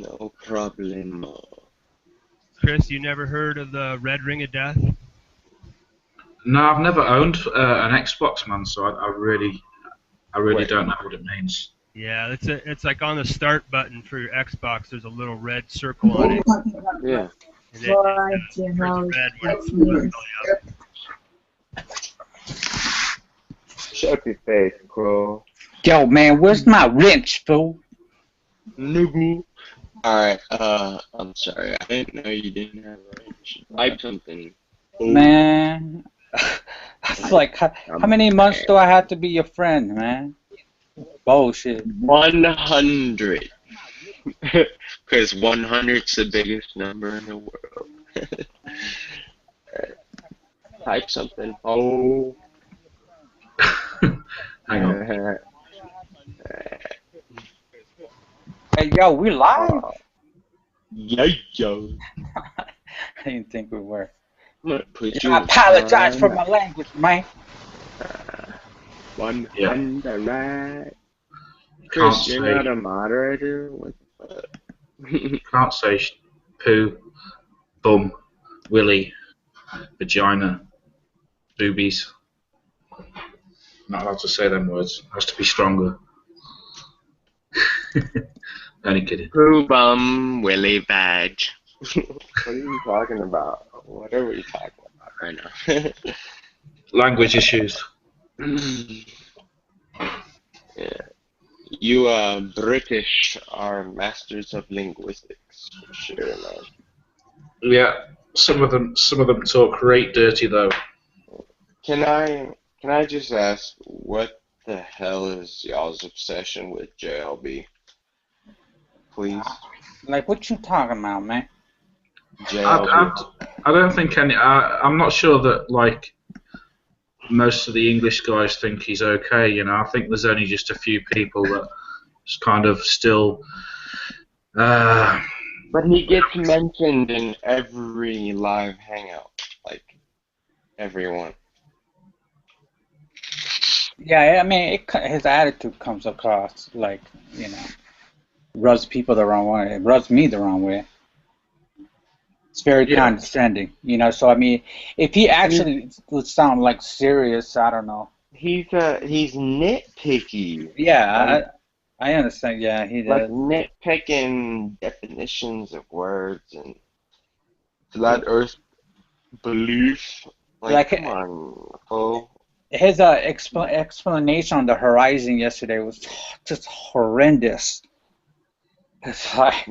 No problem. Chris, you never heard of the Red Ring of Death? No, I've never owned an Xbox, man, so I really don't know what it means. Yeah, it's like on the start button for your Xbox. There's a little red circle on it. Yeah. And it turns red when it's really up. Shut your face, Crow. Yo, man, where's my wrench, fool? Nigga. Alright, I'm sorry. I didn't know you didn't have a wrench. Type something. Man, it's like, how many months do I have to be your friend, man? Bullshit. 100. Because 100's the biggest number in the world. Type something. Oh. Hang on. Hey, yo, we live? Yeah, yo. I didn't think we were. I'm gonna put you I apologize for my language, man. 100, right? Can't Chris, you're say, not a moderator? What the fuck? can't say poo, bum, willy, vagina, boobies. Not allowed to say them words. Has to be stronger. Only kidding. Poo bum, willy badge. What are you talking about? What are we talking about right now? Language issues. Yeah. You British are masters of linguistics, for sure, man. Yeah, some of them talk great dirty though. Can I just ask, what the hell is y'all's obsession with JLB? Please? Like, what you talking about, man? JLB. I don't think any. I'm not sure that like most of the English guys think he's okay. You know, I think there's only just a few people that just kind of still. But he gets mentioned in every live hangout, like everyone. Yeah, I mean, his attitude comes across like, you know, rubs people the wrong way. It rubs me the wrong way. It's very condescending, you know. So I mean, if he actually would sound like serious, I don't know. He's nitpicky. Yeah, I understand. Yeah, he Like does. nitpicking definitions of words and flat Earth belief. Like come on, oh. His explanation on the horizon yesterday was just horrendous. It's like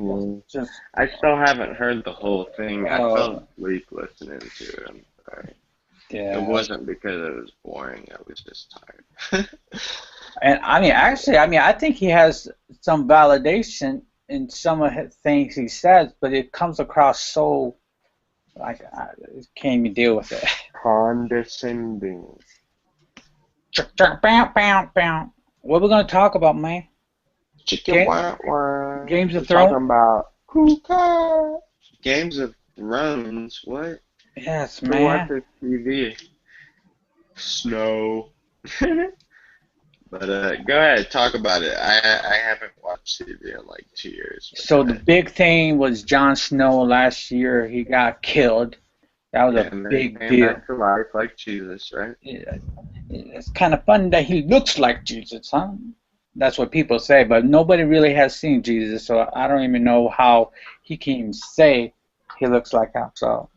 just. I still haven't heard the whole thing. I fell asleep listening to it. I'm sorry. Yeah. It wasn't because it was boring. I was just tired. And I mean, actually, I think he has some validation in some of the things he says, but it comes across so like I can't even deal with it. Condescending. What are we gonna talk about, man? Chicken Games of Thrones. Thrones. Talking about Games of Thrones. What? Yes, Who man. watches TV? Snow. But go ahead, talk about it. I haven't watched TV in like 2 years. So the big thing was Jon Snow last year. He got killed. That was a big deal. Back to life like Jesus, right? Yeah. It's kind of fun that he looks like Jesus, huh? That's what people say, but nobody really has seen Jesus, so I don't even know how he can even say he looks like him. So,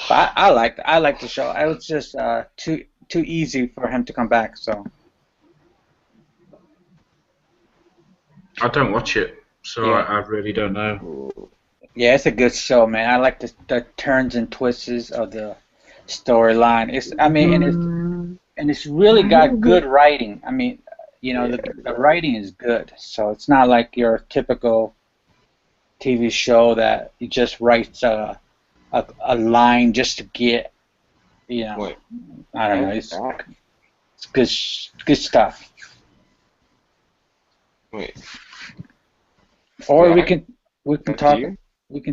but I liked the show. It was just too easy for him to come back. So I don't watch it, so yeah. I really don't know. Yeah, it's a good show, man. I like the turns and twists of the storyline. And it's really got good writing. I mean, you know, the writing is good, so it's not like your typical TV show that you just writes a line just to get, you know. Wait. I don't know. It's good stuff. Wait. Or we can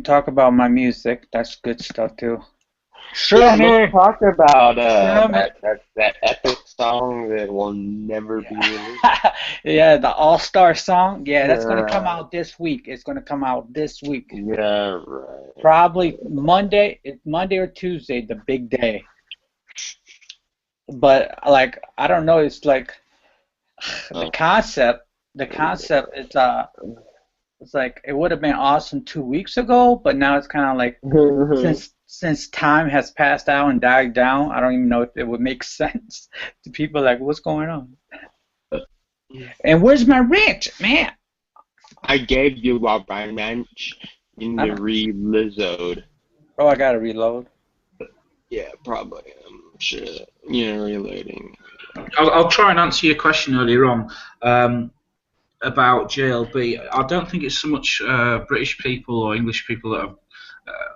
talk about my music. That's good stuff too. Sure, man. Talk about that epic song that will never be released. Yeah, the All-Star song. Yeah, that's gonna come Yeah, out this week. It's gonna come out this week. yeah, right. Probably Monday. It's Monday or Tuesday, the big day. But like, I don't know. It's like the Oh. concept. The concept is it's like it would have been awesome 2 weeks ago, but now it's kind of like since time has passed out and died down, I don't even know if it would make sense to people. Like, what's going on? And where's my rent, man? I gave you a ranch in the re-Lizzoed. Oh, I gotta reload. Yeah, probably. I'm sure. Yeah, reloading. I'll try and answer your question earlier on about JLB. I don't think it's so much British people or English people that have,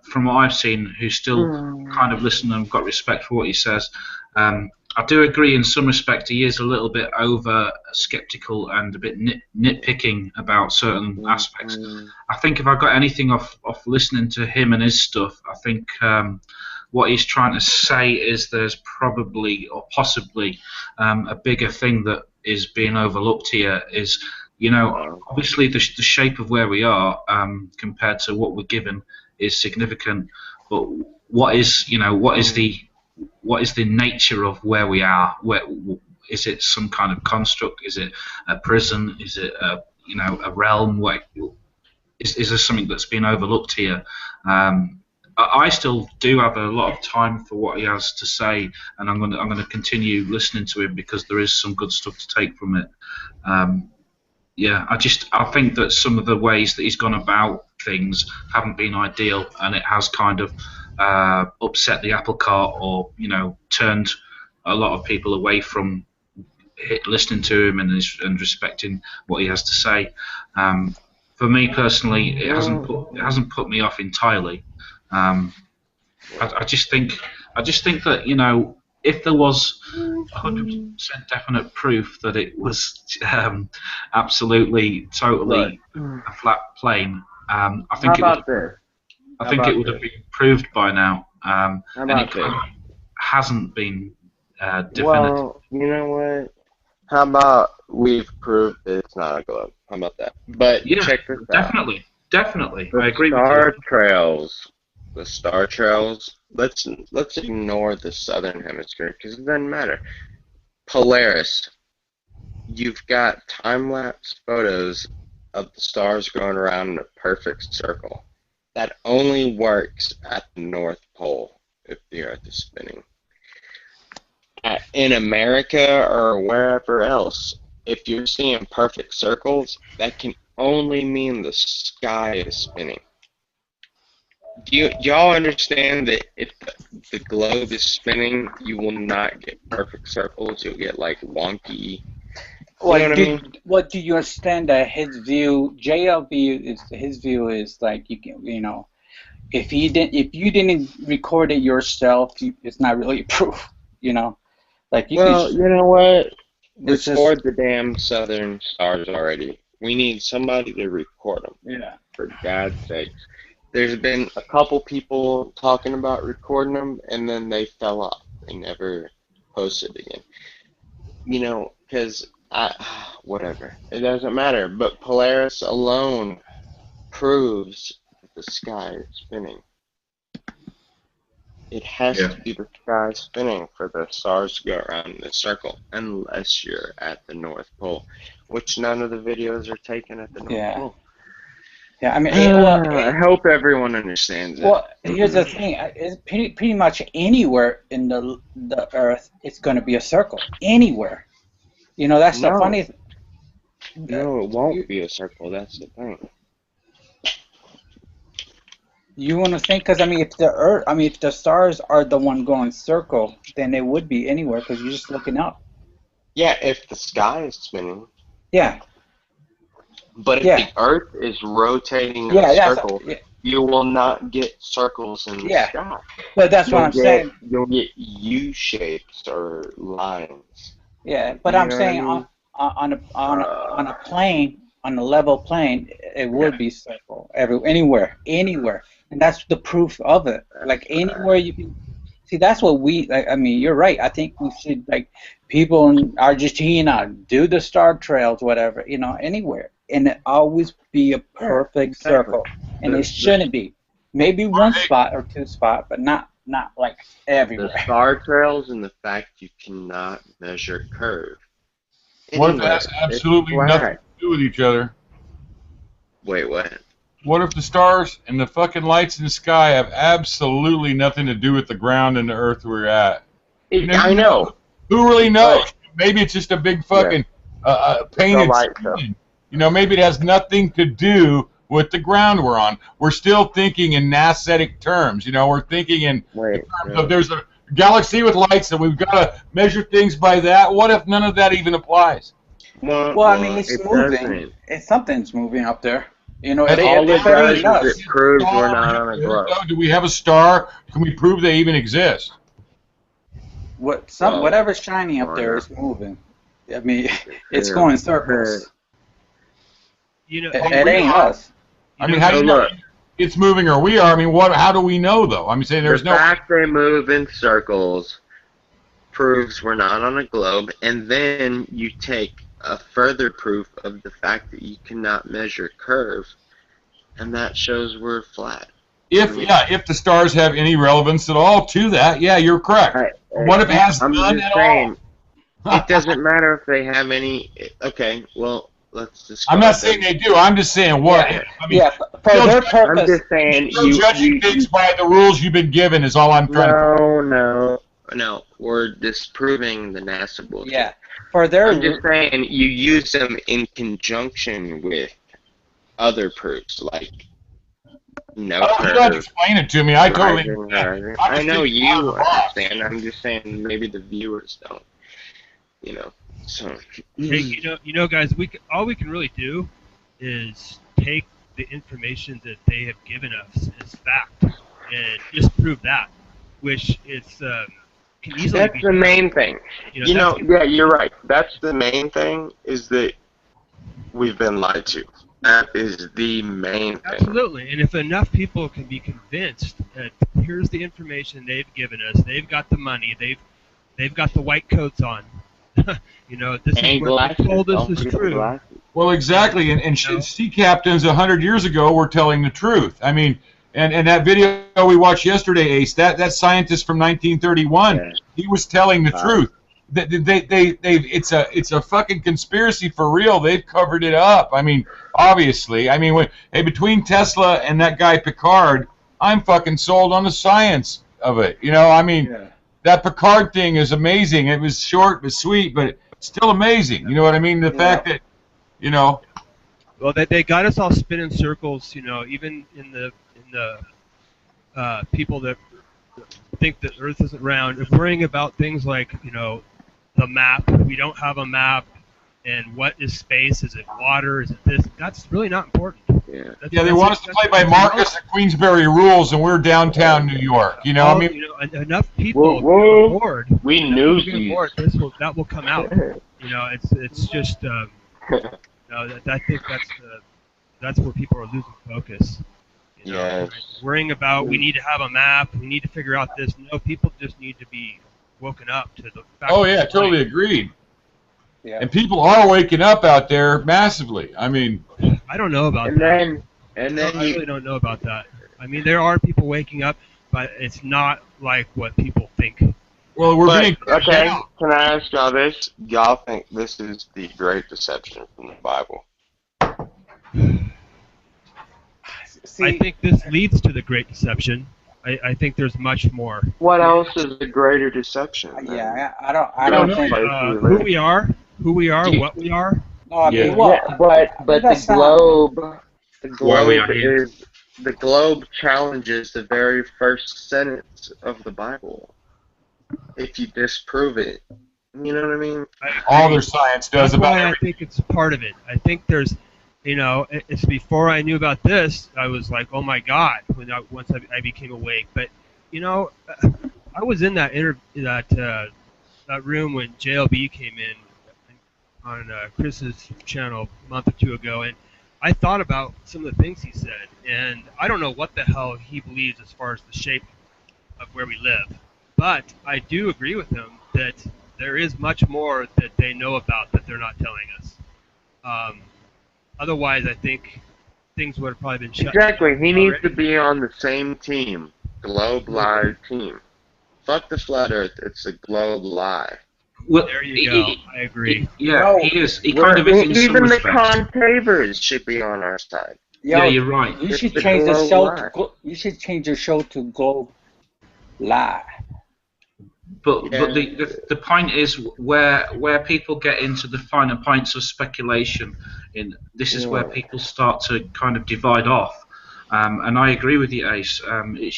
from what I've seen, who still kind of listen and got respect for what he says. I do agree in some respect he is a little bit over skeptical and a bit nitpicking about certain aspects. I think if I got anything off listening to him and his stuff, I think what he's trying to say is there's probably or possibly a bigger thing that is being overlooked here is, you know, obviously the shape of where we are compared to what we're given is significant, but what is the nature of where we are? Where is it? Some kind of construct? Is it a prison? Is it a realm? Is there something that's been overlooked here? I still do have a lot of time for what he has to say, and I'm going to continue listening to him because there is some good stuff to take from it. Yeah, I think that some of the ways that he's gone about things haven't been ideal, and it has kind of upset the apple cart, or turned a lot of people away from listening to him and respecting what he has to say. For me personally, it hasn't put me off entirely. I just think that if there was 100% definite proof that it was absolutely, totally a flat plane, I think it would have been proved by now, and it hasn't been definite. Well, you know what? How about we've proved that it's not a globe? How about that? But Yeah, check this out. Definitely. I agree with you. The star trails. Let's ignore the southern hemisphere because it doesn't matter. Polaris. You've got time-lapse photos of the stars going around in a perfect circle. That only works at the North Pole if the Earth is spinning. In America or wherever else, if you're seeing perfect circles, that can only mean the sky is spinning. Do y'all understand that if the globe is spinning, you will not get perfect circles? You'll get like wonky. What do you understand that his view, JLB is his view is like if you didn't record it yourself, it's not really proof, Like you know what? Record the damn southern stars already. We need somebody to record them. Yeah. For God's sake. There's been a couple people talking about recording them, and then they fell off. They never posted again. Because whatever. It doesn't matter. But Polaris alone proves that the sky is spinning. It has to be the sky spinning for the stars to go around in a circle, unless you're at the North Pole, which none of the videos are taken at the North Pole. Yeah, I mean, I hope everyone understands it. Well, here's the thing: it's pretty much anywhere in the Earth, it's going to be a circle. Anywhere, that's the funny thing. No, it won't be a circle. That's the thing. You want to think, because if the stars are the one going circle, then it would be anywhere because you're just looking up. Yeah, if the sky is spinning. Yeah. But if the Earth is rotating in a circle, you will not get circles in the sky. But that's what I'm saying. You'll get U shapes or lines. Yeah, but I'm saying on a plane, on a level plane, it would be circle anywhere, and that's the proof of it. Like anywhere you can See, that's what we. Like, I mean, you're right. I think we should like people in Argentina do the star trails, whatever, anywhere, and it always be a Yeah, perfect exactly. circle, and it shouldn't be. Maybe one spot or two spot, but not like The everywhere. star trails and the fact you cannot measure curve. What if it Anywhere. has It's absolutely nothing flat. to do with each other? Wait, what? What if the stars and the fucking lights in the sky have absolutely nothing to do with the ground and the earth we're at? I know. Who really knows? Maybe it's just a big fucking painted light show. scene. Maybe it has nothing to do with the ground we're on. We're still thinking in NASAtic terms. We're thinking in Wait. terms of there's a galaxy with lights and we've got to measure things by that. What if none of that even applies? Well, I mean, it's moving. doesn't. It's something's moving up there. And all it does is it proves we're not on a globe. Do we have a star? Can we prove they even exist? Whatever's shining up there is moving. I mean, it's going in circles. It ain't us. I mean, how do you know it's moving or we are? I mean, how do we know though? I'm saying there's the fact they move in circles proves we're not on a globe, and then you take a further proof of the fact that you cannot measure curve, and that shows we're flat. If the stars have any relevance at all to that, yeah, you're correct. What if it has none at all? It doesn't matter if they have any. Okay, well, let's just. I'm not saying they do. I'm just saying what. Yeah, I mean, for their purpose. I'm just saying you're judging things by the rules you've been given is all I'm trying to. No. We're disproving the NASA bullshit. Yeah, for their. I'm just saying you use them in conjunction with other proofs, like no You don't have to explain it to me. I totally. I know you understand. I'm just saying maybe the viewers don't. So. Hey, guys, all we can really do is take the information that they have given us as fact and disprove that, which can easily That's be the main thing. Yeah, you're right. That's the main thing, is that we've been lied to. That is the main thing. Absolutely, and if enough people can be convinced that here's the information they've given us, they've got the money, they've got the white coats on, this is what they told us is true. Well, exactly, and sea captains 100 years ago were telling the truth. I mean, and that video we watched yesterday, Ace, that scientist from 1931, he was telling the truth. It's a fucking conspiracy for real. They've covered it up. I mean, obviously. I mean, between Tesla and that guy Picard, I'm fucking sold on the science of it. I mean, that Picard thing is amazing. It was short but sweet, but it's still amazing. You know what I mean? The fact that, Well, they got us all spinning circles. Even in the people that think that Earth isn't round, if worrying about things like the map. We don't have a map. And what is space? Is it water? Is it this? That's really not important. Yeah, they want us to play by Marcus and Queensberry rules, and we're downtown New York. Enough people get bored. We knew that will come out. It's just. I think that's where people are losing focus. Worrying about we need to have a map. We need to figure out this. No, people just need to be woken up to the fact. Oh yeah, totally agreed. Yeah. And people are waking up out there massively. I mean, I don't know about that. I really don't know about that. I mean, there are people waking up, but it's not like what people think. Well, okay. Can I ask y'all this? Y'all think this is the great deception from the Bible? I think this leads to the great deception. I think there's much more. What else is the greater deception? Yeah, I don't think who we are, what we are. No, I mean, but the globe challenges the very first sentence of the Bible. If you disprove it, you know what I mean? All their science does about it. I think it's part of it. I think there's, it's before I knew about this, I was like, oh my God, once I became awake. But, I was in that room when JLB came in on Chris's channel a month or two ago, and I thought about some of the things he said, and I don't know what the hell he believes as far as the shape of where we live. But I do agree with him that there is much more that they know about that they're not telling us. Otherwise, I think things would have probably been shut Exactly. down He needs already. to be on the same team. Globe Lie team. Fuck the flat Earth. It's a globe lie. Well, There you go. I agree. No, he is. He kind of is in some Even the respects. concavers should be on our side. Yeah, yo, you're right. you It's should the change the globe show lie. to you should change your show to Globe Live. But Yeah. the point is where people get into the finer points of speculation. This is where people start to kind of divide off. And I agree with you, Ace.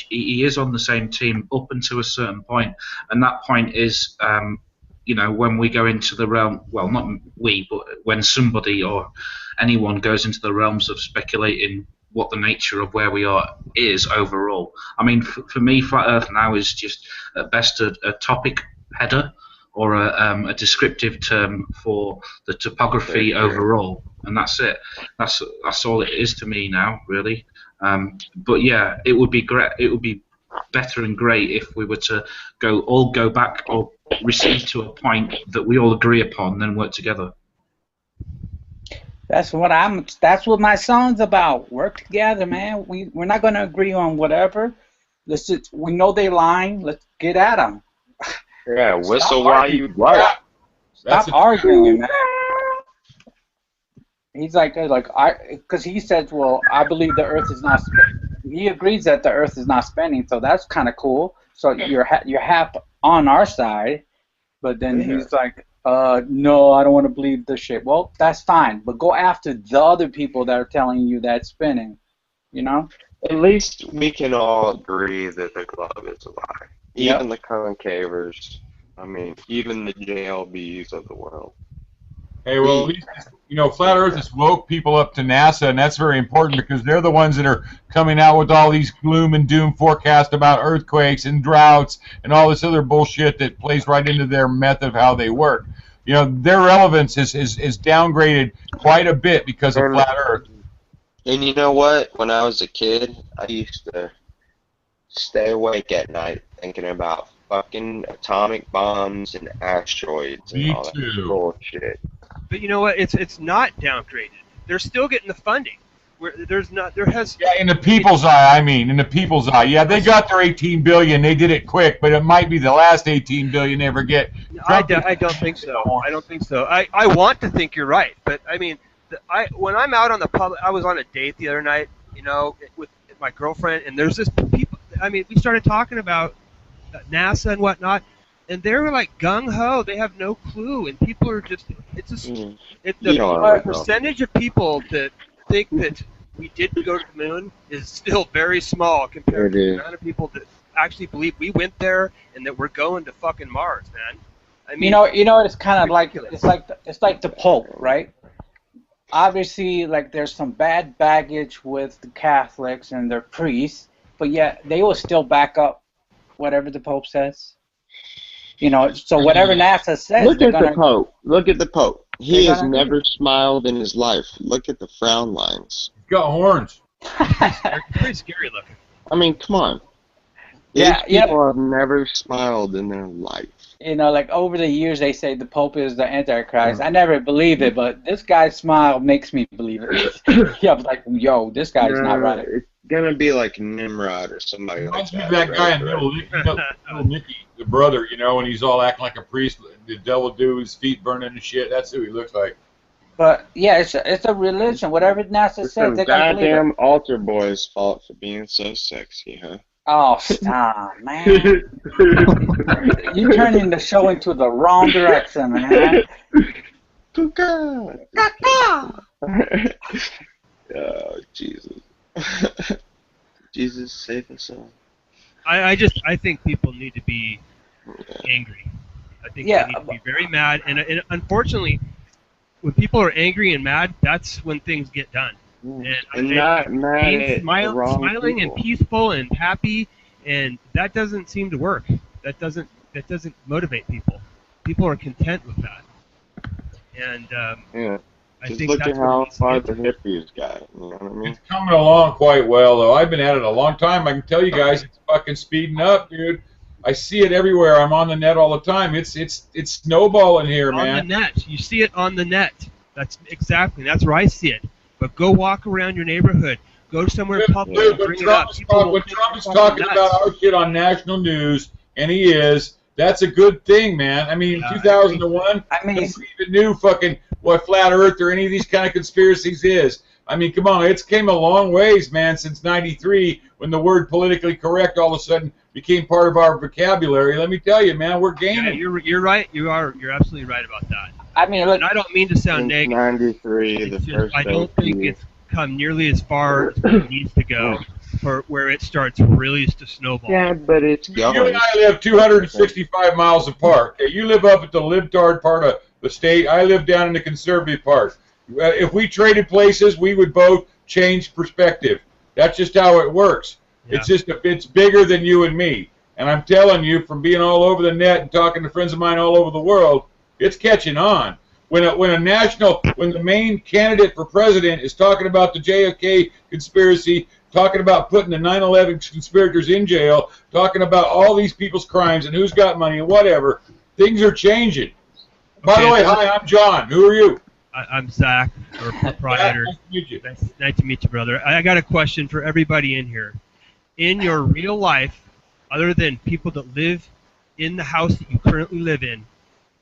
He is on the same team up until a certain point, and that point is, when we go into the realm. Well, not we, but when somebody or anyone goes into the realms of speculating what the nature of where we are is overall. I mean, for me, flat Earth now is just at best a topic header or a descriptive term for the topography overall, and that's it. That's all it is to me now, really. But yeah, it would be great. It would be better and great if we were to go back or recede to a point that we all agree upon, then work together. That's what my song's about. Work together, man. We're not gonna agree on whatever. We know they lying. Let's get at them. Yeah, whistle while you Right. That's Stop arguing, man. He's because he says, well, I believe the Earth is not. He agrees that the Earth is not spinning, so that's kind of cool. So you're half on our side, but then he's like, no, I don't want to believe this shit. Well, that's fine, but go after the other people that are telling you that it's spinning, you know? At least we can all agree that the globe is a lie. Yep. Even the concavers. I mean, even the JLBs of the world. Hey, well, at least, Flat Earth has woke people up to NASA, and that's very important because they're the ones that are coming out with all these gloom and doom forecasts about earthquakes and droughts and all this other bullshit that plays right into their method of how they work. Their relevance is downgraded quite a bit because of Flat Earth. And you know what? When I was a kid, I used to stay awake at night thinking about fucking atomic bombs and asteroids and Me all that too. bullshit. But you know what? It's not downgraded. They're still getting the funding. Yeah, in the people's eye, in the people's eye. Yeah, they got their 18 billion. They did it quick, but it might be the last 18 billion they ever get. I don't think so. I don't think so. I want to think you're right, but I mean, when I'm out on the public, I was on a date the other night, with my girlfriend, and there's this people. I mean, we started talking about NASA and whatnot, and they're like gung ho. They have no clue, and people are just. The percentage of people that think that we did go to the moon is still very small compared to the amount of people that actually believe we went there and that we're going to fucking Mars, man. I mean, it's kind of like it's like the Pope, right? Obviously, like there's some bad baggage with the Catholics and their priests, but yet they will still back up whatever the Pope says. So whatever NASA says. Look at the Pope. Look at the Pope. He has never smiled in his life. Look at the frown lines. He's got horns. Pretty scary looking. I mean, come on. Yeah, people have never smiled in their life. Like over the years, they say the Pope is the Antichrist. I never believed it, but this guy's smile makes me believe it. Yeah, I was like, yo, this guy's not right. It's gonna be like Nimrod or somebody like that. That guy in Little Nicky, the brother, and he's all acting like a priest. The devil do his feet burning and shit. That's who he looks like. But yeah, it's a religion. Whatever NASA says, they're gonna believe it. Goddamn altar boy's fault for being so sexy, huh? Oh, stop, man. You turning the show into the wrong direction, man. Oh, Jesus. Jesus, save us all. I think people need to be angry. I think they need to be very mad. And unfortunately, when people are angry and mad, that's when things get done. And not mad smiling and peaceful and happy, and that doesn't seem to work. That doesn't motivate people. People are content with that. And I think look that's at how what far the hippies got. You know what I mean? It's coming along quite well, though. I've been at it a long time. I can tell you guys, it's fucking speeding up, dude. I see it everywhere. I'm on the net all the time. It's snowballing here, On the man. net. You see it on the net. That's where I see it. But go walk around your neighborhood. Go somewhere public and bring it up. When Trump is talking about our shit on national news, and he is, that's a good thing, man. I mean, 2001, nobody even knew fucking what flat Earth or any of these kind of conspiracies is. I mean, come on, it's came a long ways, man, since '93 when the word politically correct all of a sudden became part of our vocabulary. Let me tell you, man, we're gaining. Yeah, you're right. You're absolutely right about that. I mean, look, and I don't mean to sound negative. '93, the first. I don't think it's come nearly as far as it needs to go for where it starts really to snowball. Yeah, but it's going. You and I live 265 miles apart. Okay, you live up at the libtard part of the state. I live down in the conservative part. If we traded places, we would both change perspective. That's just how it works. Yeah. It's bigger than you and me. And I'm telling you, from being all over the net and talking to friends of mine all over the world, it's catching on. When the main candidate for president is talking about the JFK conspiracy, talking about putting the 9/11 conspirators in jail, talking about all these people's crimes and who's got money and whatever, things are changing. By the way, hi, I'm John. Who are you? I'm Zach, or proprietor. Nice to meet you. Nice to meet you, brother. I got a question for everybody in here. In your real life, other than people that live in the house that you currently live in,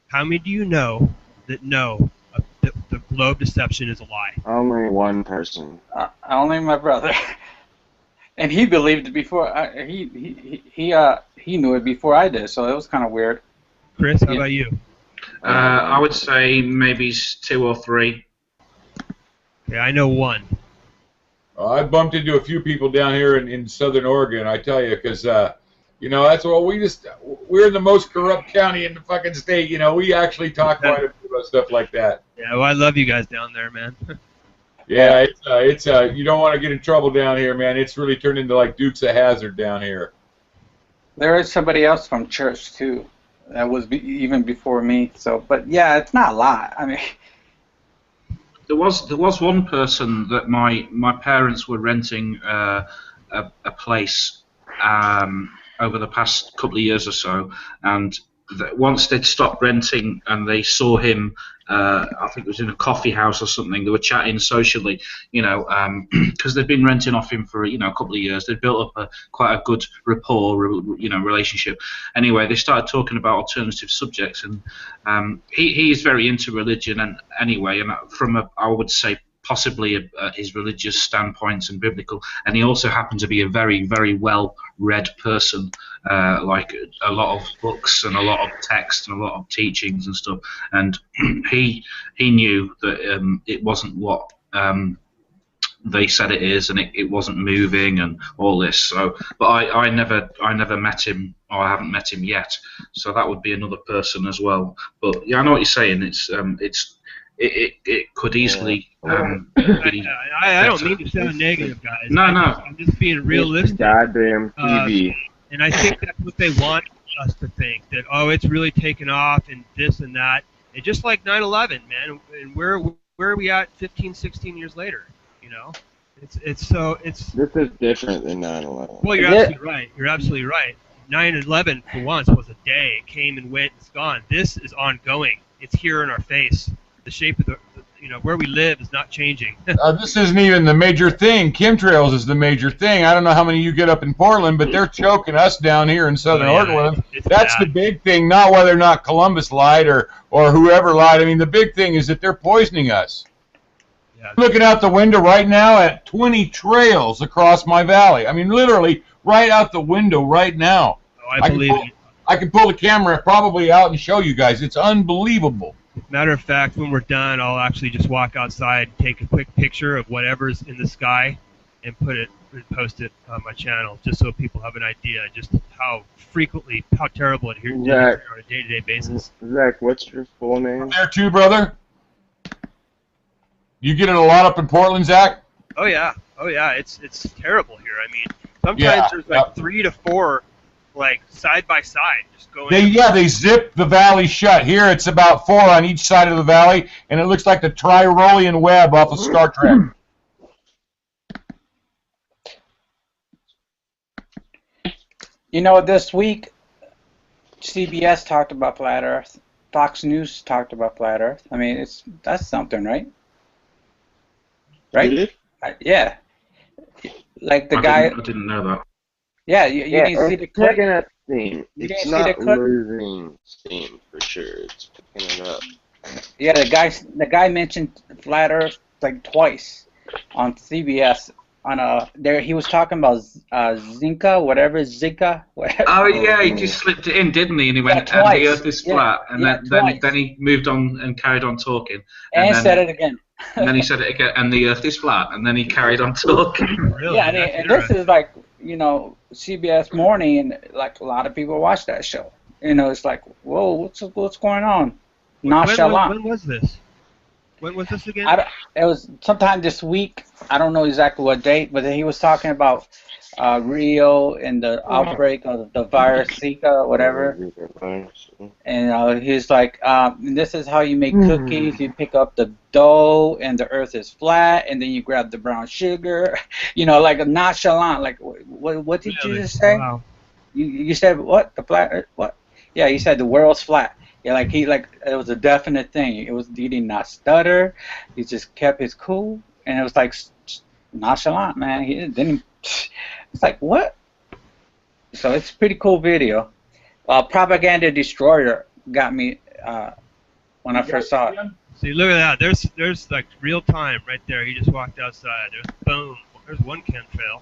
how many do you know that the globe deception is a lie? Only one person. Only my brother, and he believed it before. He knew it before I did, so it was kind of weird. Chris, how about you? I would say maybe 2 or 3. Okay, I know one. I bumped into a few people down here in Southern Oregon, I tell you, because you know, that's what we're in the most corrupt county in the fucking state. You know, we actually talk quite a bit about stuff like that. Yeah, well, I love you guys down there, man. Yeah, it's you don't want to get in trouble down here, man. It's really turned into like Dukes of Hazzard down here. There is somebody else from church too. That was even before me. So, but yeah, it's not a lot. I mean, there was one person that my parents were renting a place over the past couple of years or so, and once they'd stopped renting and they saw him, I think it was in a coffee house or something, they were chatting socially, you know, because they'd been renting off him for, you know, a couple of years. They'd built up quite a good rapport, you know, relationship. Anyway, they started talking about alternative subjects, and he is very into religion, and anyway, and I would say possibly his religious standpoints and biblical, and he also happened to be a very, very well-read person, like a lot of books and a lot of text and a lot of teachings and stuff, and he knew that it wasn't what they said it is, and it wasn't moving and all this. So, but I never met him, or I haven't met him yet, so that would be another person as well. But yeah, I know what you're saying. It could easily be I don't mean to sound negative, guys. No. I'm just being realistic. Goddamn TV. And I think that's what they want us to think, that, oh, it's really taken off and this and that. And just like 9/11, man, and where are we at 15, 16 years later? You know? This is different than 9/11. Well, you're absolutely right. You're absolutely right. 9/11, for once, was a day. It came and went. It's gone. This is ongoing. It's here in our face. The shape of where we live is not changing. This isn't even the major thing. Chemtrails is the major thing. I don't know how many you get up in Portland, but they're choking us down here in Southern Oregon with them. That's bad. The big thing, not whether or not Columbus lied or whoever lied. I mean, the big thing is that they're poisoning us. Yeah. Looking out the window right now at 20 trails across my valley. I mean, literally right out the window right now. Oh, I believe it. I can pull the camera probably out and show you guys. It's unbelievable. Matter of fact, when we're done, I'll actually just walk outside, take a quick picture of whatever's in the sky, and post it on my channel, just so people have an idea just how terrible it here on a day-to-day basis. Zach, what's your full name? There too, brother. You get it a lot up in Portland, Zach? Oh yeah, it's terrible here. I mean, sometimes there's like 3 to 4, like side by side, just going. They zip the valley shut. Here it's about 4 on each side of the valley, and it looks like the Tyrolean web off of Star Trek. You know, this week CBS talked about flat Earth. Fox News talked about flat Earth. I mean, that's something, right? Right? Did it? Yeah. Like the guy. I didn't know that. Yeah, you didn't see the It's clip. picking up steam. You It's didn't see the not clip? losing steam for sure. It's picking it up. Yeah, the guy mentioned flat Earth like twice on CBS. There he was talking about Zika, whatever. Oh yeah, he just slipped it in, didn't he? And he went, and the Earth is flat, and then he moved on and carried on talking, and then, said it again. And then he said it again, and the Earth is flat, and then he carried on talking. Really? Yeah, and this is like, CBS Morning, and like a lot of people watch that show. It's like, whoa, what's going on? Nonchalant. When was this? When was this again? It was sometime this week. I don't know exactly what date, but he was talking about Rio and the outbreak of the virus Zika, whatever. And he's like, this is how you make cookies. You pick up the dough, and the Earth is flat, and then you grab the brown sugar. Like a nonchalant. Like, what did you just say? Wow. You said what? The flat Earth? What? Yeah, you said the world's flat. Yeah, it was a definite thing. He did not stutter. He just kept his cool, and it was like nonchalant, man. He didn't. It's like, what? So it's a pretty cool video. Propaganda Destroyer got me when I first saw it. See, look at that. There's like real time right there. He just walked outside. There's boom. There's one chemtrail.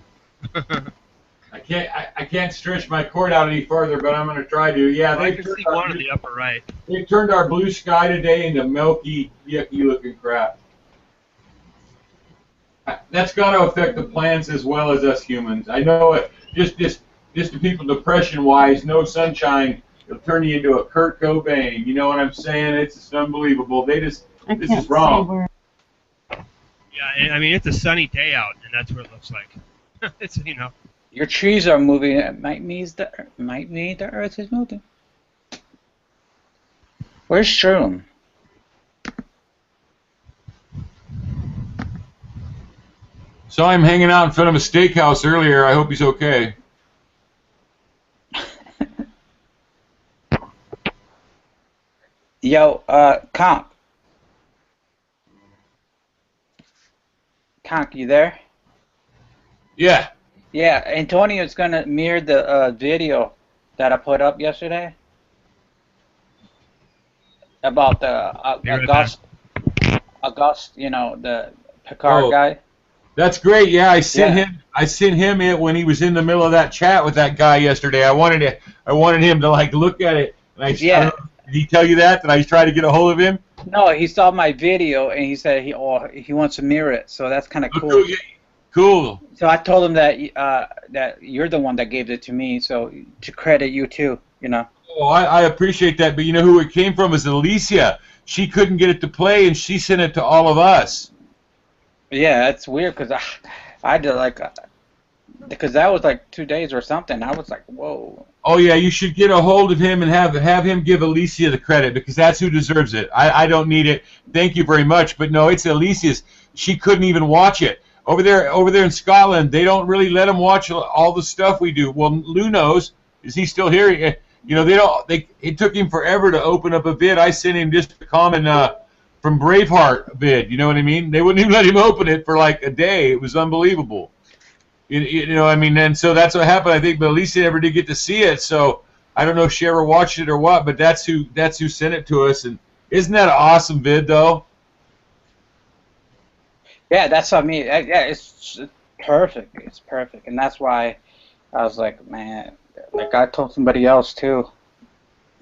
I can't stretch my cord out any further, but I'm going to try to. Yeah, I can see one in the upper right. They turned our blue sky today into milky, yucky-looking crap. That's got to affect the plants as well as us humans. I know it. Just the people depression-wise, no sunshine, it'll turn you into a Kurt Cobain. You know what I'm saying? It's unbelievable. This is wrong. Yeah, I mean, it's a sunny day out, and that's what it looks like. It's, Your trees are moving. It might mean the Earth is moving. Where's Sherlin? Saw him hanging out in front of a steakhouse earlier. I hope he's okay. Yo, Conk, you there? Yeah. Yeah, Antonio's gonna mirror the video that I put up yesterday about the August, the Picard guy. That's great. Yeah, I sent him it when he was in the middle of that chat with that guy yesterday. I wanted him to like look at it. And I don't know, did he tell you that? Did I try to get a hold of him? No, he saw my video and he said he wants to mirror it. So that's kind of cool. Cool. Yeah. Cool. So I told him that you're the one that gave it to me, so to credit you too, Oh, I appreciate that, but you know who it came from is Alicia. She couldn't get it to play, and she sent it to all of us. Yeah, that's weird because I did because that was like 2 days or something. I was like, whoa. Oh yeah, you should get a hold of him and have him give Alicia the credit because that's who deserves it. I don't need it. Thank you very much, but no, it's Alicia's. She couldn't even watch it. Over there in Scotland, they don't really let them watch all the stuff we do. Well, Lou knows. Is he still here? It took him forever to open up a vid. I sent him just a common from Braveheart vid. You know what I mean? They wouldn't even let him open it for like a day. It was unbelievable. And so that's what happened. I think, but Alicia never did get to see it. So I don't know if she ever watched it or what. But that's who sent it to us. And isn't that an awesome vid though? Yeah, that's what I mean. Yeah, it's perfect. It's perfect, and that's why I was like, man, like I told somebody else too.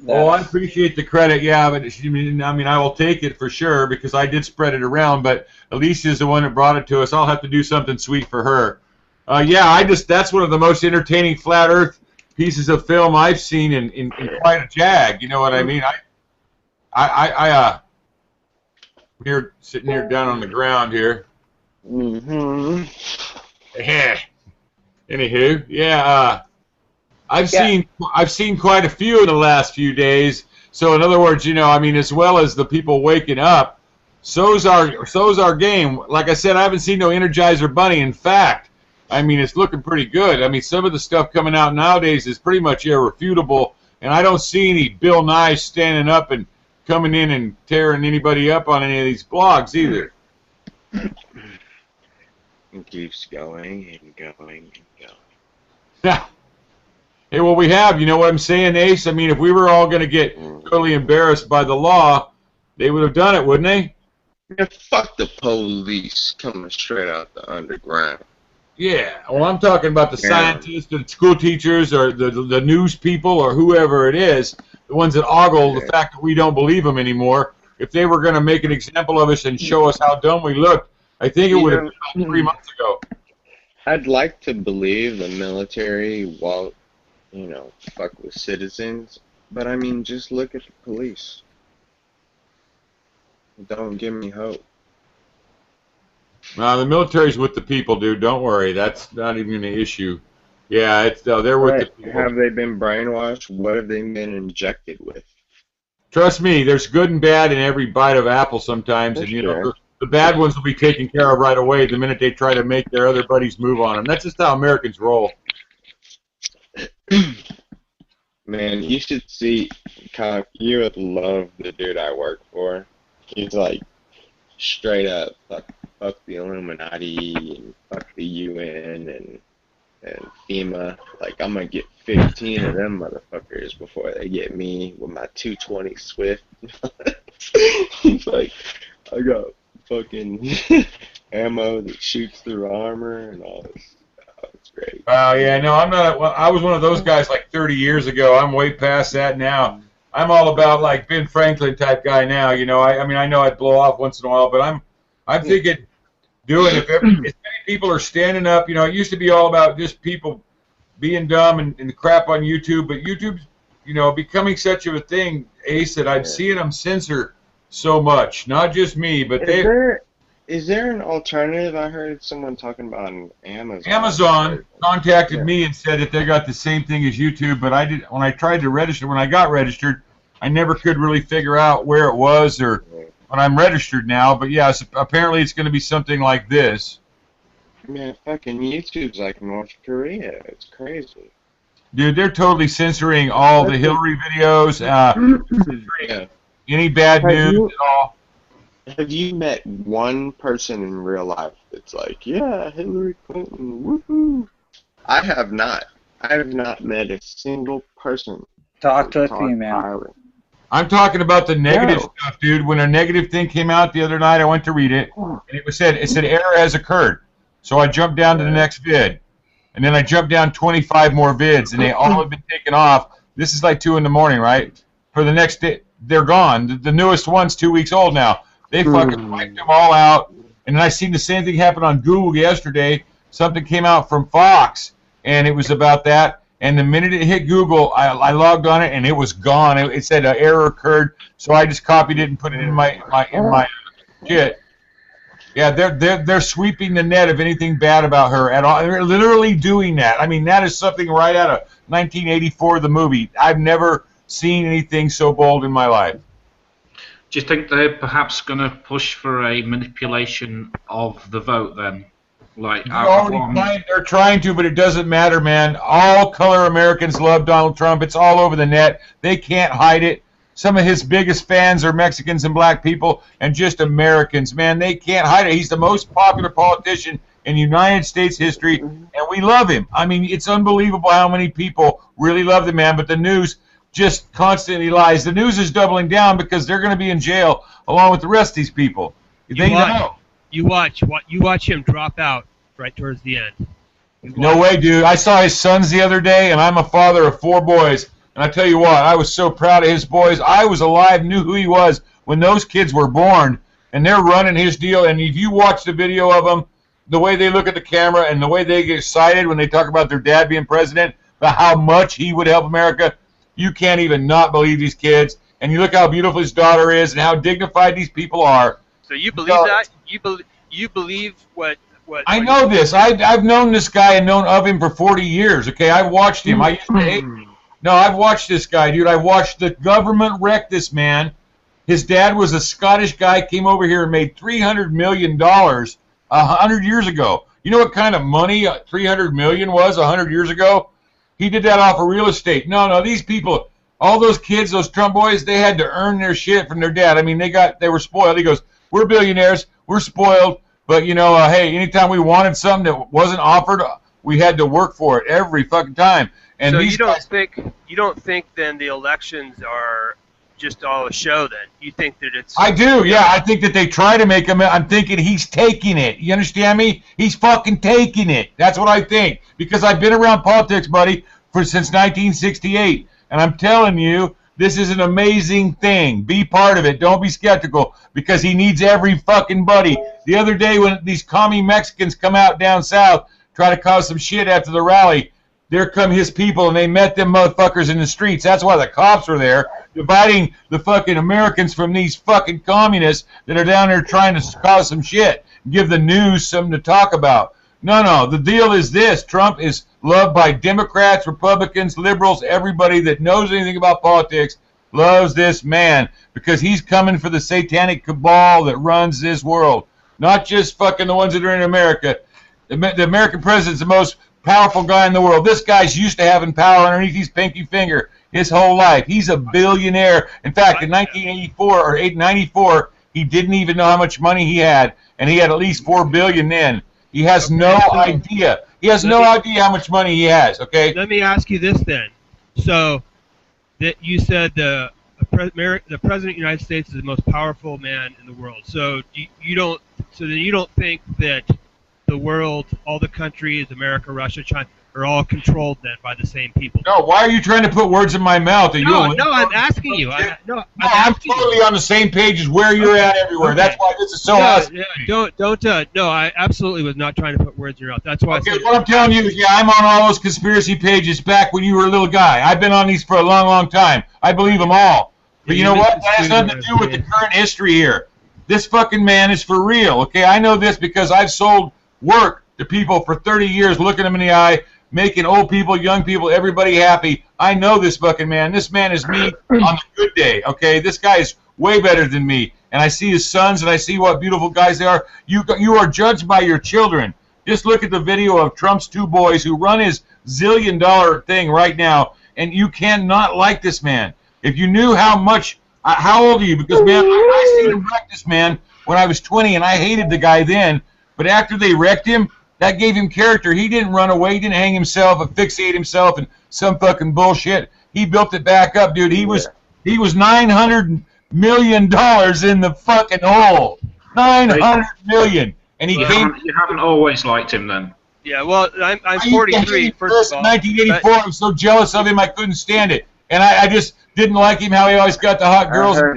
Oh, I appreciate the credit. Yeah, but I will take it for sure because I did spread it around. But Alicia's the one that brought it to us. I'll have to do something sweet for her. That's one of the most entertaining flat Earth pieces of film I've seen in quite a jag. You know what I mean? Here sitting here down on the ground here. Mm-hmm. Anywho, yeah. I've seen quite a few in the last few days. So in other words, as well as the people waking up, so's our game. Like I said, I haven't seen no Energizer Bunny. In fact, it's looking pretty good. Some of the stuff coming out nowadays is pretty much irrefutable. And I don't see any Bill Nye standing up and coming in and tearing anybody up on any of these blogs either. It keeps going and going and going. Yeah. Hey, well, we have. You know what I'm saying, Ace? I mean, if we were all going to get totally embarrassed by the law, they would have done it, wouldn't they? Yeah, fuck the police coming straight out the underground. Yeah. Well, I'm talking about the scientists, the school teachers, or the news people, or whoever it is, the ones that ogle the fact that we don't believe them anymore. If they were going to make an example of us and show us how dumb we looked, I think it would have been 3 months ago. I'd like to believe the military won't, fuck with citizens, but I mean, just look at the police. Don't give me hope. The military's with the people, dude. Don't worry. That's not even an issue. Yeah, they're with the people. Have they been brainwashed? What have they been injected with? Trust me, there's good and bad in every bite of apple sometimes, and the bad ones will be taken care of right away the minute they try to make their other buddies move on them. That's just how Americans roll. Man, you should see, you would love the dude I work for. He's like, straight up, fuck the Illuminati, and fuck the UN, and FEMA. Like, I'm gonna get 15 of them motherfuckers before they get me with my 220 Swift. He's like, I got fucking ammo that shoots through armor and all this. It's great. Yeah, no, I'm not. Well, I was one of those guys like 30 years ago. I'm way past that now. I'm all about like Ben Franklin type guy now. I mean, I know I'd blow off once in a while, but I'm thinking doing if many people are standing up. It used to be all about just people being dumb and crap on YouTube, but YouTube's becoming such of a thing, Ace, that I'm seeing them censor so much. Not just me, but Is there an alternative? I heard someone talking about on Amazon. Amazon contacted me and said that they got the same thing as YouTube, but when I tried to register, when I got registered, I never could really figure out where it was or when I'm registered now. But yeah, apparently it's going to be something like this. Man, fucking YouTube's like North Korea. It's crazy. Dude, they're totally censoring all the Hillary videos, any bad news at all. Have you met one person in real life that's like, yeah, Hillary Clinton, woohoo? I have not. I have not met a single person. Talk to a female. I'm talking about the negative stuff, dude. When a negative thing came out the other night, I went to read it, and it said error has occurred. So I jumped down to the next vid, and then I jumped down 25 more vids, and they all have been taken off. This is like 2 in the morning, right? For the next day, they're gone. The newest one's 2 weeks old now. They fucking wiped them all out. And then I seen the same thing happen on Google yesterday. Something came out from Fox, and it was about that. And the minute it hit Google, I logged on it, and it was gone. It said an error occurred, so I just copied it and put it in my shit. Yeah, they're sweeping the net of anything bad about her at all. They're literally doing that. I mean, that is something right out of 1984, the movie. I've never seen anything so bold in my life. Do you think they're perhaps going to push for a manipulation of the vote then? They're trying to, but it doesn't matter, man. All color Americans love Donald Trump. It's all over the net. They can't hide it. Some of his biggest fans are Mexicans and black people and just Americans, man. They can't hide it. He's the most popular politician in United States history, and we love him. I mean, it's unbelievable how many people really love the man, but the news just constantly lies. The news is doubling down because they're going to be in jail along with the rest of these people. You watch him drop out right towards the end. No way, dude. I saw his sons the other day, and I'm a father of 4 boys. And I tell you what, I was so proud of his boys. I was alive, knew who he was when those kids were born, and they're running his deal. And if you watch the video of them, the way they look at the camera and the way they get excited when they talk about their dad being president, about how much he would help America, you can't even not believe these kids. And you look how beautiful his daughter is and how dignified these people are. So you believe that? You believe what I know this. I've known this guy and known of him for 40 years, okay? I've watched him. I used to hate him. No, I've watched this guy, dude. I watched the government wreck this man. His dad was a Scottish guy, came over here and made $300 million 100 years ago. You know what kind of money $300 million was 100 years ago? He did that off of real estate. No, these people, All those kids, those Trump boys, they had to earn their shit from their dad. I mean, they were spoiled. He goes, we're billionaires, we're spoiled, but hey, anytime we wanted something that wasn't offered, we had to work for it every fucking time. And so you don't think then the elections are just all a show then? You think that it's... I do, yeah. I think that they try to make him... I'm thinking he's taking it. You understand me? He's fucking taking it. That's what I think. Because I've been around politics, buddy, since 1968. And I'm telling you, this is an amazing thing. Be part of it. Don't be skeptical. Because he needs every fucking buddy. The other day when these commie Mexicans come out down south, try to cause some shit after the rally, there come his people, and they met them motherfuckers in the streets. That's why the cops were there, dividing the fucking Americans from these fucking communists that are down there trying to cause some shit, give the news something to talk about. No, the deal is this. Trump is loved by Democrats, Republicans, liberals, everybody that knows anything about politics loves this man because he's coming for the satanic cabal that runs this world, not just fucking the ones that are in America. The American president's the most powerful guy in the world. This guy's used to having power underneath his pinky finger his whole life. He's a billionaire. In fact, in 1984 or 94, he didn't even know how much money he had, and he had at least $4 billion then. He has no idea. He has no idea how much money he has. Okay. Let me ask you this then. So, that you said the president of the United States is the most powerful man in the world. So you don't. So then you don't think that the world, all the countries, America, Russia, China, are all controlled then by the same people? No, why are you trying to put words in my mouth? No, I'm asking you. I'm totally on the same page as where you're at everywhere. Okay. That's why this is so awesome. Yeah, no, I absolutely was not trying to put words in your mouth. That's why I said what I'm telling you is, I'm on all those conspiracy pages back when you were a little guy. I've been on these for a long, long time. I believe them all. But you know what? That has nothing to do with the current history here. This fucking man is for real, okay? I know this because I've sold work to people for 30 years, looking them in the eye, making old people, young people, everybody happy. I know this fucking man. This man is me on a good day, okay? This guy is way better than me. And I see his sons, and I see what beautiful guys they are. You are judged by your children. Just look at the video of Trump's two boys who run his zillion-dollar thing right now, and you cannot like this man. If you knew how much... how old are you? Because, man, I seen him wreck this man when I was 20, and I hated the guy then. But after they wrecked him, that gave him character. He didn't run away. He didn't hang himself and fixate himself and some fucking bullshit. He built it back up, dude. He was $900 million in the fucking hole. $900 million. And he came. You haven't always liked him then. Yeah, well, I'm 43. First of all, 1984. I'm so jealous of him. I couldn't stand it, and I just didn't like him. How he always got the hot girls. So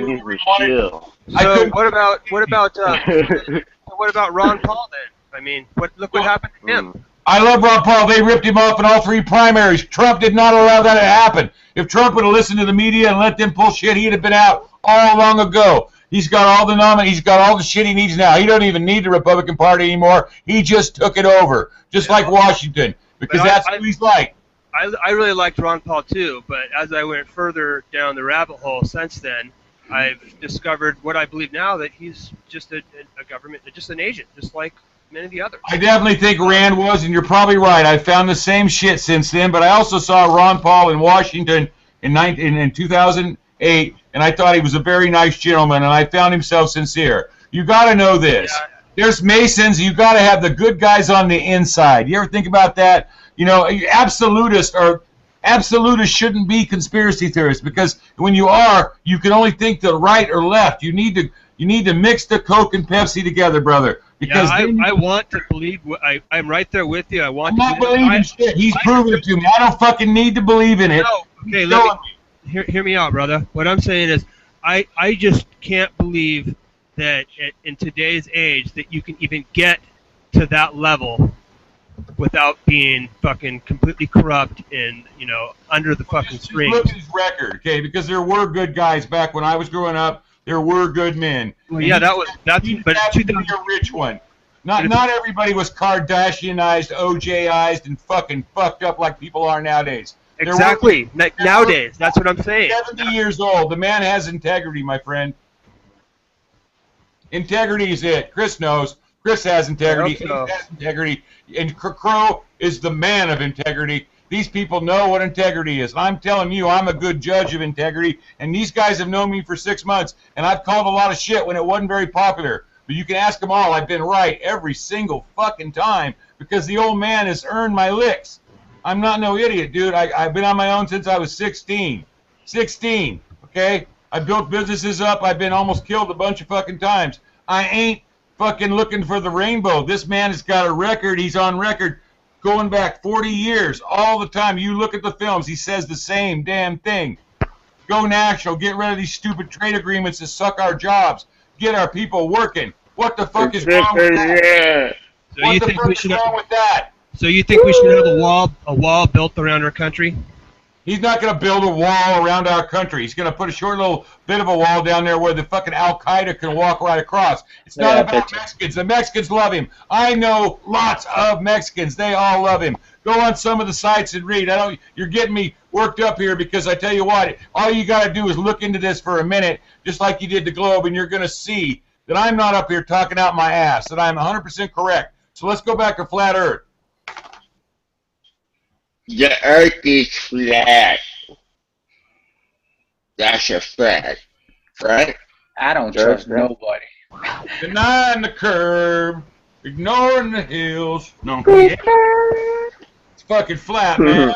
what about Ron Paul then? I mean, look what happened to him. I love Ron Paul. They ripped him off in all 3 primaries. Trump did not allow that to happen. If Trump would have listened to the media and let them pull shit, he'd have been out all long ago. He's got all the He's got all the shit he needs now. He don't even need the Republican Party anymore. He just took it over, just like Washington, because that's what he's like. I really liked Ron Paul too, but as I went further down the rabbit hole since then, I've discovered what I believe now, that he's just a government, just an agent, just like many of the others. I definitely think Rand was, and you're probably right. I found the same shit since then, but I also saw Ron Paul in Washington in 2008, and I thought he was a very nice gentleman, and I found himself sincere. You got to know this. Yeah. There's Masons. You got to have the good guys on the inside. You ever think about that? You know, absolutists shouldn't be conspiracy theorists, because when you are, you can only think the right or left. You need to mix the Coke and Pepsi together, brother. Because I want to believe. I'm right there with you. I'm not believing shit. He's proven it to me. I don't fucking need to believe in it. No. Okay, hear me out, brother. What I'm saying is, I just can't believe that in today's age that you can even get to that level without being fucking completely corrupt and, under the fucking screen. Look at his record, okay? Because there were good guys back when I was growing up. There were good men. Well, yeah, that's he but to be a rich one. Not everybody was Kardashianized, OJized, and fucking fucked up like people are nowadays. Exactly. Nowadays, that's what I'm saying. 70 years old. The man has integrity, my friend. Integrity is it. Chris knows. Chris has integrity. He has integrity. And Crow is the man of integrity. These people know what integrity is. I'm telling you, I'm a good judge of integrity, and these guys have known me for 6 months, and I've called a lot of shit when it wasn't very popular. But you can ask them all. I've been right every single fucking time because the old man has earned my licks. I'm not no idiot, dude. I've been on my own since I was 16. 16, okay? I built businesses up. I've been almost killed a bunch of fucking times. I ain't fucking looking for the rainbow. This man has got a record. He's on record going back 40 years all the time. You look at the films. He says the same damn thing. Go national. Get rid of these stupid trade agreements that suck our jobs. Get our people working. What the fuck is wrong with that? So What you the think fuck we is should? wrong with that? So you think we should have a wall built around our country? He's not going to build a wall around our country. He's going to put a short little bit of a wall down there where the fucking Al-Qaeda can walk right across. It's not about Mexicans. The Mexicans love him. I know lots of Mexicans. They all love him. Go on some of the sites and read. You're getting me worked up here because I tell you what, all you got to do is look into this for a minute, just like you did the Globe, and you're going to see that I'm not up here talking out my ass, that I'm 100% correct. So let's go back to flat Earth. The Earth is flat. That's a fact, right? I don't trust nobody. Denying the curb, ignoring the hills. No, it's fucking flat, man.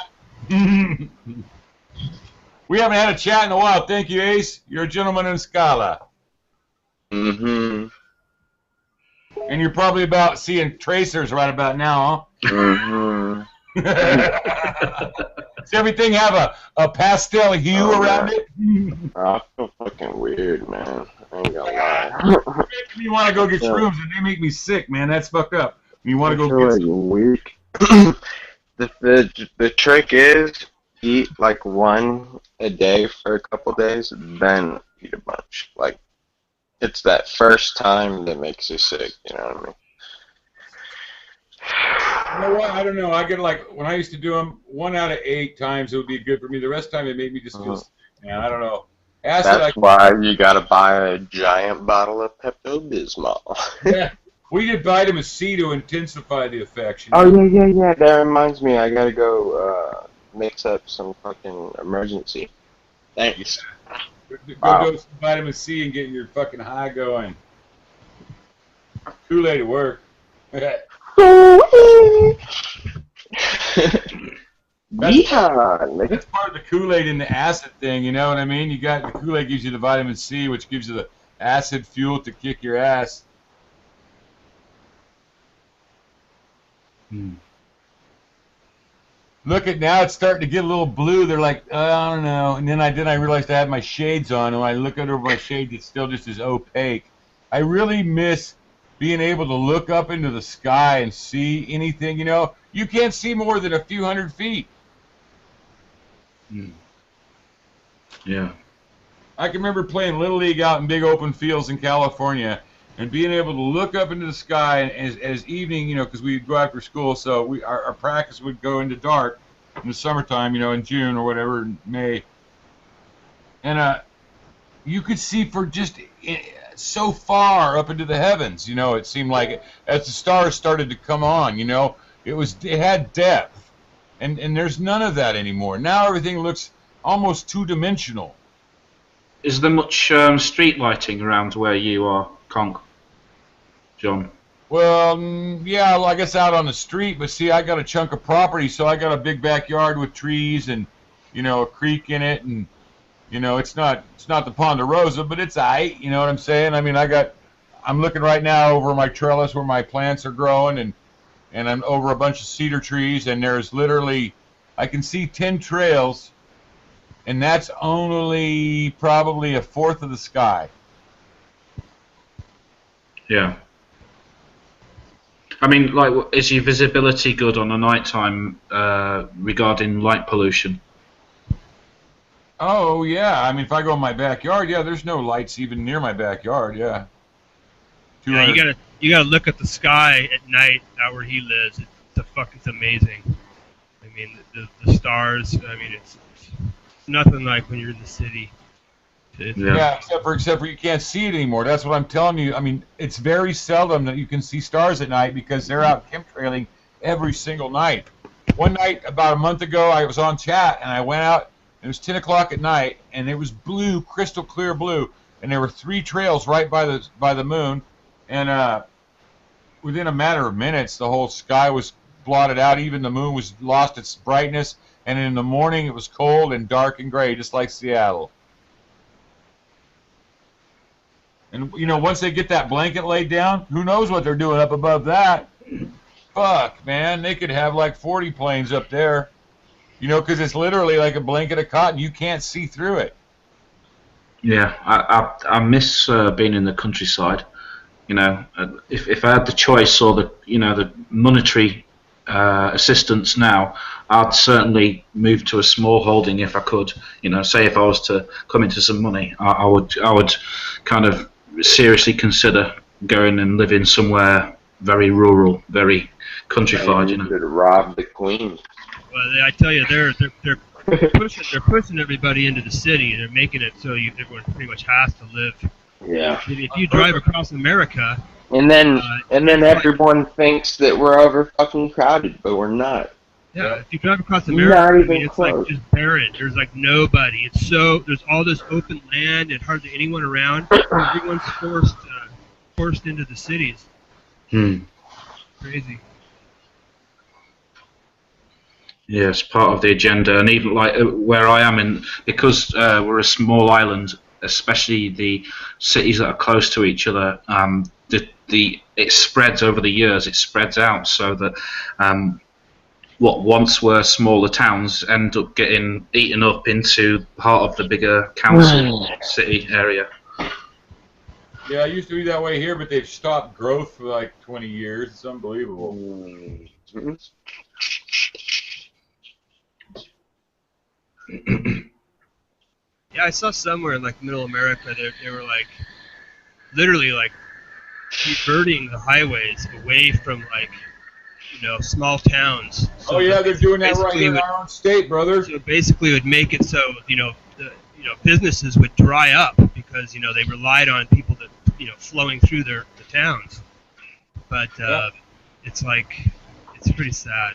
We haven't had a chat in a while. Thank you, Ace. You're a gentleman in Scala. Mm-hmm. And you're probably about seeing tracers right about now, huh? Mm-hmm. Does everything have a pastel hue around it? I feel fucking weird, man. I ain't gonna lie. You want to go get shrooms and they make me sick, man. That's fucked up. You want to go get some... weak. The trick is eat like one a day for a couple days, then eat a bunch. Like it's that first time that makes you sick. You know what I mean? You know what? I don't know. I get like when I used to do them, 1 out of 8 times it would be good for me. The rest of the time it made me just feel sick. Man, I don't know. That's why you gotta buy a giant bottle of Pepto-Bismol. Yeah, we did vitamin C to intensify the effects. You know? Oh yeah. That reminds me, I gotta go mix up some fucking emergency. Thanks. Go do some vitamin C and get your fucking high going. Kool-Aid at work. That's part of the Kool-Aid and the acid thing, you know what I mean? You got the Kool-Aid gives you the vitamin C, which gives you the acid fuel to kick your ass. Look at now, it's starting to get a little blue. They're like, I don't know. And then I realized I had my shades on, and when I look under my shades, it's still just as opaque. I really miss being able to look up into the sky and see anything, you know. You can't see more than a few hundred feet. Yeah. I can remember playing Little League out in big open fields in California and being able to look up into the sky as evening, you know, because we'd go after school, so our practice would go into dark in the summertime, you know, in June or whatever, in May. And you could see for just so far up into the heavens, you know, it seemed like as the stars started to come on, you know, it had depth, and there's none of that anymore. Now everything looks almost two-dimensional. Is there much street lighting around where you are, Conk? John? Well, yeah, I guess out on the street, but see, I got a chunk of property, so I got a big backyard with trees and, you know, a creek in it, and you know, it's not the Ponderosa, but it's aight, you know what I'm saying? I mean, I'm looking right now over my trellis where my plants are growing, and I'm over a bunch of cedar trees, and there's literally, I can see 10 trails, and that's only probably a fourth of the sky. Yeah. I mean, like, is your visibility good on the nighttime regarding light pollution? Oh, yeah. I mean, if I go in my backyard, yeah, there's no lights even near my backyard, yeah. Yeah, you gotta look at the sky at night out where he lives. It's amazing. I mean, the stars. I mean, it's nothing like when you're in the city. Yeah, except for you can't see it anymore. That's what I'm telling you. I mean, it's very seldom that you can see stars at night because they're out chemtrailing every single night. one night about a month ago, I was on chat, and I went out. It was 10 o'clock at night, and it was blue, crystal clear blue, and there were 3 trails right by the moon, and within a matter of minutes, the whole sky was blotted out. Even the moon was lost its brightness, and in the morning it was cold and dark and gray, just like Seattle. And once they get that blanket laid down, who knows what they're doing up above that? Fuck, man, they could have like 40 planes up there. Because it's literally like a blanket of cotton. You can't see through it. Yeah, I miss being in the countryside. If I had the choice or the monetary assistance now, I'd certainly move to a small holding if I could. Say if I was to come into some money, I would kind of seriously consider going and living somewhere very rural, very countrified. You could rob the queen. Well, I tell you, they're pushing everybody into the city, and they're making it so everyone pretty much has to live. Yeah. If you drive across America, and then everyone thinks that we're over fucking crowded, but we're not. Yeah, if you drive across America, it's like just barren. There's like nobody. There's all this open land and hardly anyone around. Everyone's forced into the cities. Crazy. Yes, part of the agenda, and even like where I am because we're a small island, especially the cities that are close to each other. It spreads over the years. It spreads out so that what once were smaller towns end up getting eaten up into part of the bigger council city area. Yeah, it used to be that way here, but they've stopped growth for like 20 years. It's unbelievable. Yeah, I saw somewhere in like middle America they were like literally like diverting the highways away from like small towns. So they're doing that right here in our own state, brother. So basically, it would make it so businesses would dry up because they relied on people that flowing through the towns. But it's pretty sad.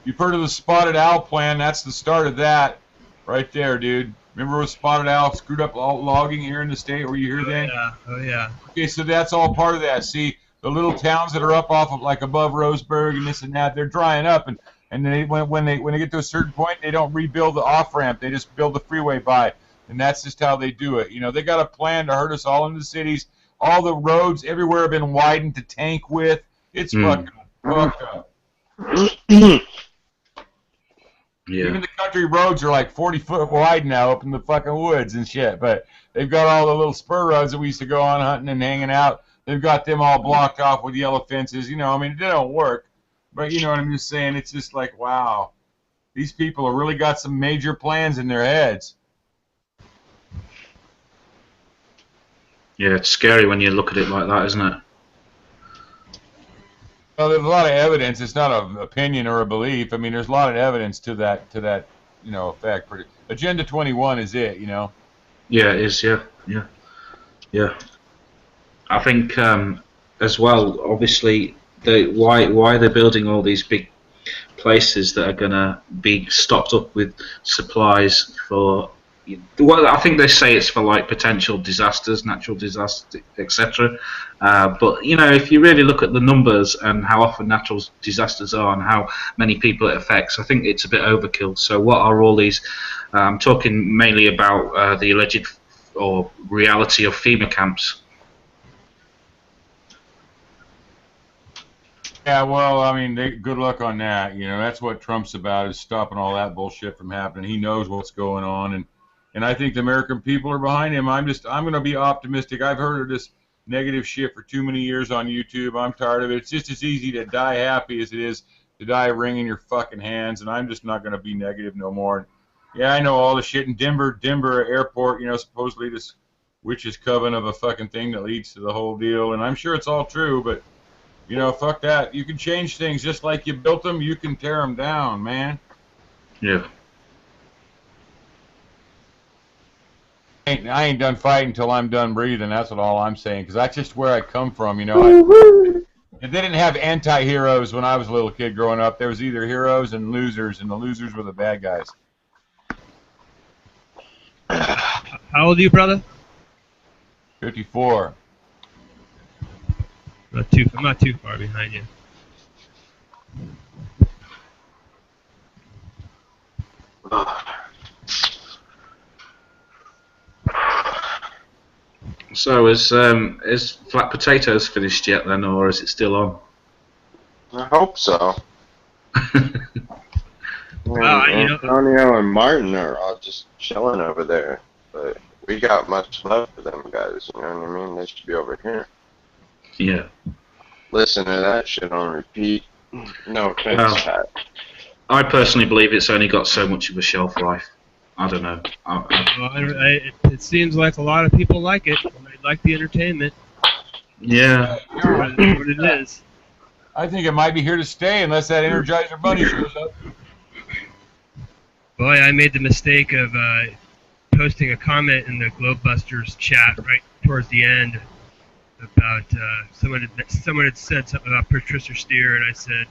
You've heard of the Spotted Owl plan? That's the start of that, right there, dude. Remember when Spotted Owl screwed up all logging here in the state? Were you here then? Yeah. Oh yeah. Okay, so that's all part of that. See, the little towns that are up off of like above Roseburg and this and that, they're drying up, and then when they get to a certain point, they don't rebuild the off ramp. They just build the freeway by, and that's just how they do it. They got a plan to hurt us all in the cities. All the roads everywhere have been widened to tank with. It's fucking fucked up. Yeah. Even the country roads are like 40 foot wide now up in the fucking woods and shit. But they've got all the little spur roads that we used to go on hunting and hanging out. They've got them all blocked off with yellow fences. They don't work. But what I'm just saying, it's just like, wow. These people have really got some major plans in their heads. Yeah, it's scary when you look at it like that, isn't it? Well, there's a lot of evidence. It's not an opinion or a belief. There's a lot of evidence to that effect. Agenda 21 is it, Yeah, it is. Yeah. I think as well. Obviously, why they're building all these big places that are gonna be stocked up with supplies for. Well, I think they say it's for like potential disasters, natural disasters, etc. But if you really look at the numbers and how often natural disasters are and how many people it affects, I think it's a bit overkill. So what are all these? I'm talking mainly about the alleged or reality of FEMA camps. Yeah, well, good luck on that. That's what Trump's about, is stopping all that bullshit from happening. He knows what's going on, and I think the American people are behind him. I'm going to be optimistic. I've heard of this negative shit for too many years on YouTube. I'm tired of it. It's just as easy to die happy as it is to die wringing your fucking hands, and I'm just not going to be negative no more. Yeah, I know all the shit in Denver airport, supposedly this witch's coven of a fucking thing that leads to the whole deal, and I'm sure it's all true, but, fuck that. You can change things just like you built them. You can tear them down, man. Yeah. I ain't done fighting until I'm done breathing. That's all I'm saying, because that's just where I come from. They didn't have anti-heroes when I was a little kid growing up. There was either heroes and the losers were the bad guys. How old are you, brother? 54. I'm not too far behind you. So is Flat Potatoes finished yet then, or is it still on? I hope so. Wow, Antonio and Martin are all just chilling over there, but we got much love for them guys. You know what I mean? They should be over here. Yeah. Listen to that shit on repeat. No offense, Well, Pat. I personally believe it's only got so much of a shelf life. I don't know. It seems like a lot of people like it. They like the entertainment. Yeah. That's what it is. I think it might be here to stay unless that Energizer Bunny shows up. Boy, I made the mistake of posting a comment in the Globebusters chat right towards the end about someone had said something about Patricia Steer, and I said,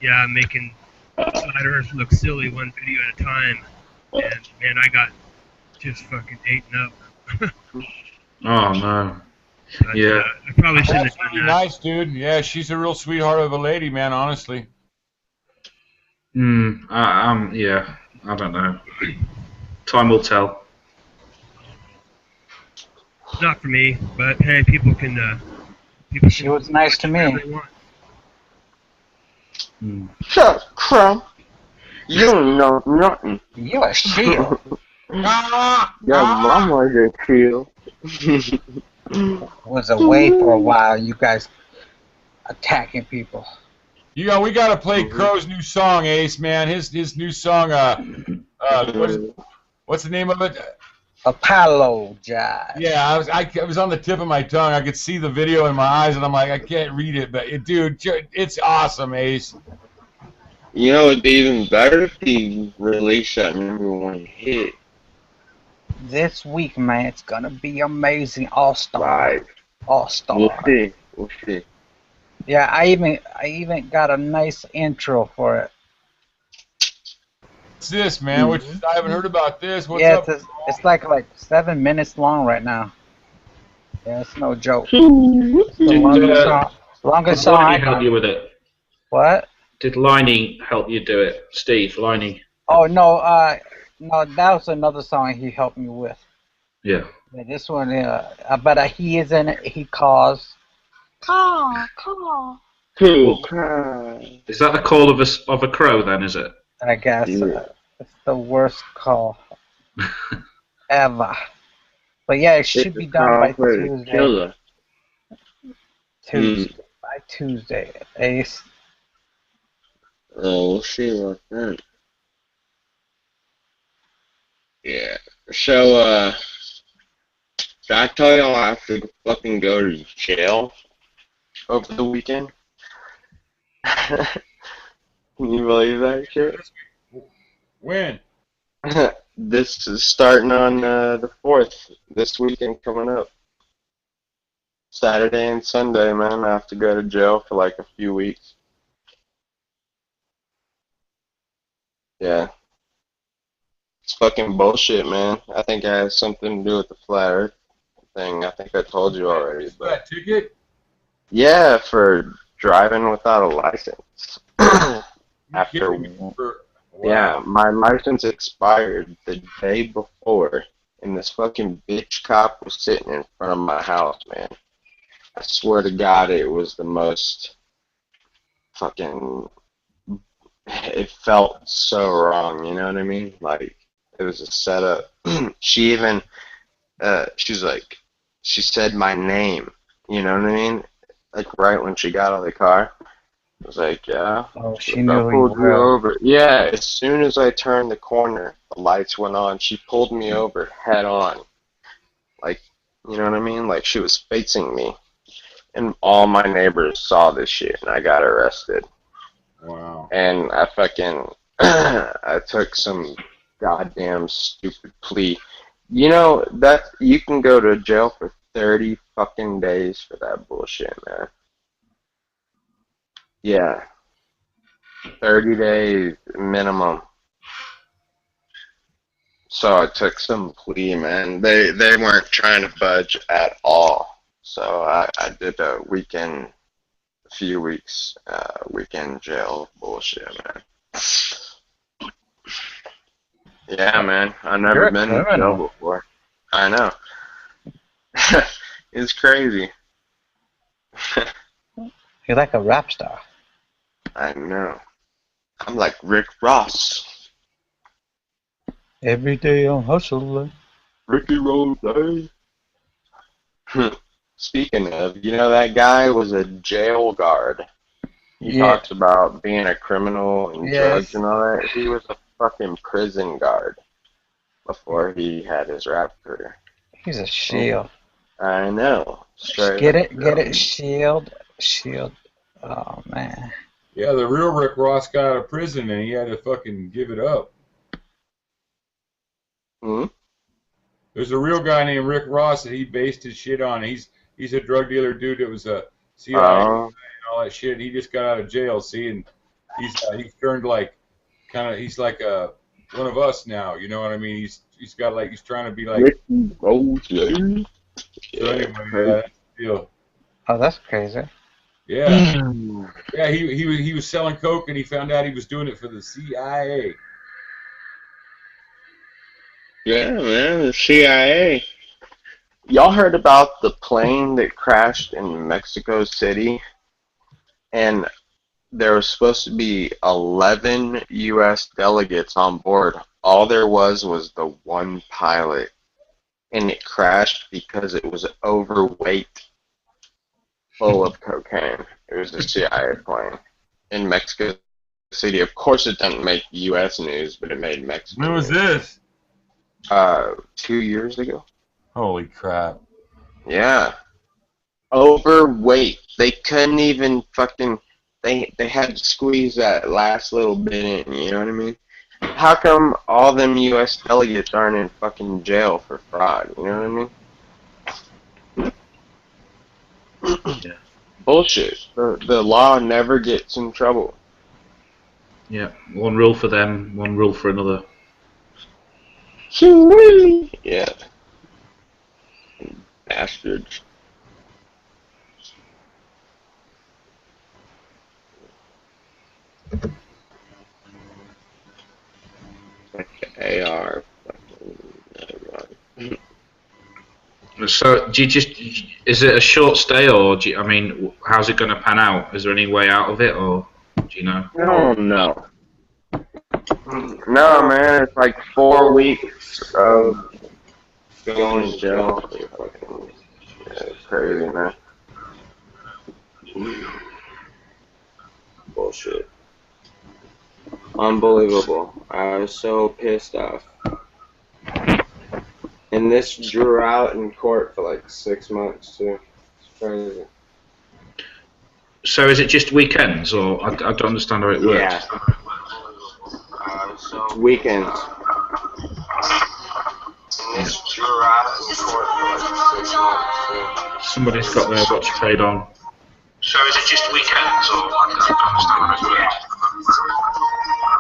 yeah, I'm making Flat Earth look silly one video at a time. And man, I got just fucking eaten up. Oh no. But, Yeah. I probably shouldn't That's have done pretty that. nice, dude. Yeah, she's a real sweetheart of a lady, man, honestly. Yeah. I don't know. Time will tell. Not for me, but hey, people can. She was nice to me. whatever they want. Shut up, Crumb. You don't know nothing. You a shield. Your mama's a shield. Was away for a while. You guys attacking people. We gotta play Crow's new song, Ace, man. His new song, what's the name of it? Apologize. Yeah, I was on the tip of my tongue. I could see the video in my eyes, and I'm like, I can't read it, but dude, it's awesome, Ace. You know, it'd be even better if he released that #1 hit This week, man, it's gonna be amazing. All-star. live. All-star. We'll see. We'll see. Yeah, I even got a nice intro for it. What's this, man? I haven't heard about this. What's Yeah, up? it's like 7 minutes long right now. Yeah, it's no joke. It's the longest song I Liney help got. you with it? What? Did Liney help you do it? Steve, Liney. Oh no, no, that was another song he helped me with. Yeah. Yeah, this one, but he is in it. He calls. Call. Cool. Is that the call of a crow then, is it? I guess Yeah. it's the worst call ever. But yeah, it should be done by Tuesday. Killer. By Tuesday. Ace. Oh, we'll see about that. Yeah. So, did I tell y'all I have to fucking go to jail over the weekend? Can you believe that shit? When? This is starting on the 4th, this weekend coming up. Saturday and Sunday, man. I have to go to jail for like a few weeks. Yeah. It's fucking bullshit, man. I think it has something to do with the flat earth thing. I think I told you already, but That ticket? yeah, for driving without a license. After, yeah, my license expired the day before, and this fucking bitch cop was sitting in front of my house, man. I swear to God, it was the most fucking. It felt so wrong, you know what I mean? Like, it was a setup. She even, she's like, she said my name, you know what I mean? Like, right when she got out of the car. I was like, yeah. Oh, she I knew pulled you you well. over. Yeah, as soon as I turned the corner, the lights went on. She pulled me over head on. Like, you know what I mean? Like, she was facing me. And all my neighbors saw this shit, and I got arrested. Wow. And I fucking, I took some goddamn stupid plea. You know, that, you can go to jail for 30 fucking days for that bullshit, man. Yeah, 30 days minimum. So I took some plea, man. They weren't trying to budge at all. So I did a weekend, a few weeks, weekend jail bullshit, man. Yeah, man. I've You're never a been in jail criminal. before. I know. It's crazy. You're like a rap star. I know. I'm like Rick Ross. Every day I'm hustling. Ricky Rose. Speaking of, you know that guy was a jail guard. He Yeah. talks about being a criminal and drugs Yes. and all that. He was a fucking prison guard before he had his rap career. He's a shield. I know. Straight Get up, it? Get it? Shield. Shield. Oh, man. Yeah, the real Rick Ross got out of prison and he had to fucking give it up. Hmm? There's a real guy named Rick Ross that he based his shit on. He's a drug dealer dude that was a CIA Oh, and all that shit. He just got out of jail, see, and he's turned like he's like one of us now. You know what I mean? He's got like he's trying to be like. Ricky Rose. So anyway, that's the deal. Oh, that's crazy. Yeah, yeah. He was selling coke and he found out he was doing it for the CIA. Yeah, man, the CIA. Y'all heard about the plane that crashed in Mexico City? And there was supposed to be 11 U.S. delegates on board. All there was the one pilot. And it crashed because it was overweight, full of cocaine. It was a CIA plane in Mexico City. Of course, it didn't make U.S. news, but it made Mexico When was news. this? 2 years ago. Holy crap! Yeah. Overweight. They couldn't even fucking. They had to squeeze that last little bit in, you know what I mean? How come all them U.S. delegates aren't in fucking jail for fraud, you know what I mean? Yeah. Bullshit. The law never gets in trouble. Yeah. One rule for them, one rule for another. Yeah. Bastards. Like AR. So, do you is it a short stay, or I mean, how's it going to pan out? Is there any way out of it, or do you know? Oh, no. No, man, it's like 4 weeks of going to jail. Yeah, it's crazy, man. Bullshit. Unbelievable. I was so pissed off. And this drew out in court for like 6 months, too. It's crazy. So, is it just weekends, or I don't understand how it works? Yeah. So weekends. And this drew out in court for like 6 months, too. Somebody's got their watch played on. So, is it just weekends, or I don't understand how it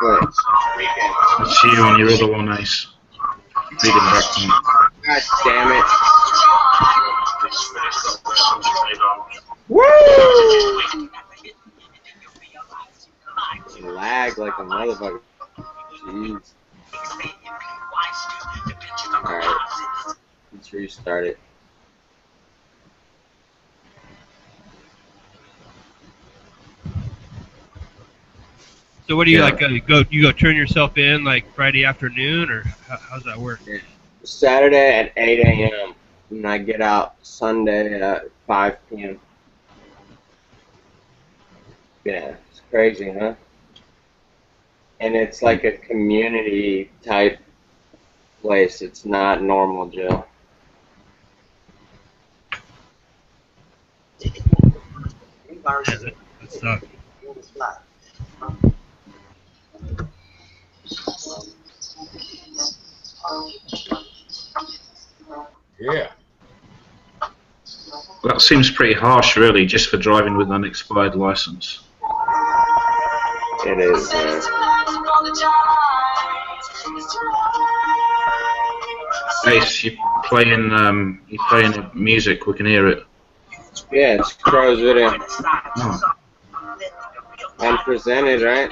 works? Weekends. Let's see you on your other one, Ace. Reading back to me. God damn it. Woo! Lag like a motherfucker. Jeez. Alright. Let's restart it. So what do you like? You go turn yourself in like Friday afternoon, or how's that work? Saturday at 8 a.m. and I get out Sunday at 5 p.m. Yeah, it's crazy, huh? And it's like a community type place. It's not normal jail. That sucks. Yeah. That seems pretty harsh, really, just for driving with an expired license. It is, man. Ace, you're playing music. We can hear it. Yeah, it's Crow's video. Oh. Unpresented, right?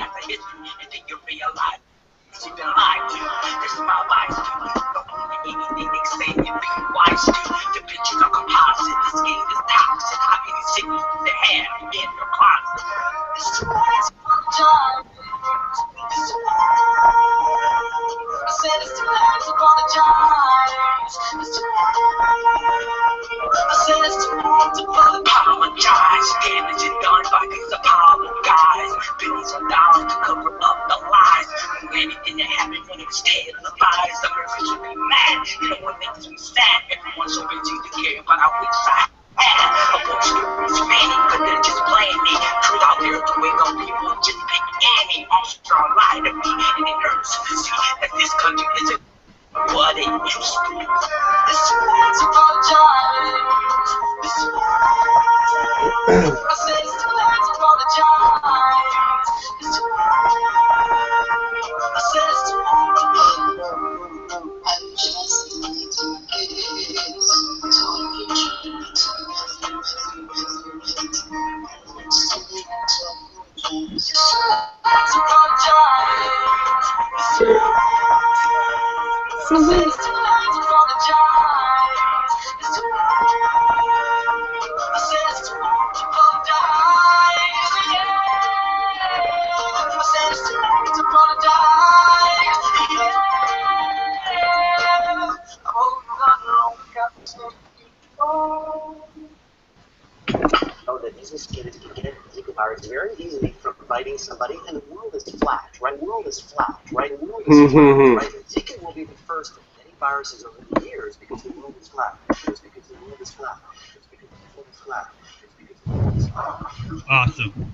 Very easily from biting somebody, and the world is flat, right? The world is flat, right? The world is flat, right? Zika will be the first of many viruses over the years because the world is flat. It's because the world is flat. It's because the world is flat. It's because the world is flat. Awesome.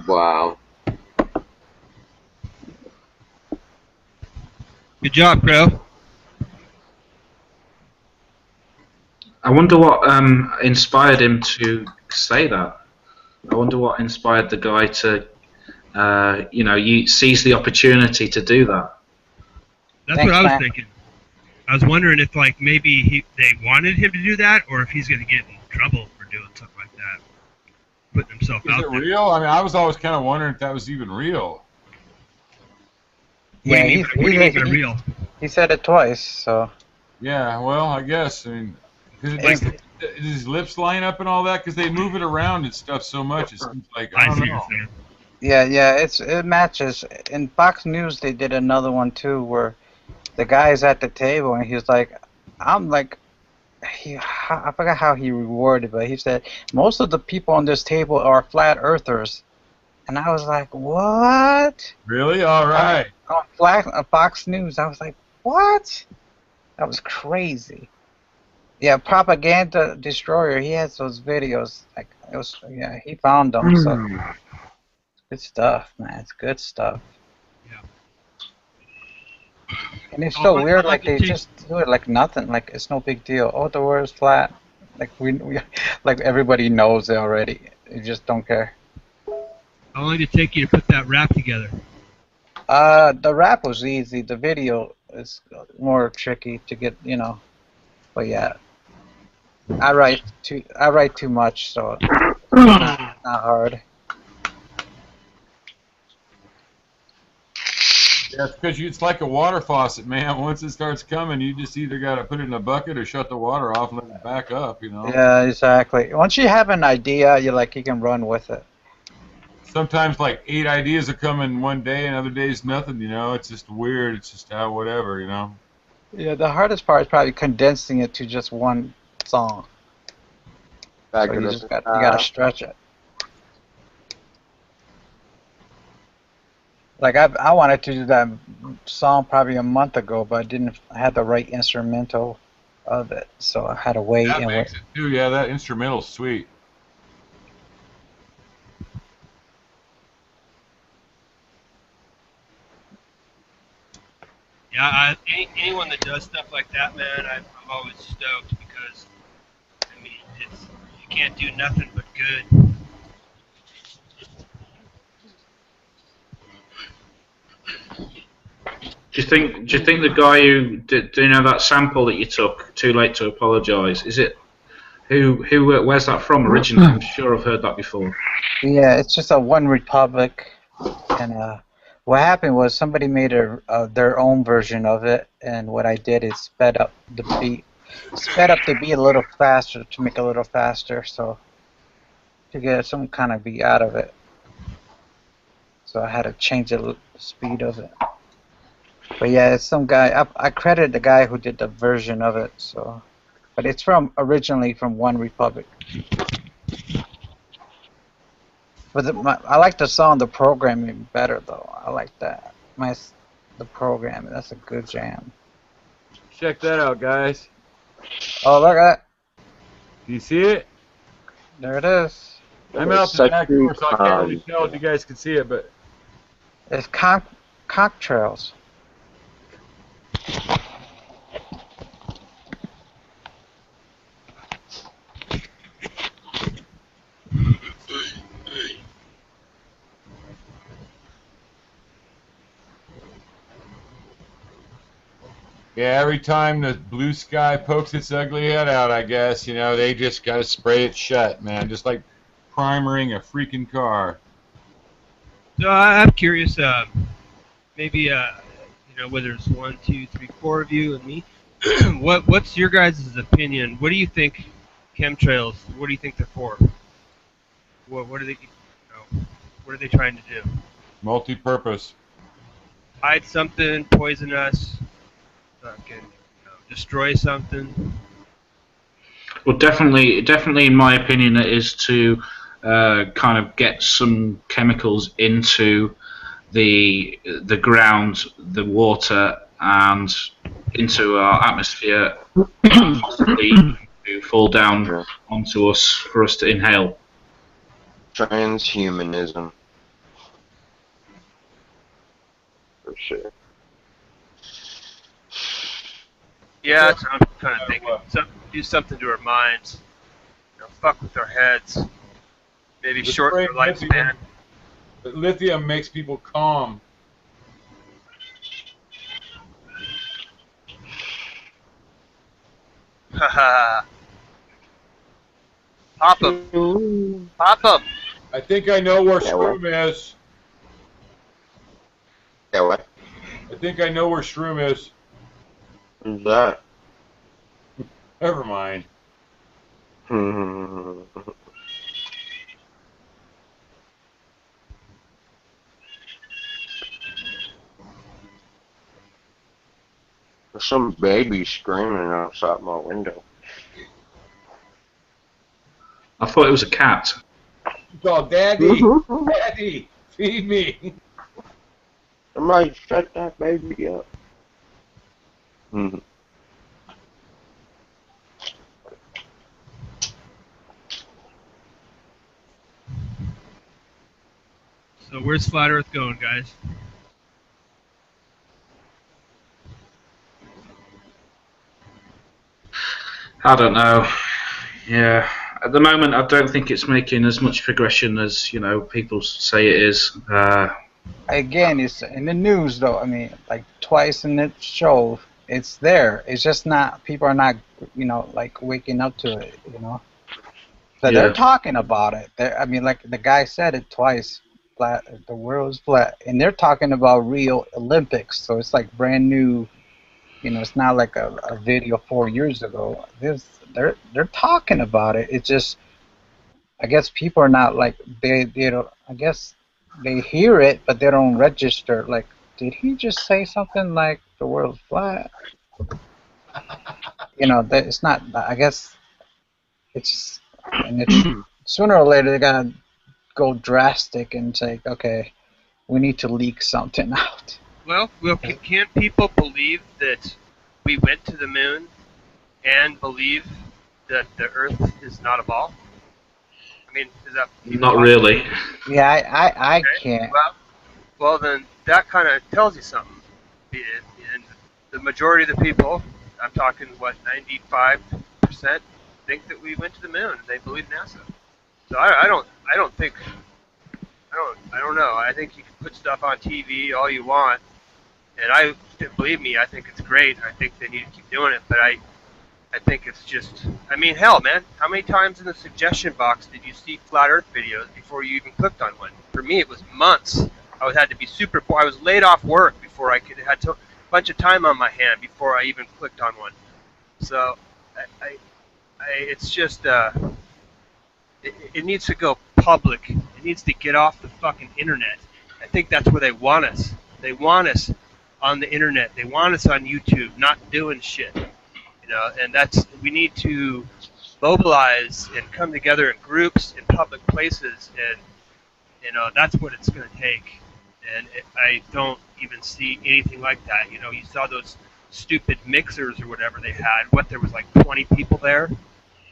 Wow. Good job, Crow. I wonder what inspired him to say that. I wonder what inspired the guy to, seize the opportunity to do that. That's Thanks, what I was man. thinking. I was wondering if, like, maybe they wanted him to do that, or if he's going to get in trouble for doing something like that, putting himself Is out it there. real? I mean, I was always kind of wondering if that was even real. What do you mean by he- real? He said it twice, so. Yeah, well, I guess. I mean, because his lips line up and all that, because they move it around and stuff so much. It seems like, I I don't see what know. you're saying. Yeah, it matches. In Fox News, they did another one too, where the guy's at the table and he's like, I forgot how he reworded, but he said most of the people on this table are flat earthers, and I was like, what? Really? All right. On Fox News, I was like, what? That was crazy. Yeah, Propaganda Destroyer. He has those videos. Like it was. Yeah, he found them. So good stuff, man. It's good stuff. Yeah. And it's Oh, so I'd weird. like Like to they take- just do it like nothing. Like it's no big deal. Oh, the world is flat. Like we like everybody knows it already. You just don't care. How long did it take you to put that rap together? The rap was easy. The video is more tricky to get. But yeah, I write too much, so it's not hard. Yeah, it's because it's like a water faucet, man. Once it starts coming, you just either got to put it in a bucket or shut the water off and let it back up, Yeah, exactly. Once you have an idea, you can run with it. Sometimes like 8 ideas will come in one day, and other days nothing. It's just weird. It's just how whatever. Yeah, the hardest part is probably condensing it to just one song. Back So to you the just you gotta stretch it. Like I wanted to do that song probably a month ago, but I didn't have the right instrumental of it, so I had to wait That and makes wait. it too. Yeah, that instrumental's sweet. Yeah, anyone that does stuff like that, man, I'm always stoked because, I mean, you can't do nothing but good. Do you think the guy who did, do you know that sample that you took, Too Late to Apologise, is it where's that from originally? I'm sure I've heard that before. Yeah, it's just a One Republic, and what happened was somebody made their own version of it, and what I did is sped up the beat a little faster to make it a little faster, so to get some kind of beat out of it. So I had to change the speed of it. But yeah, it's some guy. I credit the guy who did the version of it. So, but it's originally from One Republic. But I like the song, the programming better though. I like that. The programming. That's a good jam. Check that out, guys. Oh, look at that. Do you see it? There it is. I'm out the back door, so I can't really tell if you guys can see it, but it's cocktails. yeah, every time the blue sky pokes its ugly head out, I guess, you know, they just got to spray it shut, man. Just like primering a freaking car. So I'm curious, maybe, you know, whether it's 1, 2, 3, 4 of you and me, what's your guys' opinion? What do you think chemtrails, what do you think they're for? What are they, you know, what are they trying to do? Multi-purpose. Hide something, poison us, fucking, you know, destroy something? Well, definitely, in my opinion, it is to kind of get some chemicals into the ground, the water, and into our atmosphere, possibly to fall down onto us for us to inhale. Transhumanism. For sure. Yeah, that's what I'm kind of thinking. Do something to our minds. You know, fuck with our heads. Maybe shorten their lifespan. But lithium makes people calm. Haha. Pop them. Pop them. I think I know where Shroom is. Yeah, what? I think I know where Shroom is. Who's that? Never mind. There's some baby screaming outside my window. I thought it was a cat. Oh, Daddy! Daddy! Feed me! Somebody shut that baby up. So where's Flat Earth going, guys? I don't know. Yeah, at the moment, I don't think it's making as much progression as, you know, people say it is. Again, it's in the news though. I mean, like twice in the show, it's there. It's just not, people are not, you know, like waking up to it, you know. So they're talking about it. I mean, like the guy said it twice. Flat, the world's flat, and they're talking about Rio Olympics. So it's like brand new. You know, it's not like a video 4 years ago. They're talking about it. It's just, I guess people are not like they don't. I guess they hear it, but they don't register. Like, did he just say something like the world's flat? You know, it's not. I guess it's, and it's sooner or later they gotta go drastic and say, okay, we need to leak something out. Well, can't people believe that we went to the moon and believe that the Earth is not a ball? I mean, is that not really? Yeah, I can't. Well, then that kind of tells you something. And the majority of the people, I'm talking, what, 95%, think that we went to the moon. They believe NASA. So I don't think. I don't know. I think you can put stuff on TV all you want, And believe me, I think it's great. I think they need to keep doing it, but I think it's just, I mean, hell, man, how many times in the suggestion box did you see flat Earth videos before you even clicked on one? For me, it was months. Had to be super poor. I was laid off work before I had a bunch of time on my hand before I even clicked on one. So, it's just, it needs to go public. It needs to get off the fucking internet. I think that's where they want us. They want us on the internet. They want us on YouTube, not doing shit. And we need to mobilize and come together in groups in public places, and that's what it's going to take. And I don't even see anything like that. You saw those stupid mixers or whatever they had. There was like 20 people there.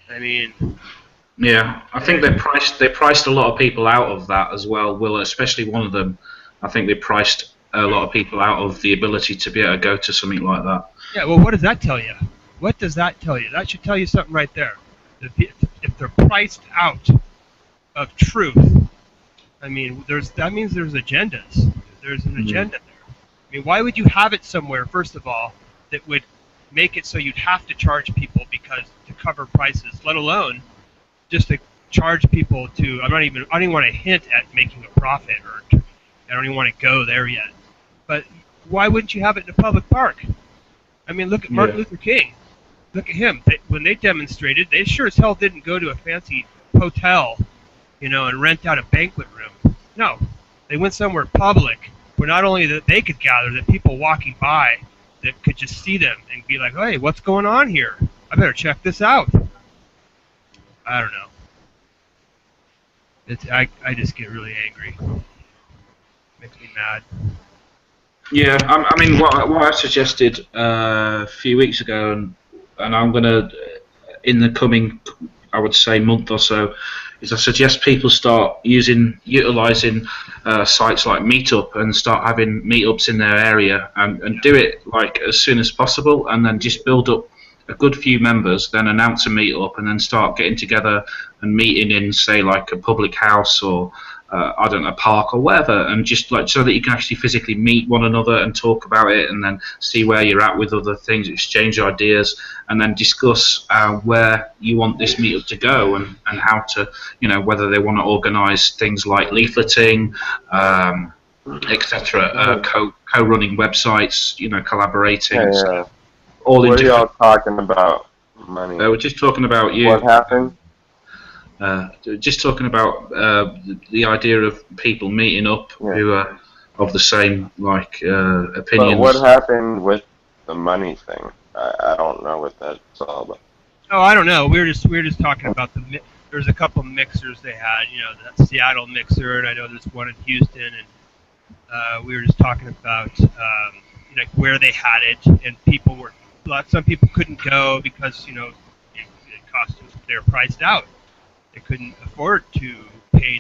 I mean, yeah, I think they priced a lot of people out of that as well. Will, especially one of them, I think they priced a lot of people out of the ability to be able to go to something like that. Yeah, well, what does that tell you? What does that tell you? That should tell you something right there. If they're priced out of truth, I mean, that means there's agendas. There's an agenda there. I mean, why would you have it somewhere, first of all, that would make it so you'd have to charge people to cover prices, let alone just to charge people to, I don't even want to hint at making a profit, or I don't even want to go there yet. But why wouldn't you have it in a public park? I mean, look at Martin Luther King. Look at him. When they demonstrated, they sure as hell didn't go to a fancy hotel, and rent out a banquet room. No, they went somewhere public where not only that they could gather, that people walking by that could just see them and be like, hey, what's going on here? I better check this out. I don't know. I just get really angry. Makes me mad. Yeah, I mean, what I suggested a few weeks ago, and I'm going to, in the coming, I would say, month or so, is I suggest people start utilising sites like Meetup and start having meetups in their area, and do it like as soon as possible, and then just build up a good few members, then announce a meetup, and then start getting together and meeting in, say, like a public house or I don't know, a park or whatever, and just like so that you can actually physically meet one another and talk about it, and then see where you're at with other things, exchange ideas, and then discuss where you want this meetup to go, and how to, whether they want to organise things like leafleting, etc., co-running websites, collaborating. Hey, So all what are y'all talking about? Money. We're just talking about you. What happened? Just talking about the idea of people meeting up who are of the same opinions. But what happened with the money thing? I don't know what that's all about. Oh, I don't know. We were just talking about there's a couple mixers they had. That Seattle mixer, and I know there's one in Houston, and we were just talking about like where they had it, and some people couldn't go because it cost them, they were priced out. They couldn't afford to pay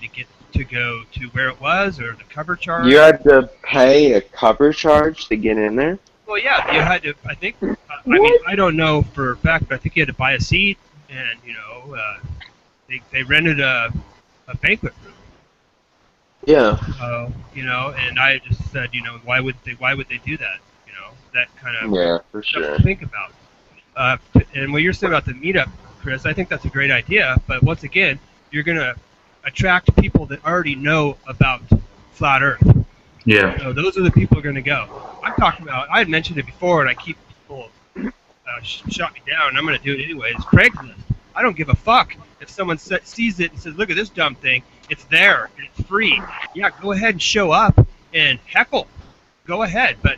to go to where it was, or the cover charge. You had to pay a cover charge to get in there? Well, yeah, you had to. I think. I mean, I don't know for a fact, but I think you had to buy a seat, and they rented a banquet room. Yeah. And I just said, why would they do that? That kind of for stuff sure. to think about. And what you're saying about the meetup, Chris, I think that's a great idea, but once again, you're going to attract people that already know about flat Earth. Yeah. So those are the people who are going to go. I'm talking about, I had mentioned it before, and I keep people shut me down, and I'm going to do it anyway. It's Craigslist. I don't give a fuck if someone sees it and says, look at this dumb thing. It's there, and it's free. Yeah, go ahead and show up and heckle. Go ahead, but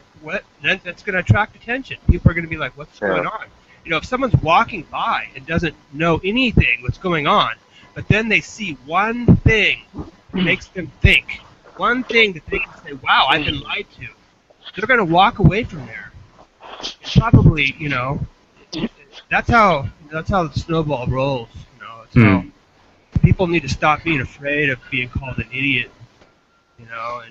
that's going to attract attention. People are going to be like, what's going on? If someone's walking by and doesn't know anything what's going on, but then they see one thing that makes them think, one thing that they can say, wow, I've been lied to, they're going to walk away from there. It's probably, that's how the snowball rolls. It's how people need to stop being afraid of being called an idiot, and a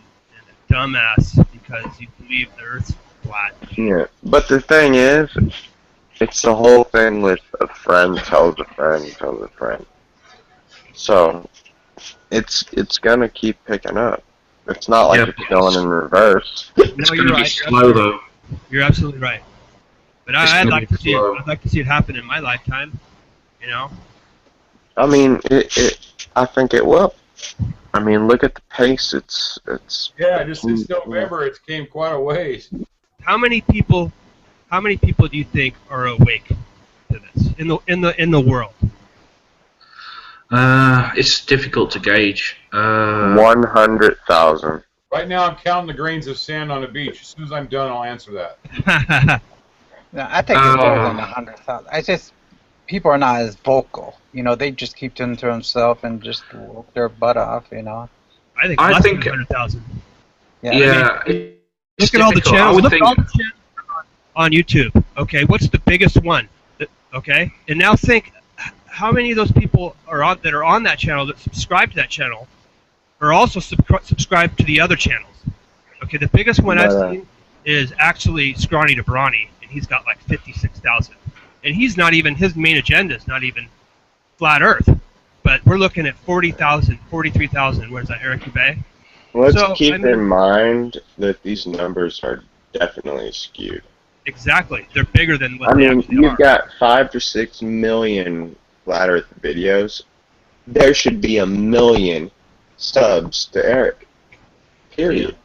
dumbass because you believe the Earth's flat. Yeah, but the thing is, it's the whole thing with a friend tells a friend tells a friend. So, it's gonna keep picking up. It's not like it's going in reverse. It's going to be slow though. You're absolutely right. But I'd like to see it. I'd like to see it happen in my lifetime. You know. I mean, I think it will. I mean, look at the pace. It's. Yeah, just since November, it's came quite a ways. How many people do you think are awake to this in the world? It's difficult to gauge. 100,000. Right now, I'm counting the grains of sand on the beach. As soon as I'm done, I'll answer that. No, I think it's more than 100,000. I just people are not as vocal. You know, they just keep them to themselves and just work their butt off. You know. I think less than 100,000. Yeah. I mean, look at all the channels. Look at all the channels on YouTube. Okay, what's the biggest one? Okay, and now think how many of those people are on that channel that subscribe to that channel are also subscribed to the other channels. Okay, the biggest one I've seen is actually Scrawny to Brawny, and he's got like 56,000. And he's not even, his main agenda is not even flat Earth. But we're looking at 40,000, 43,000. Where's that, Eric Bay? Let's keep in mind that these numbers are definitely skewed. Exactly. They're bigger than what they actually are. You've got 5 to 6 million flat Earth videos. There should be 1 million subs to Eric. Period.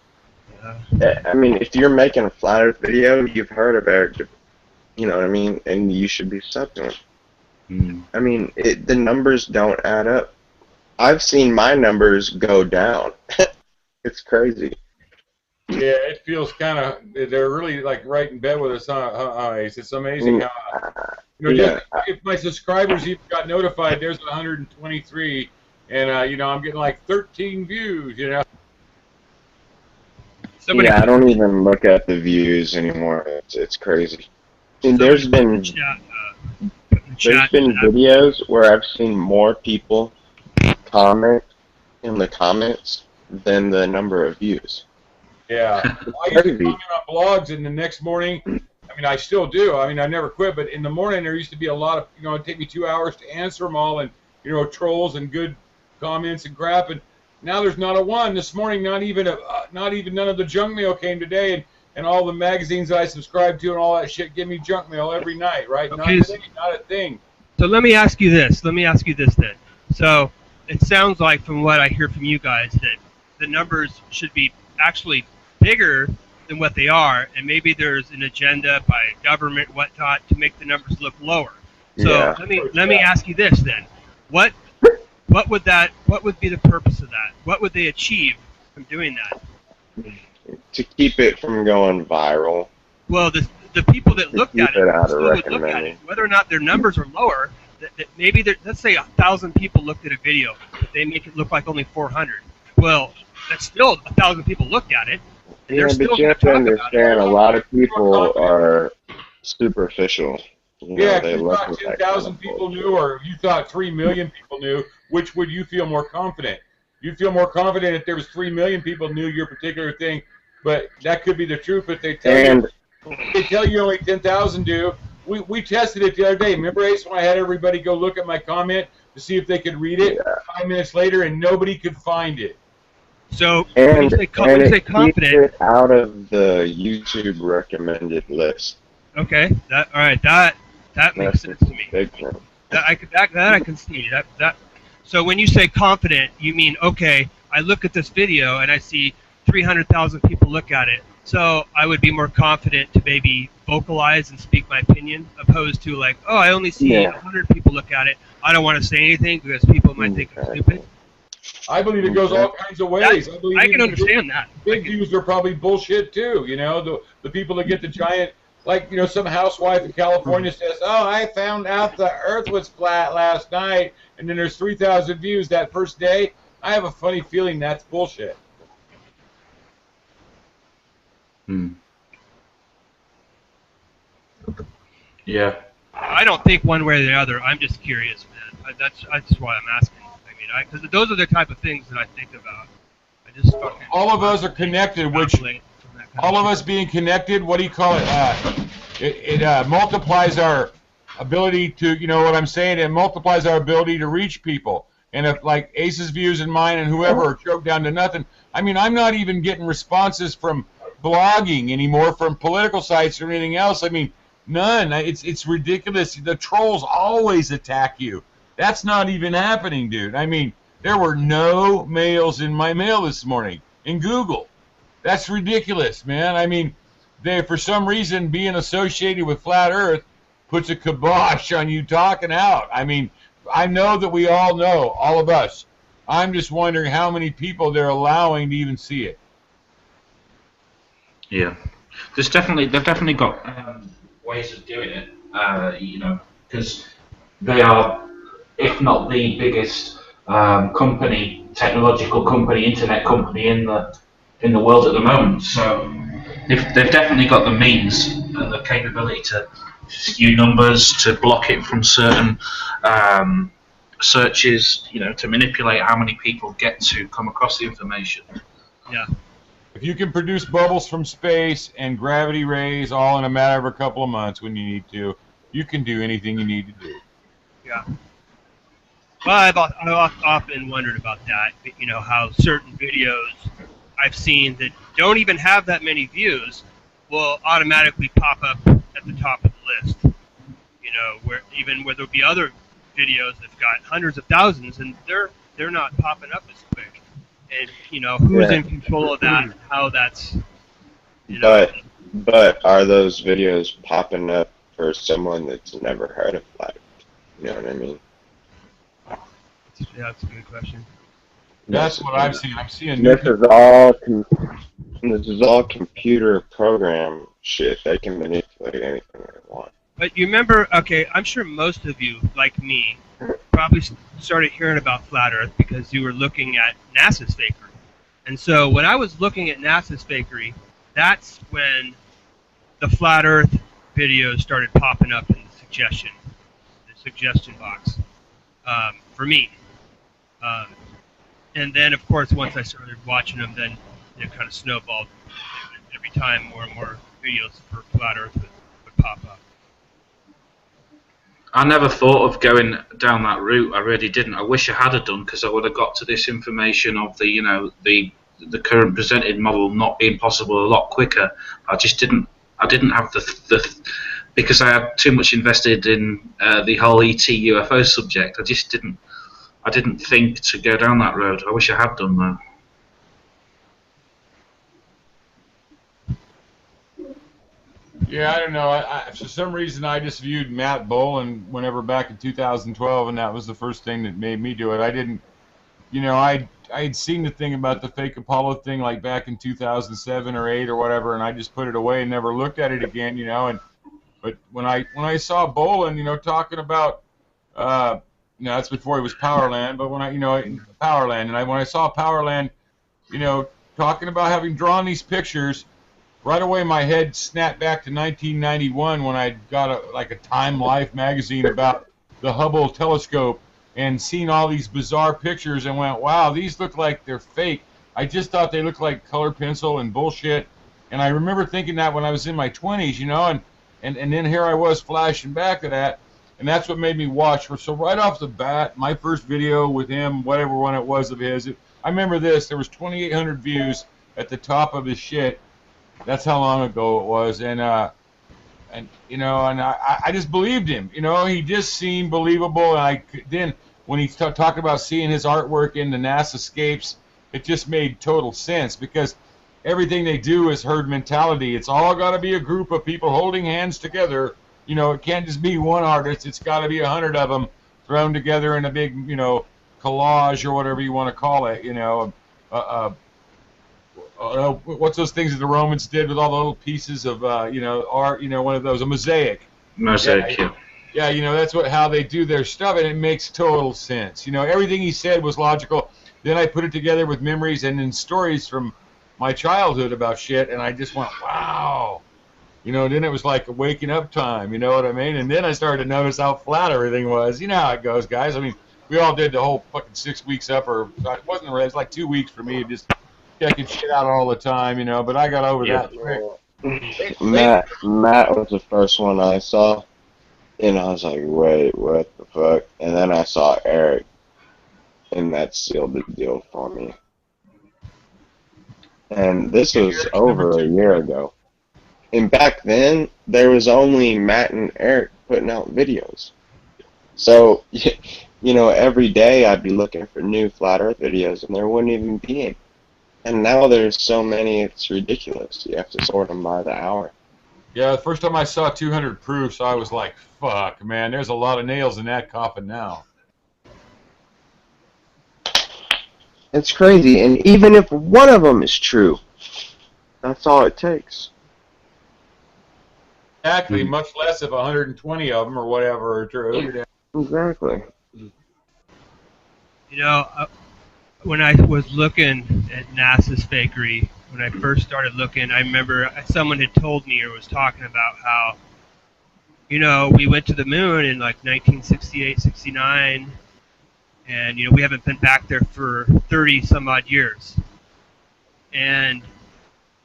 I mean, if you're making a flat Earth video, you've heard of Eric. You know what I mean? And you should be subbed to him. I mean, the numbers don't add up. I've seen my numbers go down. It's crazy. Yeah, it feels kind of, they're really like right in bed with us, Ace? It's amazing how, if my subscribers even got notified, there's 123, and, I'm getting like 13 views, I don't even look at the views anymore. It's crazy. And there's been videos where I've seen more people comment in the comments than the number of views. Yeah. I used to comment on blogs, and the next morning, I mean, I still do. I mean, I never quit, but in the morning there used to be a lot of, it'd take me 2 hours to answer them all, and, trolls and good comments and crap, and now there's not a one. This morning, not even none of the junk mail came today, and all the magazines that I subscribe to and all that shit give me junk mail every night, right? Okay. Not a thing. So let me ask you this. Then. So it sounds like from what I hear from you guys that the numbers should be actually bigger than what they are, and maybe there's an agenda by government, whatnot, to make the numbers look lower. So let me ask you this then. What would be the purpose of that? What would they achieve from doing that? To keep it from going viral. Well, the people that looked at it still would look at it. Whether or not their numbers are lower, that maybe let's say 1,000 people looked at a video, but they make it look like only 400. Well, that's still 1,000 people looked at it. And but you have to understand, a lot of people are superficial. If you thought 10,000 people knew, or you thought 3 million people knew, which would you feel more confident? You'd feel more confident if there was 3 million people knew your particular thing, but that could be the truth. But they tell you only 10,000 do. We tested it the other day. Remember, Ace, when I had everybody go look at my comment to see if they could read it? 5 minutes later, and nobody could find it. So when you say confident, it out of the YouTube recommended list. Okay, all right, that makes sense to me. I can see that. So when you say confident, you mean, okay, I look at this video and I see 300,000 people look at it, so I would be more confident to maybe vocalize and speak my opinion, opposed to like, oh, I only see 100 people look at it. I don't want to say anything because people might think I'm stupid. I believe it goes all kinds of ways. I can understand that. Big views are probably bullshit too. The people that get the giant, like some housewife in California says, "Oh, I found out the Earth was flat last night," and then there's 3,000 views that first day. I have a funny feeling that's bullshit. Yeah. I don't think one way or the other. I'm just curious, man. That's why I'm asking. Because those are the type of things that I think about. All of us are connected, all of us being connected, what do you call it? It multiplies our ability to, what I'm saying? It multiplies our ability to reach people. and if like Ace's views and mine and whoever are choked down to nothing. I mean, I'm not even getting responses from blogging anymore, from political sites or anything else. I mean, none. It's ridiculous. The trolls always attack you. That's not even happening, dude. I mean, there were no mails in my mail this morning in Google. That's ridiculous, man. I mean, they, for some reason, being associated with Flat Earth puts a kibosh on you talking out. I mean, I know that we all know, all of us. I'm just wondering how many people they're allowing to even see it. Yeah, they've definitely got ways of doing it. You know, because they are, if not the biggest technological company, internet company in the world at the moment. So they've definitely got the means and the capability to skew numbers, to block it from certain searches, you know, to manipulate how many people get to come across the information. Yeah. If you can produce bubbles from space and gravity rays all in a matter of a couple of months when you need to, you can do anything you need to do. Yeah. Well, I've often wondered about that. You know, how certain videos I've seen that don't even have that many views will automatically pop up at the top of the list. You know, where there'll be other videos that've got hundreds of thousands and they're not popping up as quick. And you know, who's in control of that? How that's, you know. But are those videos popping up for someone that's never heard of Flat Earth? You know what I mean? Yeah, that's a good question. That's what I've seen. I'm seeing this is all computer program shit. They can manipulate anything they want. But you remember, okay, I'm sure most of you, like me, probably started hearing about Flat Earth because you were looking at NASA's fakery. And so when I was looking at NASA's fakery, that's when the Flat Earth videos started popping up in the suggestion box for me. And then, of course, once I started watching them, then it kind of snowballed. Every time more and more videos for Flat Earth would pop up. I never thought of going down that route. I really didn't. I wish I had done, because I would have got to this information of the, you know, the current presented model not being possible a lot quicker. I just didn't. I didn't have the because I had too much invested in the whole ET UFO subject. I just didn't. I didn't think to go down that road. I wish I had done though. Yeah, I don't know. For some reason, I just viewed Matt Boland whenever back in 2012, and that was the first thing that made me do it. I didn't, you know, I had seen the thing about the fake Apollo thing like back in 2007 or 8 or whatever, and I just put it away and never looked at it again, you know. But when I saw Boland, you know, talking about, you know, that's before he was Powerland, but when Powerland, and when I saw Powerland, you know, talking about having drawn these pictures. Right away, my head snapped back to 1991 when I got a Time Life magazine about the Hubble telescope and seen all these bizarre pictures and went, wow, these look like they're fake. I just thought they looked like color pencil and bullshit. And I remember thinking that when I was in my 20s, you know, and then here I was flashing back to that. And that's what made me watch. So right off the bat, my first video with him, whatever one it was of his, I remember this. There was 2,800 views at the top of his shit. That's how long ago it was, and you know, and I just believed him. You know, he just seemed believable. And then when he talked about seeing his artwork in the NASA scapes, it just made total sense because everything they do is herd mentality. It's all got to be a group of people holding hands together. You know, it can't just be one artist. It's got to be 100 of them thrown together in a big, you know, collage or whatever you want to call it. You know, what's those things that the Romans did with all the little pieces of you know, art, you know, one of those, a mosaic. Yeah, you know, that's how they do their stuff, and it makes total sense. You know, everything he said was logical. Then I put it together with memories and then stories from my childhood about shit, and I just went, wow. You know, then it was like a waking up time, you know what I mean? And then I started to notice how flat everything was. You know how it goes, guys. I mean, we all did the whole fucking 6 weeks up, or it wasn't really, it was like 2 weeks for me, just checking shit out all the time, you know, but I got over that trick. Matt was the first one I saw, and I was like, wait, what the fuck? And then I saw Eric, and that sealed the deal for me. And this was over a year ago. And back then, there was only Matt and Eric putting out videos. So, every day I'd be looking for new Flat Earth videos, and there wouldn't even be any. And now there's so many, it's ridiculous. You have to sort them by the hour. Yeah, the first time I saw 200 proofs, I was like, fuck, man, there's a lot of nails in that coffin now. It's crazy, and even if one of them is true, that's all it takes. Exactly, much less if 120 of them or whatever are true. Exactly. When I was looking at NASA's fakery, when I first started looking, I remember someone had told me or was talking about how, we went to the moon in like 1968, 69, and, we haven't been back there for 30 some odd years. And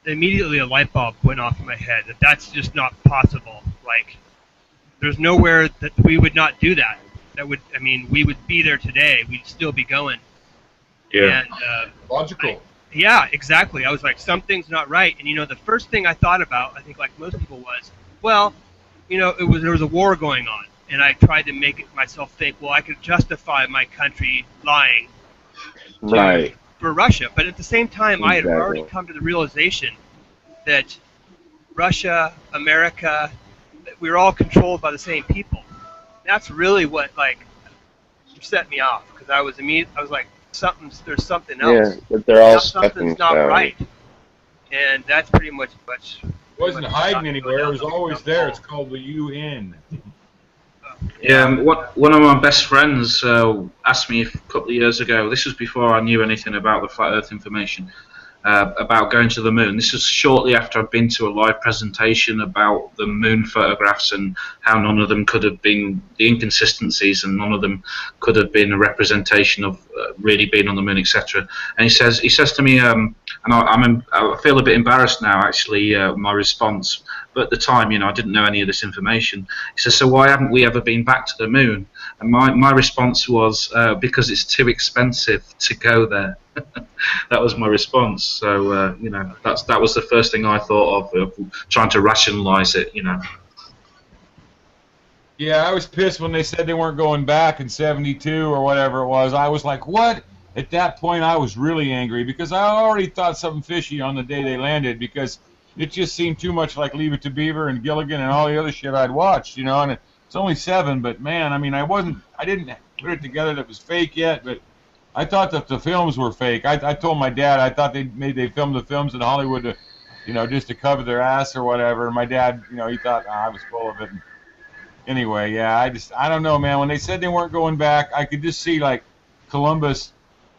immediately a light bulb went off in my head that that's just not possible. Like, there's nowhere that we would not do that. We would be there today. We'd still be going. Yeah. And, Logical. Yeah, exactly. I was like, something's not right. And, the first thing I thought about, I think like most people was, well, there was a war going on. And I tried to make it myself think, well, I could justify my country lying for Russia. But at the same time, I had already come to the realization that Russia, America, we were all controlled by the same people. That's really what, set me off. Because I was like, there's something else. Yeah, but they're all something's not right. And that's pretty much It wasn't hiding anywhere. It was always there. It's called the UN. Yeah, one of my best friends asked me a couple of years ago, this was before I knew anything about the Flat Earth information, about going to the moon. This was shortly after I'd been to a live presentation about the moon photographs and how none of them could have been the inconsistencies, and none of them could have been a representation of really being on the moon, etc. And he says to me, and I feel a bit embarrassed now, actually, my response. But at the time, I didn't know any of this information. He says, so why haven't we ever been back to the moon? And my response was, because it's too expensive to go there. That was my response. So, that was the first thing I thought of trying to rationalize it, Yeah, I was pissed when they said they weren't going back in 72 or whatever it was. I was like, what? At that point, I was really angry because I already thought something fishy on the day they landed because it just seemed too much like Leave It to Beaver and Gilligan and all the other shit I'd watched, and it's only 7, but man, I didn't put it together that it was fake yet, but I thought that the films were fake. I told my dad I thought they filmed the films in Hollywood to, just to cover their ass or whatever, and my dad, he thought I was full of it. Anyway, yeah, I don't know, man. When they said they weren't going back, I could just see, like, Columbus,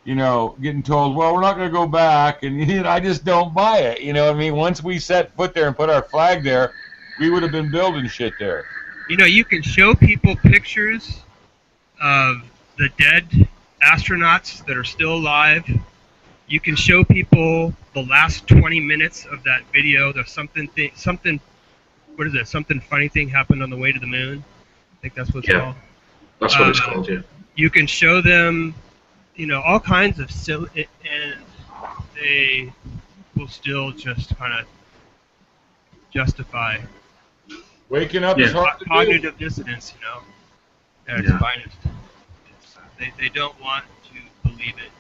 getting told, well, we're not going to go back, and I just don't buy it, Once we set foot there and put our flag there, we would have been building shit there. You can show people pictures of the dead astronauts that are still alive. You can show people the last 20 minutes of that video. There's something, what is it? Something funny thing happened on the way to the moon. I think that's what it's called. That's what it's called, yeah. You can show them, all kinds of silly, and they will still just kind of justify waking up is hard to cognitive do. Dissonance, at its finest. They don't want to believe it.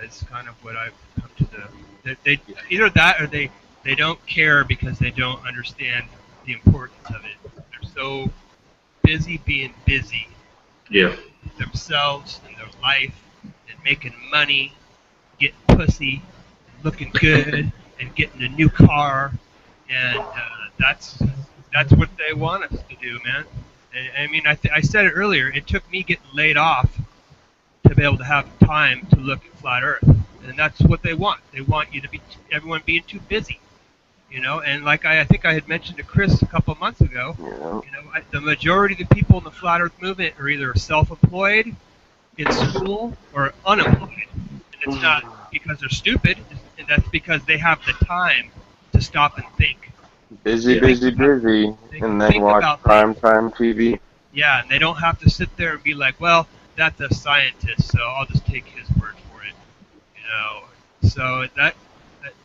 It's kind of what I've come to they either that or they don't care because they don't understand the importance of it. They're so busy being busy. Yeah. Themselves and their life and making money, getting pussy, looking good, and getting a new car, and that's what they want us to do, man. I said it earlier. It took me getting laid off to be able to have time to look at Flat Earth, and that's what they want. They want you to be everyone being too busy, And like I think I had mentioned to Chris a couple of months ago, the majority of the people in the Flat Earth movement are either self-employed, in school, or unemployed. And it's not because they're stupid, and that's because they have the time to stop and think. Busy, and then watch primetime TV. Yeah, and they don't have to sit there and be like, well, that's a scientist, so I'll just take his word for it. You know, so that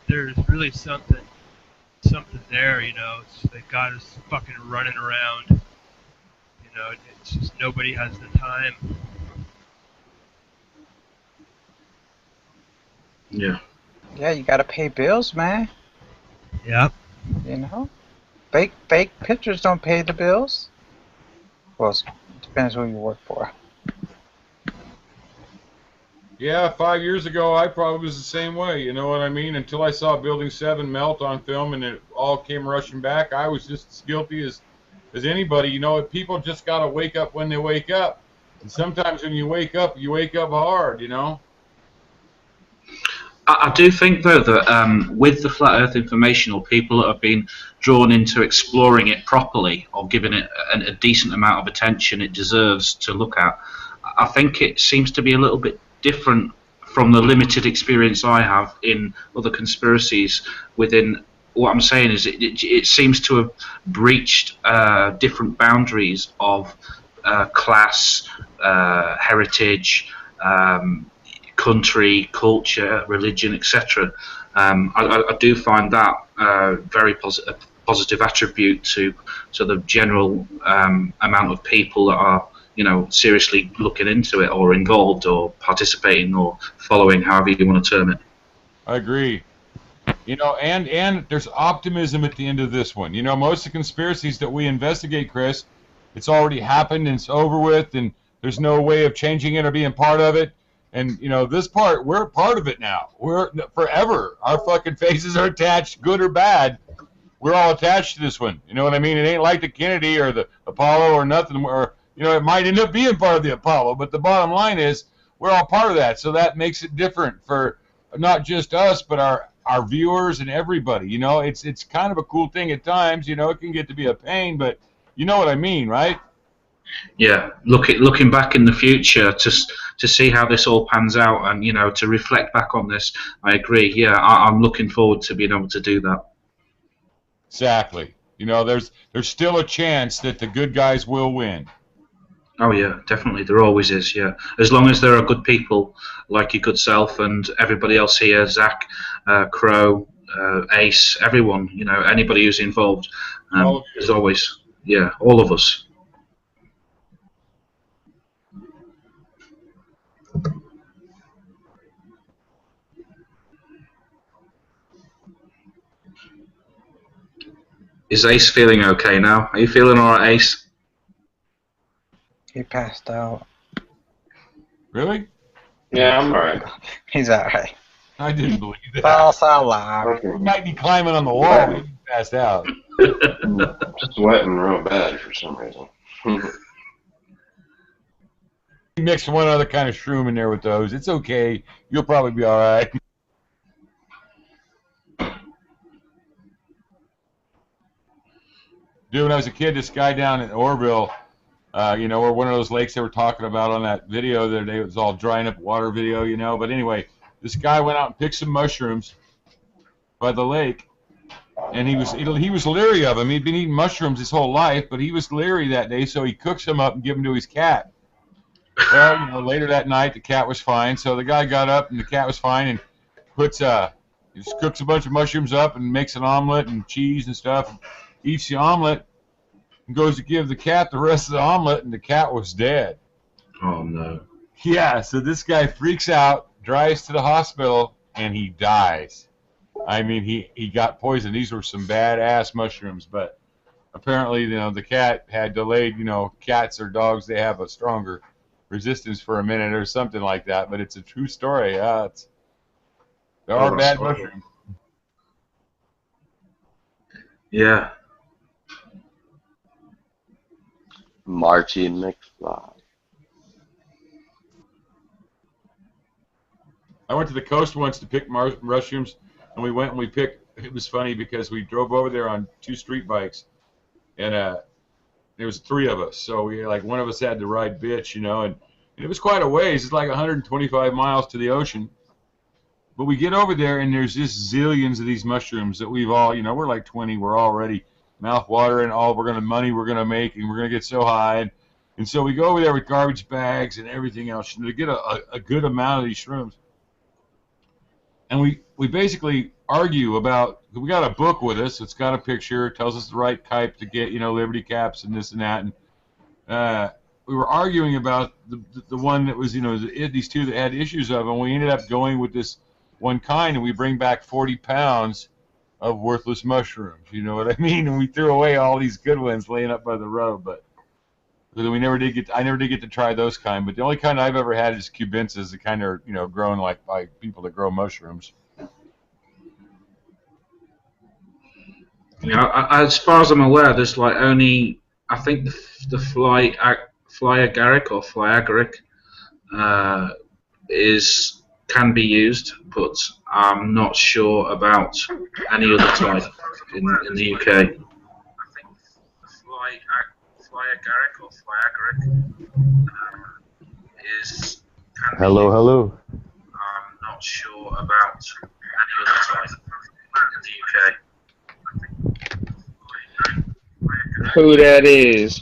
there's really something there. You know, it's, they got us fucking running around. You know, it's just nobody has the time. Yeah. Yeah, you gotta pay bills, man. Yep. You know, fake pictures don't pay the bills. Well, it depends who you work for. Yeah, 5 years ago, I probably was the same way. You know what I mean? Until I saw Building 7 melt on film and it all came rushing back, I was just as guilty as anybody. You know, people just got to wake up when they wake up. And sometimes when you wake up hard, you know? I do think, though, that with the Flat Earth Informational, people that have been drawn into exploring it properly or giving it a decent amount of attention it deserves to look at, I think it seems to be a little bit different from the limited experience I have in other conspiracies within. What I'm saying is it seems to have breached different boundaries of class, heritage, country, culture, religion, etc. I do find that very positive attribute to the general amount of people that are, you know, seriously looking into it or involved or participating or following, however you want to term it. I agree. You know, and there's optimism at the end of this one. You know, most of the conspiracies that we investigate, Chris, it's already happened and it's over with, and there's no way of changing it or being part of it. And, you know, this part, we're part of it now. We're forever. Our fucking faces are attached, good or bad. We're all attached to this one. You know what I mean? It ain't like the Kennedy or the Apollo or nothing. Or, you know, it might end up being part of the Apollo, but the bottom line is we're all part of that. So that makes it different for not just us, but our viewers and everybody. You know, it's kind of a cool thing at times. You know, it can get to be a pain, but you know what I mean, right? Yeah, looking back in the future to see how this all pans out, and, you know, to reflect back on this. I agree. Yeah, I'm looking forward to being able to do that. Exactly. You know, there's still a chance that the good guys will win. Oh yeah, definitely. There always is. Yeah, as long as there are good people like your good self and everybody else here, Zach, Crow, Ace, everyone. You know, anybody who's involved. There's always, yeah, all of us. Is Ace feeling okay now? Are you feeling all right, Ace? He passed out. Really? Yeah, I'm alright. He's alright. I didn't believe that. False alarm. He might be climbing on the wall, but he passed out. Sweating real bad for some reason. Mix one other kind of shroom in there with those. It's okay. You'll probably be all right. Dude, when I was a kid, this guy down in Orville, you know, or one of those lakes they were talking about on that video the other day, it was all drying up water video, you know. But anyway, this guy went out and picked some mushrooms by the lake, and he was leery of them. He'd been eating mushrooms his whole life, but he was leery that day, so he cooks them up and give them to his cat. Well, you know, later that night, the cat was fine, so the guy got up and the cat was fine and just cooks a bunch of mushrooms up and makes an omelet and cheese and stuff, and eats the omelet and goes to give the cat the rest of the omelet, and the cat was dead. Oh no. Yeah, so this guy freaks out, drives to the hospital, and he dies. I mean, he got poisoned. These were some badass mushrooms, but apparently, you know, the cat had delayed, you know, cats or dogs, they have a stronger resistance for a minute or something like that, but it's a true story. Yeah, there are bad mushrooms. Yeah. Marty McFly. I went to the coast once to pick mushrooms, and we went and we picked. It was funny because we drove over there on 2 street bikes, and there was 3 of us. So we, like, one of us had to ride bitch, you know, and it was quite a ways. It's like 125 miles to the ocean. But we get over there, and there's just zillions of these mushrooms that we've all, you know, we're like 20. We're already mouth watering. All we're going to make, and we're going to get so high. And And so we go over there with garbage bags and everything else to get a good amount of these shrooms. And we basically argue about, we got a book with us. It's got a picture, tells us the right type to get, Liberty caps and this and that. And we were arguing about the one that was, these two that had issues of, and we ended up going with this one kind, and we bring back 40 pounds of worthless mushrooms. You know what I mean? And we threw away all these good ones laying up by the road, but I never did get to try those kind. But the only kind I've ever had is cubensis, the kind are, grown like by people that grow mushrooms. Yeah, as far as I'm aware, there's like only, I think the fly agaric or fly agaric can be used, but I'm not sure about any other type in the UK. I think the fly agaric or fly agaric can be Hello, used. hello. I'm not sure about any other type in the UK. Who that is?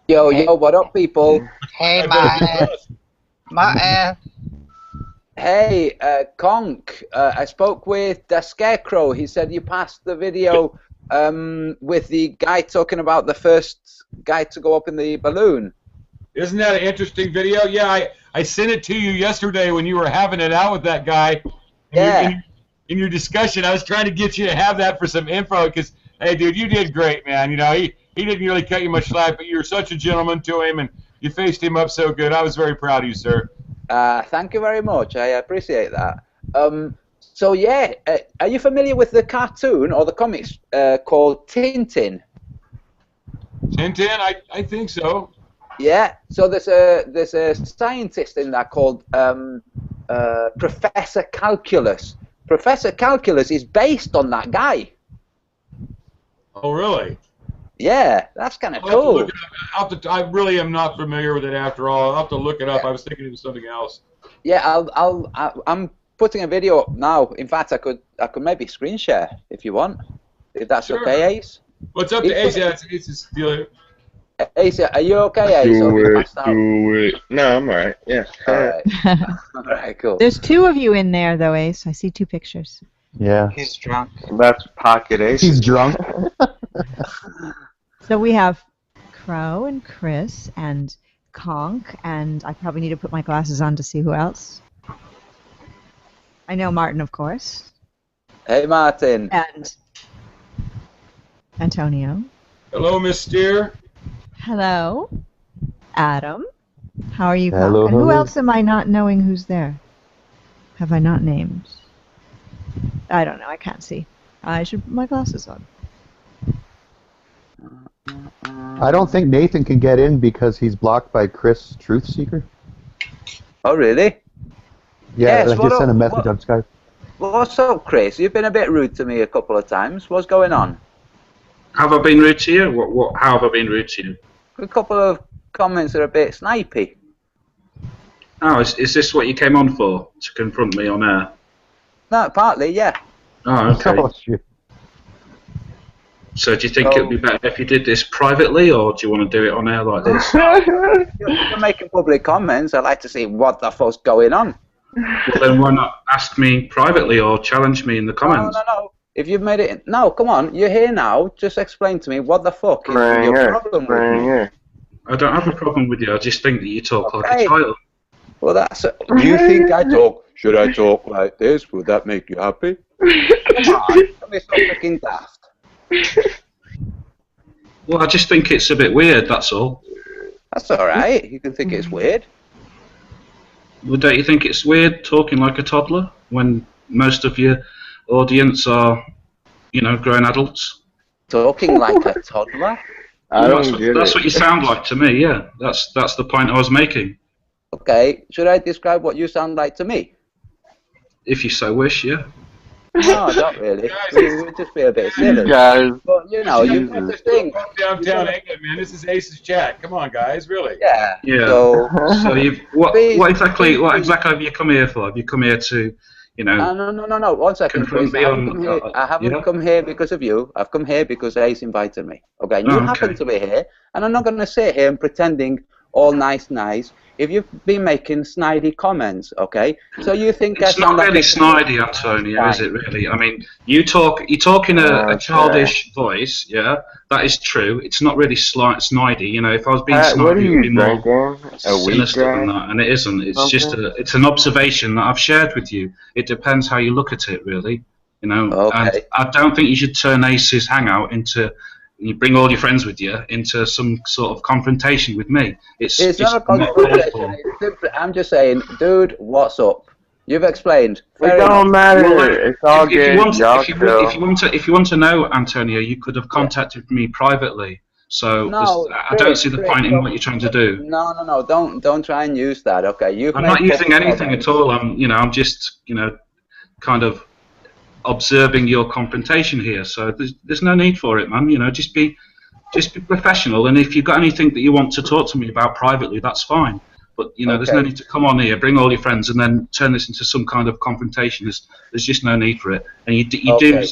Yo, what up, people? Hey, Martin. Hey, Conk, I spoke with the Scarecrow. He said you passed the video with the guy talking about the first guy to go up in the balloon. Isn't that an interesting video? Yeah, I sent it to you yesterday when you were having it out with that guy. Yeah. In your discussion, I was trying to get you to have that for some info because, hey, dude, you did great, man. He didn't really cut you much slack, but you were such a gentleman to him, and you faced him up so good. I was very proud of you, sir. Thank you very much. I appreciate that. So, yeah, are you familiar with the cartoon or the comics called Tintin? Tintin? I think so. Yeah, so there's a scientist in that called Professor Calculus. Professor Calculus is based on that guy. Oh, really? Yeah, that's kind of cool. I really am not familiar with it after all. I'll have to look it up. I was thinking it was something else. Yeah, I'm putting a video up now. In fact, I could maybe screen share if you want. If that's sure. okay, Ace? Well, it's up to Ace. Yeah, Ace's deal. Ace, are you okay, Ace? Do it. No, I'm alright. Yeah. Alright. Alright, cool. There's two of you in there, though, Ace. I see two pictures. Yeah. He's drunk. That's Pocket Ace. He's drunk. So we have Crow and Chris and Conk, and I probably need to put my glasses on to see who else. I know Martin, of course. Hey, Martin. And Antonio. Hello, Miss Steer. Hello. Adam. How are you, Hello, Conk? And who hello. else am I not knowing who's there? Have I not named? I don't know. I can't see. I should put my glasses on. I don't think Nathan can get in because he's blocked by Chris Truthseeker. Oh, really? Yeah, Yes, I just sent a message on Skype. What's up, Chris? You've been a bit rude to me a couple of times. What's going on? Have I been rude to you? How have I been rude to you? A couple of comments are a bit snipey. Oh, is this what you came on for? To confront me on air? No, partly, yeah. Oh, okay. Oh, shit. So do you think it would be better if you did this privately, or do you want to do it on air like this? You're making public comments. I'd like to see what the fuck's going on. Well, then why not ask me privately or challenge me in the comments? No. If you've made it... No, come on. You're here now. Just explain to me what the fuck is your problem with me. I don't have a problem with you. I just think that you talk like a child. Well, that's... You think I talk... Should I talk like this? Would that make you happy? Come on. Don't be so freaking daft. Well, I just think it's a bit weird, that's all. That's alright. You can think it's weird. Well, don't you think it's weird talking like a toddler when most of your audience are, grown adults? Talking like a toddler? That's what you sound like to me, yeah. That's the point I was making. Okay, should I describe what you sound like to me? If you so wish, yeah. No, not really. It would just be a bit silly. Guys. But, you got to think. Downtown England, man. This is Ace's chat. Come on, guys. Really? Yeah. Yeah. So what exactly have you come here for? Have you come here to, you know, No. 1 second, confront Chris. me I haven't on. come here. I haven't come here because of you. I've come here because Ace invited me. Okay, and you happen to be here, and I'm not going to sit here and pretending all nice if you've been making snidey comments. Okay, so you think It's not really snidey, Antonio, is it? Really? I mean, you talk in a childish voice. Yeah, that is true. It's not really snidey. You know, if I was being snidey, it would be more sinister than that, and it isn't. It's just it's an observation that I've shared with you. It depends how you look at it, really. You know, and I don't think you should turn Ace's hangout into. You bring all your friends with you into some sort of confrontation with me. It's not a confrontation. I'm just saying, dude, what's up? You've explained. It don't matter. It's all good. If you want to know, Antonio, you could have contacted me privately. So I don't see the point in what you're trying to do. No. Don't try and use that. Okay, I'm not using anything at all. I'm just kind of observing your confrontation here, so there's no need for it, man. You know, just be professional, and if you've got anything that you want to talk to me about privately, that's fine. But there's no need to come on here, bring all your friends, and then turn this into some kind of confrontation. There's just no need for it. And you do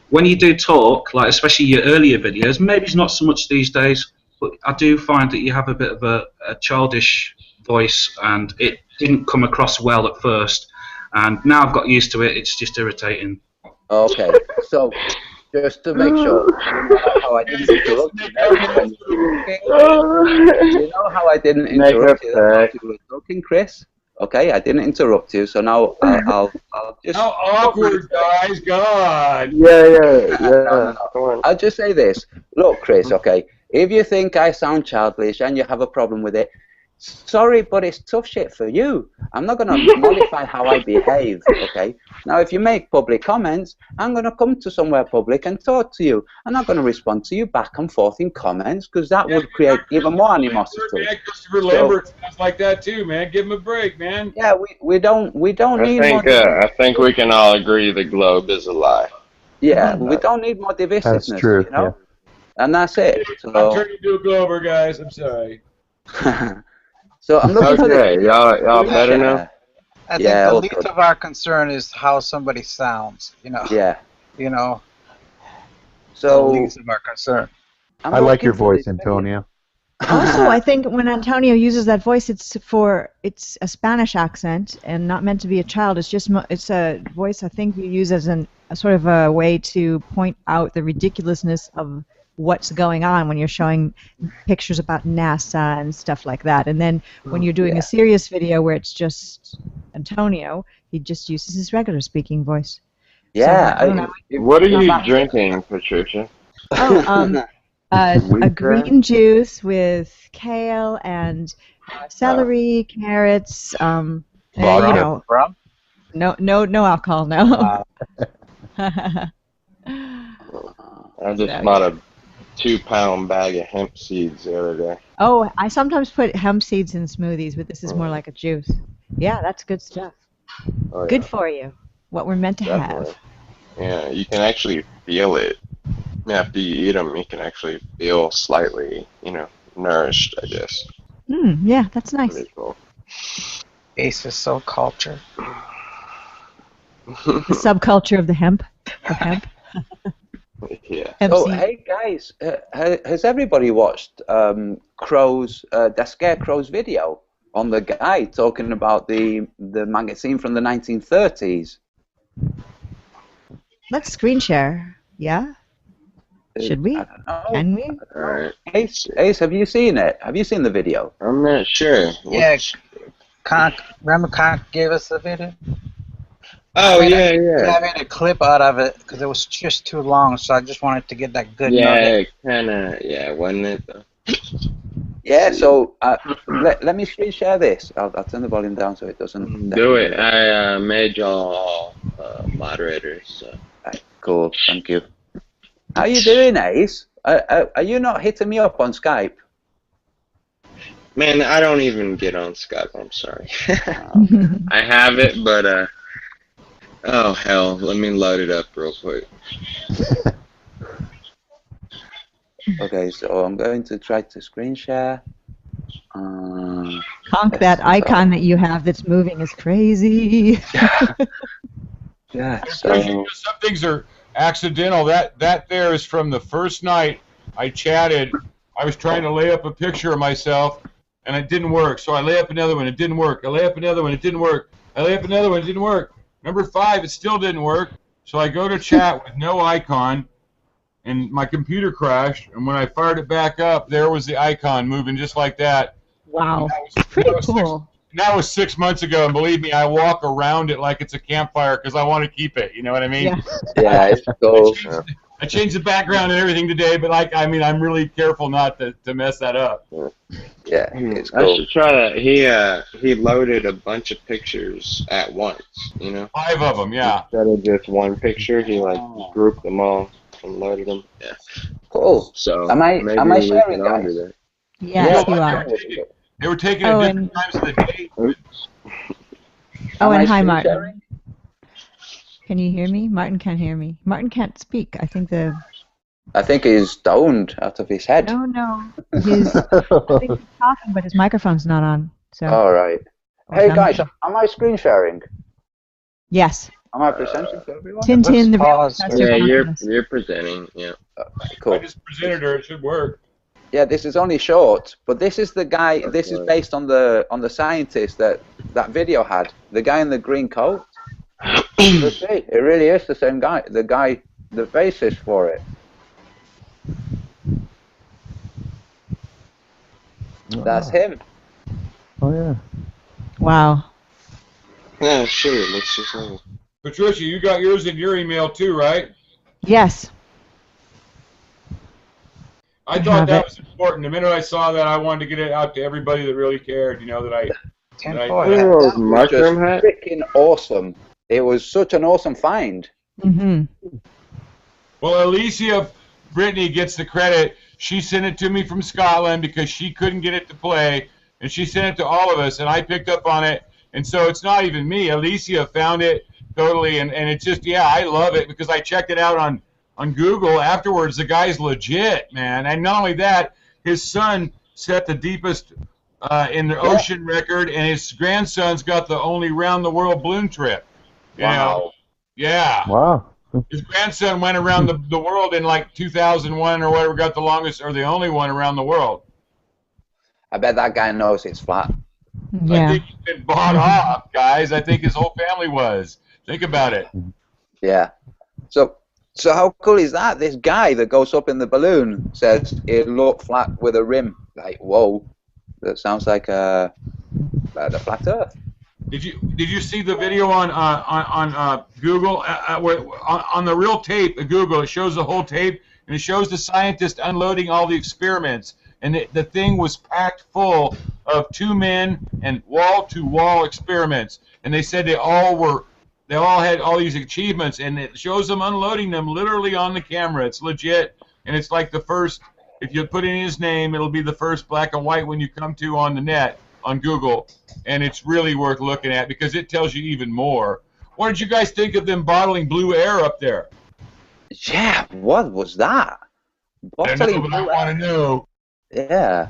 when you do talk, like especially your earlier videos, maybe it's not so much these days, but I do find that you have a bit of a childish voice, and it didn't come across well at first. And now I've got used to it. It's just irritating. Okay, so just to make sure, how I didn't interrupt you. You know how I didn't interrupt you when you were talking, Chris? Okay, I didn't interrupt you, so now I'll just. How awkward, guys! God. Yeah. No. I'll just say this. Look, Chris. Okay, if you think I sound childish and you have a problem with it. Sorry, but it's tough shit for you. I'm not going to modify how I behave, okay? Now, if you make public comments, I'm going to come to somewhere public and talk to you. I'm not going to respond to you back and forth in comments because that would create even more animosity. Christopher Lambert sounds like that too, man. Give him a break, man. Yeah, we don't need more. I think we can all agree the globe is a lie. Yeah, we don't need more divisiveness. That's true. You know? Yeah. And that's it. So, I'm turning into a Glober, guys. I'm sorry. So I'm looking for y'all better now? I think the least of our concern is how somebody sounds, Yeah. So the least of our concern. I like your voice, Antonio. Also, I think when Antonio uses that voice, it's a Spanish accent and not meant to be a child. It's a voice I think you use as a sort of a way to point out the ridiculousness of what's going on when you're showing pictures about NASA and stuff like that. And then when you're doing a serious video where it's just Antonio, he just uses his regular speaking voice. Yeah. So, what are you drinking, Patricia? Oh, a green juice with kale and celery, carrots. Rum? No alcohol, no. I just bought a 2-pound bag of hemp seeds the other day. Oh, I sometimes put hemp seeds in smoothies, but this is more like a juice. Yeah, that's good stuff. Oh, good for you. What we're meant to have. Yeah, you can actually feel it. After you eat them, you can actually feel slightly, nourished, I guess. Yeah, that's nice. Pretty cool. Ace is so cultured. The subculture of the hemp. Yeah. Oh, hey guys, has everybody watched the Scarecrow's video on the guy talking about the magazine from the 1930s? Let's screen share. Yeah. Should we? Can we? All right. Ace, have you seen it? Have you seen the video? I'm not sure. Yeah. Remember Conk gave us the video? Oh, yeah. I made a clip out of it because it was just too long, so I just wanted to get that good nugget. Wasn't it, though? Yeah, so let me screen share this. I'll turn the volume down so it doesn't... Do it. I made y'all moderators. So. Right, cool, thank you. How you doing, Ace? Are you not hitting me up on Skype? Man, I don't even get on Skype, I'm sorry. I have it, but... Oh, hell. Let me load it up real quick. Okay, so I'm going to try to screen share. Conk, that icon that you have that's moving is crazy. Yeah. Some things are accidental. That there is from the first night I chatted. I was trying to lay up a picture of myself, and it didn't work. So I lay up another one. It didn't work. I lay up another one. It didn't work. I lay up another one. It didn't work. Number 5, it still didn't work. So I go to chat with no icon, and my computer crashed. And when I fired it back up, there was the icon moving just like that. Wow. Pretty cool. That was 6 months ago, and believe me, I walk around it like it's a campfire because I want to keep it. You know what I mean? Yeah, it's cool. I changed the background and everything today, but I'm really careful not to mess that up. Yeah, it's cool. I should try that. He loaded a bunch of pictures at once. 5 of them, yeah. Instead of just one picture, he grouped them all and loaded them. Yeah. Cool. So am I sharing, guys? guys? Yes, you are. They were taking it different times of the day. Oh, and hi, Martin. Sharing? Can you hear me? Martin can't hear me. Martin can't speak. I think he's stoned out of his head. No. I think he's talking, but his microphone's not on. So. All right. Hey, guys, am I screen sharing? Yes. Am I presenting to everyone? Tintin, the real Yeah, you're presenting. Yeah. Cool. I just presented her. It should work. Yeah, this is only short, but this is the guy. This is based on the scientist that video had. The guy in the green coat. Let's see, it really is the same guy. The basis for it. That's him. Oh yeah. Wow. Yeah, sure. Let's just have Patricia, you got yours in your email too, right? Yes. I thought that was important. The minute I saw that, I wanted to get it out to everybody that really cared. That I. That was freaking awesome. It was such an awesome find. Mm-hmm. Well, Alicia Brittany gets the credit. She sent it to me from Scotland because she couldn't get it to play, and she sent it to all of us, and I picked up on it. And so it's not even me. Alicia found it totally, and it's just, I love it because I checked it out on Google afterwards. The guy's legit, man. And not only that, his son set the deepest in the ocean record, and his grandson's got the only round-the-world balloon trip. Wow. Yeah. Wow. His grandson went around the world in like 2001 or whatever, got the longest or the only one around the world. I bet that guy knows it's flat. Yeah. I think he's been bought off, guys. I think his whole family was. Think about it. Yeah. So how cool is that? This guy that goes up in the balloon says it looked flat with a rim. Like, whoa. That sounds like the flat Earth. Did you see the video on Google on the real tape at Google? It shows the whole tape and it shows the scientist unloading all the experiments, and the thing was packed full of 2 men and wall-to-wall experiments, and they said they all had all these achievements, and it shows them unloading them literally on the camera. It's legit, and it's like the first. If you put in his name, it'll be the first black and white one you come to on the net on Google. And it's really worth looking at because it tells you even more. What did you guys think of them bottling blue air up there? Yeah, what was that? I want to know. Yeah.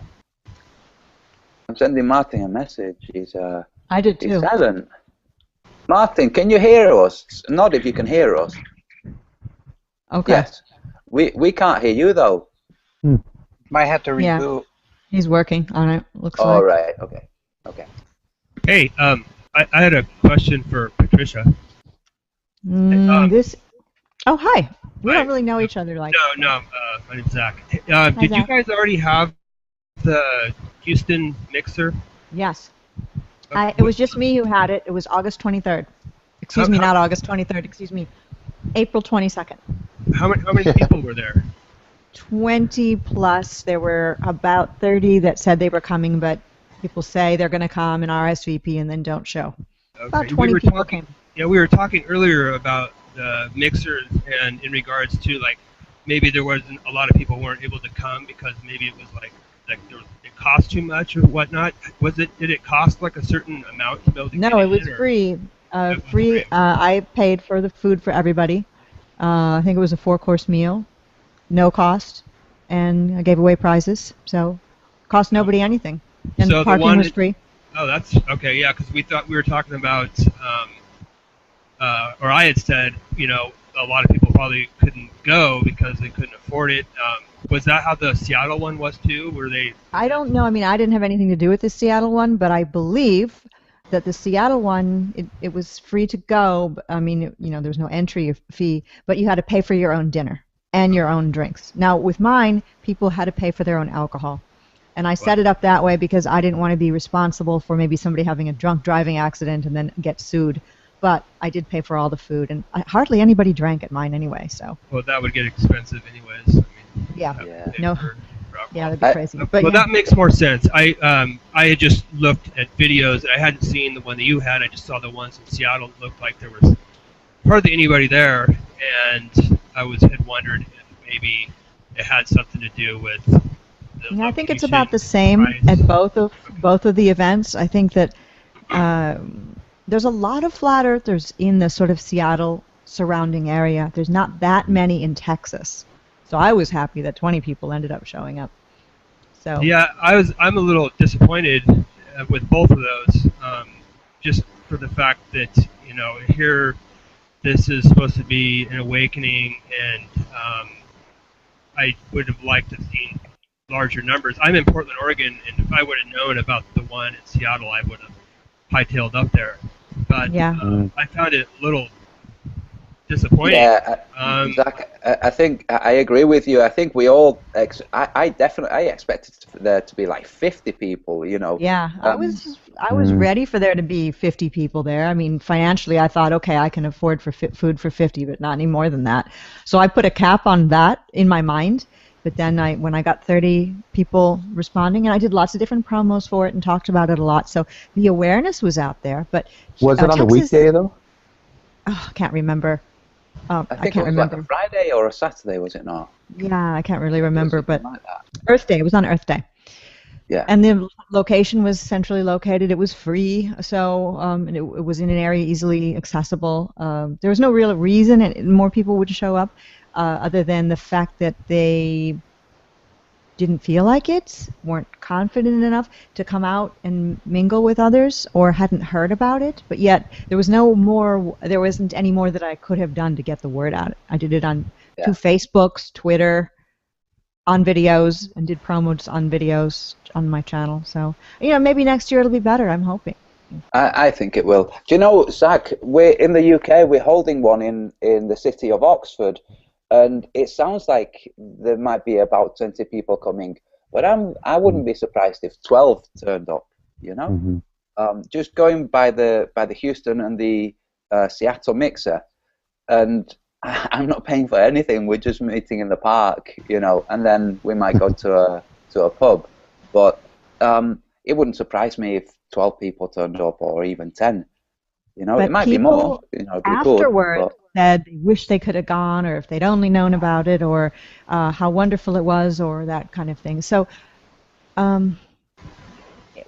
I'm sending Martin a message. I did too. He's silent. Martin, can you hear us? Not if you can hear us. Okay. Yes. We can't hear you though. Might have to reboot. Yeah. He's working on it. Looks like. All right. Okay. Hey, I had a question for Patricia. Oh, hi. We don't really know each other like. No. My name's Zach. Did you guys already have the Houston mixer? Yes. It was just me who had it. It was August 23rd. Excuse me, not August 23rd. Excuse me, April 22nd. How many people were there? 20 plus. There were about 30 that said they were coming, but people say they're going to come and RSVP and then don't show. Okay. About 20 people came. Yeah, we were talking earlier about the mixers and in regards to like maybe there wasn't a lot of people weren't able to come because maybe it was like it cost too much or whatnot. Did it cost like a certain amount to be able to No, get it was free. Free. I paid for the food for everybody. I think it was a 4-course meal, no cost, and I gave away prizes, so cost nobody anything. And so the parking was free. Oh, that's okay. Yeah, because we thought we were talking about or I had said, a lot of people probably couldn't go because they couldn't afford it. Was that how the Seattle one was too? Were they? I don't know. I mean, I didn't have anything to do with the Seattle one, but I believe that the Seattle one, it was free to go. I mean, there was no entry fee, but you had to pay for your own dinner and your own drinks. Now, with mine, people had to pay for their own alcohol. And I set it up that way because I didn't want to be responsible for maybe somebody having a drunk driving accident and then get sued. But I did pay for all the food, and hardly anybody drank at mine anyway. So. Well, that would get expensive anyways. I mean, yeah. No. Yeah, that'd be crazy. But well, that makes more sense. I had just looked at videos. I hadn't seen the one that you had. I just saw the ones in Seattle. It looked like there was hardly anybody there, and I had wondered if maybe it had something to do with. Yeah, I think it's about the same at both of the events. I think that there's a lot of flat earthers in the sort of Seattle surrounding area. There's not that many in Texas. So I was happy that 20 people ended up showing up. So yeah, I'm a little disappointed with both of those, just for the fact that here this is supposed to be an awakening, and I would have liked to have seen larger numbers. I'm in Portland, Oregon, and if I would have known about the one in Seattle, I would have hightailed up there. But I found it a little disappointing. Yeah, Zach, I think I agree with you. I think we all. I expected there to be like 50 people. Yeah, I was ready for there to be 50 people there. I mean, financially, I thought, okay, I can afford food for 50, but not any more than that. So I put a cap on that in my mind. But then when I got 30 people responding, and I did lots of different promos for it and talked about it a lot. So the awareness was out there. But was it on a weekday though? Oh, I can't remember. I think it was like a Friday or a Saturday, was it not? Yeah, I can't really remember, but like Earth Day. It was on Earth Day. Yeah. And the location was centrally located. It was free, so and it was in an area easily accessible. There was no real reason more people would show up, other than the fact that they didn't feel like it, weren't confident enough to come out and mingle with others, or hadn't heard about it. But yet there wasn't any more that I could have done to get the word out. I did it on 2 Facebooks, Twitter, on videos, and did promos on videos on my channel. So maybe next year it'll be better. I'm hoping. I think it will. Do you know, Zach, we're in the UK. We're holding one in the city of Oxford. And it sounds like there might be about 20 people coming, but I wouldn't be surprised if 12 turned up. Just going by the Houston and the Seattle mixer, and I'm not paying for anything. We're just meeting in the park, and then we might go to a pub. But it wouldn't surprise me if 12 people turned up, or even 10. It might be more. Afterward, said they wish they could have gone, or if they'd only known about it, or how wonderful it was, or that kind of thing. So, and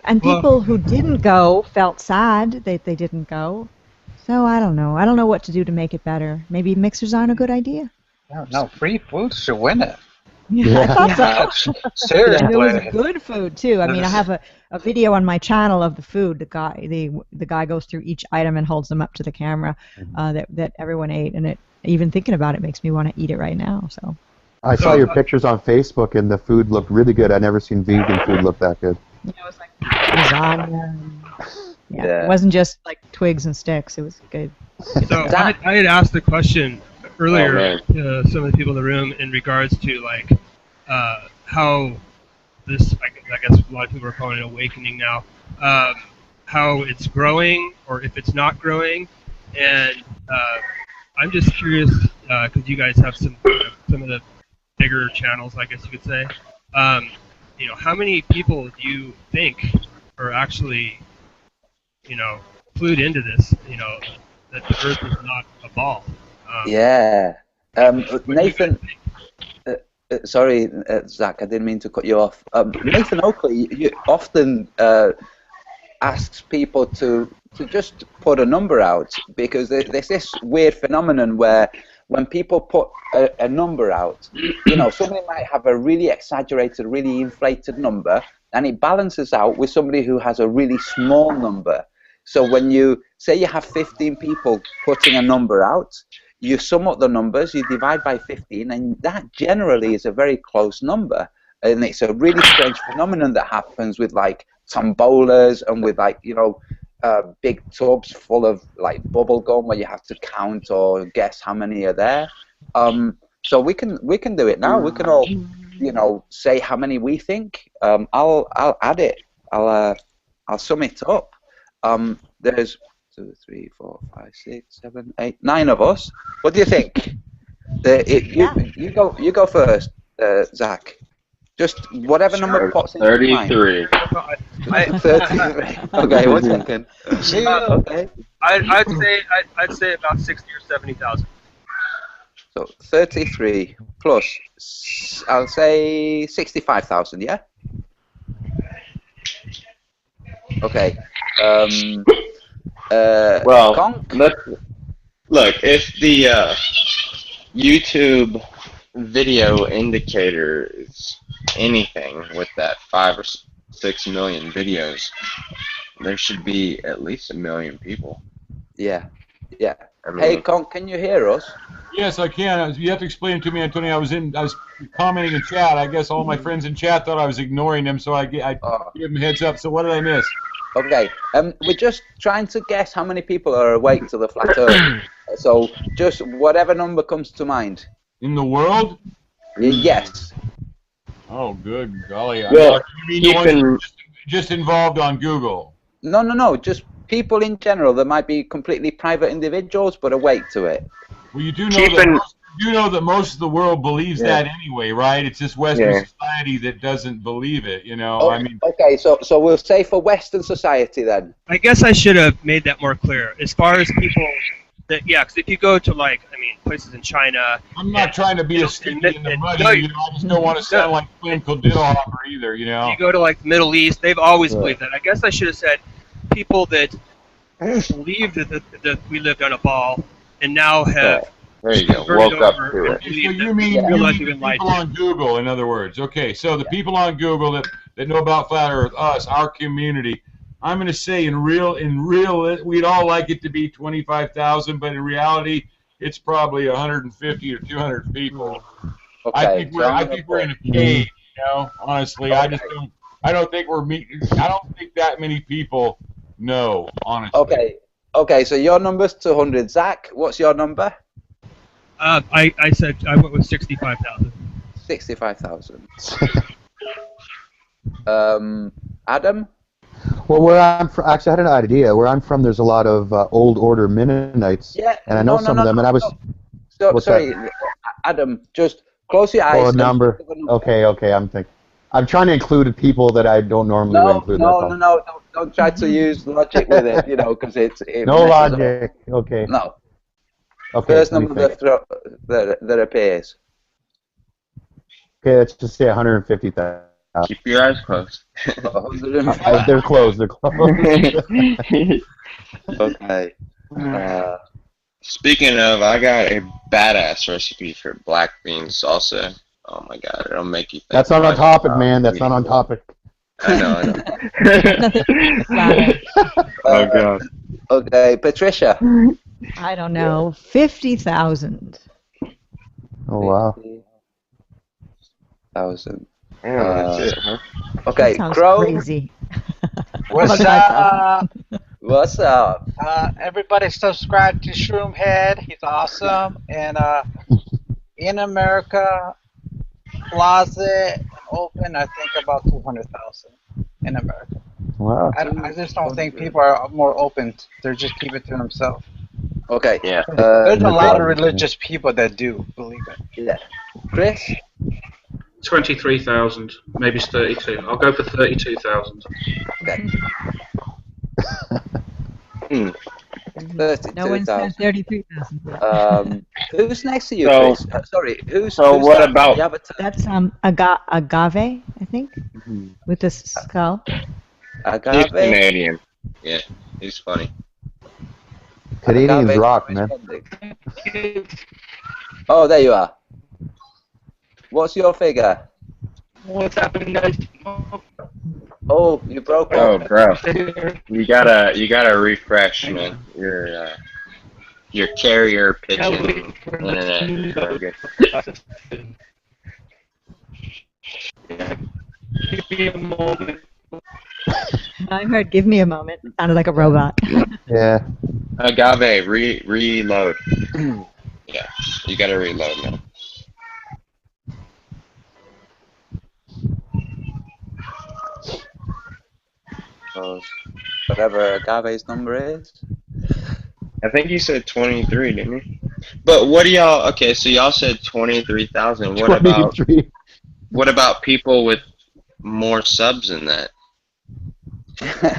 people who didn't go felt sad that they didn't go. So I don't know. I don't know what to do to make it better. Maybe mixers aren't a good idea. No, free food should win it. Yeah, I thought so. Seriously. And it was good food too. I mean, I have a video on my channel of the food. The guy goes through each item and holds them up to the camera that everyone ate, and even thinking about it makes me want to eat it right now. So. I saw your pictures on Facebook, and the food looked really good. I've never seen vegan food look that good. It was like lasagna. Yeah, it wasn't just like twigs and sticks. It was good. So I had asked the question earlier to some of the people in the room in regards to how this, I guess a lot of people are calling it awakening now, how it's growing or if it's not growing, and I'm just curious because you guys have some of the bigger channels, I guess you could say. How many people do you think are actually clued into this? That the Earth is not a ball. Nathan. Sorry, Zach, I didn't mean to cut you off. Nathan Oakley often asks people to just put a number out, because there's this weird phenomenon where when people put a number out, somebody might have a really exaggerated, really inflated number, and it balances out with somebody who has a really small number. So when you say you have 15 people putting a number out, you sum up the numbers, you divide by 15, and that generally is a very close number. And it's a really strange phenomenon that happens with like tombolas and with like, you know, big tubs full of like bubble gum where you have to count or guess how many are there. So we can do it now. We can all, you know, say how many we think. I'll add it. I'll sum it up. There's 2, 3, 4, 5, 6, 7, 8, 9 of us. What do you think? You go first, Zach. Just whatever number pops into your mind. 33. 33. Okay, 1 second. Okay. I'd say about 60 or 70,000. So 33 plus, I'll say 65,000. Yeah. Okay. Well, Conk? look, if the YouTube video indicator is anything with that 5 or 6 million videos, there should be at least 1 million people. Yeah. Yeah. I mean, Hey, Conk, can you hear us? Yes, I can. You have to explain it to me, Antonio. I was commenting in chat. I guess all my friends in chat thought I was ignoring them, so I give them a heads up. So what did I miss? Okay. We're just trying to guess how many people are awake to the flat Earth. So just whatever number comes to mind. In the world? Yes. Oh, good golly. Well, you mean just involved on Google? No. Just people in general. There might be completely private individuals, but awake to it. Well, you do know that most of the world believes that anyway, right? It's just Western society that doesn't believe it, you know. I mean. Okay, so we'll say for Western society then. I guess I should have made that more clear. As far as people that, because if you go to places in China. I'm not trying to be a sticky in the mud. I just don't want to sound like Flynn Diddlehopper either, you know. If you go to the Middle East, they've always believed that. I guess I should have said people that believed that we lived on a ball and now have. There you go. Woke up to it. So you mean people on Google, in other words. Okay, so the people on Google that know about Flat Earth, us, our community, I'm going to say in real, we'd all like it to be 25,000, but in reality, it's probably 150 or 200 people. Okay, I think we're in a cave, you know, honestly. Okay. I don't think that many people know, honestly. Okay, so your number's 200. Zach, what's your number? I said I went with 65,000. 65,000. Adam? Well, where I'm from, actually, I had an idea. Where I'm from, there's a lot of old order Mennonites, and I know some of them. And I was. Sorry, Adam. Just close your eyes. Oh, number. Okay. I'm trying to include people that I don't normally include. No. Don't try to use logic with it, you know, because it no logic. Okay. No. Okay. First number that appears. Okay, let's just say 150,000. Keep your eyes closed. They're closed. Okay. Speaking of, I got a badass recipe for black bean salsa. Oh my god, it'll make you think. That's not on topic, man. That's not on topic. I know. Oh god. Okay, Patricia. I don't know. 50,000. Oh wow. 50,000. That's it, huh? Okay, that Crow. Crazy. What's up? What's up? Everybody subscribe to Shroomhead. He's awesome. And in America, closet open, I think about 200,000 in America. Wow. I just don't think people are more open. They just keep it to themselves. Okay. Yeah. There's a lot of religious people that do believe it. Yeah. Chris? 23,000, maybe it's 32. I'll go for 32,000. Okay. 32,000. No one said 33,000. Who's next to you, Chris? Sorry, who's what that? about? That's agave, I think, with the skull. Agave? He's Canadian. Yeah, he's funny. Canadians rock, man. Oh, there you are. What's your figure? What's happening, guys? Oh, you broke Oh, up. bro, you gotta refresh, man. Your carrier pigeon internet is no good. Yeah. I heard "give me a moment." It sounded like a robot. Yeah. Agave, reload. Yeah, you gotta reload now. Whatever Agave's number is. I think you said 23, didn't you? But what do y'all? Okay, so y'all said 23,000. 23. What about people with more subs than that?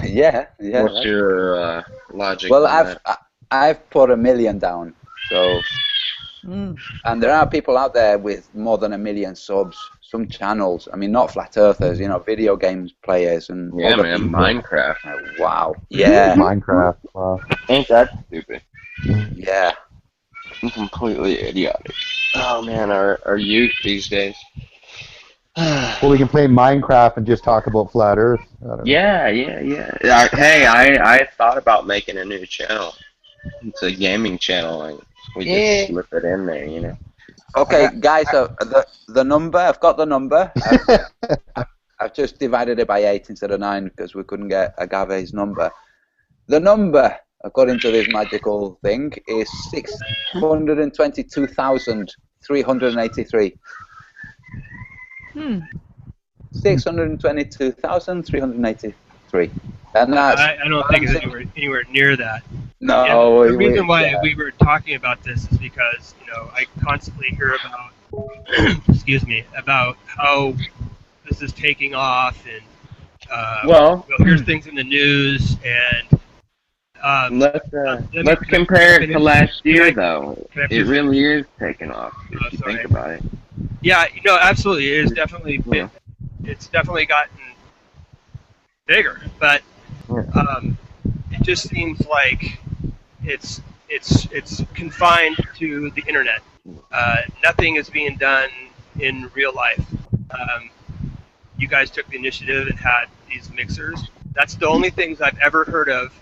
yeah. What's your logic Well, on that? I've put 1 million down. So, and there are people out there with more than 1 million subs. Some channels. I mean, not flat earthers. You know, video games players and Yeah, other man, people. Minecraft. Wow. Yeah. Minecraft. Wow. Ain't that stupid? Yeah. I'm completely idiotic. Oh man, our youth these days. Well, we can play Minecraft and just talk about flat Earth. I don't know. Yeah. Hey, I thought about making a new channel. It's a gaming channel, and we just slip it in there, you know. Okay, guys. The number. I've got the number. I've just divided it by 8 instead of 9 because we couldn't get Agave's number. The number, according to this magical thing, is 622,383. 622,383. And that's. I don't think it's anywhere near that. No. The reason why we were talking about this is because, you know, I constantly hear about, excuse me, about how this is taking off, and here's things in the news, and let's compare it to last year, though. It really is taking off if you think about it. Yeah, you know, absolutely, it is definitely big. It's definitely gotten bigger, but it just seems like it's confined to the internet. Nothing is being done in real life. You guys took the initiative and had these mixers. That's the only things I've ever heard of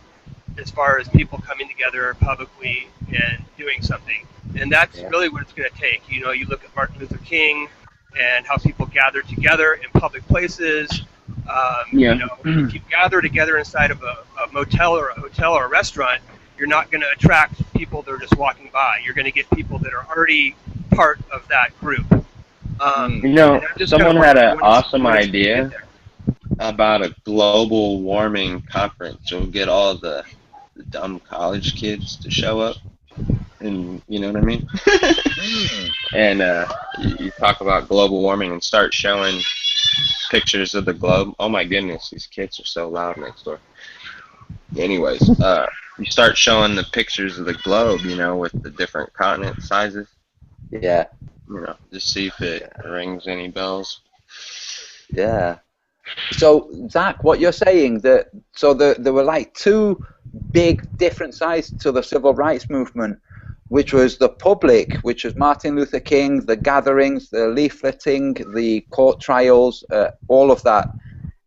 as far as people coming together publicly and doing something. And that's really what it's going to take. You know, you look at Martin Luther King and how people gather together in public places. You know, if you gather together inside of a motel or a hotel or a restaurant, you're not going to attract people that are just walking by. You're going to get people that are already part of that group. You know, someone had an awesome idea about a global warming conference. We'll get all the dumb college kids to show up, and you know what I mean? And you talk about global warming and start showing pictures of the globe. Oh my goodness, these kids are so loud next door. Anyways, you start showing the pictures of the globe, you know, with the different continent sizes. Yeah. You know, just see if it rings any bells. Yeah. So, Zach, what you're saying, there were like two big different sides to the civil rights movement, which was the public, which was Martin Luther King, the gatherings, the leafleting, the court trials, all of that.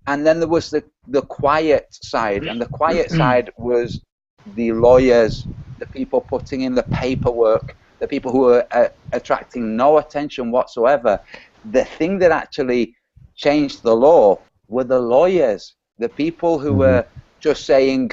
And then there was the quiet side, and the quiet side was the lawyers, the people putting in the paperwork, the people who were attracting no attention whatsoever. The thing that actually changed the law were the lawyers, the people who were just saying,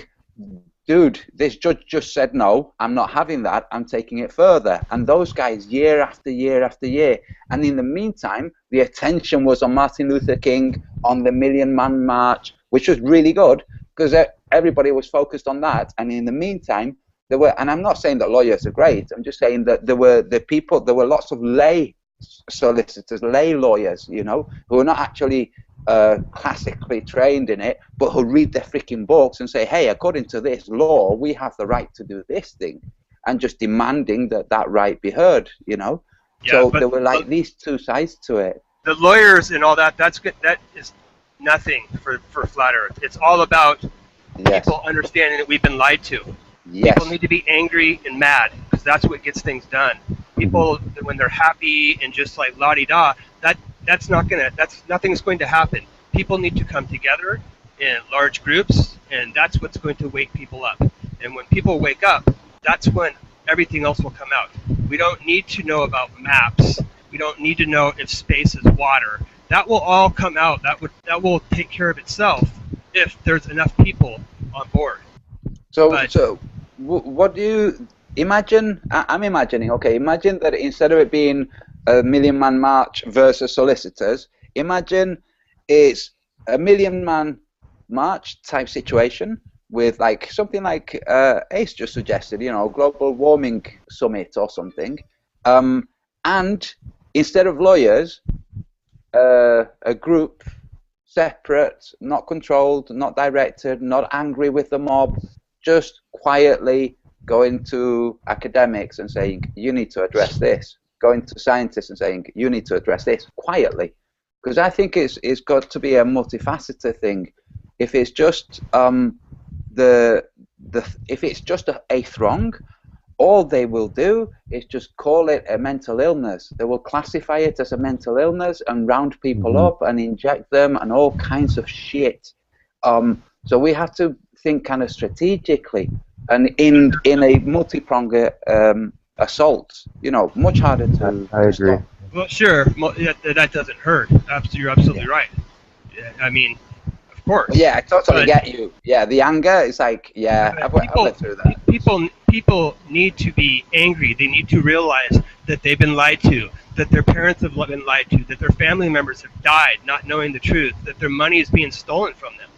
dude, this judge just said no, I'm not having that, I'm taking it further. And those guys, year after year after year. And in the meantime, the attention was on Martin Luther King, on the Million Man March, which was really good because everybody was focused on that. And in the meantime, there were, and I'm not saying that lawyers are great, I'm just saying that there were lots of lay solicitors, lay lawyers, you know, who are not actually classically trained in it, but who read their freaking books and say, hey, according to this law, we have the right to do this thing, and just demanding that right be heard, you know. Yeah, so there were like these two sides to it. The lawyers and all that, that's good. That is nothing for Flat Earth. It's all about people understanding that we've been lied to. Yes. People need to be angry and mad because that's what gets things done. People, when they're happy and just like la-di-da, nothing's going to happen. People need to come together in large groups, and that's what's going to wake people up. And when people wake up, that's when everything else will come out. We don't need to know about maps. We don't need to know if space is water. That will all come out. That will take care of itself if there's enough people on board. So what do you imagine? I'm imagining. Okay, imagine that instead of it being a Million Man March versus solicitors, imagine it's a Million Man March type situation with like something like Ace just suggested, you know, global warming summit or something, and instead of lawyers, a group separate, not controlled, not directed, not angry with the mob, just quietly going to academics and saying, you need to address this, going to scientists and saying, you need to address this, quietly. Because I think it's got to be a multifaceted thing. If it's just if it's just a throng, all they will do is just call it a mental illness. They will classify it as a mental illness and round people up and inject them and all kinds of shit. So we have to think kind of strategically and in a multi-pronged assault. You know, much harder to. I agree. Stop. Well, sure, that doesn't hurt. You're absolutely right. I mean, of course. Yeah, I totally get you. Yeah, the anger is like, yeah, I've went through that. People need to be angry. They need to realize that they've been lied to, that their parents have been lied to, that their family members have died not knowing the truth, that their money is being stolen from them.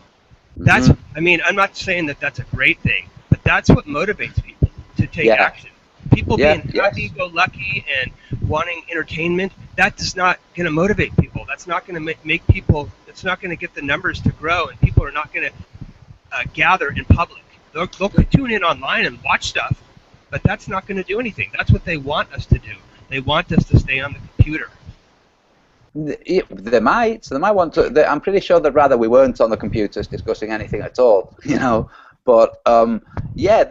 That's, I mean, I'm not saying that that's a great thing, but that's what motivates people to take action. People being happy-go-lucky and wanting entertainment, that's not going to motivate people. That's not going to make people, it's not going to get the numbers to grow, and people are not going to gather in public. They'll tune in online and watch stuff, but that's not going to do anything. That's what they want us to do. They want us to stay on the computer. They might want to. I'm pretty sure they'd rather we weren't on the computers discussing anything at all, you know. But yeah,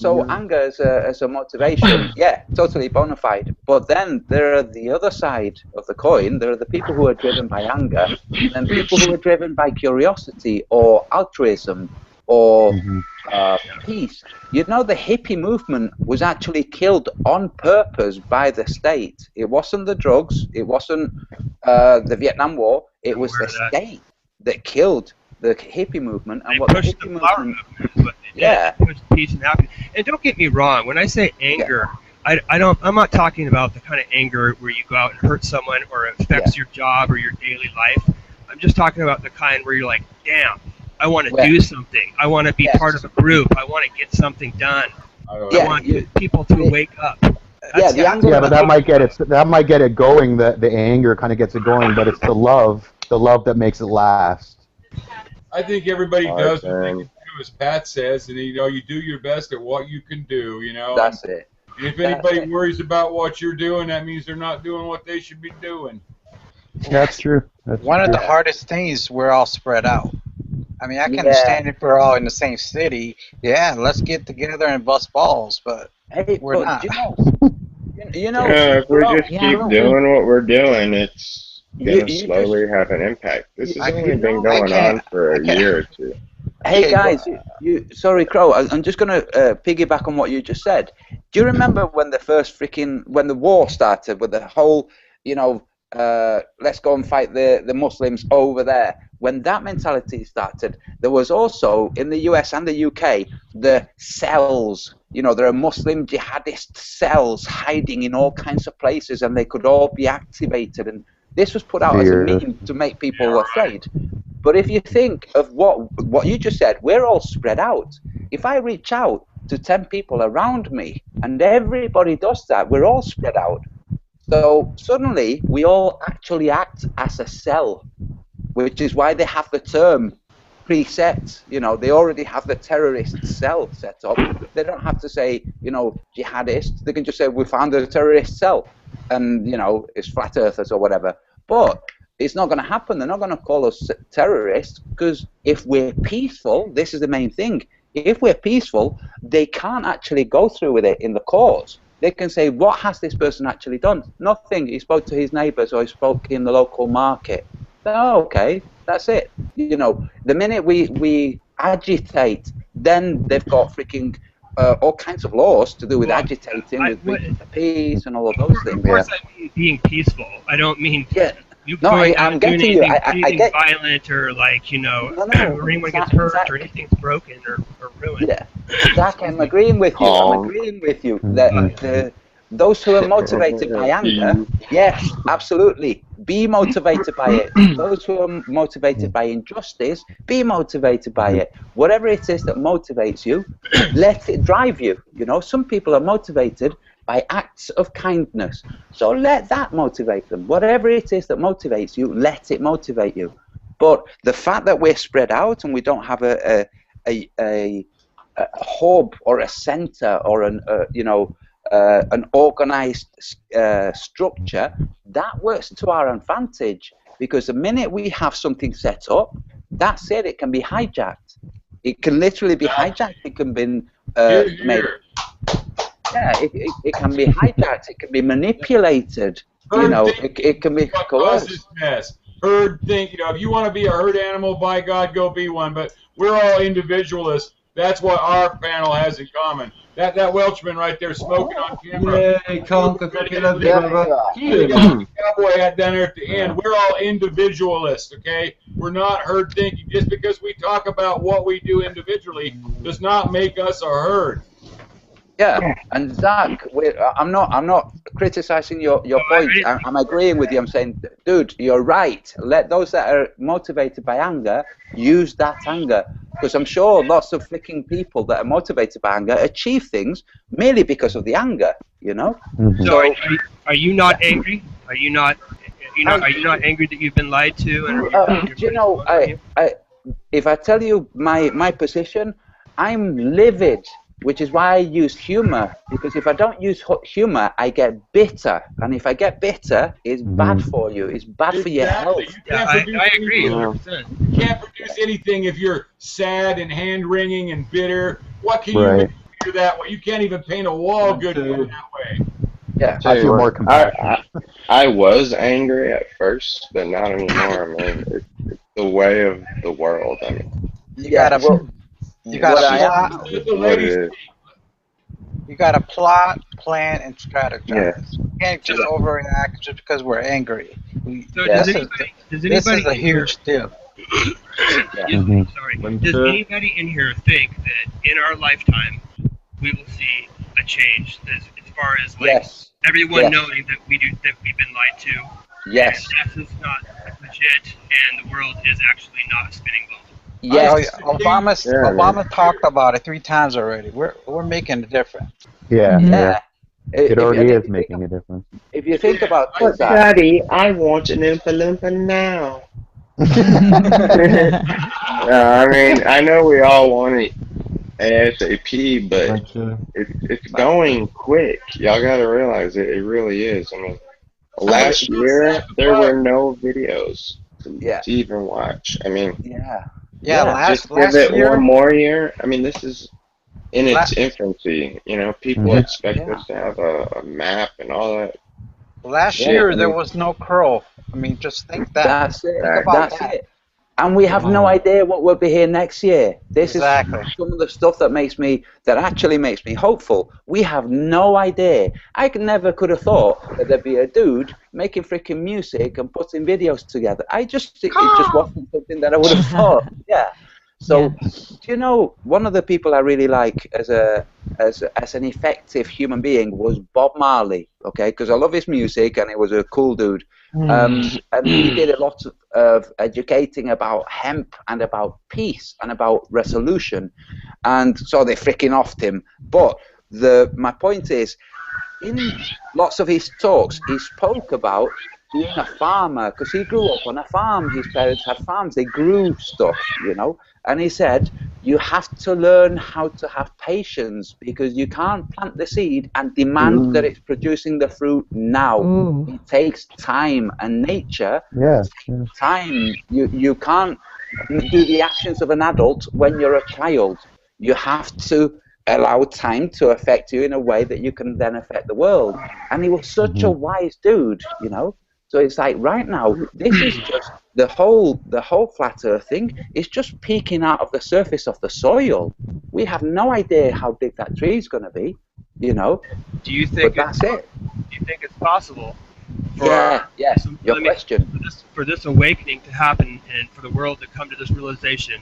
anger as a motivation, yeah, totally bona fide. But then there are the other side of the coin. There are the people who are driven by anger, and then people who are driven by curiosity or altruism or peace. You know, the hippie movement was actually killed on purpose by the state. It wasn't the drugs. It wasn't the Vietnam War. It was the state that killed the hippie movement. And they what pushed the hippie flower movement, but they pushed peace and happiness. And don't get me wrong, when I say anger, I'm not talking about the kind of anger where you go out and hurt someone or it affects your job or your daily life. I'm just talking about the kind where you're like, damn, I want to do something. I want to be part of a group. I want to get something done. I want people to wake up. But that might get it. That might get it going. The anger kind of gets it going, but it's the love that makes it last. I think everybody does what they can do, as Pat says, and you know, you do your best at what you can do. You know, that's it. And if anybody worries about what you're doing, that means they're not doing what they should be doing. That's true. One of the hardest things, we're all spread out. I mean, I can understand if we're all in the same city. Yeah, let's get together and bust balls, but we're not. You know, if we just keep doing what we're doing, it's going to slowly have an impact. This has only been going on for a year or two. Hey guys, sorry, Crow. I'm just going to piggyback on what you just said. Do you remember when the war started with the whole, you know, let's go and fight the Muslims over there? When that mentality started, there was also in the US and the UK the cells. You know, there are Muslim jihadist cells hiding in all kinds of places, and they could all be activated. And this was put out as a meme to make people afraid. But if you think of what you just said, we're all spread out. If I reach out to 10 people around me, and everybody does that, we're all spread out. So suddenly, we all actually act as a cell, which is why they have the term preset. You know, they already have the terrorist cell set up. They don't have to say, you know, jihadist. They can just say, we found a terrorist cell, and, you know, it's flat earthers or whatever. But it's not going to happen. They're not going to call us terrorists, because if we're peaceful, this is the main thing. If we're peaceful, they can't actually go through with it in the courts. They can say, what has this person actually done? Nothing. He spoke to his neighbours, or he spoke in the local market. Oh, okay, That's it. You know, the minute we agitate, then they've got freaking all kinds of laws to do with agitating, with bringing for peace and all of those things. Of course, I mean being peaceful. I don't mean you No, going I'm out doing getting you. anything, I get violent or like, you know, No, or anyone gets hurt or anything's broken or ruined. Yeah, Zach, I'm agreeing with you. I'm agreeing with you that those who are motivated by anger, yes, absolutely, be motivated by it. Those who are motivated by injustice, be motivated by it. Whatever it is that motivates you, let it drive you. You know, some people are motivated by acts of kindness, so let that motivate them. Whatever it is that motivates you, let it motivate you. But the fact that we're spread out and we don't have a hub or a center or an organized structure, that works to our advantage, because the minute we have something set up, that's it. It can be hijacked. It can literally be hijacked. It can be made. Yeah, it can be hijacked. It can be manipulated. You know, it can be coerced. Herd think, you know, if you want to be a herd animal, by God, go be one. But we're all individualists. That's what our panel has in common. That Welshman right there smoking on camera. Yay, Conk, cowboy hat down there at the end. We're all individualists, okay? We're not herd thinking. Just because we talk about what we do individually does not make us a herd. Yeah, and Zach, I'm not criticizing your point. I'm agreeing with you. I'm saying, dude, you're right. Let those that are motivated by anger use that anger, because I'm sure lots of freaking people that are motivated by anger achieve things merely because of the anger. You know. So are you not angry? Are you not angry that you've been lied to? And do you know? If I tell you my position, I'm livid. Which is why I use humor, because if I don't use humor, I get bitter, and if I get bitter, it's bad for you. It's bad for your health. I agree. You can't produce anything if you're sad and hand-wringing and bitter. What can you do that way? You can't even paint a wall good that way. Yeah, I feel more compassion. I was angry at first, but not anymore. I mean, it's the way of the world. I mean, you gotta plot, plan, and strategize. Yeah. You can't just overreact just because we're angry. Does this is a huge deal. Sorry. Does anybody in here think that in our lifetime we will see a change as far as like everyone knowing that we've been lied to? Yes. And this is not legit, and the world is actually not a spinning ball. Yes. Obama talked about it 3 times already. We're making a difference. Yeah. It already is making a difference. If you think about it, Daddy, I want an Oompa Loompa now. I mean, I know we all want it ASAP, but it's going quick. Y'all gotta realize it. It really is. I mean, last year there were no videos to even watch. I mean, last give it year, one more year. I mean, this is in its infancy. You know, people expect us to have a map and all that. Last year there was no crow. I mean, just think that. That's it. That's it. And we have no idea what will be here next year. This is some of the stuff that actually makes me hopeful. We have no idea. I never could have thought that there'd be a dude making freaking music and putting videos together. It just wasn't something that I would have thought. Yeah. So, do you know, one of the people I really like as an effective human being was Bob Marley, okay? Because I love his music and he was a cool dude. And he did a lot of educating about hemp and about peace and about resolution. And so they freaking offed him. But my point is, in lots of his talks, he spoke about being a farmer, because he grew up on a farm. His parents had farms. They grew stuff, you know. And he said, you have to learn how to have patience, because you can't plant the seed and demand that it's producing the fruit now. It takes time, and nature takes time. You can't do the actions of an adult when you're a child. You have to allow time to affect you in a way that you can then affect the world. And he was such a wise dude, you know. So it's like, right now, this is just the whole flat Earth thing is just peeking out of the surface of the soil. We have no idea how big that tree is going to be, you know. Do you think but that's it? Do you think it's possible for your question for this awakening to happen and for the world to come to this realization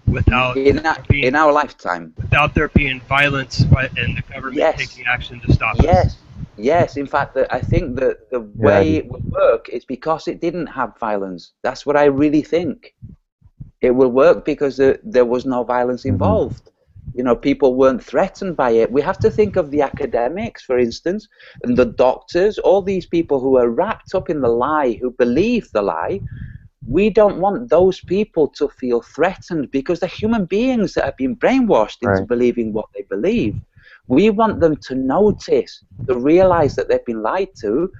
without in our lifetime, without there being violence and the government taking action to stop us? Yes, in fact, I think that the way it would work is because it didn't have violence. That's what I really think. It will work because there was no violence involved. You know, people weren't threatened by it. We have to think of the academics, for instance, and the doctors, all these people who are wrapped up in the lie, who believe the lie. We don't want those people to feel threatened because they're human beings that have been brainwashed into believing what they believe. We want them to notice, to realize that they've been lied to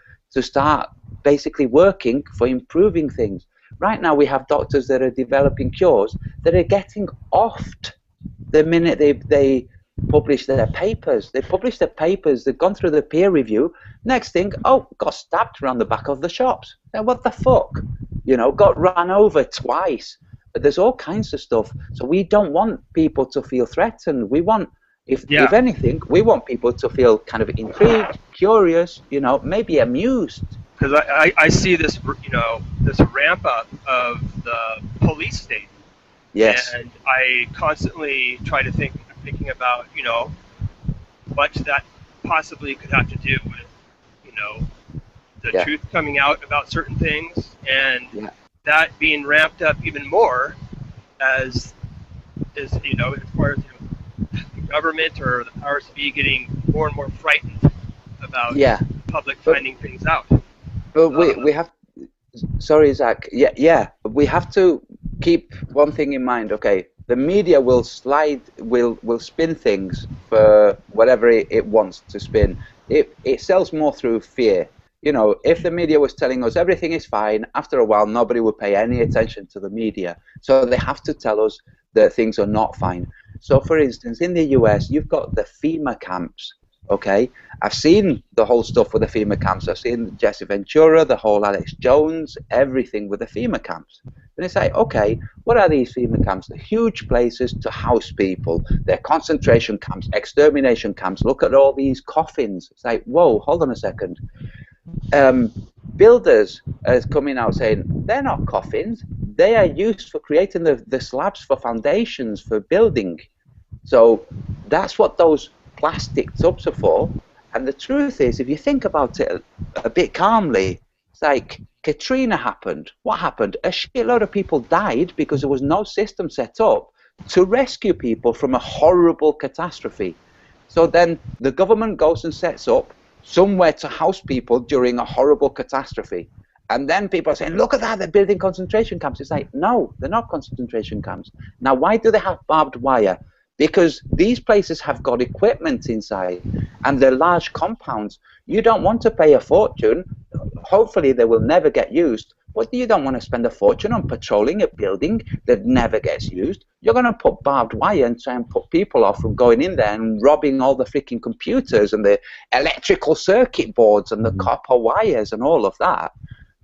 start basically working for improving things. Right now we have doctors that are developing cures that are getting offed the minute they publish their papers. They publish their papers, they've gone through the peer review. Next thing, oh, got stabbed around the back of the shops. Now, what the fuck? You know, got run over twice. There's all kinds of stuff. So we don't want people to feel threatened. We want, if anything, we want people to feel kind of intrigued, curious, you know, maybe amused. Because I see this, you know, this ramp up of the police state. Yes. And I constantly try to thinking about, you know, what that possibly could have to do with, you know, the truth coming out about certain things, and that being ramped up even more as you know, as far as, you know, the government or the powers that be getting more and more frightened about the public finding things out. But we have, sorry, Zach. We have to keep one thing in mind. Okay, the media will spin things for whatever it wants to spin. It sells more through fear. You know, if the media was telling us everything is fine, after a while nobody would pay any attention to the media. So they have to tell us that things are not fine. So, for instance, in the US, you've got the FEMA camps. Okay, I've seen the whole stuff with the FEMA camps. I've seen Jesse Ventura, the whole Alex Jones, everything with the FEMA camps. And it's like, okay, what are these FEMA camps? They're huge places to house people. They're concentration camps, extermination camps. Look at all these coffins. It's like, whoa, hold on a second. Builders are coming out saying they're not coffins. They are used for creating the slabs for foundations for building. So that's what those plastic tubs are for. And the truth is, if you think about it a bit calmly, it's like Katrina happened. What happened? A shitload of people died because there was no system set up to rescue people from a horrible catastrophe. So then the government goes and sets up somewhere to house people during a horrible catastrophe. And then people are saying, look at that, they're building concentration camps. It's like, no, they're not concentration camps. Now, why do they have barbed wire? Because these places have got equipment inside, and they're large compounds. You don't want to pay a fortune. Hopefully they will never get used. But you don't want to spend a fortune on patrolling a building that never gets used. You're going to put barbed wire and try and put people off from going in there and robbing all the freaking computers and the electrical circuit boards and the copper wires and all of that.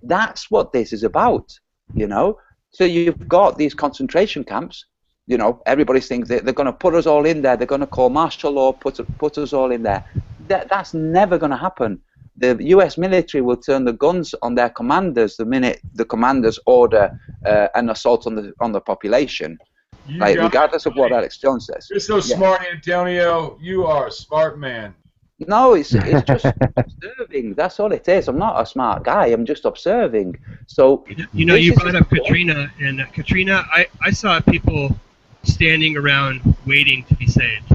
That's what this is about, you know. So you've got these concentration camps. You know, everybody thinks they're going to put us all in there. They're going to call martial law, put us all in there. That's never going to happen. The U.S. military will turn the guns on their commanders the minute the commanders order an assault on the population. Like, regardless of what Alex Jones says. You're so smart, Antonio. You are a smart man. No, it's just observing. That's all it is. I'm not a smart guy. I'm just observing. So you know, you brought up Katrina, and Katrina, I saw people standing around waiting to be saved.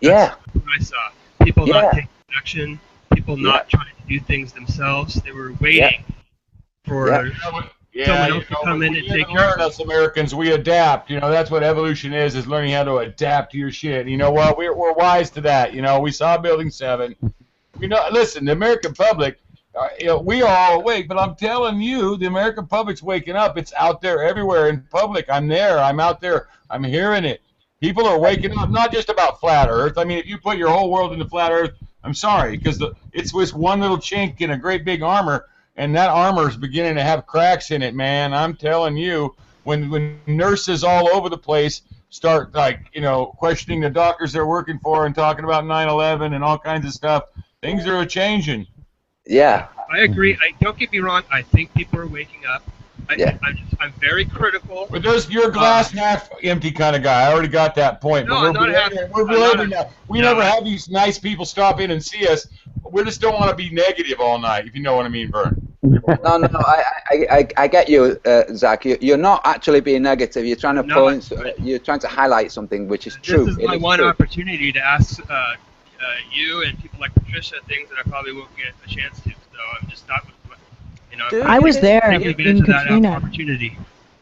That's what I saw. People not taking action, people not trying to do things themselves. They were waiting for someone else to come in and take care of us. Americans, we adapt. You know, that's what evolution is learning how to adapt to your shit. You know what? We're wise to that. You know, we saw Building 7. You know, listen, the American public, you know, we are all awake, but I'm telling you, the American public's waking up. It's out there everywhere in public. I'm there. I'm out there. I'm hearing it. People are waking up, not just about flat Earth. I mean, if you put your whole world into flat Earth, I'm sorry, because it's this one little chink in a great big armor, and that armor's beginning to have cracks in it, man. I'm telling you, when nurses all over the place start, like, you know, questioning the doctors they're working for and talking about 9/11 and all kinds of stuff, things are changing. Yeah. I agree. Don't get me wrong. I think people are waking up. I'm very critical. But you're a glass half empty kind of guy. I already got that point. No, but I'm not we're related now. We never have these nice people stop in and see us. We just don't want to be negative all night, if you know what I mean, Vern. No, I get you, Zach. You're not actually being negative. You're trying to point. You're trying to highlight something which is true. This is my one opportunity to ask you and people like Patricia things that I probably won't get a chance to. So I'm just not. You know, I was there in that Katrina. opportunity.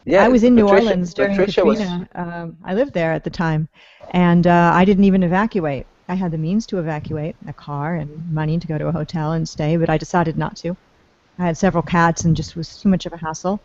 Yeah, I was in New Patricia- Orleans during Patricia Katrina. I lived there at the time, and I didn't even evacuate. I had the means to evacuate, a car and money to go to a hotel and stay, but I decided not to. I had several cats and just was too much of a hassle.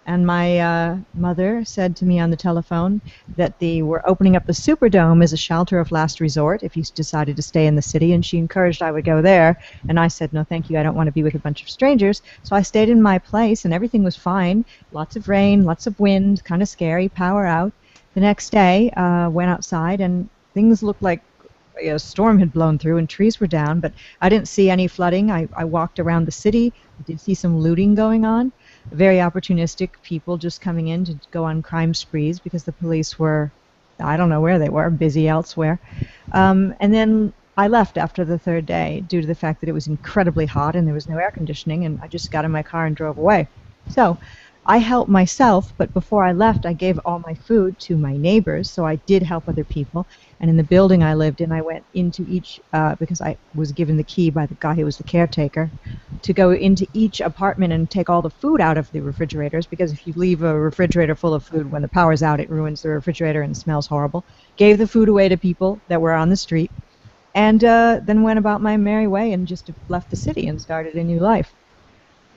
And my mother said to me on the telephone that they were opening up the Superdome as a shelter of last resort if you decided to stay in the city, and she encouraged I would go there. And I said, no, thank you, I don't want to be with a bunch of strangers. So I stayed in my place, and everything was fine. Lots of rain, lots of wind, kind of scary, power out. The next day, went outside, and things looked like a storm had blown through and trees were down, but I didn't see any flooding. I walked around the city. I did see some looting going on. Very opportunistic people just coming in to go on crime sprees because the police were, I don't know where they were, busy elsewhere. And then I left after the third day due to the fact that it was incredibly hot and there was no air conditioning, and I just got in my car and drove away. So I helped myself, but before I left, I gave all my food to my neighbors, so I did help other people. And in the building I lived in, I went into each, because I was given the key by the guy who was the caretaker, to go into each apartment and take all the food out of the refrigerators, because if you leave a refrigerator full of food when the power's out, it ruins the refrigerator and smells horrible. Gave the food away to people that were on the street, and then went about my merry way and just left the city and started a new life.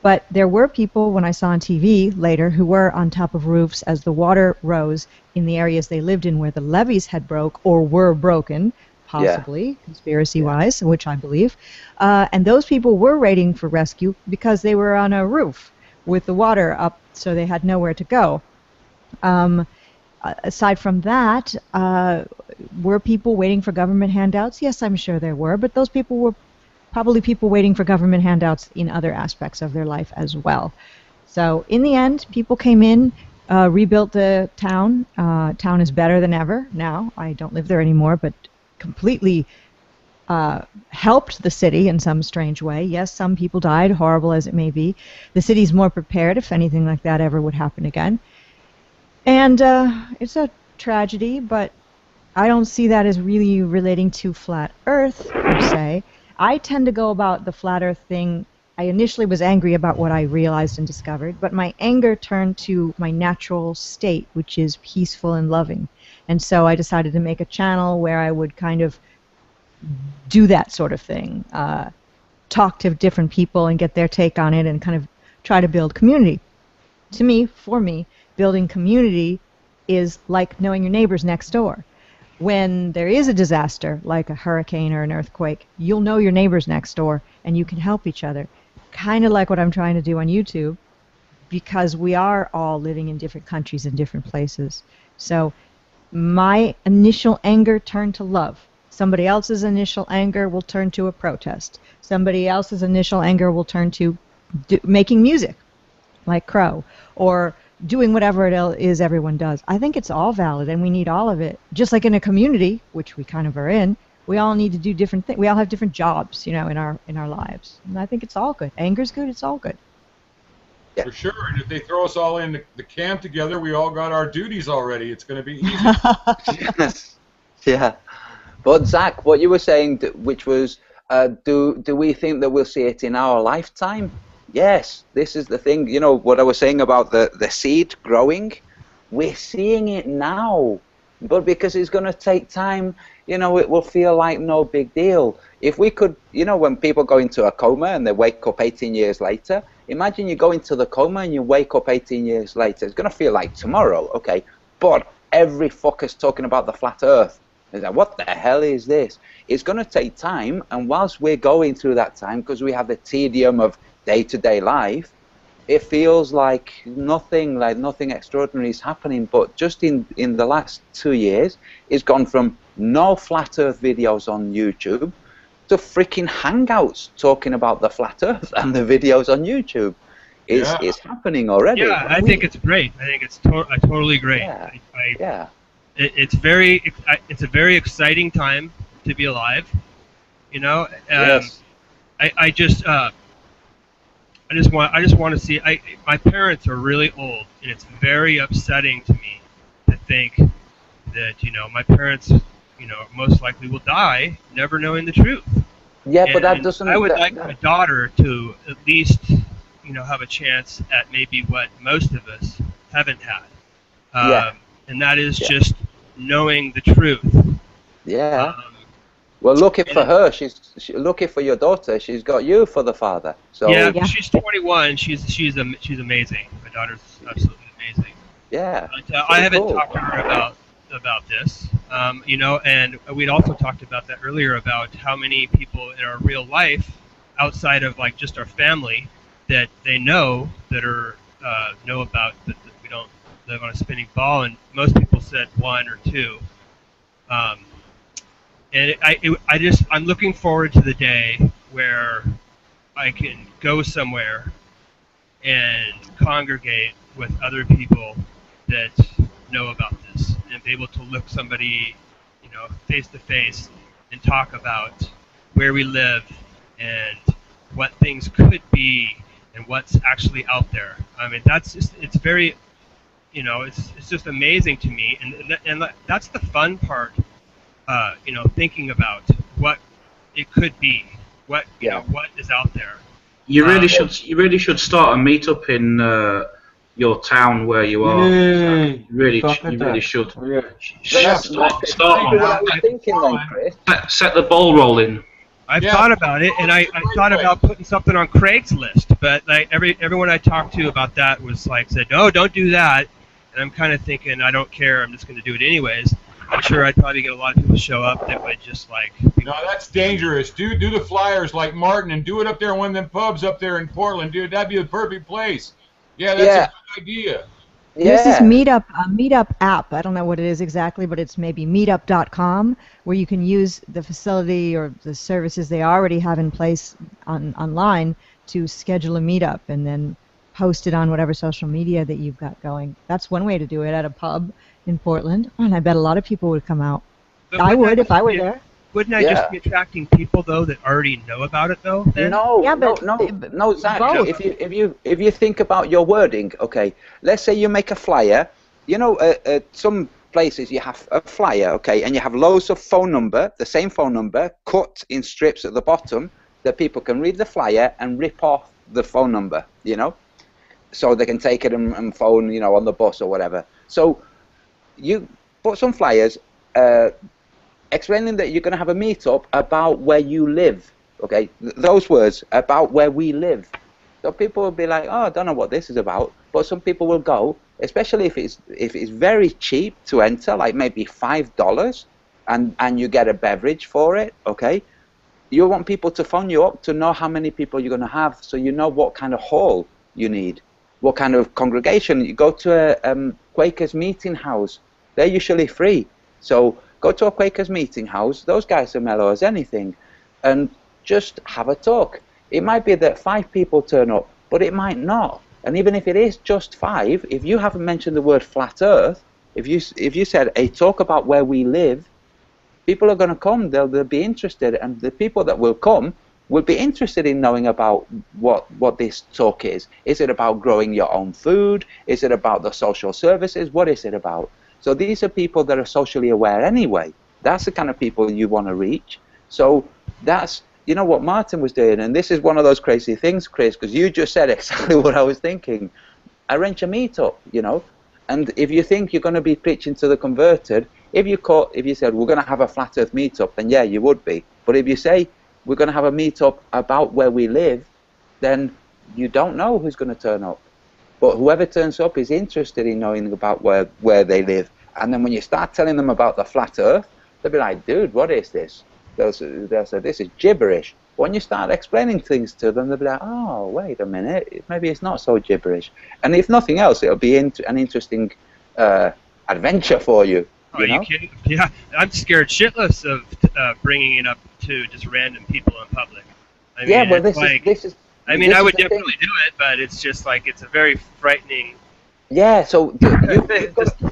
But there were people, when I saw on TV later, who were on top of roofs as the water rose in the areas they lived in where the levees had broke or were broken, possibly, conspiracy-wise, which I believe. And those people were waiting for rescue because they were on a roof with the water up, so they had nowhere to go. Aside from that, were people waiting for government handouts? Yes, I'm sure there were, but those people were probably people waiting for government handouts in other aspects of their life as well. So in the end, people came in, rebuilt the town. Town is better than ever now. I don't live there anymore, but completely helped the city in some strange way. Yes, some people died, horrible as it may be. The city's more prepared if anything like that ever would happen again. And it's a tragedy, but I don't see that as really relating to flat Earth, per se. I tend to go about the flat Earth thing. I initially was angry about what I realized and discovered, but my anger turned to my natural state, which is peaceful and loving. And so I decided to make a channel where I would kind of do that sort of thing, talk to different people and get their take on it and kind of try to build community. To me, for me, building community is like knowing your neighbors next door. When there is a disaster, like a hurricane or an earthquake, you'll know your neighbors next door, and you can help each other. Kind of like what I'm trying to do on YouTube, because we are all living in different countries and different places. So my initial anger turned to love. Somebody else's initial anger will turn to a protest. Somebody else's initial anger will turn to making music, like Crow, or doing whatever it is everyone does. I think it's all valid, and we need all of it. Just like in a community, which we kind of are in, we all need to do different things. We all have different jobs, you know, in our lives. And I think it's all good. Anger's good. It's all good. Yeah. For sure. And if they throw us all in the camp together, we all got our duties already. It's going to be easy. Yes. Yeah. But Zach, what you were saying, which was, do we think that we'll see it in our lifetime? Yes, this is the thing. You know what I was saying about the seed growing? We're seeing it now. But because it's going to take time, you know, it will feel like no big deal. If we could, you know, when people go into a coma and they wake up 18 years later, imagine you go into the coma and you wake up 18 years later. It's going to feel like tomorrow, okay? But every fucker's talking about the flat Earth. It's like, what the hell is this? It's going to take time, and whilst we're going through that time, because we have the tedium of day-to-day life, it feels like nothing extraordinary is happening. But just in the last 2 years, it's gone from no flat Earth videos on YouTube to freaking hangouts talking about the flat Earth and the videos on YouTube. It's happening already. Yeah, I think it's great. I think it's totally great. Yeah. It's a very exciting time to be alive. You know, Yes. I just want to see. My parents are really old, and it's very upsetting to me to think that my parents most likely will die never knowing the truth. Yeah, but that And doesn't. I would like my daughter to at least have a chance at maybe what most of us haven't had. And that is just knowing the truth. Yeah. Well, lucky for her, lucky for your daughter. She's got you for the father. So yeah, she's 21. She's amazing. My daughter's absolutely amazing. Yeah. But, I haven't talked to her about this. And we'd also talked about that earlier about how many people in our real life, outside of like just our family, that they know that are know about that we don't live on a spinning ball, and most people said one or two. And I'm looking forward to the day where I can go somewhere and congregate with other people that know about this and be able to look somebody, face to face and talk about where we live and what things could be and what's actually out there. I mean, it's very, it's just amazing to me, and that's the fun part. Thinking about what it could be, what is out there. You really should start a meetup in your town where you are. Yay. You really should. Start what I was thinking then, Chris. Set the ball rolling. I've thought about it, and I thought about putting something on Craigslist, but like everyone I talked to about that was like said, no, don't do that. And I'm kind of thinking, I don't care. I'm just going to do it anyways. I'm sure I'd probably get a lot of people show up that would just like. No, that's dangerous. Do the flyers like Martin and do it up there in one of them pubs up there in Portland, dude. That'd be the perfect place. Yeah, that's a good idea. There's this Meetup app. I don't know what it is exactly, but it's maybe meetup.com, where you can use the facility or the services they already have in place online to schedule a meetup and then post it on whatever social media that you've got going. That's one way to do it at a pub in Portland. And I bet a lot of people would come out. I would if I were there. Wouldn't I just be attracting people though that already know about it though? Then? No, Zach. If you think about your wording, okay. Let's say you make a flyer. Some places you have a flyer, okay, and you have loads of the same phone number, cut in strips at the bottom that people can read the flyer and rip off the phone number, so they can take it and phone, on the bus or whatever. So you put some flyers. Explaining that you're going to have a meetup about where you live, okay? Those words, about where we live. So people will be like, oh, I don't know what this is about, but some people will go, especially if it's very cheap to enter, like maybe $5, and you get a beverage for it, okay? You want people to phone you up to know how many people you're going to have, so you know what kind of hall you need, what kind of congregation. You go to a Quakers meeting house. They're usually free, so go to a Quakers meeting house. Those guys are mellow as anything, and just have a talk. It might be that 5 people turn up, but it might not. And even if it is just 5, if you haven't mentioned the word flat Earth, if you said a talk about where we live, people are going to come. They'll be interested, and the people that will come will be interested in knowing about what this talk is. Is it about growing your own food? Is it about the social services? What is it about? So these are people that are socially aware anyway. That's the kind of people you want to reach. So that's, what Martin was doing, and this is one of those crazy things, Chris, because you just said exactly what I was thinking. Arrange a meetup, and if you think you're going to be preaching to the converted, if you said we're going to have a flat Earth meetup, then yeah, you would be. But if you say we're going to have a meetup about where we live, then you don't know who's going to turn up. But whoever turns up is interested in knowing about where they live. And then when you start telling them about the flat Earth, They'll be like, dude, what is this? They'll say, this is gibberish. When you start explaining things to them, they'll be like, oh, wait a minute, maybe it's not so gibberish. And if nothing else, it'll be an interesting adventure for you. Oh, you kidding? Yeah, I'm scared shitless of bringing it up to just random people in public. I mean, yeah, well, this is. I mean, I would definitely do it, but it's just like it's a very frightening. Yeah, so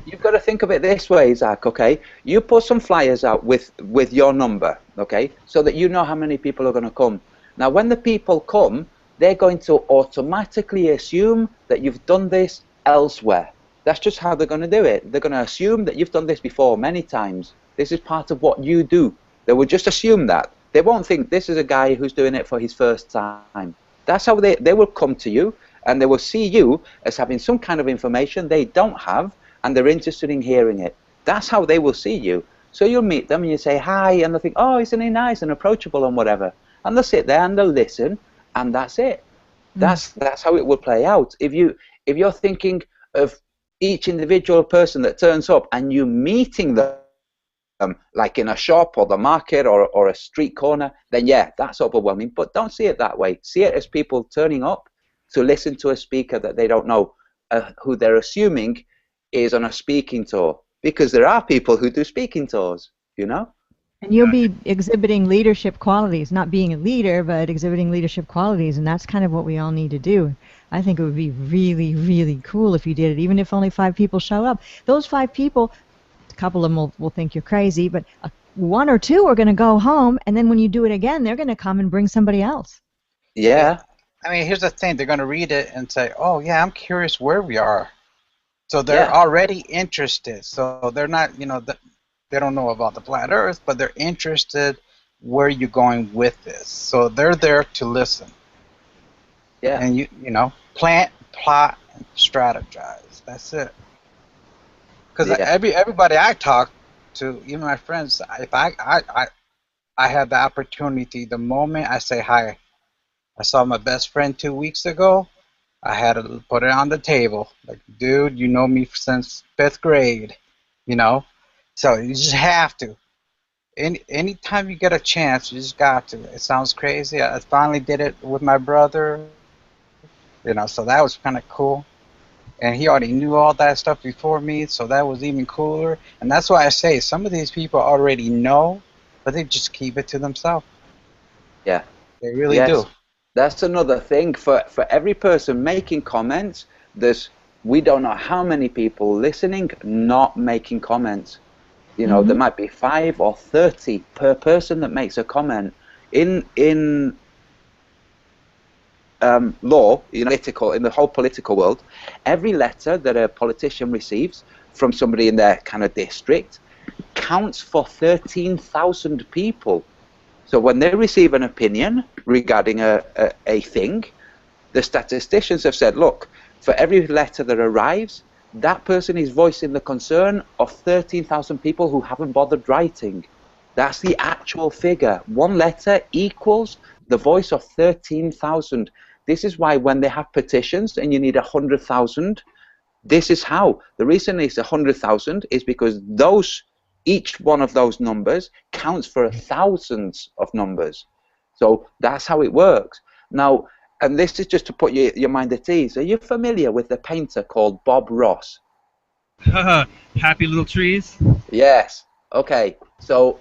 you've got to think of it this way, Zach, okay? You put some flyers out with your number, okay? So that you know how many people are going to come. Now, when the people come, they're going to automatically assume that you've done this elsewhere. That's just how they're going to do it. They're going to assume that you've done this before many times. This is part of what you do. They will just assume that. They won't think this is a guy who's doing it for his first time. That's how they will come to you. And they will see you as having some kind of information they don't have, and they're interested in hearing it. That's how they will see you. So you'll meet them and you say hi, and they'll think, oh, isn't he nice and approachable and whatever. And they'll sit there and they'll listen, and that's it. That's how it will play out. If you're thinking of each individual person that turns up and you meeting them, like in a shop or the market or a street corner, then yeah, that's overwhelming. But don't see it that way. See it as people turning up to listen to a speaker that they don't know, who they're assuming is on a speaking tour. Because there are people who do speaking tours, you know? And you'll be exhibiting leadership qualities, not being a leader, but exhibiting leadership qualities, and that's kind of what we all need to do. I think it would be really, really cool if you did it, even if only 5 people show up. Those 5 people, a couple of them will think you're crazy, but 1 or 2 are going to go home, and then when you do it again, they're going to come and bring somebody else. Yeah. I mean, here's the thing. They're going to read it and say, oh, yeah, I'm curious where we are. So they're already interested. So they're not, they don't know about the flat earth, but they're interested where you're going with this. So they're there to listen. Yeah. And, you plant, plot, and strategize. That's it. Because everybody I talk to, even my friends, if I have the opportunity, the moment I say hi, I saw my best friend 2 weeks ago, I had to put it on the table. Like, dude, you know me since 5th grade, So you just have to. Anytime you get a chance, you just got to. It sounds crazy. I finally did it with my brother, so that was kind of cool. And he already knew all that stuff before me, so that was even cooler. And that's why I say some of these people already know, but they just keep it to themselves. Yeah. They really do. That's another thing. For every person making comments, we don't know how many people listening not making comments. There might be 5 or 30 per person that makes a comment. In law, in the whole political world, every letter that a politician receives from somebody in their kind of district counts for 13,000 people. So when they receive an opinion regarding a thing, the statisticians have said, look, for every letter that arrives, that person is voicing the concern of 13,000 people who haven't bothered writing. That's the actual figure. One letter equals the voice of 13,000. This is why when they have petitions and you need 100,000, this is how. The reason it's 100,000 is because each one of those numbers counts for thousands of numbers. So that's how it works. Now, and this is just to put your mind at ease. Are you familiar with the painter called Bob Ross? Happy Little Trees? Yes. Okay. So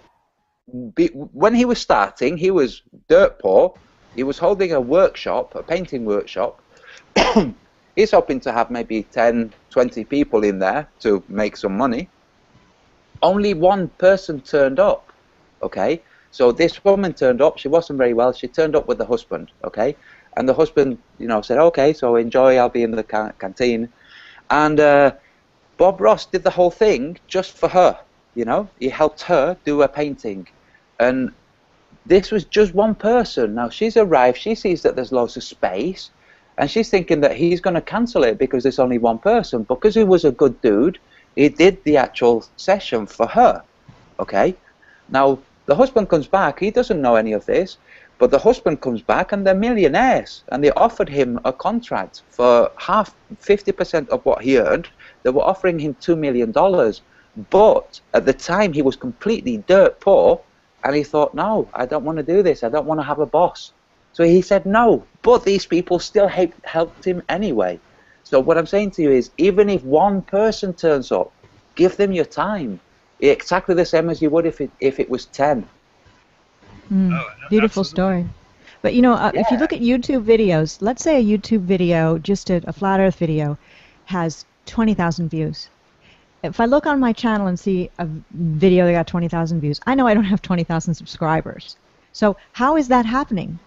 when he was starting, he was dirt poor. He was holding a painting workshop. He's hoping to have maybe 10, 20 people in there to make some money. Only one person turned up, okay? So this woman turned up. She wasn't very well. She turned up with the husband, okay? And the husband, said, okay, so enjoy. I'll be in the canteen. And Bob Ross did the whole thing just for her, He helped her do a painting. And this was just one person. Now, she's arrived. She sees that there's loads of space. And she's thinking that he's going to cancel it because there's only one person. Because he was a good dude, he did the actual session for her, okay? Now, the husband comes back. He doesn't know any of this, but the husband comes back and they're millionaires, and they offered him a contract for 50% of what he earned. They were offering him $2 million, But at the time, he was completely dirt poor, and he thought, no, I don't want to do this. I don't want to have a boss. So he said no. But these people still helped him anyway. So what I'm saying to you is, even if one person turns up, give them your time. Exactly the same as you would if it was 10. Beautiful story. But you know, if you look at YouTube videos, let's say a YouTube video, just a flat Earth video, has 20,000 views. If I look on my channel and see a video that got 20,000 views, I know I don't have 20,000 subscribers. So how is that happening?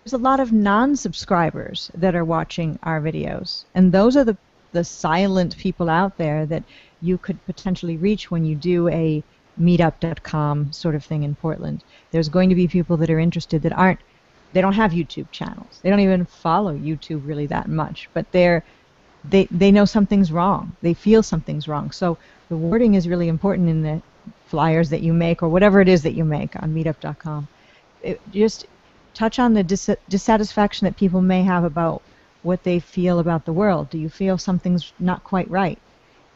There's a lot of non-subscribers that are watching our videos, and those are the silent people out there that you could potentially reach when you do a meetup.com sort of thing in Portland. There's going to be people that are interested that they don't have YouTube channels. They don't even follow YouTube really that much, but they know something's wrong. They feel something's wrong. So the wording is really important in the flyers that you make or whatever it is that you make on meetup.com. Just touch on the dissatisfaction that people may have about what they feel about the world. Do you feel something's not quite right?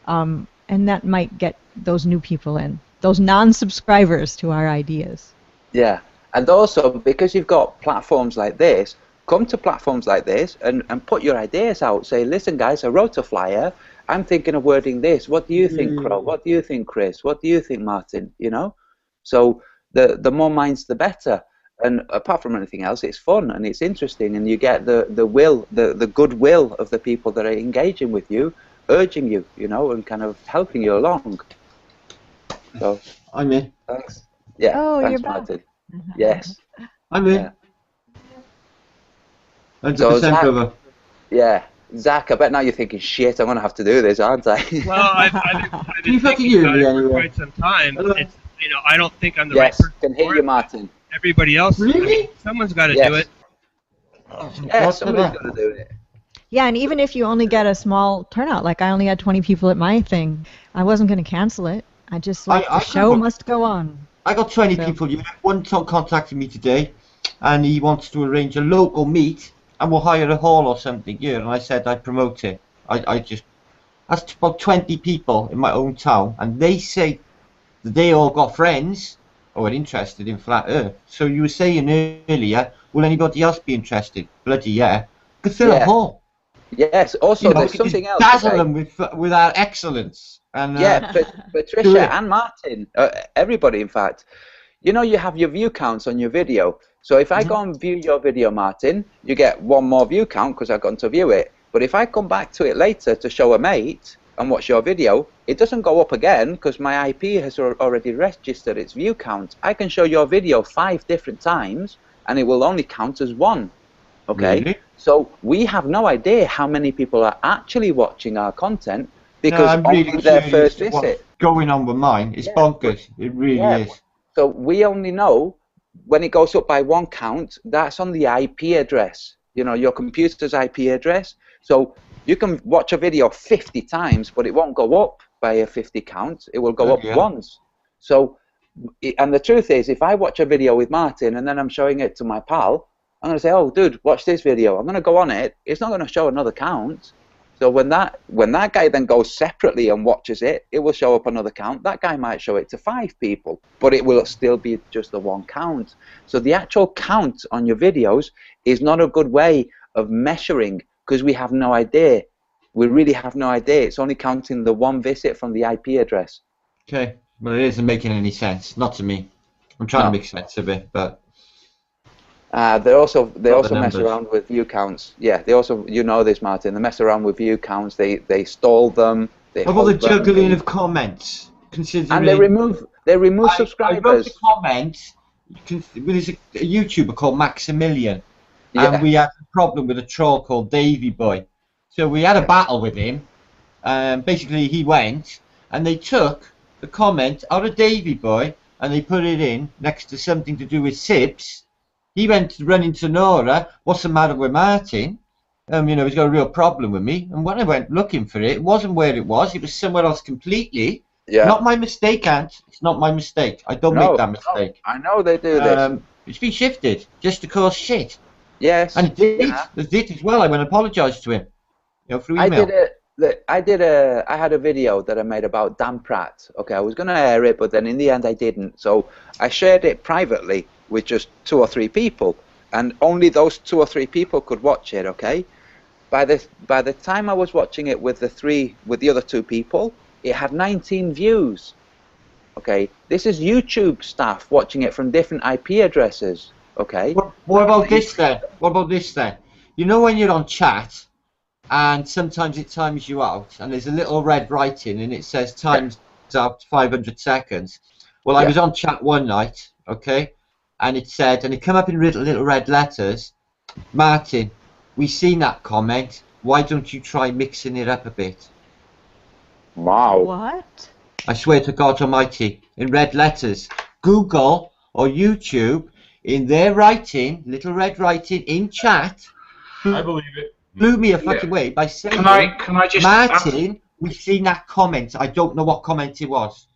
And that might get those new people in, those non-subscribers to our ideas. Yeah, and also because you've got platforms like this, come to platforms like this and put your ideas out. Say, listen guys, I wrote a flyer. I'm thinking of wording this. What do you think, Crow? What do you think, Chris? What do you think, Martin? You know? So the more minds, the better. And apart from anything else, it's fun and it's interesting, and you get the goodwill of the people that are engaging with you, urging you, you know, and kind of helping you along. So I'm in. Thanks. Yeah. Oh, thanks, you're back. Martin. Yes. I'm in. 100% So Zach, brother. yeah. Zach, I bet now you're thinking, shit, I'm going to have to do this, aren't I? Well, I've been thinking about it for quite some time. It's, you know, I don't think I'm the right Yes, person. can hear you, Martin. Everybody else, Really? I mean, someone's got to Yes. do it. Yeah, somebody's got to do it. Yeah, and even if you only get a small turnout, like I only had 20 people at my thing, I wasn't going to cancel it. I just like the show must go on. I got 20 people. You know, one contacted me today, and he wants to arrange a local meet, and we'll hire a hall or something here. And I said I'd promote it. That's about 20 people in my own town, and they say that they all got friends or are interested in flat Earth. So you were saying earlier, will anybody else be interested? Bloody yeah. Could fill a hall. Yes. Also, You know, there's something else. dazzle Okay? them with our excellence. And Yeah, do Patricia it. and Martin, everybody, in fact. You know, you have your view counts on your video. So if I go and view your video, Martin, you get one more view count because I've gone to view it. But if I come back to it later to show a mate and watch your video, it doesn't go up again because my IP has already registered its view count. I can show your video 5 different times and it will only count as 1. Okay? Really? So we have no idea how many people are actually watching our content because I'm only really their curious first what's visit. going on with mine. It's bonkers. It really is. So we only know when it goes up by 1 count, that's on the IP address, you know, your computer's IP address. So you can watch a video 50 times, but it won't go up by a 50 count. It will go up once. So, and the truth is, if I watch a video with Martin and then I'm showing it to my pal, I'm going to say, oh, dude, watch this video. I'm going to go on it. It's not going to show another count. So when that guy then goes separately and watches it, it will show up another count. That guy might show it to 5 people, but it will still be just the 1 count. So the actual count on your videos is not a good way of measuring because we have no idea. We really have no idea. It's only counting the 1 visit from the IP address. Okay. Well, it isn't making any sense. Not to me. I'm trying to make sense of it, but... They also mess numbers. around with view counts. Yeah, they also, you know this, Martin. They mess around with view counts. They stall them. They How about the hold them. juggling of comments? Considering And they remove subscribers. I wrote a comment. There's a YouTuber called Maximilian, and we had a problem with a troll called Davy Boy. So we had a battle with him. Basically, he went, and they took the comment out of Davy Boy, and they put it in next to something to do with Sibs. He went running to Nora, what's the matter with Martin? You know, he's got a real problem with me. And when I went looking for it, it wasn't where it was somewhere else completely. Yeah. Not my mistake, Ant. It's not my mistake. I don't make that mistake. I know they do this. It's been shifted just to cause shit. Yes. And it did. It did as well. I went and apologised to him. You know, through email. I did it. had a video that I made about Dan Pratt. Okay, I was going to air it, but then in the end I didn't. So I shared it privately with just 2 or 3 people, and only those 2 or 3 people could watch it. Okay, by the time I was watching it with the other 2 people, it had 19 views. Okay, this is YouTube staff watching it from different IP addresses. Okay. What about this then? What about this then? You know when you're on chat, and sometimes it times you out, and there's a little red writing, and it says times out 500 seconds. Well, I was on chat one night, okay, and it said, and it came up in little red letters, Martin, we seen that comment. Why don't you try mixing it up a bit? Wow. What? I swear to God Almighty, in red letters, Google or YouTube, in their writing, little red writing in chat, I believe it. blew me a fucking way by saying, Can I just Martin, we've seen that comment. I don't know what comment it was.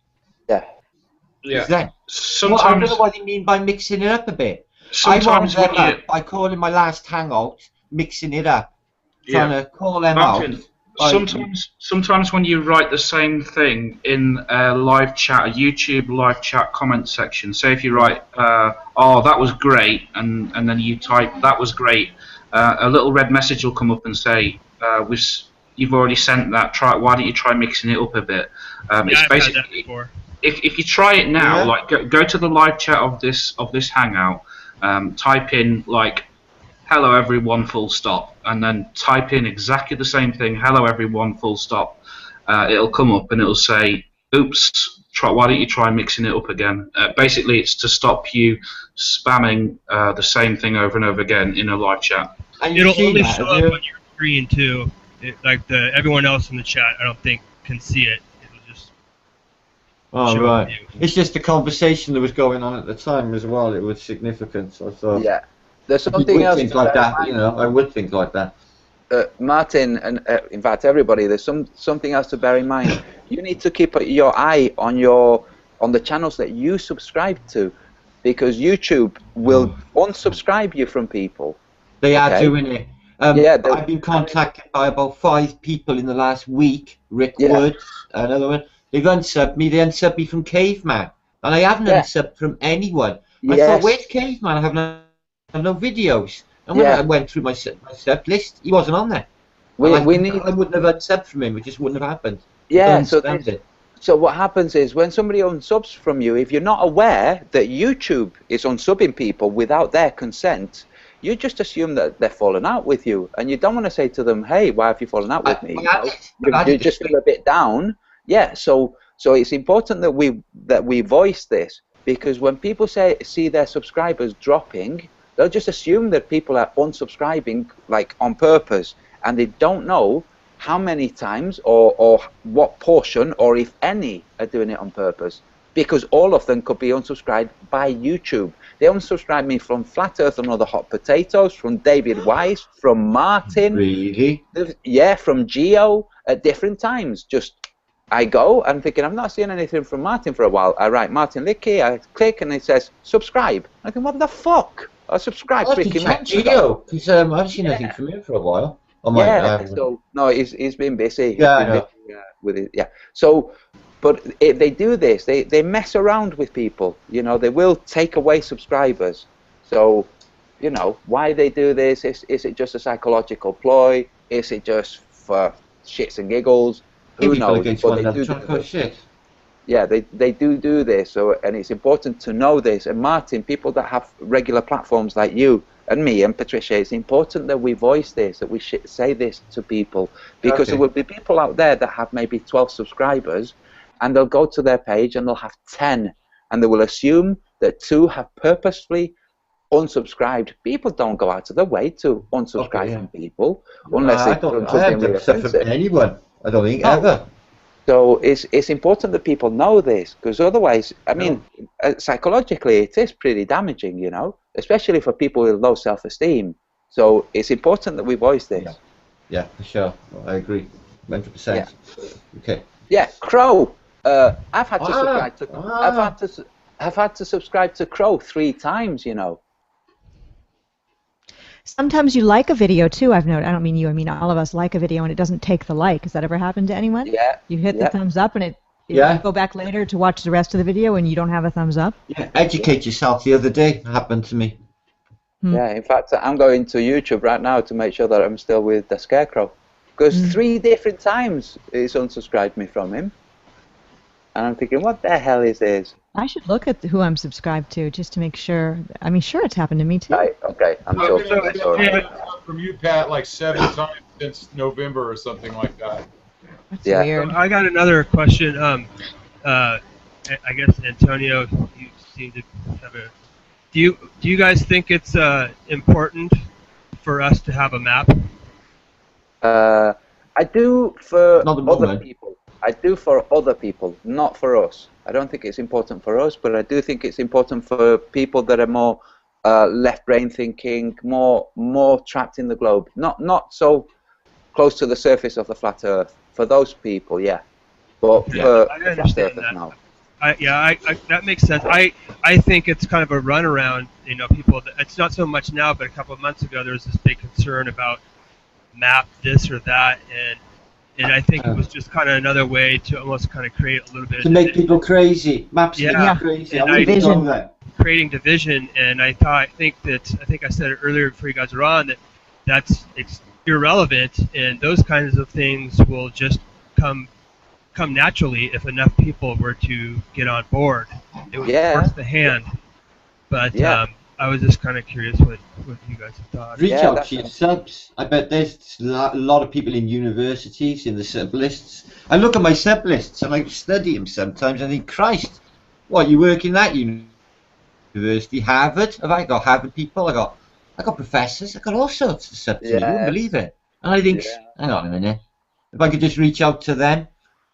Yeah. Yeah. Then, Sometimes I don't know what they mean by mixing it up a bit. Sometimes I when wound you up by calling my last hangout, mixing it up, trying to call them Martin, out. Sometimes when you write the same thing in a live chat, a YouTube live chat comment section, say if you write, "Oh, that was great," and then you type, "That was great," a little red message will come up and say, "You've already sent that. Why don't you try mixing it up a bit?" It's I've basically, had that before. If you try it now, like go to the live chat of this hangout, type in like, "Hello everyone, full stop," and then type in exactly the same thing, "Hello everyone, full stop." It'll come up and it'll say, "Oops, why don't you try mixing it up again?" Basically, it's to stop you spamming the same thing over and over again in a live chat. It'll only show up on your screen too. Everyone else in the chat, I don't think, can see it. It'll just. Oh right. It's just the conversation that was going on at the time as well. It was significant. So I thought. Yeah. There's something else. Think like that, you know. I would think like that. Martin, and in fact everybody, there's something else to bear in mind. You need to keep your eye on the channels that you subscribe to, because YouTube will unsubscribe you from people. They are doing it. I've been contacted by about 5 people in the last week. Rick Woods, another one. They've unsubbed me. They unsubbed me from Caveman, and I haven't unsubbed from anyone. I thought, where's Caveman? I have no videos. And when I went through my sub list, he wasn't on there. I wouldn't have unsubbed from him. It just wouldn't have happened. Yeah. So what happens is when somebody unsubs from you, if you're not aware that YouTube is unsubbing people without their consent, you just assume that they're falling out with you, and you don't want to say to them, "Hey, why have you fallen out with me?" You just feel a bit down. Yeah. So it's important that we voice this, because when people see their subscribers dropping, they'll just assume that people are unsubscribing like on purpose, and they don't know how many times or what portion, or if any, are doing it on purpose, because all of them could be unsubscribed by YouTube. They unsubscribed me from Flat Earth and Other Hot Potatoes, from David Weiss, from Martin. Really? Yeah, from Geo at different times. I go, I'm thinking, I'm not seeing anything from Martin for a while. I write Martin Licky, I click, and it says subscribe. I think, what the fuck? I subscribe freaking Geo, because I've seen nothing from him for a while. So no, he's been busy. With it. Yeah. So, but they do this. They mess around with people. You know, they will take away subscribers. So, you know, why they do this? Is it just a psychological ploy? Is it just for shits and giggles? Who knows? But they do shit. Yeah, they do this. So, and it's important to know this. And Martin, people that have regular platforms like you and me and Patricia, it's important that we voice this, that we say this to people, because there will be people out there that have maybe 12 subscribers, and they'll go to their page and they'll have 10, and they will assume that 2 have purposefully unsubscribed. People don't go out of their way to unsubscribe from people unless they don't something really offensive. From anyone. I don't think ever. So it's important that people know this, because otherwise, I mean, psychologically, it is pretty damaging, you know, especially for people with low self-esteem. So it's important that we voice this. Yeah, for sure. I agree, 100%. Yeah. Okay. Yeah, Crow. I've had to subscribe to. I've had to subscribe to Crow 3 times, you know. Sometimes you like a video too. I've noticed. I don't mean you. I mean all of us like a video and it doesn't take the like. Has that ever happened to anyone? Yeah. You hit the thumbs up and you go back later to watch the rest of the video and you don't have a thumbs up. Yeah, educate yourself. The other day it happened to me. Yeah, in fact, I'm going to YouTube right now to make sure that I'm still with the Scarecrow. Because 3 different times it's unsubscribed me from him. And I'm thinking, what the hell is this? I should look at who I'm subscribed to just to make sure. I mean, sure, it's happened to me too. Right, okay. I'm I've so been from you, Pat, like 7 times since November or something like that. That's weird. So I got another question. I guess Antonio, you seem to have a. Do you guys think it's important for us to have a map? I do for Not other people. I do for other people, not for us. I don't think it's important for us, but I do think it's important for people that are more left brain thinking, more trapped in the globe, not so close to the surface of the flat Earth. For those people, yeah. But for I understand that. no. That makes sense. I think it's kind of a runaround. You know, people. It's not so much now, but a couple of months ago there was this big concern about map this or that, and I think it was just kind of another way to almost kind of create a little bit to make people crazy. Maps make you crazy. And I wouldn't know that. creating division, and I think I said it earlier before you guys were on that it's irrelevant, and those kinds of things will just come naturally if enough people were to get on board. It would force the hand. But I was just kind of curious what you guys thought. Reach out to your subs. I bet there's a lot of people in universities in the sub lists. I look at my sub lists and I study them sometimes and think, Christ, what, you work in that university? Harvard? Have I got Harvard people? I got professors. I got all sorts of subs. You wouldn't believe it. And I think, hang on a minute. If I could just reach out to them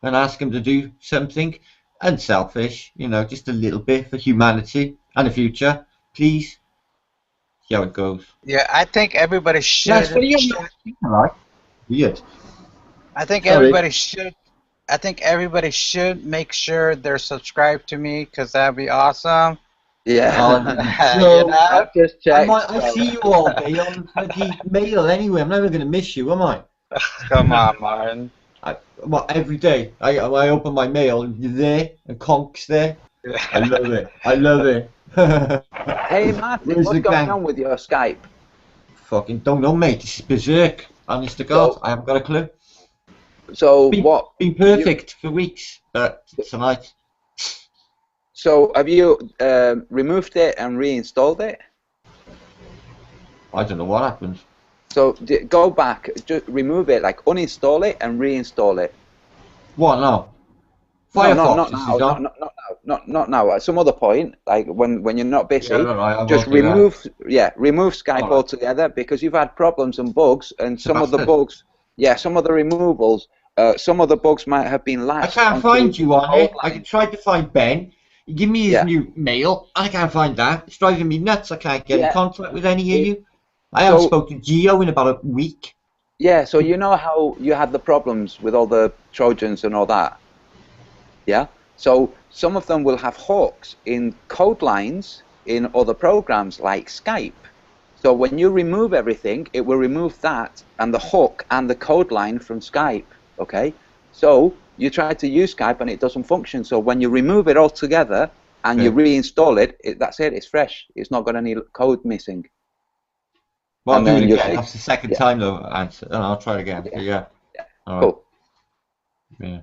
and ask them to do something unselfish, you know, just a little bit for humanity and the future, please. See how it goes. Yeah, I think everybody should. That's right. Weird. I think everybody should. I think everybody should make sure they're subscribed to me because that'd be awesome. Yeah. So, you know, just check. I see you all day on bloody mail anyway. I'm never going to miss you, am I? Come on, Martin. Every day I open my mail and you're there and Conk's there. I love it. I love it. Hey Martin, what's going on with your Skype? Fucking don't know, mate. This is berserk. Honest to God, I haven't got a clue. So been perfect for weeks, but tonight. So have you removed it and reinstalled it? I don't know what happens. So go back, just remove it, like uninstall it and reinstall it. What now? Firefox, not now. At some other point, like when you're not busy, just remove Skype altogether because you've had problems and bugs, and some of the bugs, some of the removals, some of the bugs might have been latched. I can't find you on it. I tried to find Ben. You give me his new mail. I can't find that. It's driving me nuts. I can't get in contact with any of you. I haven't spoken to Geo in about a week. Yeah, so you know how you had the problems with all the Trojans and all that? Yeah? So some of them will have hooks in code lines in other programs like Skype. So when you remove everything, it will remove that and the hook and the code line from Skype, okay? So you try to use Skype and it doesn't function. So when you remove it altogether and you reinstall it, that's it, it's fresh. It's not got any code missing. Well, I'll do it again. That's the second time though. I'll try it again. Yeah. All right. Cool. Yeah.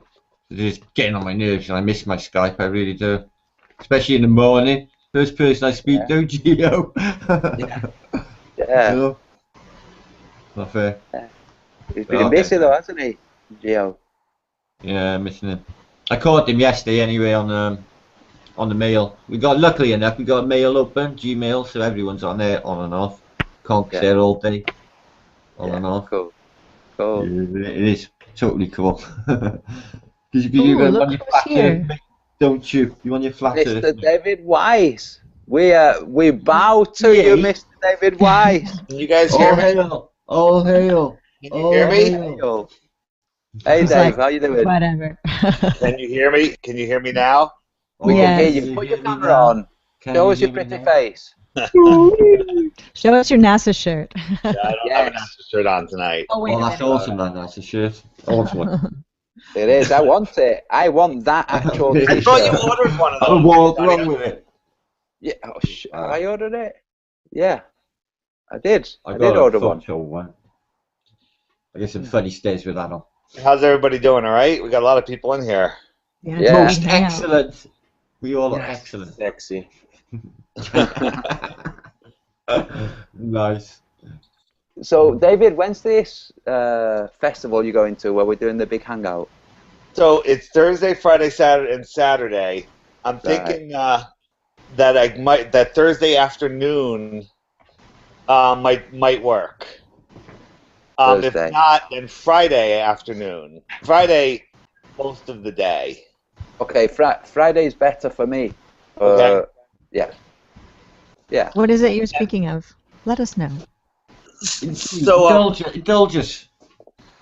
It is getting on my nerves, and I miss my Skype. I really do, especially in the morning. First person I speak to, Gio. Yeah. Not fair. Yeah. He's been busy though, hasn't he, Gio? Yeah, missing him. I caught him yesterday anyway on the mail. Luckily enough, we got mail open, Gmail, so everyone's on there, on and off. Conk's there all day, on and off. Cool. Yeah, it is totally cool. Because you want your flat earth, don't you? You want your flat earth. Mr. David Wise. We bow to you, Mr. David Wise. Can you guys hear me? All hail. Can you hear me? Hail. Hey Dave, how you doing? Whatever. Can you hear me? Can you hear me now? We can hear you. Put your camera on. Show us your pretty face. Show us your NASA shirt. Yeah, I don't have a NASA shirt on tonight. Oh, wait a that's minute. awesome, man. That's a shirt. I want one. It is. I want it. I want that actual I T-shirt. thought you ordered one of I those. don't know what's wrong with it. Yeah. Oh, have I ordered it? Yeah, I did. I did got a order one. photo one. I get some funny stares with that on. How's everybody doing? All right, we got a lot of people in here. Yeah. Most excellent. We all are excellent. Sexy. Nice. So, David, when's this festival you're going to where we're doing the big hangout? So it's Thursday, Friday, Saturday, and Saturday. I'm thinking that Thursday afternoon might work. If not, then Friday afternoon. Friday, most of the day. Okay, Friday's better for me. Okay. Yeah. Yeah. What is it you're speaking of? Let us know. So indulge us.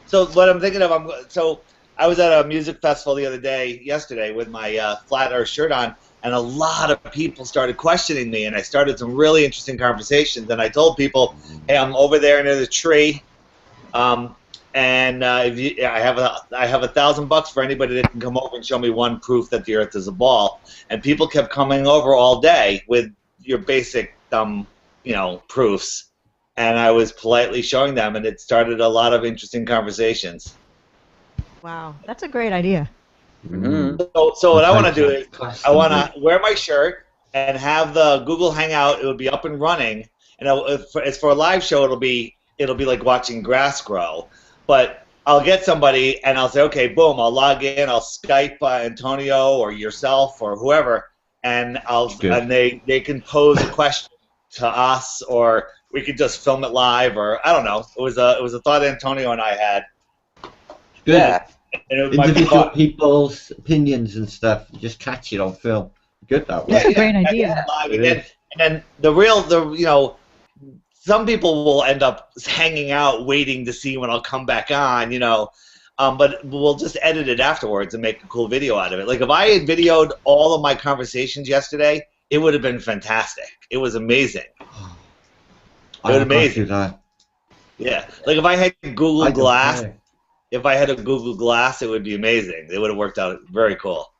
So what I'm thinking of, I was at a music festival yesterday with my flat earth shirt on, and a lot of people started questioning me, and I started some really interesting conversations. And I told people, hey, I'm over there near the tree, and I have $1,000 for anybody that can come over and show me one proof that the Earth is a ball. And people kept coming over all day with your basic proofs, and I was politely showing them, and it started a lot of interesting conversations. Wow, that's a great idea. Mm-hmm. So what I want to do is I want to wear my shirt and have the Google Hangout. It would be up and running, and as for a live show, it'll be like watching grass grow. But I'll get somebody and I'll say, okay, boom, I'll log in, I'll Skype Antonio or yourself or whoever, and they can pose a question to us, or we could just film it live, or I don't know. It was a thought Antonio and I had. Good. Yeah. And it might be Individual fun. people's opinions and stuff. Just catch it on film. Good that way. That's a great idea. And then some people will end up hanging out waiting to see when I'll come back on, but we'll just edit it afterwards and make a cool video out of it. Like if I had videoed all of my conversations yesterday, it would have been fantastic. It was amazing. It was amazing. Yeah, like if I had Google Glass, if I had a Google Glass, it would be amazing. It would have worked out very cool.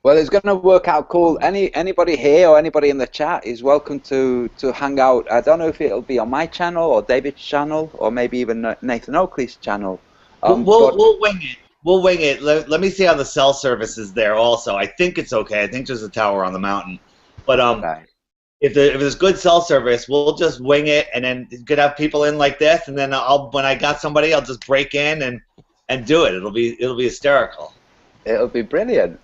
Well, it's going to work out cool. Anybody here or anybody in the chat is welcome to hang out. I don't know if it'll be on my channel or David's channel or maybe even Nathan Oakley's channel. We'll wing it. We'll wing it. Let me see how the cell service is there also. I think it's okay. I think there's a tower on the mountain. But if there's good cell service, we'll just wing it, and then could have people in like this, and then when I got somebody, I'll just break in and do it. It'll be hysterical. It'll be brilliant.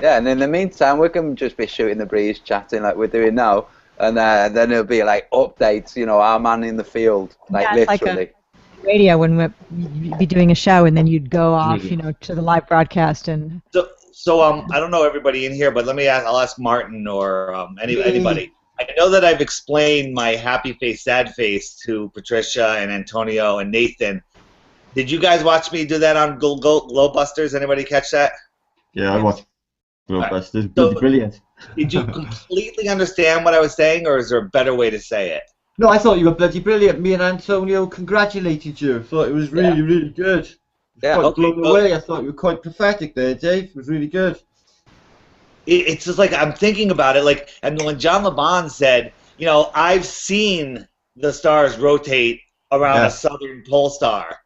Yeah, and in the meantime, we can just be shooting the breeze, chatting like we're doing now, and then it'll be like updates. Our man in the field, like literally. Like a radio when we'd be doing a show, and then you'd go off, to the live broadcast and. So I don't know everybody in here, but I'll ask Martin or anybody. I know that I've explained my happy face, sad face to Patricia and Antonio and Nathan. Did you guys watch me do that on Glowbusters? Anybody catch that? Yeah, I watched Glowbusters. Brilliant. Did you completely understand what I was saying, or is there a better way to say it? No, I thought you were bloody brilliant. Me and Antonio congratulated you. I thought it was really, really good. Quite blown away. I thought you were quite prophetic there, Dave. It was really good. It's just like I'm thinking about it, and when John LeBon said, I've seen the stars rotate around a southern pole star.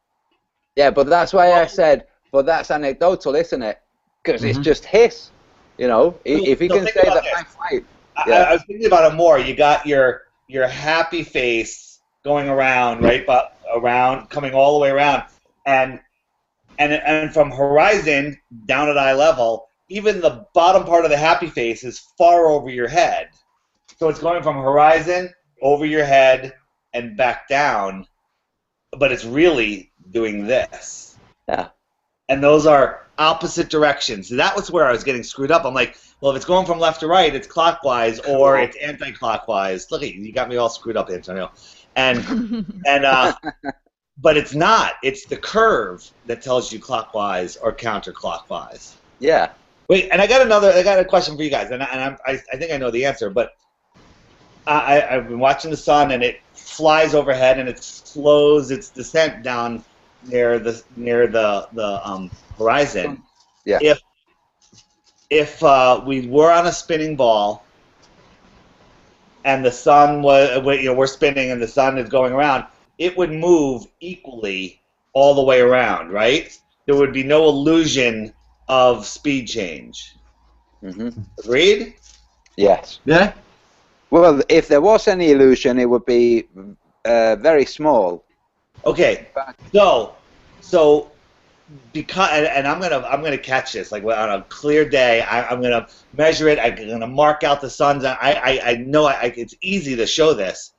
Yeah, but that's why I said, but that's anecdotal, isn't it? Because it's just his. If he can say that my flight. I was thinking about it more. You got your happy face going around, right? But coming all the way around, and from horizon down at eye level. Even the bottom part of the happy face is far over your head. So it's going from horizon, over your head, and back down, but it's really doing this. Yeah. And those are opposite directions. That was where I was getting screwed up. I'm like, well, if it's going from left to right, it's clockwise, or it's anti-clockwise. Look, you got me all screwed up, Antonio. But it's not. It's the curve that tells you clockwise or counterclockwise. Yeah. Wait, and I got a question for you guys, and I think I know the answer, but I've been watching the sun, and it flies overhead, and it slows its descent down near the horizon. Yeah. If we were on a spinning ball, and the sun was, we're spinning, and the sun is going around, it would move equally all the way around, right? There would be no illusion of speed change. Agreed? Yes. Yeah. Well, if there was any illusion, it would be very small. Okay. So because, and I'm gonna catch this like on a clear day. I'm gonna measure it. I'm gonna mark out the suns. I know it's easy to show this,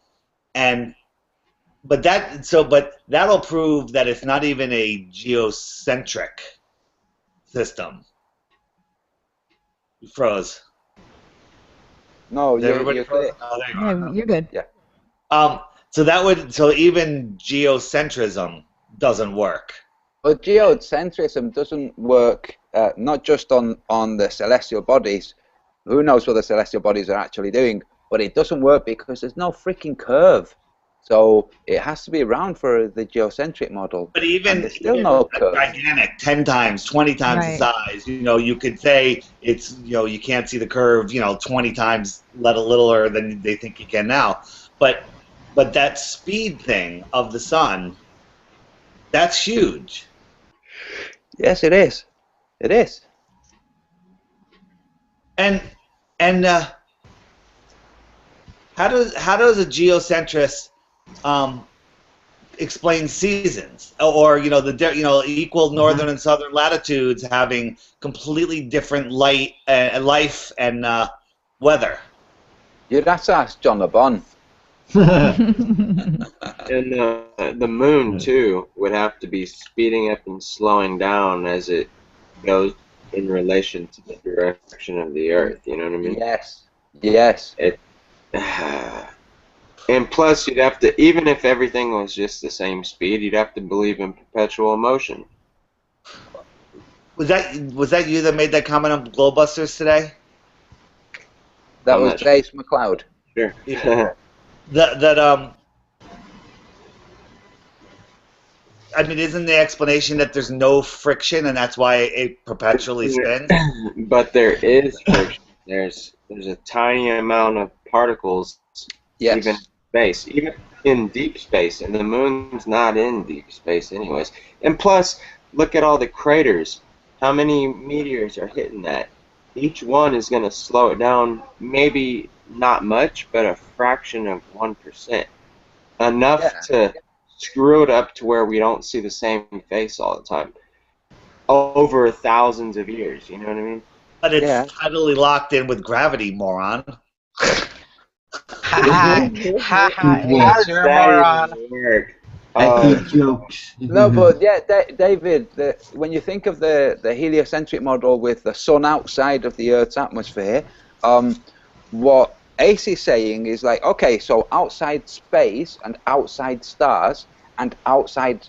but that'll prove that it's not even a geocentric system. You froze. No, you're clear. Oh, there you are. Yeah, you're good. Yeah. So even geocentrism doesn't work. But geocentrism doesn't work not just on the celestial bodies. Who knows what the celestial bodies are actually doing? But it doesn't work because there's no freaking curve. So it has to be around for the geocentric model. But even there's still no curve. Gigantic, 10 times, 20 times the size. You could say it's you can't see the curve 20 times littler than they think you can now. But that speed thing of the sun, that's huge. Yes, it is. It is. And how does a geocentrist explain seasons, or the equal northern and southern latitudes having completely different life and weather? You'd have to ask John LeBon. And the moon too would have to be speeding up and slowing down as it goes in relation to the direction of the Earth. You know what I mean? Yes. Yes. And plus, you'd have to, even if everything was just the same speed, you'd have to believe in perpetual motion. Was that you that made that comment on Globebusters today? That was Jace McLeod. Sure. Yeah. I mean, isn't the explanation that there's no friction and that's why it perpetually spins? But there is friction. There's a tiny amount of particles, even in space, even in deep space, and the moon's not in deep space anyways. And plus, look at all the craters. How many meteors are hitting that? Each one is going to slow it down, maybe not much, but a fraction of 1%. Enough to screw it up to where we don't see the same face all the time. Over thousands of years, you know what I mean? But it's totally locked in with gravity, moron. You're a moron. Jokes. No, but David, when you think of the heliocentric model with the sun outside of the Earth's atmosphere, what Ace is saying is like, okay, so outside space and outside stars and outside,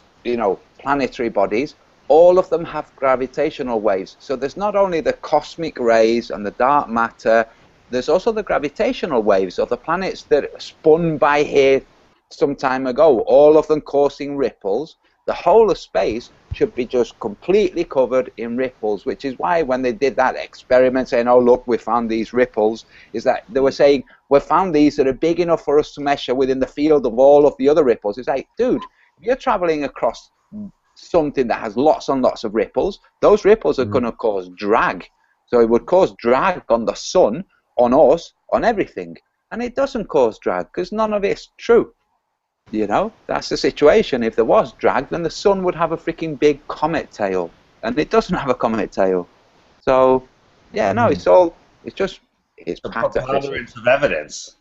planetary bodies, all of them have gravitational waves. So there's not only the cosmic rays and the dark matter, there's also the gravitational waves of the planets that spun by here some time ago, all of them causing ripples. The whole of space should be just completely covered in ripples, which is why when they did that experiment saying, oh look, we found these ripples, is that they were saying, we found these that are big enough for us to measure within the field of all of the other ripples. It's like, dude, if you're traveling across something that has lots and lots of ripples, those ripples are going to cause drag. So it would cause drag on the sun, on us, on everything. And it doesn't cause drag because none of it's true. That's the situation. If there was drag, then the sun would have a freaking big comet tail. And it doesn't have a comet tail. So, no, it's preponderance of evidence.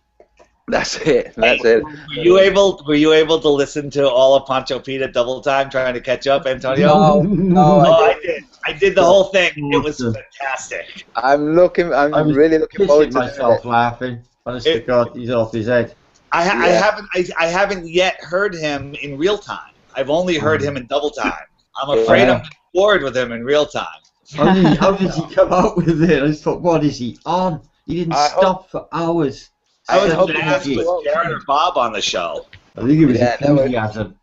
That's it. That's it. Were you able to listen to all of Pancho Pete at double time trying to catch up, Antonio? No, I did. I did the whole thing. It was fantastic. I'm really looking forward to myself laughing. Honest to God, he's off his head. I haven't yet heard him in real time. I've only heard him in double time. I'm afraid I'm bored with him in real time. How did he come out with it? I just thought, what is he on? He didn't stop for hours. I was hope going to ask was Jared or Bob on the show. I think it was enthusiasm.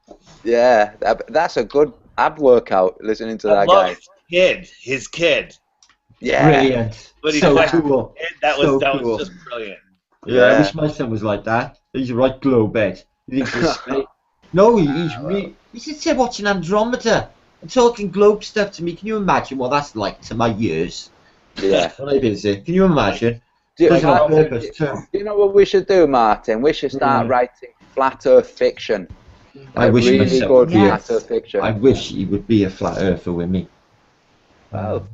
Yeah, that's a good ab workout. Listening to that guy. His kid. Yeah. Brilliant. But he So questioned cool. That So was cool. just brilliant. Yeah, I wish my son was like that. He's a right glow bed. He thinks he's great. No, he's really. He sits there watching Andromeda and talking globe stuff to me. Can you imagine what that's like to my ears? Yeah. When I'm busy. Can you imagine? Do you know what we should do, Martin? We should start writing flat Earth fiction. I wish really myself good would be flat Earth fiction. I wish he would be a flat earther with me. Well,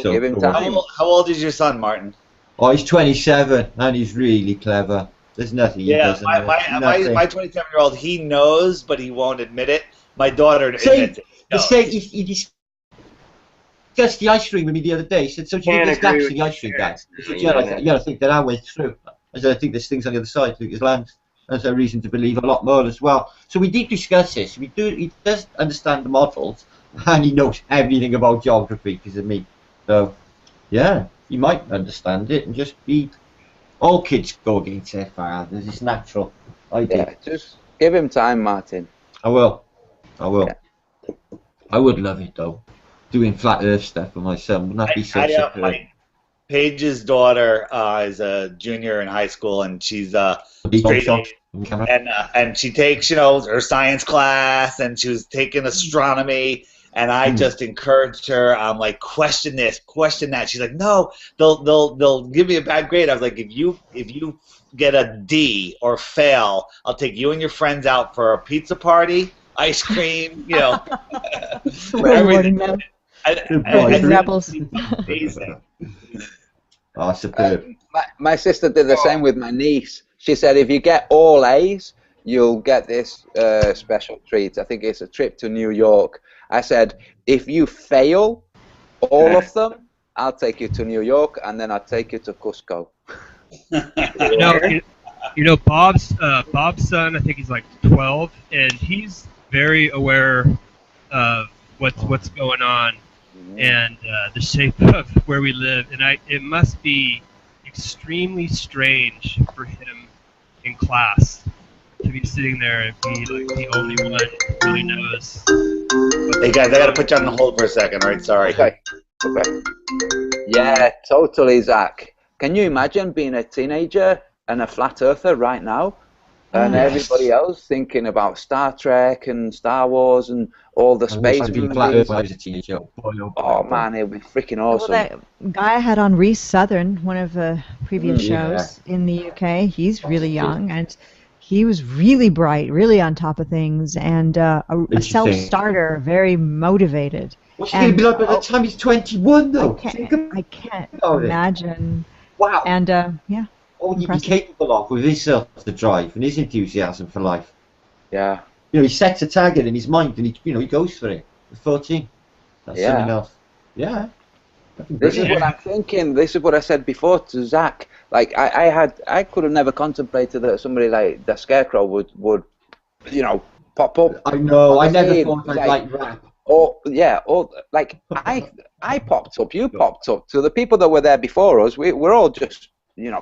so give him cool. time. How old is your son, Martin? Oh, he's 27 and he's really clever. There's nothing he doesn't know. My 27-year-old, he knows, but he won't admit it. My daughter admits it. He discussed the ice cream with me the other day. He said, so do you think there's gaps in the ice cream, Dad? He said, yeah, I think that I went through. I said, I think there's things on the other side. I think there's land. There's a reason to believe a lot more as well. So we did discuss this. He does understand the models, and he knows everything about geography because of me. So, yeah, he might understand it and just be... All kids go against their fathers. It's natural. Yeah, just give him time, Martin. I will. Yeah. I would love it, though. Doing flat Earth stuff with my son. Wouldn't that be so superb? Paige's daughter is a junior in high school, and she's straight A, and she takes her science class, and she was taking astronomy, and I just encouraged her. I'm like, question this, question that. She's like, no, they'll give me a bad grade. I was like, if you get a D or fail, I'll take you and your friends out for a pizza party, ice cream, Rewarding them. Rebels. Oh, superb. My sister did the same with my niece. She said, if you get all A's, you'll get this special treat. I think it's a trip to New York. I said, if you fail all of them, I'll take you to New York, and then I'll take you to Cusco. Bob's son, I think he's like 12, and he's very aware of what's going on and the shape of where we live, and it must be extremely strange for him in class to be sitting there and be like the only one who really knows. Hey guys, I gotta put you on the hold for a second, alright? Sorry. Okay. Yeah, totally, Zach. Can you imagine being a teenager and a flat earther right now? And everybody else thinking about Star Trek and Star Wars and all the space movies. Oh man, it would be freaking awesome. Well, that guy I had on, Reese Southern, one of the previous shows in the UK, he's really young, and he was really bright, really on top of things, and a self-starter, very motivated. What's he going to be like by the time he's 21, though? I can't imagine. Wow. And, yeah. All he'd be capable of with his self-drive and his enthusiasm for life. Yeah. He sets a target in his mind and he goes for it. At 14. That's something else. Yeah. This is what I'm thinking. This is what I said before to Zach. Like I could have never contemplated that somebody like the Scarecrow would pop up. I know. I never thought I'd like rap. Or like I popped up. You popped up. To the people that were there before us, we're all just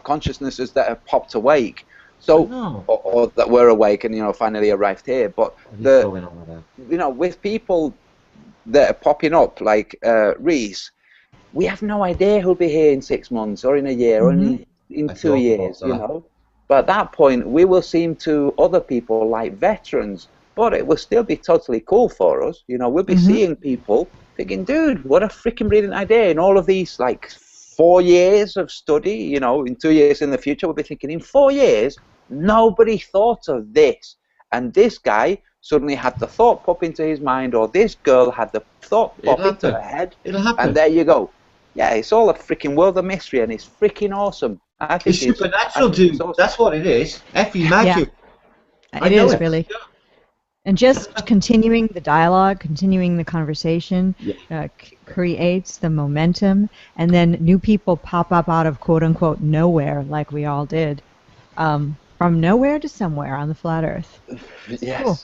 consciousnesses that have popped awake. So or that were awake and finally arrived here. But with people that are popping up like Reese. We have no idea who'll be here in 6 months or in a year or in 2 years, But at that point, we will seem to other people like veterans, but it will still be totally cool for us. We'll be seeing people thinking, dude, what a freaking brilliant idea. In all of these, 4 years of study, in 2 years in the future, we'll be thinking, in 4 years, nobody thought of this. And this guy suddenly had the thought pop into his mind, or this girl had the thought pop into her head. It'll happen. And there you go. Yeah, it's all a freaking world of mystery, and it's freaking awesome. I think it's supernatural, dude. Awesome. That's what it is. Effie magic. Yeah. It is, really. And just continuing the dialogue, continuing the conversation, creates the momentum, and then new people pop up out of quote-unquote nowhere, like we all did, from nowhere to somewhere on the flat Earth. Yes. Cool.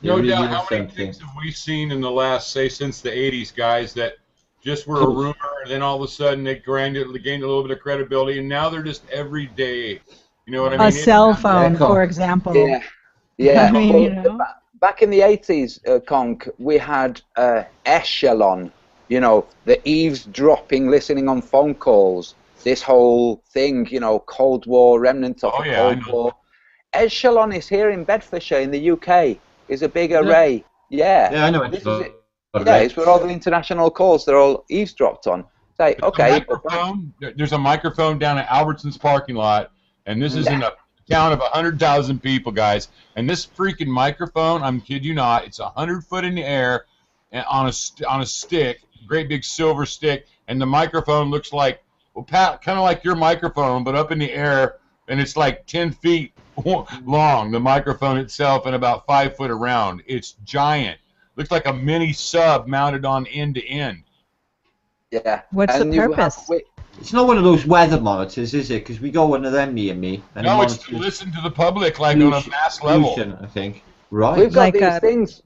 No doubt. How many things have we seen in the last, say, since the 80s, guys, that just were a rumor, and then all of a sudden they gained a little bit of credibility, and now they're just everyday You know what I A mean? cell phone, for example. Yeah, yeah. I mean, Well, you know. back in the 80s, Conk, we had Echelon. You know, the eavesdropping, listening on phone calls. This whole thing, you know, Cold War, remnant of the Cold War. Echelon is here in Bedfordshire in the UK. Is a big array. Yeah. Yeah, I know This Echelon. is it. Yeah, it's where all the international calls, they're all eavesdropped on. Say, okay. There's a microphone down at Albertson's parking lot, and this is in a town of 100,000 people, guys. And this freaking microphone, I'm kid you not, it's 100 foot in the air and on a stick, great big silver stick, and the microphone looks like, well, Pat, kind of like your microphone, but up in the air, and it's like 10 feet long, the microphone itself, and about 5 foot around. It's giant. Looks like a mini sub mounted on end to end. Yeah. What's the purpose? It's not one of those weather monitors, is it? Because we got one of them near me. And no, it's to listen to the public, like on a mass level. I think. Right. We've got these things.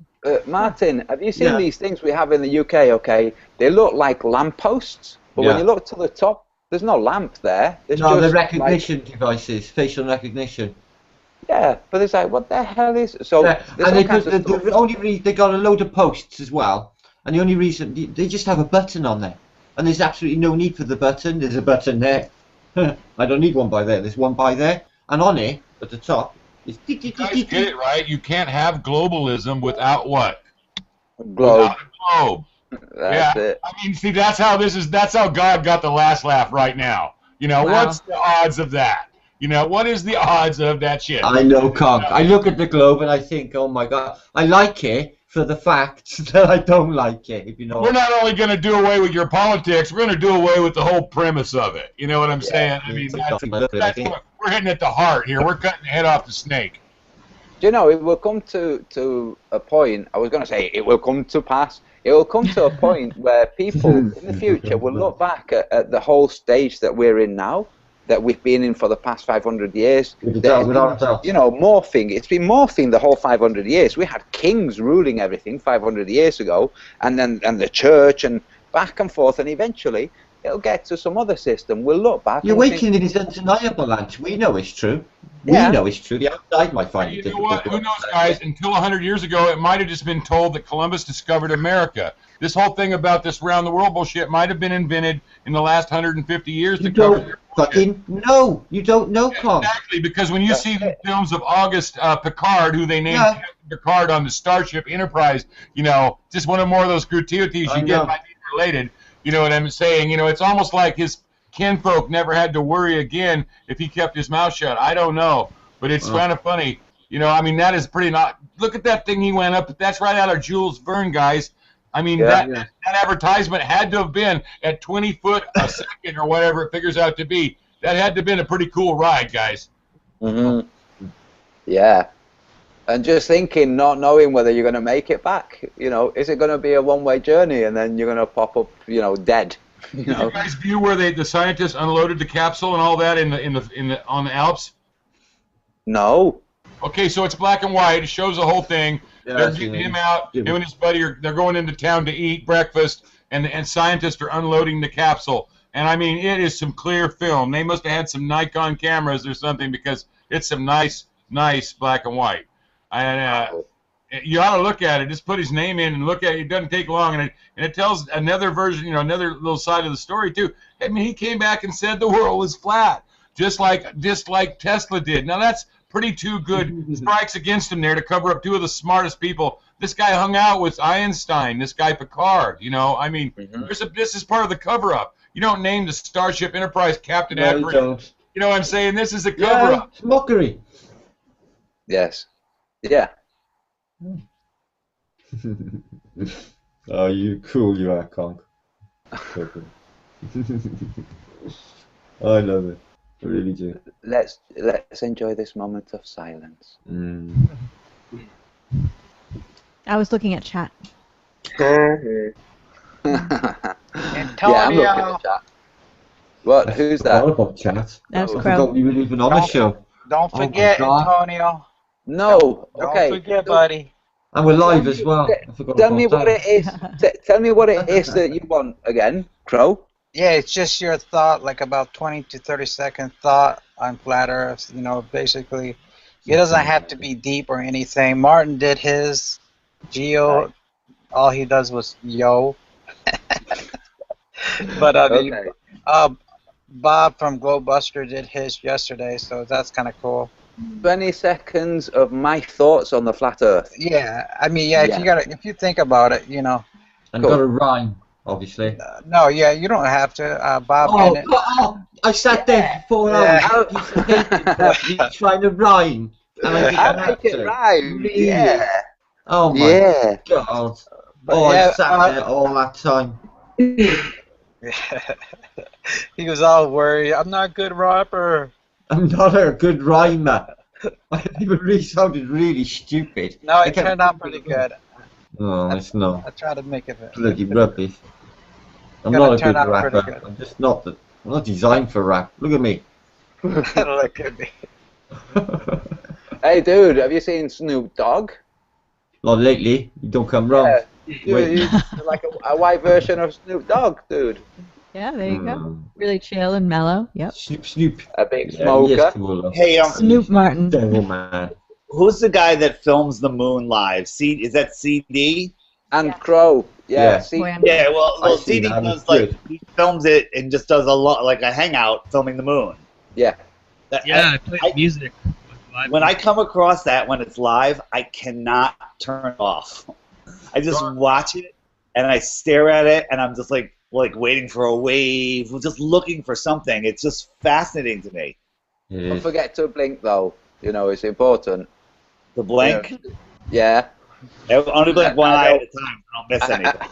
Martin, have you seen these things we have in the UK? Okay, they look like lampposts, but when you look to the top, there's no lamp there. There's no, just they're recognition devices, facial recognition. Yeah, but it's like, what the hell is so? Yeah. And they got a load of posts as well, and the only reason they just have a button on there, and there's absolutely no need for the button. There's a button there. I don't need one by there. There's one by there, and on it at the top is. You guys get it right. You can't have globalism without what? Globe. Without a globe. That's it. I mean, see, that's how God got the last laugh right now. You know, what's the odds of that? You know, what is the odds of that shit? I know, Conk. I look at the globe and I think, oh my God, I like it for the fact that I don't like it. If you know. We're not only going to do away with your politics, we're going to do away with the whole premise of it. You know what I'm saying? I mean, we're hitting at the heart here. We're cutting the head off the snake. Do you know, it will come to a point, I was going to say it will come to pass, it will come to a point where people in the future will look back at the whole stage that we're in now, that we've been in for the past 500 years. Without doubt. You know, morphing. It's been morphing the whole 500 years. We had kings ruling everything 500 years ago, and the church, and back and forth, and eventually it'll get to some other system. We'll look back. Your awakening is undeniable, Lance. We know it's true. Yeah. We know it's true. The outside might find it difficult. What? Who knows, guys? Until 100 years ago, it might have just been told that Columbus discovered America. This whole thing about this round the world bullshit might have been invented in the last 150 years to cover. Fucking no, you don't know, Con. Exactly, because when you see the films of August Picard, who they named Captain Picard on the Starship Enterprise, you know, just one of more of those gratuities you get by being related. You know what I'm saying? You know, it's almost like his kinfolk never had to worry again if he kept his mouth shut. I don't know, but it's kind of funny. You know, I mean, that is pretty not. Look at that thing he went up. That's right out of Jules Verne, guys. I mean, that advertisement had to have been at 20 foot a second or whatever it figures out to be. That had to have been a pretty cool ride, guys. Mm-hmm. Yeah. And just thinking, not knowing whether you're going to make it back. You know, is it going to be a one-way journey and then you're going to pop up, you know, dead? Did you guys view where the scientists unloaded the capsule and all that on the Alps? No. Okay, so it's black and white. It shows the whole thing. They're getting him out. Him and his buddy they're going into town to eat breakfast, and scientists are unloading the capsule. And I mean, it is some clear film. They must have had some Nikon cameras or something because it's some nice black and white. And you ought to look at it. Just put his name in and look at it. It doesn't take long, and it tells another version, you know, another little side of the story too. I mean, he came back and said the world was flat, just like Tesla did. Now that's pretty two good strikes against him there to cover up two of the smartest people. This guy hung out with Einstein. This guy Picard. You know, I mean, this is part of the cover-up. You don't name the Starship Enterprise Captain Admiral. You know what I'm saying? This is a cover-up. It's mockery. Yes. Yeah. Oh, you cool you are, Conk. I love it. I really do. Let's enjoy this moment of silence. I was looking at chat. Antonio. Yeah, I'm looking at chat. What? Who's that? What about chat? That's I forgot we were even on the show. Don't forget, Antonio. No. Okay. Don't forget, buddy. And we're live as well. Tell me what it is. Tell me what it is that you want again, Crow. Yeah, it's just your thought, like about 20 to 30-second thought on flat Earth. You know, basically, it doesn't have to be deep or anything. Martin did his. Geo, all he does was yo. But Okay. Bob from Globebuster did his yesterday, so that's kind of cool. 20 seconds of my thoughts on the flat Earth. Yeah, I mean, yeah, if you think about it, you know. And got a rhyme, obviously. No, yeah, you don't have to. Bob Oh, did it. I sat there for 4 hours. He's trying to rhyme. And I I make it rhyme. Yeah. Oh my Yeah. God. But Oh, yeah, I sat there all that time. He was all worried. I'm not a good rapper. I'm not a good rhymer. It really sounded really stupid. No, it turned out pretty good. No, it's not. I tried to make it. Bloody rubbish. I'm Gonna not a turn good out rapper. pretty good. I'm just not the. I'm not designed for rap. Look at me. Look at me. Hey, dude, have you seen Snoop Dogg? Not lately. You don't come wrong. He's like a white version of Snoop Dogg, dude. Yeah, there you go. Really chill and mellow. Yep. Snoop. A big smoker. Hey, Snoop Martin. Oh, man. Who's the guy that films the moon live? Is that CD? And Crow. Yeah. Yeah. Well, seen CD that. does It's like good. he films it and just does a lot like a hangout filming the moon. Yeah. Yeah, I play music. When I come across that when it's live, I cannot turn it off. I just watch it and I stare at it and I'm just like waiting for a wave, just looking for something. It's just fascinating to me. Don't forget to blink though. You know, it's important. To blink? Yeah. Only blink one eye at a time. I don't miss anything.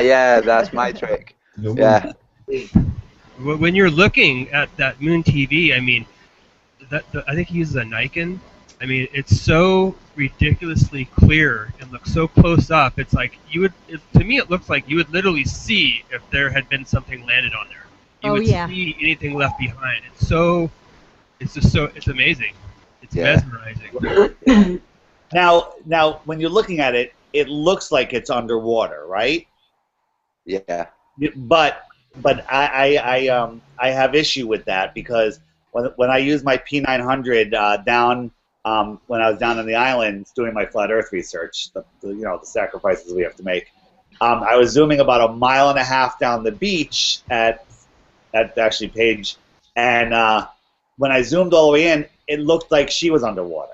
Yeah, that's my trick. Yeah. When you're looking at that moon TV, I mean, I think he uses a Nikon. I mean, it's so ridiculously clear and looks so close up. It's like to me, it looks like you would literally see if there had been something landed on there. You would see anything left behind. It's amazing. It's mesmerizing. Now, when you're looking at it, it looks like it's underwater, right? Yeah. But I have issue with that because when I use my P900 down when I was down on the islands doing my flat Earth research, the sacrifices we have to make, I was zooming about 1.5 miles down the beach at actually Paige, and when I zoomed all the way in, it looked like she was underwater.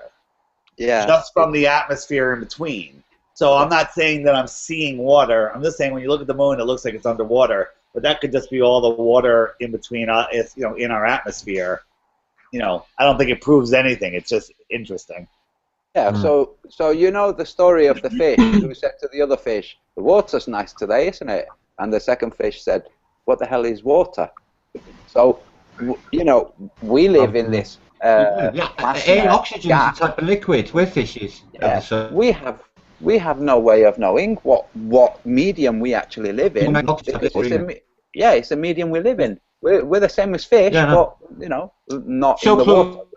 Yeah. Just from the atmosphere in between. So I'm not saying that I'm seeing water. I'm just saying when you look at the moon, it looks like it's underwater. But that could just be all the water in between, in our atmosphere. I don't think it proves anything. It's just interesting. Yeah. So you know the story of the fish who said to the other fish, "The water's nice today, isn't it?" And the second fish said, "What the hell is water?" So we live in this. Oxygen is a type of liquid. We're fishes. Yeah. We have no way of knowing what medium we actually live in. It's a medium we live in. We're the same as fish, but not in the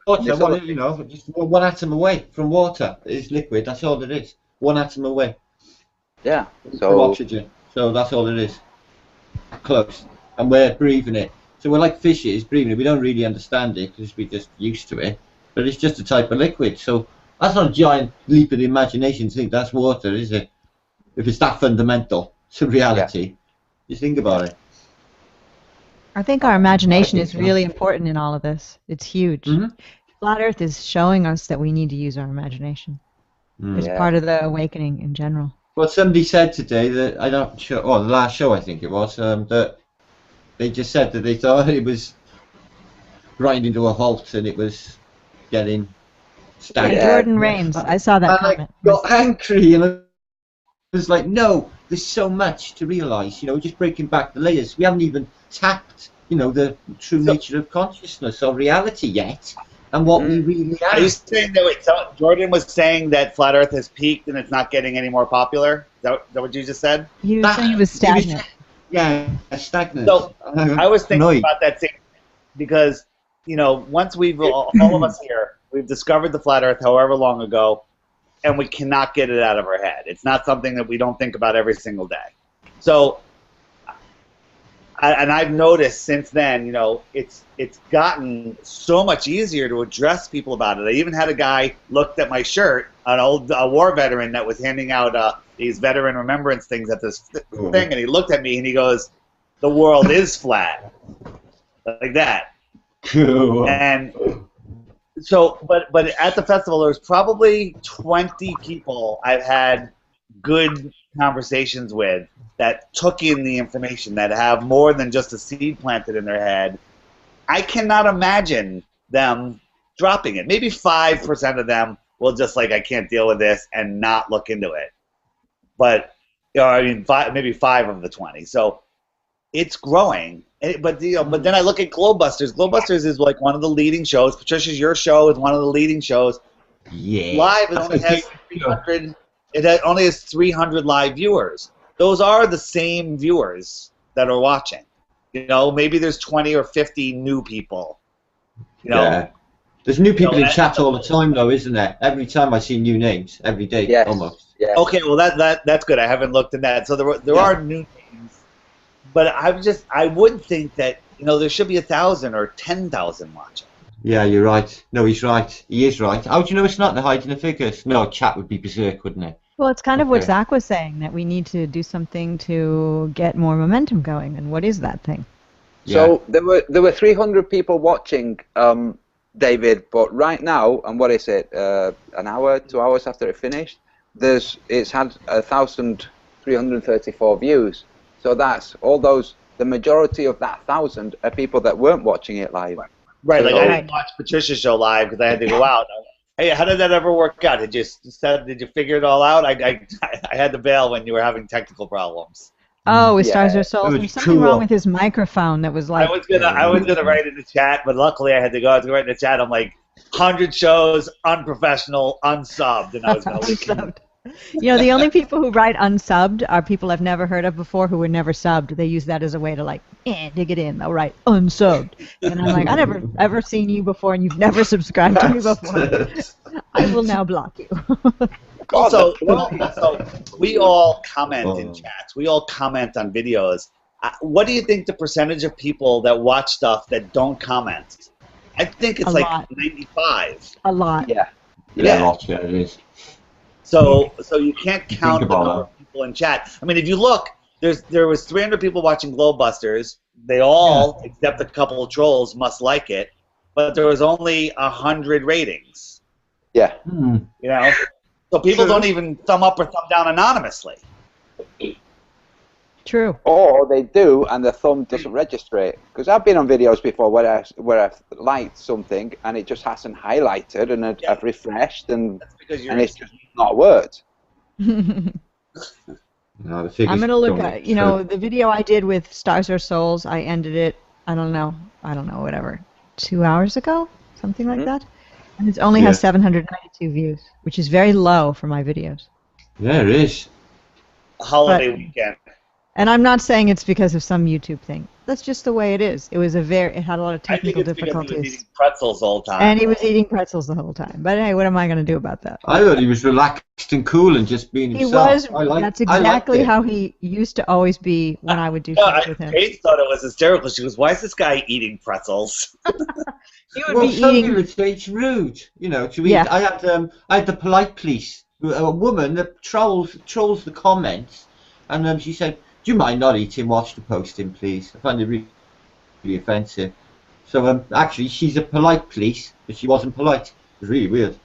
water. Just one atom away from water. It's liquid. That's all it is. One atom away. Yeah. From oxygen. So that's all it is. Close. And we're breathing it. So we're like fishes breathing it. We don't really understand it because we're just used to it. But it's just a type of liquid. So that's not a giant leap of the imagination to think that's water, is it? If it's that fundamental to reality. Just think about it. I think our imagination is really important in all of this. It's huge. Flat Earth is showing us that we need to use our imagination. It's part of the awakening in general. Well, somebody said today that, the last show I think it was, that they just said that they thought it was grinding to a halt and it was getting stagnant. Yeah, Jordan Rains, I saw that comment. I got angry and I was like, no, there's so much to realise, just breaking back the layers. We haven't even tapped, the true nature of consciousness or reality yet and what we really are. Are you saying that, Jordan was saying that Flat Earth has peaked and it's not getting any more popular? Is that what you just said? He was saying it was stagnant. Stagnant. So I was thinking about that thing because, once all of us here, we've discovered the flat Earth however long ago, and we cannot get it out of our head. It's not something that we don't think about every single day. So and I've noticed since then, you know, it's gotten so much easier to address people about it. I even had a guy looked at my shirt, a war veteran that was handing out these veteran remembrance things at this thing, and he looked at me and he goes, "The world is flat," like that. Cool. And so, but at the festival, there's probably 20 people I've had good conversations with that took in the information, that have more than just a seed planted in their head. I cannot imagine them dropping it. Maybe 5% of them will just like, I can't deal with this, and not look into it. But you know, I mean, maybe 5 of the 20. So it's growing. But you know, but then I look at Globebusters. Globebusters is like one of the leading shows. Patricia's Your Show is one of the leading shows. Yeah. Live, it only has 300. It only has 300 live viewers. Those are the same viewers that are watching. You know, maybe there's 20 or 50 new people. You know, yeah. There's new people in chat all the time, though, isn't there? Every time I see new names, every day, almost. Yeah. Okay, well that's good. I haven't looked at that. So there are new names, but I would think that, you know, there should be 1,000 or 10,000 watching. Yeah, you're right. No, he's right. He is right. How do you know it's not the hiding the figures? No, chat would be berserk, wouldn't it? Well, it's kind of what Zach was saying, that we need to do something to get more momentum going. And what is that thing? So there were 300 people watching, David. But right now, and what is it? An hour, 2 hours after it finished, it's had 1,334 views. So that's all those. The majority of that 1,000 are people that weren't watching it live. Right. Like I didn't watch Patricia's show live because I had to go out. Hey, how did that ever work out? Did you figure it all out? I had to bail when you were having technical problems. Oh, with Stars or Souls. There's something wrong with his microphone that was like. I was gonna write in the chat, but luckily I had to go. I was gonna write in the chat. I'm like, 100 shows, unprofessional, unsubbed, and I was gonna leave. You know, the only people who write unsubbed are people I've never heard of before who were never subbed. They use that as a way to like, dig it in. They'll write unsubbed. And I'm like, I never ever seen you before and you've never subscribed to me before. I will now block you. Also, we all comment in chats. We all comment on videos. What do you think the percentage of people that watch stuff that don't comment? I think it's like 95. A lot. Yeah, a lot, yeah, it is. So you can't count the number of people in chat. I mean, if you look, there was 300 people watching Globebusters. They all, except a couple of trolls, must like it. But there was only 100 ratings. Yeah. You know, so people don't even thumb up or thumb down anonymously. True. Or they do, and the thumb doesn't register it. Because I've been on videos before where I've liked something and it just hasn't highlighted, and I've refreshed, and it's just not worked. I'm going to look at, you know, the video I did with Stars or Souls, I ended it, I don't know, whatever, 2 hours ago? Something like that. And it only has 792 views, which is very low for my videos. Yeah, it is. Holiday weekend. And I'm not saying it's because of some YouTube thing. That's just the way it is. It had a lot of technical difficulties. He was eating pretzels the whole time. And he was eating pretzels the whole time. But hey, what am I going to do about that? I thought he was relaxed and cool and just being himself. That's exactly how he used to always be when I would do stuff with him. Paige thought it was hysterical. She goes, "Why is this guy eating pretzels?" He would be eating. It's rude, you know, to eat. I had the polite police, a woman that trolls the comments, and she said, "Do you mind not eating? Watch the posting, please." I find it really, really offensive. So actually, she's a polite police, but she wasn't polite. It was really weird.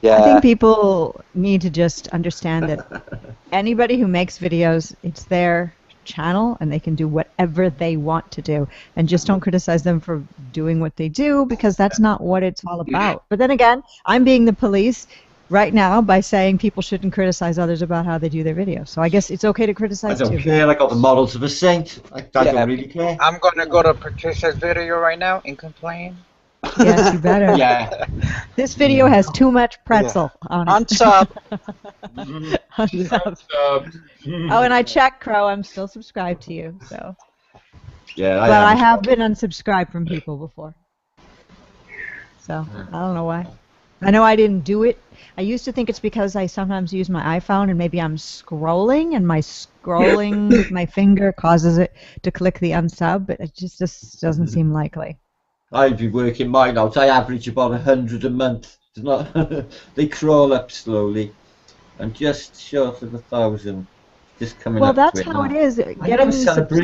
Yeah. I think people need to just understand that anybody who makes videos, it's their channel and they can do whatever they want to do, and just don't criticize them for doing what they do, because that's not what it's all about. But then again, I'm being the police right now by saying people shouldn't criticize others about how they do their videos. So I guess it's okay to criticize too. I don't care. I got the models of a saint. I don't really care. I'm gonna go to Patricia's video right now and complain. Yes, you better. Yeah. This video has too much pretzel on it. Unsub. Unsub. Oh, and I checked, Crow. I'm still subscribed to you. So. Yeah, but I have been unsubscribed from people before. So I don't know why. I know I didn't do it. I used to think it's because I sometimes use my iPhone and maybe I'm scrolling and my scrolling with my finger causes it to click the unsub, but it just doesn't seem likely. I'd be working mine out. I average about 100 a month. It's not. They crawl up slowly, and just short of 1,000. Just coming Well, up that's to it how now. it is. Having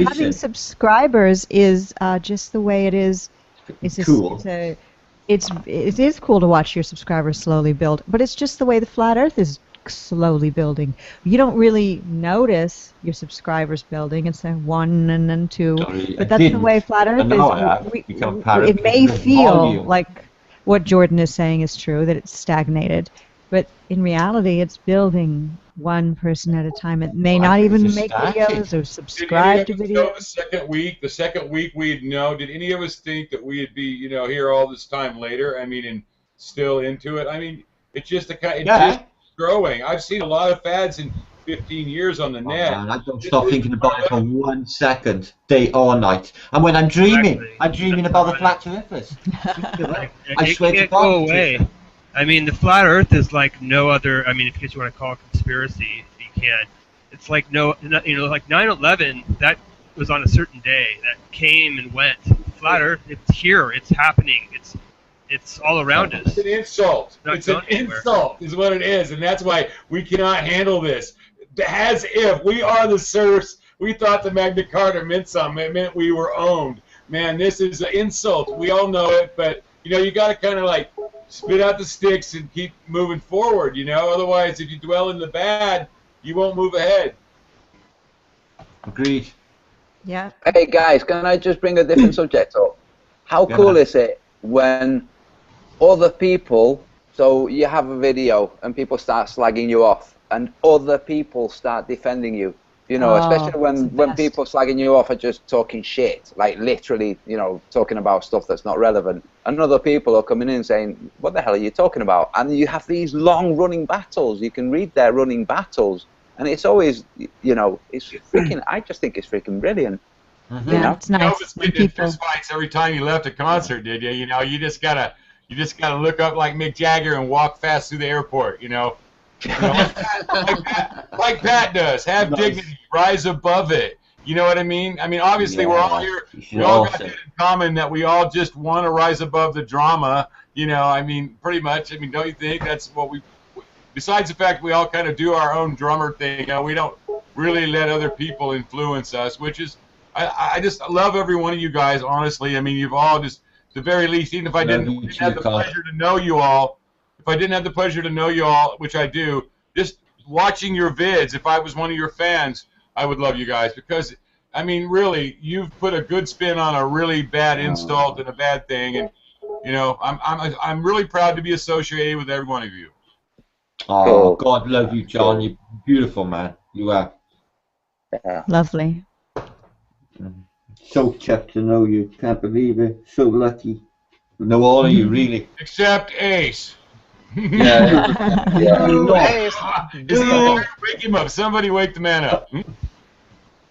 Having subscribers is just the way it is. It's cool. It is cool to watch your subscribers slowly build, but it's just the way the flat Earth is slowly building. You don't really notice your subscribers building. It's like 1 and then 2, but that's the way flat Earth is. It may feel like what Jordan is saying is true, that it's stagnated, but in reality, it's building one person at a time. It may not even make videos or subscribe to videos. The second week we'd know. Did any of us think that we'd be, here all this time later? I mean, and still into it. I mean, it's just just growing. I've seen a lot of fads in 15 years on the net. Man, I don't stop thinking about it for 1 second, day or night. And when I'm dreaming, I'm dreaming about the flat earthers. I swear to God. Go away. I mean, the flat Earth is like no other. I mean, if you want to call it conspiracy, if you can, it's like like 9/11. That was on a certain day. That came and went. Flat Earth, it's here. It's happening. It's all around us. It's an insult. It's an insult, is what it is, and that's why we cannot handle this. As if we are the serfs. We thought the Magna Carta meant something. It meant we were owned. Man, this is an insult. We all know it, but you got to kind of like spit out the sticks and keep moving forward, Otherwise, if you dwell in the bad, you won't move ahead. Agreed. Yeah. Hey, guys, can I just bring a different subject up? How cool is it when other people, so you have a video and people start slagging you off and other people start defending you? Especially when people slagging you off are just talking shit, like literally, talking about stuff that's not relevant. And other people are coming in saying, what the hell are you talking about? And you have these long running battles. You can read their running battles. And it's always, it's freaking, I just think it's freaking brilliant. Yeah, it's nice. It's getting in fist fights every time you left a concert, did you? You just gotta look up like Mick Jagger and walk fast through the airport, like Pat does. Have dignity, rise above it. You know what I mean? I mean, obviously we're all here. We all got that in common that we all just want to rise above the drama. I mean, pretty much. I mean, don't you think that's what we? Besides the fact we all kind of do our own drummer thing, we don't really let other people influence us. Which is, I just love every one of you guys. Honestly, I mean, you've all just, at the very least, even if I didn't have the pleasure to know you all. If I didn't have the pleasure to know you all, which I do, just watching your vids, if I was one of your fans, I would love you guys because, I mean, really, you've put a good spin on a really bad insult and a bad thing, and I'm really proud to be associated with every one of you. Oh, God love you, John. You're beautiful, man. You are. Lovely. So chuffed to know you. Can't believe it. So lucky. Know all of you, really. Except Ace. Yeah. Wake him up. Somebody wake the man up.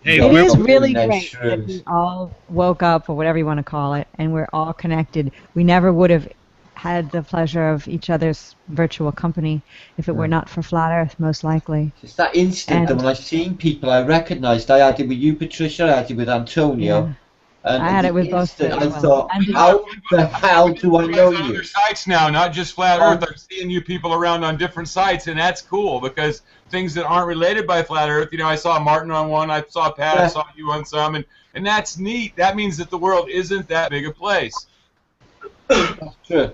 Hey, it is really great that we all woke up, or whatever you want to call it, and we're all connected. We never would have had the pleasure of each other's virtual company if it were not for Flat Earth, most likely. It's that instant that when I've seen people I recognised. I had it with you, Patricia. I had it with Antonio. Yeah. And I had it with both. I thought, how the hell do I know you? Other sites now, not just Flat Earth. I'm seeing you people around on different sites, and that's cool because things that aren't related by Flat Earth. I saw Martin on one, I saw Pat, I saw you on some, and that's neat. That means that the world isn't that big a place. That's true.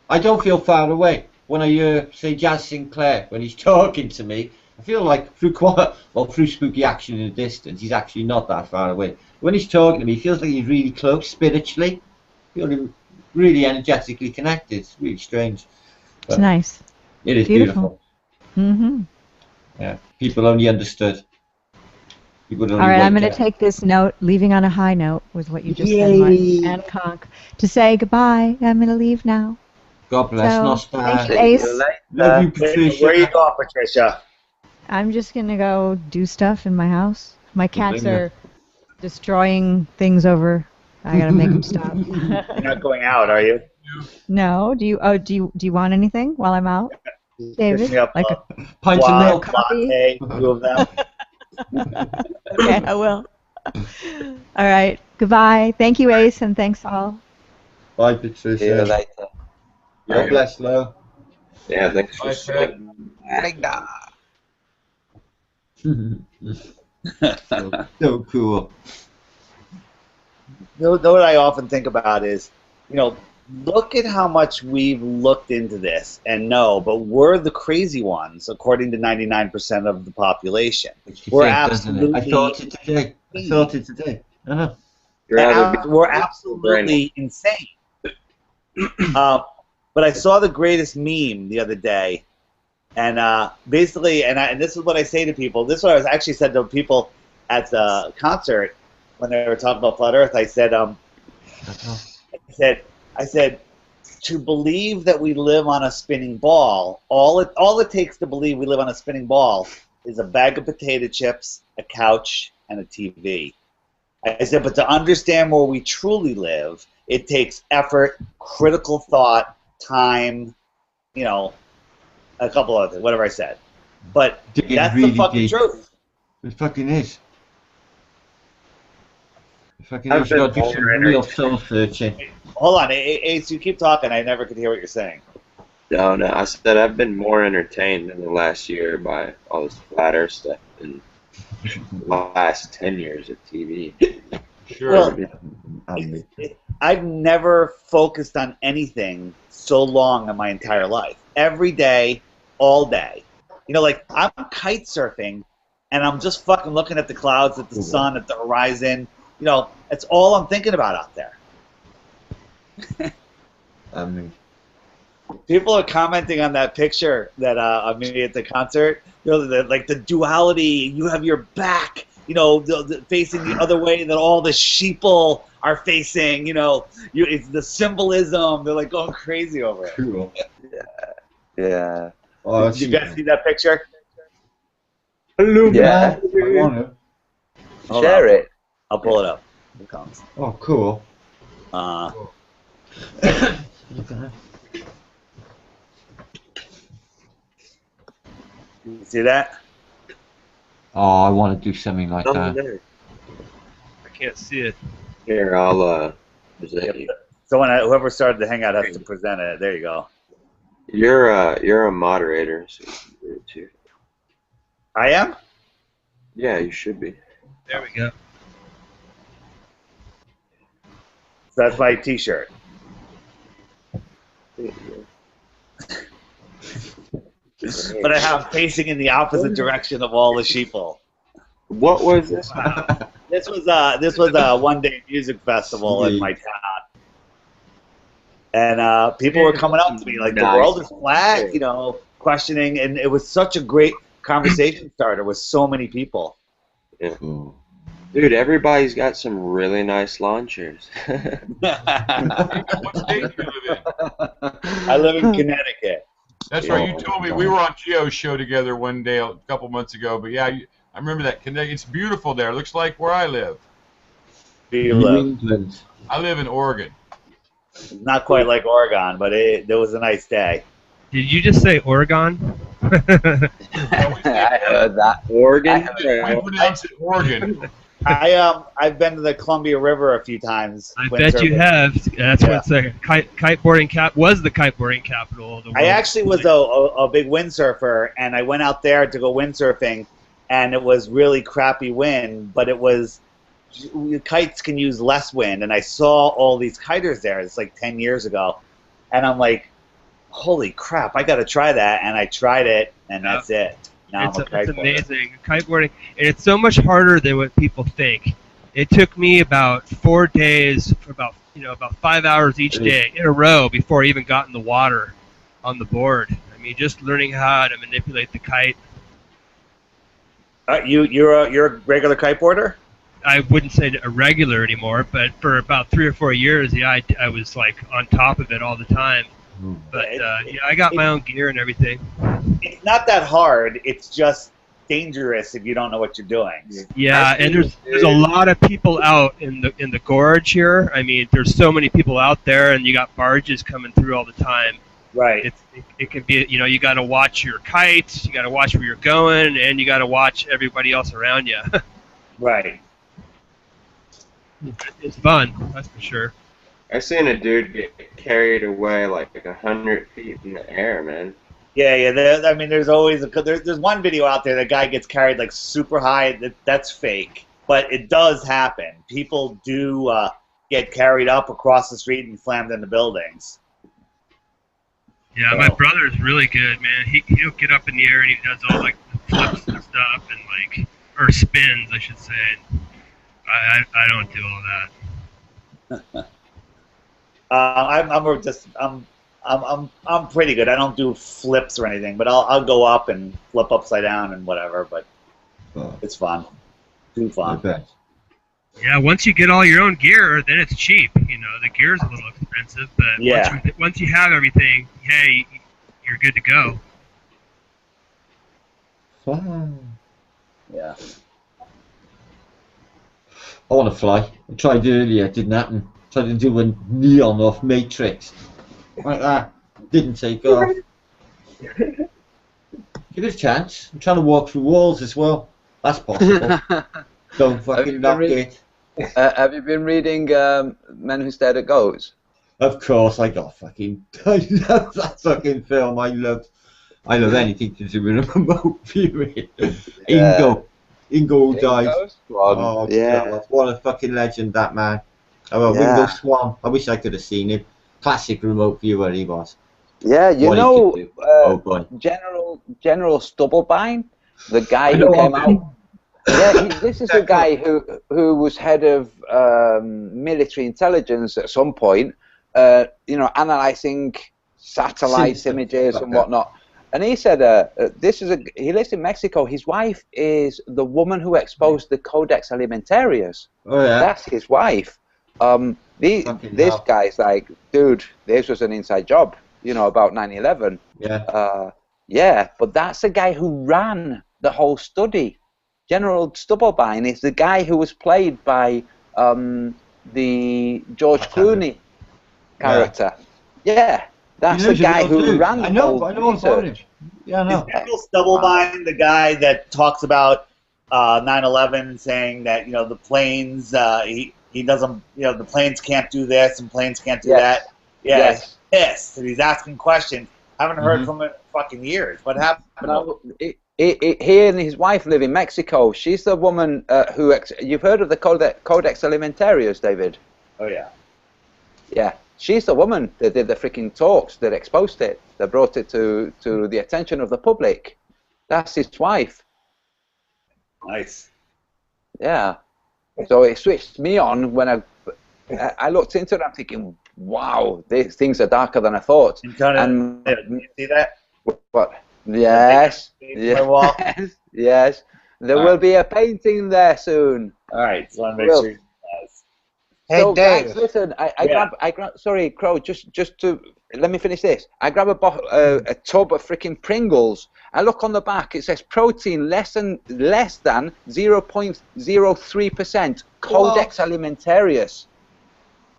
I don't feel far away when I hear, say, Jazz Sinclair when he's talking to me. I feel like through spooky action in the distance, he's actually not that far away. When he's talking to me, he feels like he's really close spiritually. I feel him really energetically connected. It's really strange. But it's nice. It is beautiful. Mm-hmm. Yeah, people only understood. All right, I'm going to take this note, leaving on a high note with what you just said, Martin and Conk, to say goodbye. I'm going to leave now. God bless. Thank you, Ace. Love you, Patricia. Where you go, Patricia? I'm just going to go do stuff in my house. My cats are destroying things over. I got to make them stop. You're not going out, are you? No. Do you? Oh, do you want anything while I'm out, David? Pick me up Like a Pint of quad milk. latte, 2 of them. Okay, I will. All right. Goodbye. Thank you, Ace, and thanks all. Bye, See you Patricia. later. God bless, Lo. Yeah, thanks for Bye, Pat. So cool. Know what I often think about is, look at how much we've looked into this and know, but we're the crazy ones, according to 99% of the population. We're absolutely. I thought it today. I know. We're absolutely insane. But I saw the greatest meme the other day, and basically, and this is what I say to people. This is what I actually said to people at the concert when they were talking about flat Earth. I said, to believe that we live on a spinning ball, all it takes to believe we live on a spinning ball is a bag of potato chips, a couch, and a TV. I said, but to understand where we truly live, it takes effort, critical thought, time, a couple of things, whatever I said. But that's really the fucking deep. truth. It fucking is. It fucking is. You got to do some real soul searching. Hold on, Ace, you keep talking. I never could hear what you're saying. No, I said I've been more entertained in the last year by all this flat Earth stuff than the last 10 years of TV. Sure. Well, I've never focused on anything so long in my entire life. Every day, all day. Like I'm kite surfing, and I'm just fucking looking at the clouds, at the sun, at the horizon. That's all I'm thinking about out there. People are commenting on that picture that of me at the concert. Like the duality. You have your back, facing the other way that all the sheeple are facing. It's the symbolism. They're like going crazy over it. Cool. Yeah. Oh, Did you guys see that picture? Yeah. I want to. Share it. I'll pull it up. Here it comes. Oh, cool. You see that? Oh, I want to do something like that. There. I can't see it. Here, I'll present you. So whoever started the hangout has to present it. There you go. You're a moderator, so you can do it too. I am? Yeah, you should be. There we go. So that's my T-shirt. But I have facing in the opposite direction of all the sheeple. What was this? This was a one-day music festival in my town, and people were coming up to me like, "The world is flat," questioning, and it was such a great conversation starter with so many people. Yeah. Dude, everybody's got some really nice lawn chairs. What state do you live in? I live in Connecticut. That's right. You told me we were on Geo's show together one day a couple months ago. But yeah, I remember that. It's beautiful there. It looks like where I live. New England. I live in Oregon. Not quite like Oregon, but there was a nice day. Did you just say Oregon? I heard that. Oregon? We pronounce it Oregon. I've been to the Columbia River a few times. I bet you have. That's what's the kiteboarding was the kiteboarding capital of the world. I actually was a big windsurfer, and I went out there to go windsurfing, and it was really crappy wind, but kites can use less wind, and I saw all these kiters there. It's like 10 years ago, and I'm like, holy crap, I got to try that, and I tried it, and that's it. Now it's amazing. Kiteboarding, and it's so much harder than what people think. It took me about 4 days, for about 5 hours each day in a row before I even got in the water on the board. I mean, just learning how to manipulate the kite. You're a regular kiteboarder? I wouldn't say a regular anymore, but for about 3 or 4 years, yeah, I was like on top of it all the time. But I got my own gear and everything. It's not that hard. It's just dangerous if you don't know what you're doing. Yeah, and there's a lot of people out in the gorge here. I mean, there's so many people out there, and you got barges coming through all the time. Right. It can be, you know, you got to watch your kites, you got to watch where you're going, and you got to watch everybody else around you. Right. It's fun, that's for sure. I seen a dude get carried away like 100 feet in the air, man. Yeah. I mean, there's always there's one video out there. The guy gets carried like super high. That's fake, but it does happen. People do get carried up across the street and slammed into buildings. Yeah, my brother's really good, man. He'll get up in the air and he does all like the flips and stuff and like, or spins, I should say. I don't do all that. I'm pretty good. I don't do flips or anything, but I'll go up and flip upside down and whatever. But it's fun, too fun. Yeah, once you get all your own gear, then it's cheap. You know, the gear's a little expensive, but yeah. once you have everything, hey, you're good to go. Yeah. I want to fly. I tried earlier, it didn't happen. Tried to do a neon off Matrix. Like that. Didn't take off. Give it a chance. I'm trying to walk through walls as well. That's possible. Don't fucking knock it. Have you been reading Men Who Stare at Ghosts? Of course, I love that fucking film. I love anything to do with remote viewing. Ingo died. Oh, yeah. God, what a fucking legend that man. Oh, Ringo Swan. I wish I could have seen him. Classic remote viewer he was. Yeah, you What know, he could do. Oh boy. General Stubblebine, the guy who came out. Yeah, this is the guy who was head of military intelligence at some point. You know, analyzing satellite images and whatnot. And he said, he lives in Mexico. His wife is the woman who exposed the Codex Alimentarius. Oh yeah. That's his wife. This guy's like, dude, this was an inside job. You know, about 9/11. Yeah. Yeah, but that's the guy who ran the whole study. General Stubblebine is the guy who was played by the George Clooney character. Yeah, that's the guy who ran the whole research. Yeah, I know. Is General Stubblebine the guy that talks about 9/11, saying that, you know, the planes, he doesn't, you know, the planes can't do this and planes can't do that. Yeah, Yes. Yes, and he's asking questions. Haven't heard from him in fucking years. What happened? No, he and his wife live in Mexico. She's the woman you've heard of the Codex Alimentarius, David? Oh yeah. Yeah, she's the woman that did the freaking talks that exposed it, that brought it to the attention of the public. That's his wife. Nice. Yeah. So it switched me on when I looked into it. I'm thinking, wow, these things are darker than I thought. And you see that? What? Yes. Yes. Yes. There will be a painting there soon. All right. So I want to make sure. Hey, so, Dave. guys, listen. I grab. Sorry, Crow. Just to let me finish this. I grab a tub of freaking Pringles. I look on the back. It says protein less than 0.03%. Codex Alimentarius.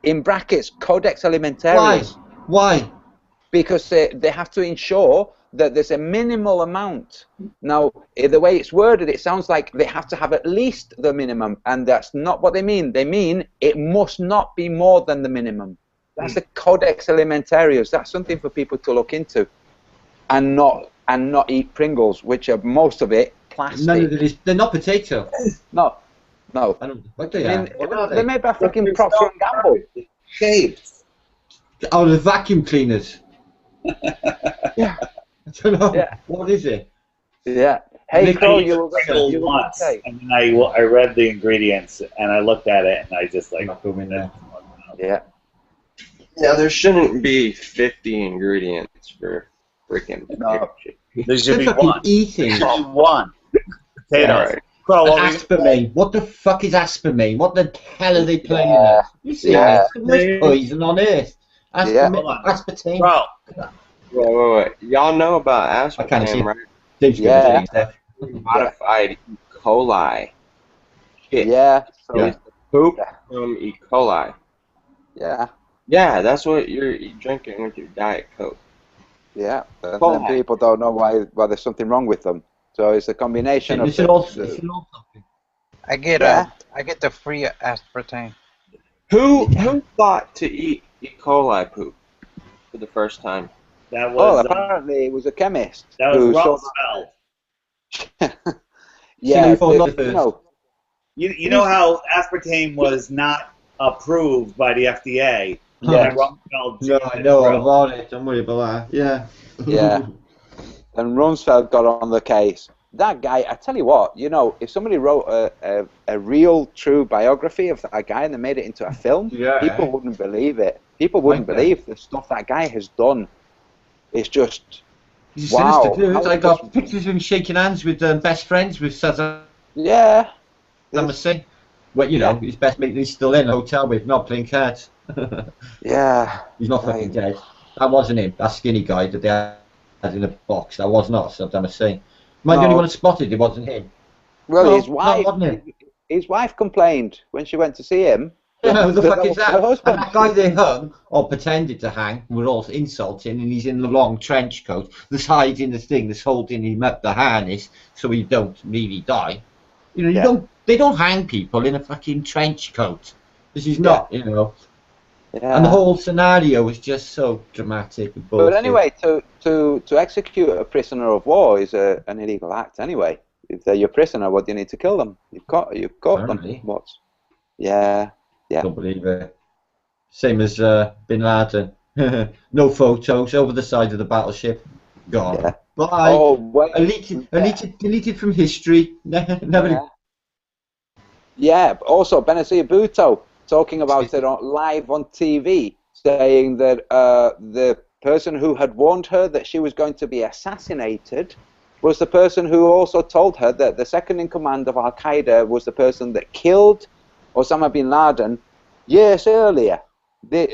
In brackets, Codex Alimentarius. Why? Because they have to ensure that there's a minimal amount. Now, the way it's worded, it sounds like they have to have at least the minimum, and that's not what they mean. They mean it must not be more than the minimum. That's the Codex Alimentarius. That's something for people to look into, and not eat Pringles, which are most of it plastic. None of it is. They're not potato. No. I don't. What they are? They're made by freaking Procter and Gamble. Shapes. Oh, the vacuum cleaners. Yeah. I don't know. Yeah. What is it? Yeah. Hey, Crow, you were once, and then I read the ingredients and I looked at it and I just like. Yeah. Yeah, there shouldn't be 50 ingredients for freaking no. There should be fucking one. Eating. One. Potatoes. Right. Crow, aspartame. What the fuck is aspartame? What the hell are they playing at? You see, it's the most poison on earth. Aspartame. Bro. Wait. Y'all know about aspartame, right? Dave's yeah. modified E. coli. Shit. Yeah. So It's the poop from E. coli. Yeah. Yeah, that's what you're drinking with your Diet Coke. Yeah, and then people don't know why there's something wrong with them. So it's a combination of I get the free aspartame. Who thought to eat E. coli poop for the first time? That was apparently it was a chemist. that was who saw Rumsfeld. Yeah, you know how aspartame was not approved by the FDA. Yeah. And Rumsfeld No, I know all about it. Don't worry about that. Yeah. Yeah. And Rumsfeld got on the case. That guy, I tell you what, you know, if somebody wrote a real, true biography of that guy and they made it into a film, people wouldn't believe it. People wouldn't believe the stuff that guy has done. It's just, He's wow. sinister dude. I got pictures of him shaking hands with best friends with Saddam Hussein. Well, you know, his best mate, he's still in a hotel with, not playing cards. Yeah. He's not fucking dead. That wasn't him. That skinny guy that they had in a box. That was not Saddam Hussein. Am I the only one who spotted it wasn't him? Well, No, his wife complained when she went to see him. Who the fuck is that? Her husband. And that guy they hung, or pretended to hang, we're all insulting, and he's in the long trench coat that's hiding the thing that's holding him up the harness so he don't really die. You know, they don't hang people in a fucking trench coat. This is not, you know. Yeah. And the whole scenario was just so dramatic and bullshit. But anyway, to execute a prisoner of war is an illegal act anyway. If they're your prisoner, what do you need to kill them? You've caught them. What? Yeah. Don't believe it. Same as Bin Laden. No photos over the side of the battleship. Gone. Yeah. Bye. Oh, wait. Deleted from history. Never. Yeah. Also, Benazir Bhutto talking about it live on TV, saying that the person who had warned her that she was going to be assassinated was the person who also told her that the second in command of Al-Qaeda was the person that killed Osama bin Laden years earlier.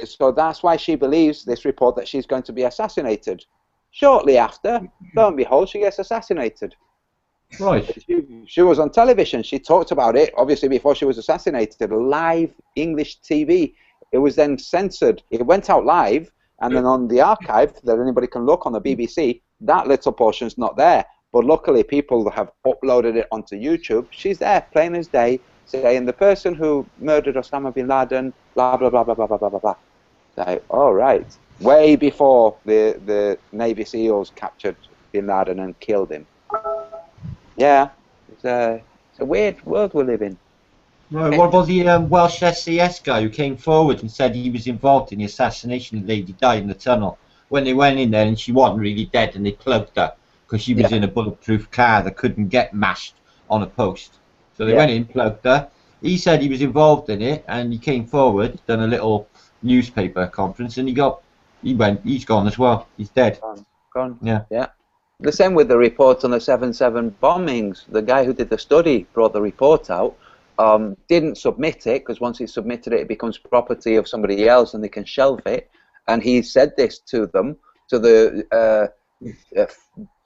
So that's why she believes this report that she's going to be assassinated. Shortly after, lo and behold, she gets assassinated. Right. She was on television. She talked about it, obviously, before she was assassinated. Live English TV. It was then censored. It went out live, and then on the archive that anybody can look on the BBC, that little portion's not there. But luckily, people have uploaded it onto YouTube. She's there, plain as day, saying the person who murdered Osama bin Laden, blah, blah, blah, blah, blah, blah, blah, blah, blah. Like, all right. Way before the Navy SEALs captured bin Laden and killed him. Yeah, it's a weird world we live in. Right, what about the Welsh SCS guy who came forward and said he was involved in the assassination of the lady died in the tunnel? When they went in there and she wasn't really dead and they plugged her because she was in a bulletproof car that couldn't get mashed on a post. So they went in, plugged her. He said he was involved in it and he came forward, done a little newspaper conference, and he's gone as well. He's dead. Gone. Yeah. The same with the report on the 7/7 bombings. The guy who did the study brought the report out, didn't submit it, because once he submitted it, it becomes property of somebody else and they can shelve it. And he said this to them, to the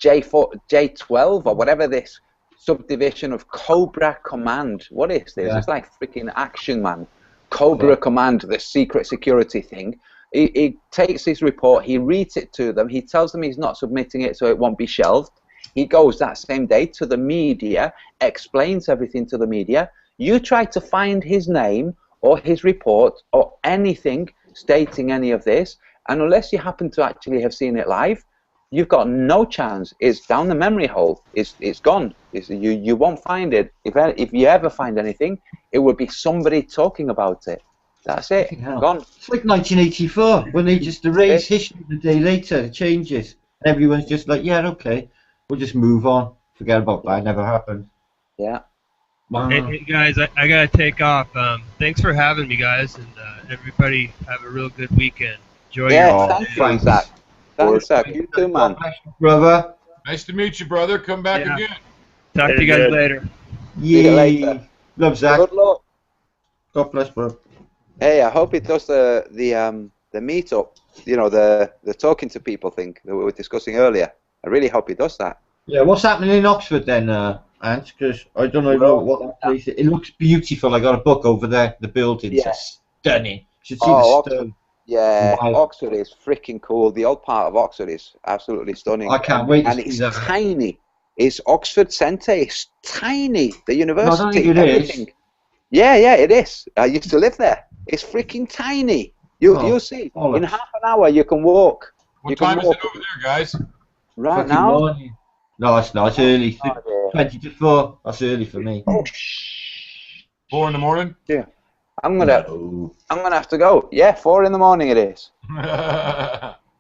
J12 or whatever this subdivision of Cobra Command. What is this? It's like freaking Action Man. Cobra Command, the secret security thing. He takes his report, he reads it to them, he tells them he's not submitting it so it won't be shelved. He goes that same day to the media, explains everything to the media. You try to find his name or his report or anything stating any of this, and unless you happen to actually have seen it live, you've got no chance. It's down the memory hole. It's gone. You won't find it. If you ever find anything, it will be somebody talking about it. That's it. Gone. It's like 1984 when they just erase history the day later. It changes. Everyone's just like, yeah, okay, we'll just move on. Forget about that. It never happened. Yeah. Wow. Hey guys, I gotta take off. Thanks for having me, guys, and everybody have a real good weekend. Enjoy your thanks, Zach. Thanks, Zach. You too, man. Brother. Nice to meet you, brother. Come back again. Talk to you guys later. See you later. Love, Zach. Good luck. God bless, bro. Hey, I hope it does the meetup. You know, the talking to people thing that we were discussing earlier. I really hope it does that. Yeah, what's happening in Oxford then, Ant? Because I don't know what that place is. It looks beautiful. I got a book over there. The buildings are stunning. You should see the stone. Yeah, Wow. Oxford is freaking cool. The old part of Oxford is absolutely stunning. I can't wait to and see it's that. tiny. It's Oxford Centre. It's tiny. The No, I university, don't think it everything. is. Yeah, it is. I used to live there. It's freaking tiny. You'll see. In half an hour, you can walk. What time is it over there, guys? Right Fucking now? morning. No, it's not. It's early. 20 to 4. That's early for me. 4 in the morning? Yeah. I'm gonna have to go. Yeah, 4 in the morning it is.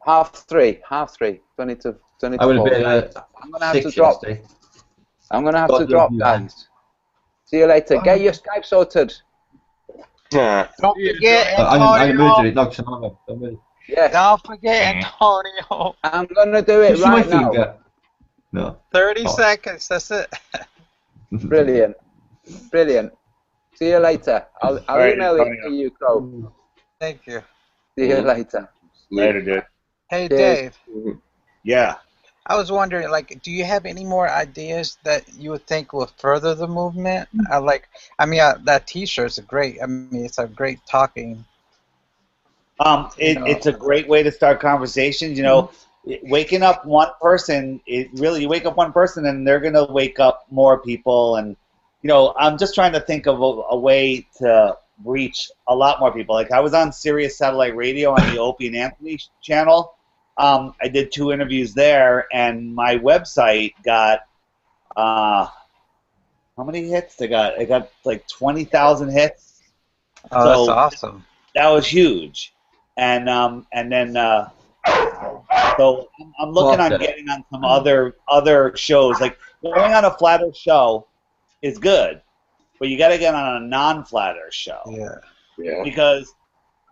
half 3. 20 to I would 4. have been I'm gonna have to 6 drop. yesterday. I'm gonna have God to love drop, you, guys. See you later. Get your Skype sorted. Yeah. Don't forget I'm going to Antonio. murder it. No, tomorrow. Don't worry. Yeah. Don't forget Antonio. I'm gonna do it Just my right now. finger. No. 30 seconds. That's it. Brilliant. See you later. I'll Right, email it Antonio. to you, Crow. Thank you. See you later. Later, dude. Hey, Cheers. Dave. Yeah. I was wondering, like, do you have any more ideas that you would think will further the movement? That T-shirt's great. I mean, it's a great talking. It's a great way to start conversations. You know, waking up one person, you wake up one person and they're gonna wake up more people. And you know, I'm just trying to think of a way to reach a lot more people. Like I was on Sirius Satellite Radio on the Opie and Anthony channel. I did 2 interviews there, and my website got how many hits? It got like 20,000 hits. Oh, So that's awesome. that was huge. And then so I'm looking on getting on some other shows. Like going on a Flat Earth show is good, but you got to get on a non-Flat Earth show. Yeah. Because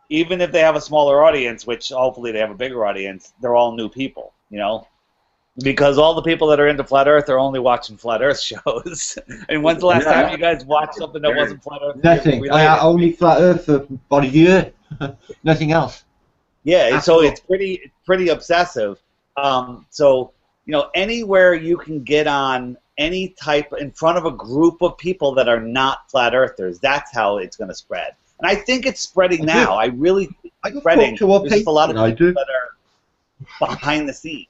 even if they have a smaller audience, which hopefully they have a bigger audience, they're all new people, you know? Because all the people that are into Flat Earth are only watching Flat Earth shows. And when's the last time you guys watched something that wasn't Flat Earth? Nothing. I only Flat Earth for about a year. Nothing else. Yeah, so it's pretty obsessive. So, you know, anywhere you can get on any type in front of a group of people that are not Flat Earthers, that's how it's going to spread. And I think it's spreading now. I really think it's spreading. There's just a lot of people that are behind the scenes.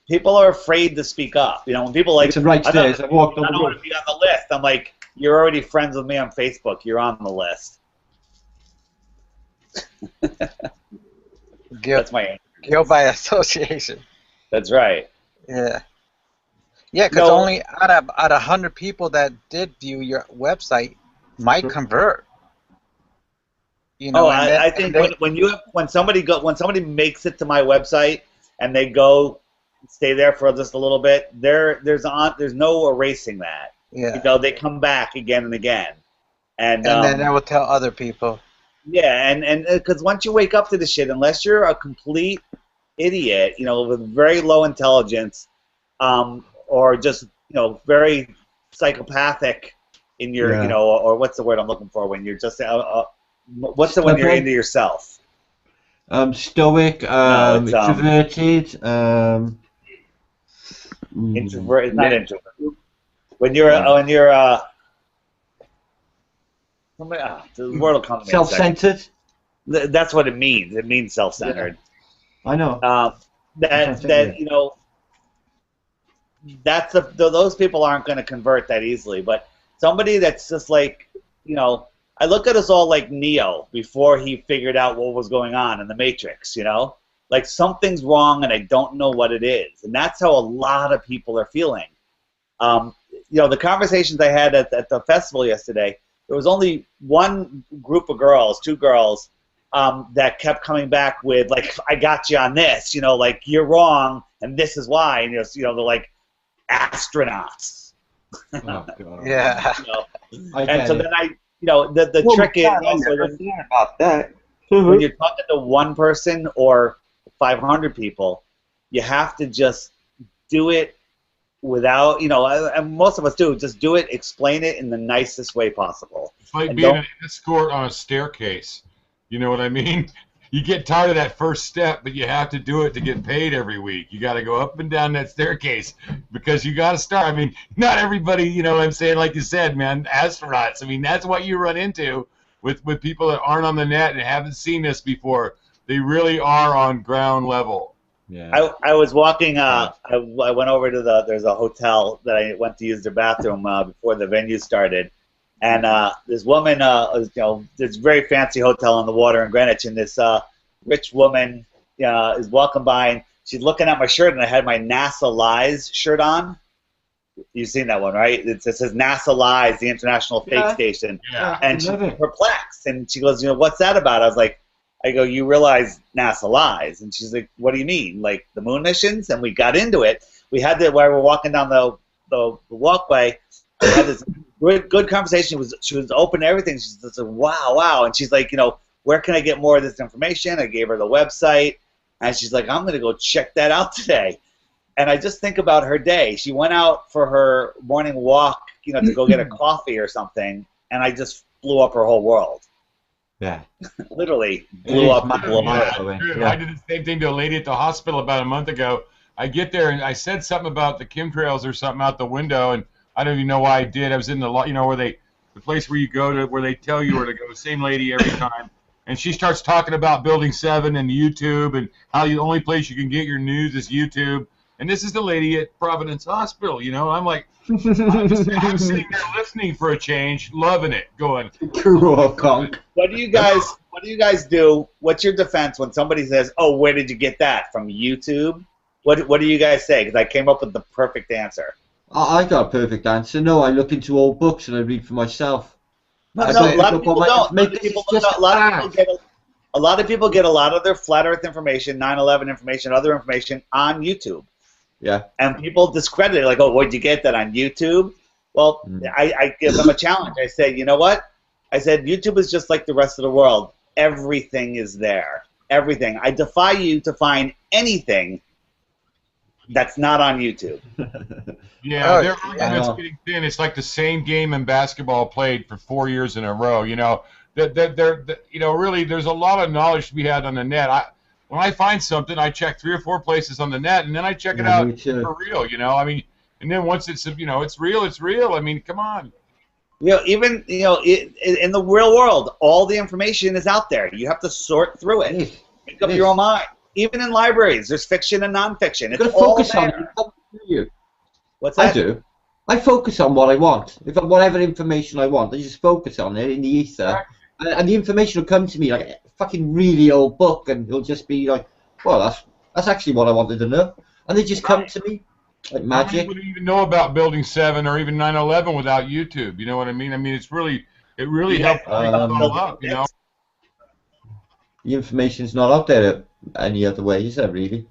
People are afraid to speak up. You know, when people like, I don't want to be on the list. I'm like, you're already friends with me on Facebook. You're on the list. That's my answer. Guilt by association. That's right. Yeah. Yeah, because only out of 100 people that did view your website might convert. You know, I think when somebody makes it to my website and they go stay there for just a little bit, there's no erasing that. Yeah. You know, they come back again and again, and then they will tell other people. Yeah, and because once you wake up to the shit, unless you're a complete idiot, you know, with very low intelligence, or just, you know, very psychopathic in your, you know, or what's the word I'm looking for when you're just what's the when you're into yourself? Stoic, introverted. Introvert. It's not introvert. When you're the word will come to me. Self-centered. That's what it means. It means self-centered. Yeah. I know. That you know. Those people aren't going to convert that easily, but somebody that's just like, you know, I look at us all like Neo before he figured out what was going on in the Matrix, you know? Like something's wrong and I don't know what it is. And that's how a lot of people are feeling. You know, the conversations I had at the festival yesterday, there was only one group of girls, 2 girls, that kept coming back with, like, I got you on this, you know, like, you're wrong and this is why. And, you know, they're like, astronauts. Oh, God. Yeah. You know? And so then you know, the trick is also about that. When you're talking to one person or 500 people, you have to just do it without, you know, and most of us do, just do it, explain it in the nicest way possible. It's like being an escort on a staircase. You know what I mean? you get tired of that first step, but you have to do it to get paid every week. You got to go up and down that staircase because you got to start. I mean, not everybody, you know what I'm saying, like you said, man, astronauts. I mean, that's what you run into with people that aren't on the net and haven't seen this before. They really are on ground level. Yeah. I was walking. I went over to there's a hotel that I went to use their bathroom before the venue started, and this woman, this very fancy hotel on the water in Greenwich, and this rich woman is walking by, and she's looking at my shirt, and I had my NASA Lies shirt on. You've seen that one, right? It says NASA Lies, the International Fake Station, and she's perplexed, and she goes, what's that about? I was like, I go, you realize NASA lies? And she's like, what do you mean? Like the moon missions? And we got into it. We had while we were walking down the walkway, we had this good conversation. She was open to everything. She's just like, wow. And she's like, where can I get more of this information? I gave her the website. And she's like, I'm going to go check that out today. And I just think about her day. She went out for her morning walk, to go get a coffee or something. And I just blew up her whole world. Yeah. Literally blew up. Dude, I did the same thing to a lady at the hospital about a month ago. I get there and I said something about the chemtrails or something out the window, and I don't even know why I did. I was in the where the place where you go to where they tell you where to go. Same lady every time. And she starts talking about Building 7 and YouTube and how the only place you can get your news is YouTube. And this is the lady at Providence Hospital, I'm like, I'm sitting there listening for a change, loving it, going. Cool, Conk. What do you guys do? What's your defense when somebody says, "Oh, where did you get that from YouTube?" What do you guys say? Because I came up with the perfect answer. I got a perfect answer. No, I look into old books and I read for myself. A lot of people don't. A lot of people get a lot of their flat Earth information, 9/11 information, other information on YouTube. Yeah. And people discredit it, like, oh, where'd you get that on YouTube? Well, I give them a challenge. I say, you know what? I said, YouTube is just like the rest of the world. Everything is there. Everything. I defy you to find anything that's not on YouTube. Yeah, their argument's getting thin. It's like the same game in basketball played for 4 years in a row. Really, there's a lot of knowledge to be had on the net. When I find something, I check 3 or 4 places on the net, and then I check it out for real, I mean, and then once it's, it's real, it's real. I mean, come on. Even, in the real world, all the information is out there. You have to sort through it. Make up your own mind. Even in libraries, there's fiction and nonfiction. It's all focus there. on you. What's that? I do. I focus on what I want. Whatever information I want, I just focus on it in the ether. And the information will come to me like a fucking really old book, and it'll just be like, well, that's actually what I wanted to know. And they just come to me like magic. Nobody would even know about Building 7 or even 9/11 without YouTube. You know what I mean? I mean, it really helped bring it all up, The information's not out there any other way, is there, really?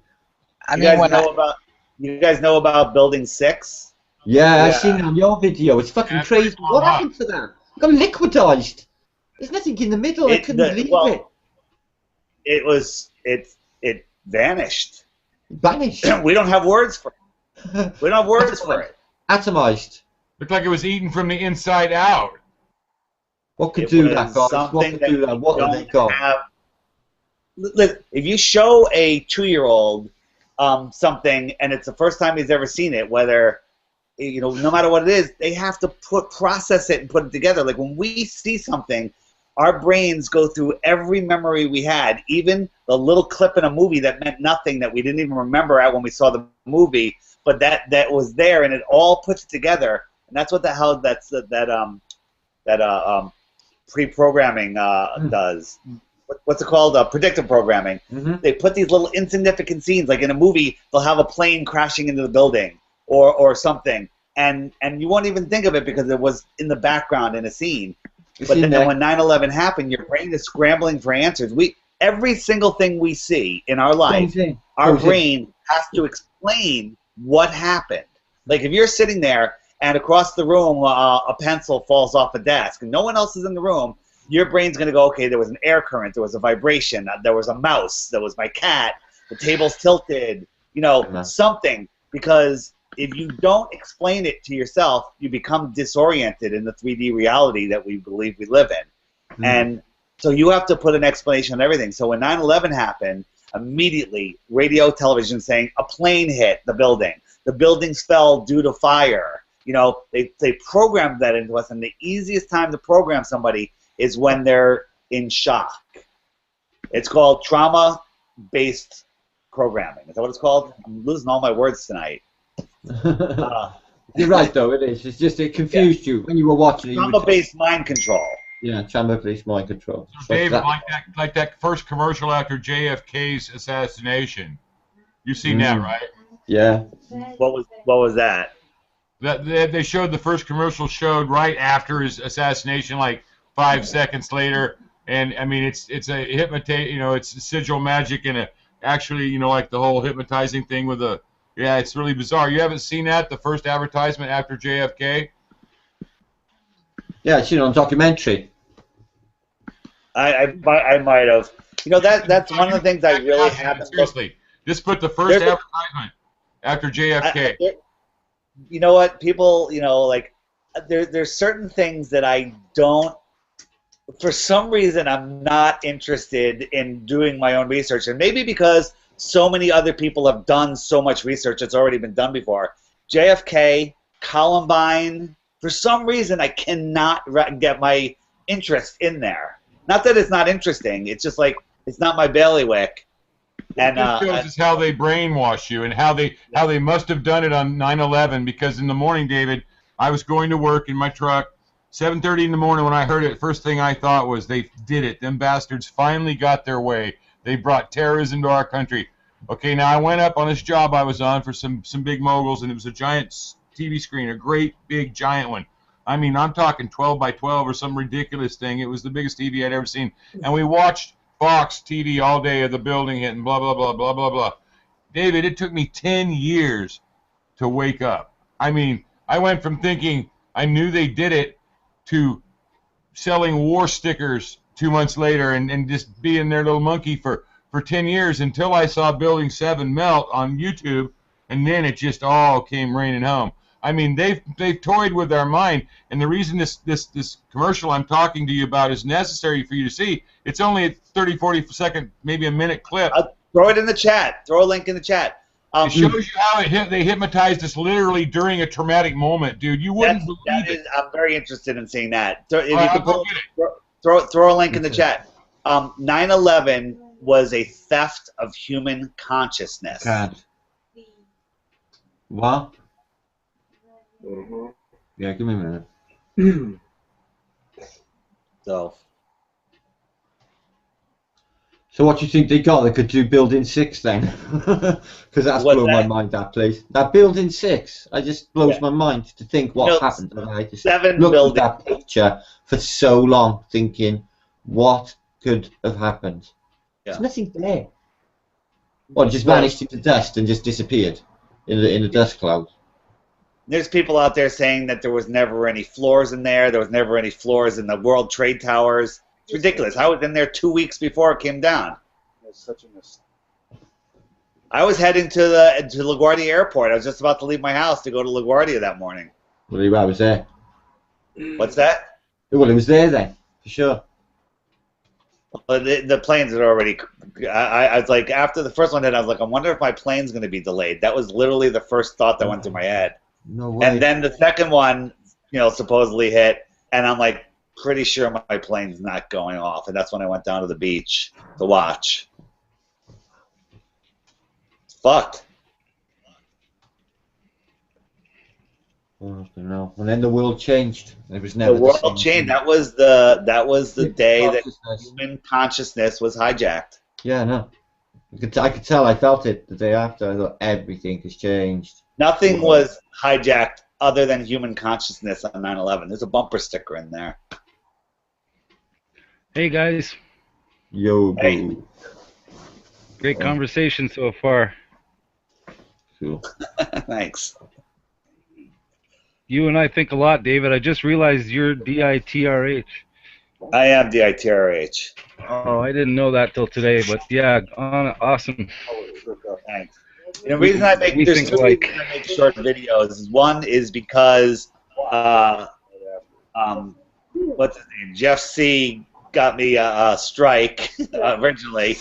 You guys know about Building 6? Yeah, I've seen it on your video. It's fucking crazy. What happened to that? It got liquidized. There's nothing in the middle. I couldn't believe it. It vanished. Vanished. We don't have words for it. We don't have words for it. Atomized. Looked like it was eaten from the inside out. What could do that, guys? What could do that? What have they got? Look, if you show a 2-year-old something and it's the first time he's ever seen it, whether no matter what it is, they have to process it and put it together. Like when we see something, our brains go through every memory we had, even the little clip in a movie that meant nothing that we didn't even remember when we saw the movie, but that was there, and it all puts it together. And that's what that pre-programming does. What's it called? Predictive programming. They put these little insignificant scenes, like in a movie, they'll have a plane crashing into the building or something, and you won't even think of it because it was in the background in a scene. But then when 9/11 happened, your brain is scrambling for answers. Every single thing we see in our life, our brain has to explain what happened. Like if you're sitting there and across the room a pencil falls off a desk and no one else is in the room, your brain's going to go, okay, there was an air current, there was a vibration, there was a mouse, there was my cat, the table's tilted, something. Because if you don't explain it to yourself, you become disoriented in the 3D reality that we believe we live in. And So you have to put an explanation on everything. So when 9/11 happened, immediately radio, television saying a plane hit the building. The buildings fell due to fire. You know, they programmed that into us, and the easiest time to program somebody is when they're in shock. It's called trauma-based programming. Is that what it's called? I'm losing all my words tonight. You're right, though. It is. It's just it confused you when you were watching it. Trauma-based mind control. Yeah, trauma-based mind control. So, David, like that first commercial after JFK's assassination. You've seen that, right? Yeah. What was that? That they showed the first commercial showed right after his assassination, like 5 seconds later, and I mean it's a it's sigil magic and actually like the whole hypnotizing thing with the it's really bizarre. You haven't seen that, the first advertisement after JFK? Yeah, it's on documentary. I might have. That's one of the things I really haven't. Seriously, just put the first advertisement after JFK. You know what, people, there's certain things that I don't, for some reason, I'm not interested in doing my own research, and maybe because so many other people have done so much research that's already been done before. JFK, Columbine, for some reason, I cannot get my interest in there. Not that it's not interesting, it's just like, it's not my bailiwick. And it shows us how they brainwash you and how they must have done it on 9/11, because in the morning, David, I was going to work in my truck, 7:30 in the morning when I heard it. First thing I thought was they did it. Them bastards finally got their way. They brought terrorism to our country. Okay, now I went up on this job I was on for some big moguls, and it was a giant TV screen, a great big giant one. I mean, I'm talking 12 by 12 or some ridiculous thing. It was the biggest TV I'd ever seen. And we watched Fox TV all day of the building hitting, blah, blah, blah, blah, blah, blah. David, it took me 10 years to wake up. I mean, I went from thinking I knew they did it to selling war stickers 2 months later and just being their little monkey for 10 years until I saw Building 7 melt on YouTube, and then it just all came raining home. I mean, they've toyed with our mind, and the reason this commercial I'm talking to you about is necessary for you to see, it's only a 30, 40 second, maybe a minute clip. Throw it in the chat. Throw a link in the chat. It shows you how they hypnotized us literally during a traumatic moment, dude. You wouldn't believe it. I'm very interested in seeing that. So if you could throw a link in the chat. 9/11 was a theft of human consciousness. God. What? Mm-hmm. Yeah, give me a minute. So what do you think they got? They could do Building 6 then? Because that's blown my mind, that place. That Building 6, I just blows my mind to think what happened. And I just looked at that picture for so long thinking, what could have happened? There's nothing there. Well, it just vanished into dust and just disappeared in the dust cloud. There's people out there saying that there was never any floors in there. There was never any floors in the World Trade Towers. It's ridiculous. I was in there 2 weeks before it came down. That's such a mistake. I was heading to LaGuardia Airport. I was just about to leave my house to go to LaGuardia that morning. Well, I was there. What's that? Well, it was there then, for sure. Well, the planes had already. I was like, after the first one hit, I was like, I wonder if my plane's going to be delayed. That was literally the first thought that went through my head. No way. And then the second one, supposedly hit, and I'm like, pretty sure my plane's not going off. And that's when I went down to the beach to watch. Fucked. Oh, no. And then the world changed. It was never the world changed. That was the day that human consciousness was hijacked. Yeah, no. I could tell. I felt it the day after. I thought everything has changed. Nothing was hijacked other than human consciousness on 9/11. There's a bumper sticker in there. Hey guys. Yo, bro. Hey. Great conversation so far. Cool. Thanks. You and I think a lot, David. I just realized you're DITRH. I am DITRH. Oh, I didn't know that till today, but yeah, awesome. Thanks. The reason I make reasons I make short videos. One is because what's his name? Jeff C. got me a strike originally,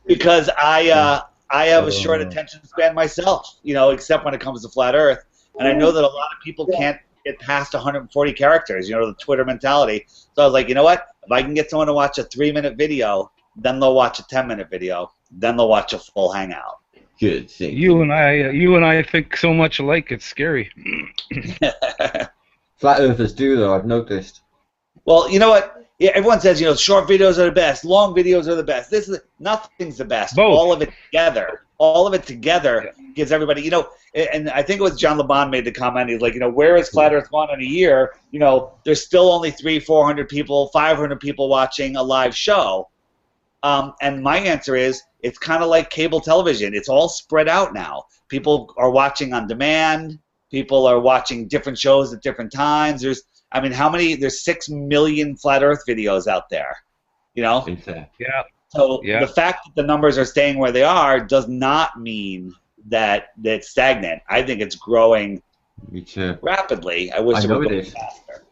because I have a short attention span myself, except when it comes to flat Earth, and I know that a lot of people can't get past 140 characters, the Twitter mentality. So I was like, you know what? If I can get someone to watch a 3-minute video, then they'll watch a 10-minute video, then they'll watch a full hangout. Good thing. You and I think so much alike. It's scary. Flat Earthers do, though. I've noticed. Well, you know what? Yeah, everyone says, short videos are the best, long videos are the best. Nothing's the best. Both. All of it together gives everybody, and I think it was John LeBon made the comment. He's like, where is Flat Earth gone in a year? There's still only 300-400 people, 500 people watching a live show. And my answer is, it's kind of like cable television. It's all spread out now. People are watching on demand. People are watching different shows at different times. There's 6 million Flat Earth videos out there, Yeah. So the fact that the numbers are staying where they are does not mean that it's stagnant. I think it's growing rapidly. I wish it would go faster.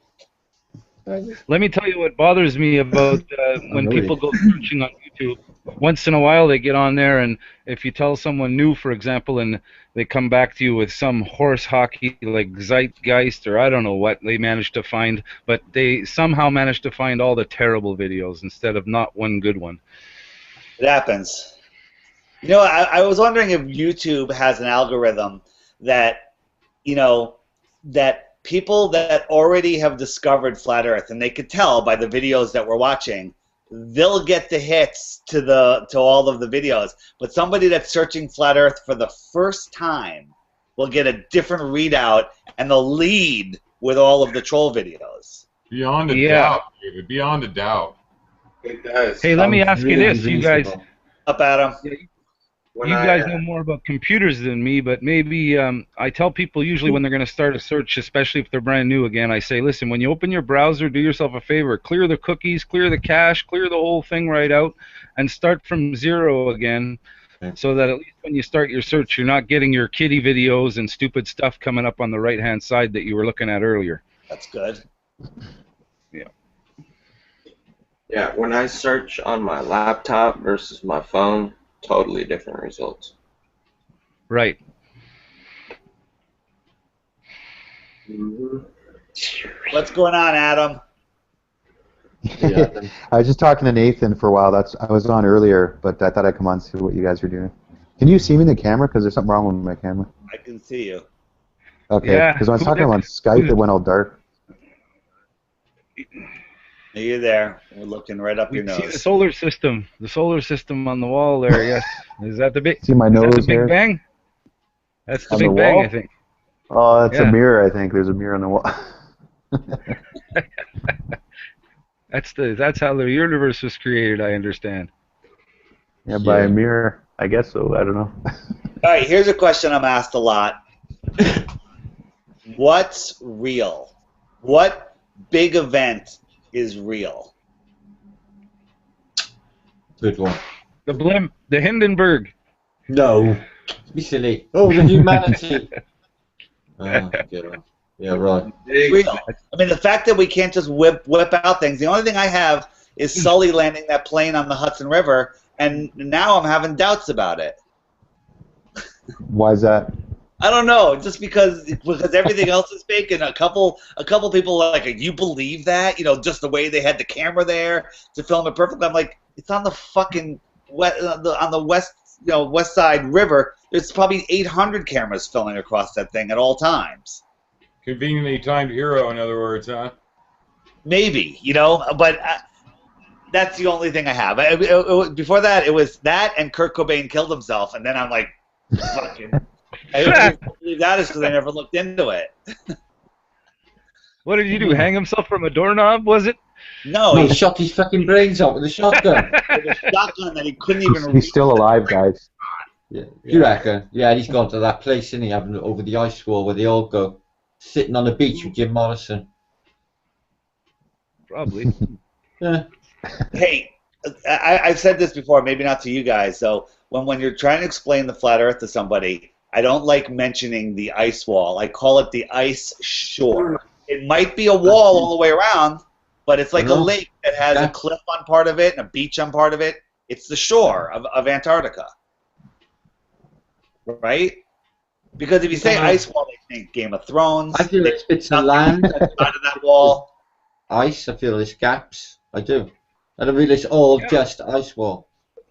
Let me tell you what bothers me about when people go searching on YouTube. Once in a while they get on there, and if you tell someone new, for example, and they come back to you with some horse hockey like Zeitgeist or I don't know what they managed to find, but they somehow managed to find all the terrible videos instead of not one good one. It happens. I was wondering if YouTube has an algorithm that, that people that already have discovered Flat Earth, and they could tell by the videos that we're watching, they'll get the hits to all of the videos. But somebody that's searching Flat Earth for the first time will get a different readout, and they'll lead with all of the troll videos. Beyond a doubt, David. Beyond a doubt. It does. Hey, let me ask you this, you guys. Up, Adam. You guys know more about computers than me, but maybe I tell people usually when they're going to start a search, especially if they're brand new again, I say, listen, when you open your browser, do yourself a favor, clear the cookies, clear the cache, clear the whole thing right out, and start from zero again, so that at least when you start your search, you're not getting your kiddie videos and stupid stuff coming up on the right-hand side that you were looking at earlier. That's good. Yeah. Yeah, when I search on my laptop versus my phone, totally different results. Right. What's going on, Adam? I was just talking to Nathan for a while. I was on earlier, but I thought I'd come on and see what you guys are doing. Can you see me in the camera? Because there's something wrong with my camera. I can see you. Okay, because when I was talking on Skype, it went all dark. You're there. We're looking right up your nose. See the solar system on the wall there. Yes, is that the big? See my nose the Big there? Bang? That's the On Big the Bang, wall? I think. Oh, that's a mirror. I think there's a mirror on the wall. That's how the universe was created. I understand. Yeah, by a mirror. I guess so. I don't know. All right, here's a question I'm asked a lot. What's real? What big event is real? Good one. The Hindenburg. No. Be silly. Oh, the humanity. Yeah, right. Real. I mean, the fact that we can't just whip out things. The only thing I have is Sully landing that plane on the Hudson River, and now I'm having doubts about it. Why is that? I don't know. Just because everything else is fake, and a couple people are like, you believe that? Just the way they had the camera there to film it perfectly. I'm like, it's on the fucking on the west side river. There's probably 800 cameras filming across that thing at all times. Conveniently timed hero, in other words, huh? Maybe, but that's the only thing I have. Before that, it was that and Kurt Cobain killed himself, and then I'm like, fucking. I don't believe that is because I never looked into it. What did you do? Hang himself from a doorknob? Was it? No, he shot his fucking brains out with a shotgun. With a shotgun that he couldn't even. He's still alive, guys. Yeah. You reckon? Yeah, he's gone to that place, isn't he? Having over the ice wall where they all go, sitting on the beach with Jim Morrison. Probably. Yeah. Hey, I've said this before, maybe not to you guys. So when you're trying to explain the flat Earth to somebody, I don't like mentioning the ice wall. I call it the ice shore. It might be a wall all the way around, but it's like a lake that has a cliff on part of it and a beach on part of it. It's the shore of Antarctica, right? Because if you say ice wall, they think Game of Thrones. I feel it's a land out of that wall. Ice. I feel there's gaps. I do. I don't feel it's all just ice wall.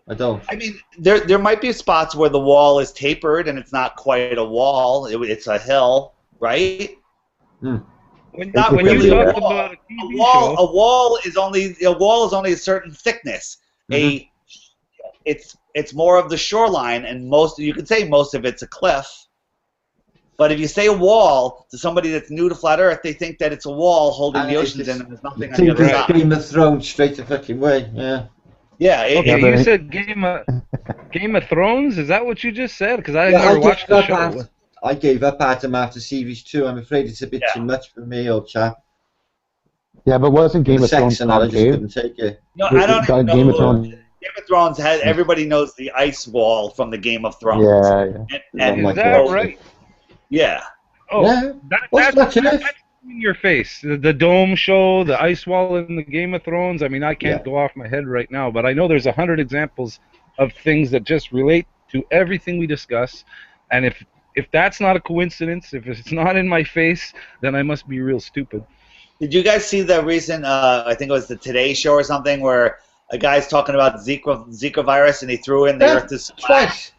I don't. I mean, there might be spots where the wall is tapered and it's not quite a wall. It's a hill, right? Hmm. Not when really you a talk wall. about a A wall is only a certain thickness. It's more of the shoreline, and you could say most of it's a cliff. But if you say a wall to somebody that's new to flat Earth, they think that it's a wall holding the oceans in, and there's nothing on the other side. Game of Thrones straight the fucking way. Yeah. Yeah. Okay, you said Game of Thrones. Is that what you just said? Because I never watched the show. I gave up Adam after series 2. I'm afraid it's a bit too much for me, old chap. Yeah, but wasn't Game of Thrones and I just couldn't take it. No, I don't know. Game of Thrones. Game of Thrones has everybody knows the ice wall from the Game of Thrones. Yeah. And is that right? Yeah. Oh, yeah. That's in your face. The dome show, the ice wall in the Game of Thrones. I mean, I can't go off my head right now, but I know there's 100 examples of things that just relate to everything we discuss. And if that's not a coincidence, if it's not in my face, then I must be real stupid. Did you guys see the recent, I think it was the Today Show or something, where a guy's talking about Zika virus and he threw in the Earth is twice.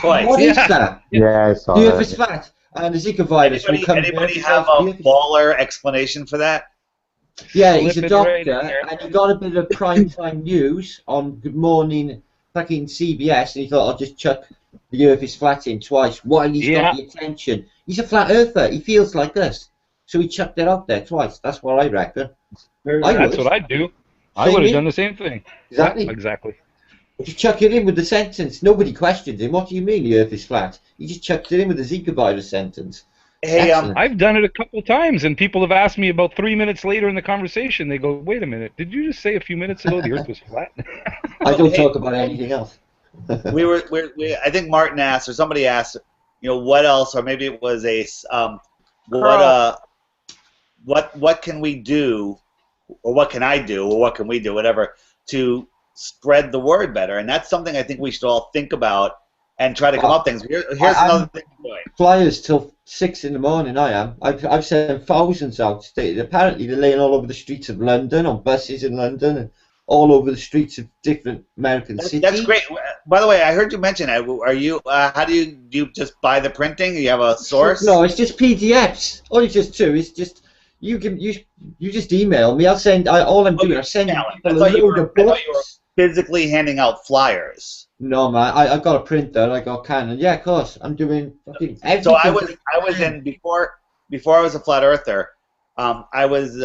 What is that? Yeah, I saw the that. Earth is flat. And the Zika virus will come. Anybody have a baller explanation for that? Yeah, he's a doctor, and he got a bit of primetime news on Good Morning fucking CBS, and he thought, I'll just chuck the Earth is flat in twice while he's got the attention. He's a flat earther. He feels like this. So he chucked it out there twice. That's what I reckon. That's what I'd do. I would have done the same thing. Exactly. Yeah, exactly. Just chuck it in with the sentence. Nobody questioned him. What do you mean the Earth is flat? He just chucked it in with the Zika virus sentence. Hey, I've done it a couple times, and people have asked me about 3 minutes later in the conversation. They go, "Wait a minute, did you just say a few minutes ago the Earth was flat?" I don't talk about anything else. I think Martin asked, or somebody asked, what else, or maybe it was what can we do, or what can I do, or what can we do, whatever, to spread the word better? And that's something I think we should all think about and try to come up with things. Here's another thing I'm doing. Flyers till 6 in the morning. I am. I've sent thousands out. Apparently they're laying all over the streets of London, on buses in London, and all over the streets of different American cities. That's great. By the way, I heard you mention that. Are you? How do you just buy the printing? You have a source? No, it's just PDFs. All it's just it's just you just email me. I'll send. All I'm doing, I'm sending people a load of books. You were physically handing out flyers. No, man. I got a printer. I got Canon. Yeah, of course. I'm doing fucking everything. So I was in before I was a flat earther. I was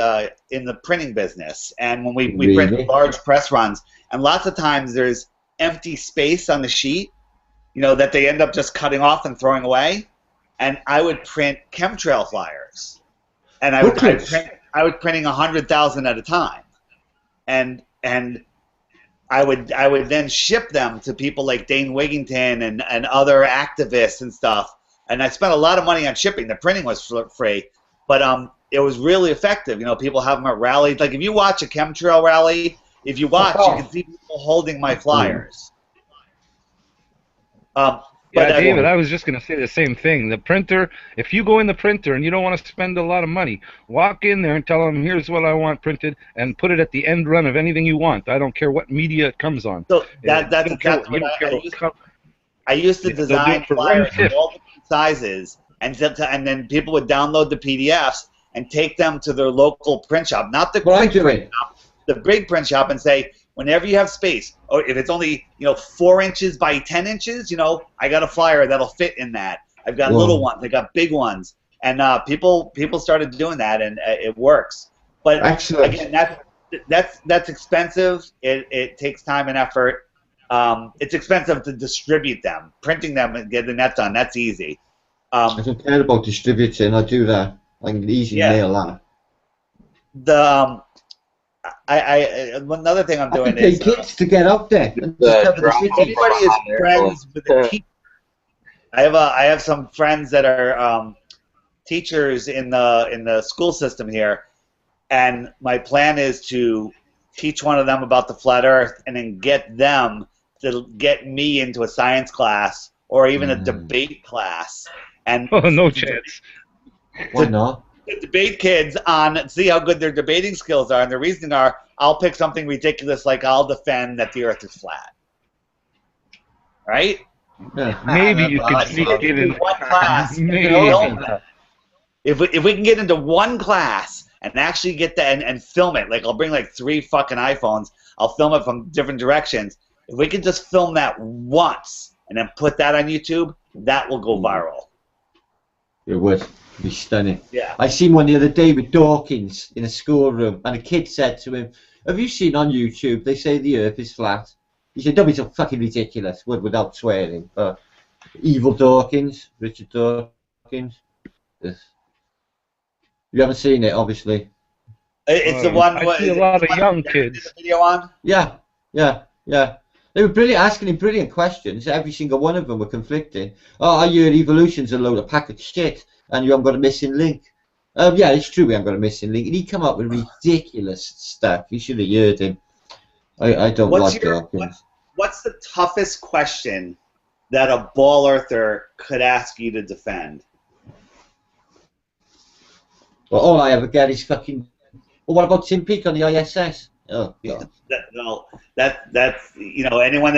in the printing business, and when we print large press runs, and lots of times there's empty space on the sheet, that they end up just cutting off and throwing away, and I would print chemtrail flyers, and I was printing 100,000 at a time, and I would then ship them to people like Dane Wigington and other activists and stuff, and I spent a lot of money on shipping. The printing was free, but it was really effective. People have them at rallies. Like if you watch a chemtrail rally, if you watch, you can see people holding my flyers. David, I was just going to say the same thing. The printer, if you go in the printer and you don't want to spend a lot of money, walk in there and tell them, here's what I want printed, and put it at the end run of anything you want. I don't care what media it comes on. So that's exactly what I used to design flyers of all different sizes, and then people would download the PDFs and take them to their local print shop, not the quick print shop, the big print shop, and say, whenever you have space, or if it's only 4 inches by 10 inches, I got a flyer that'll fit in that. I've got little ones, I got big ones, and people started doing that, and it works. But again, that's expensive. It takes time and effort. It's expensive to distribute them. Printing them and getting that done, that's easy. I don't care about distributing. I do that. I can easily nail that. Another thing I'm doing is kids to get up there. Everybody is friends with a teacher. I have some friends that are teachers in the school system here, And my plan is to teach one of them about the flat Earth, and then get them to get me into a science class or even a debate class. And no chance. Why not? To debate kids on see how good their debating skills are, and the reasoning are. I'll pick something ridiculous like I'll defend that the Earth is flat. Right? Yeah. Maybe you could sneak it in one class. Maybe. If we can get into one class and actually get that and film it, like I'll bring like 3 fucking iPhones. I'll film it from different directions. If we can just film that once and then put that on YouTube, that will go viral. It would be stunning. Yeah. I seen one the other day with Dawkins in a schoolroom, and a kid said to him, "Have you seen on YouTube? They say the Earth is flat." He said, "Don't be so fucking ridiculous," without swearing. Evil Dawkins, Richard Dawkins. Yes. You haven't seen it, obviously. It's the one. I see a lot of young kids. The video on. Yeah. They were brilliant, asking him brilliant questions. Every single one of them were conflicting. Oh, I hear evolution's a load of pack of shit, and you haven't got a missing link. Yeah, it's true we haven't got a missing link. And he come up with ridiculous stuff. You should have heard him. I don't like Dawkins. What's the toughest question that a ball earther could ask you to defend? Well, all I ever get is fucking. Well, what about Tim Peake on the ISS? Oh, God. That's anyone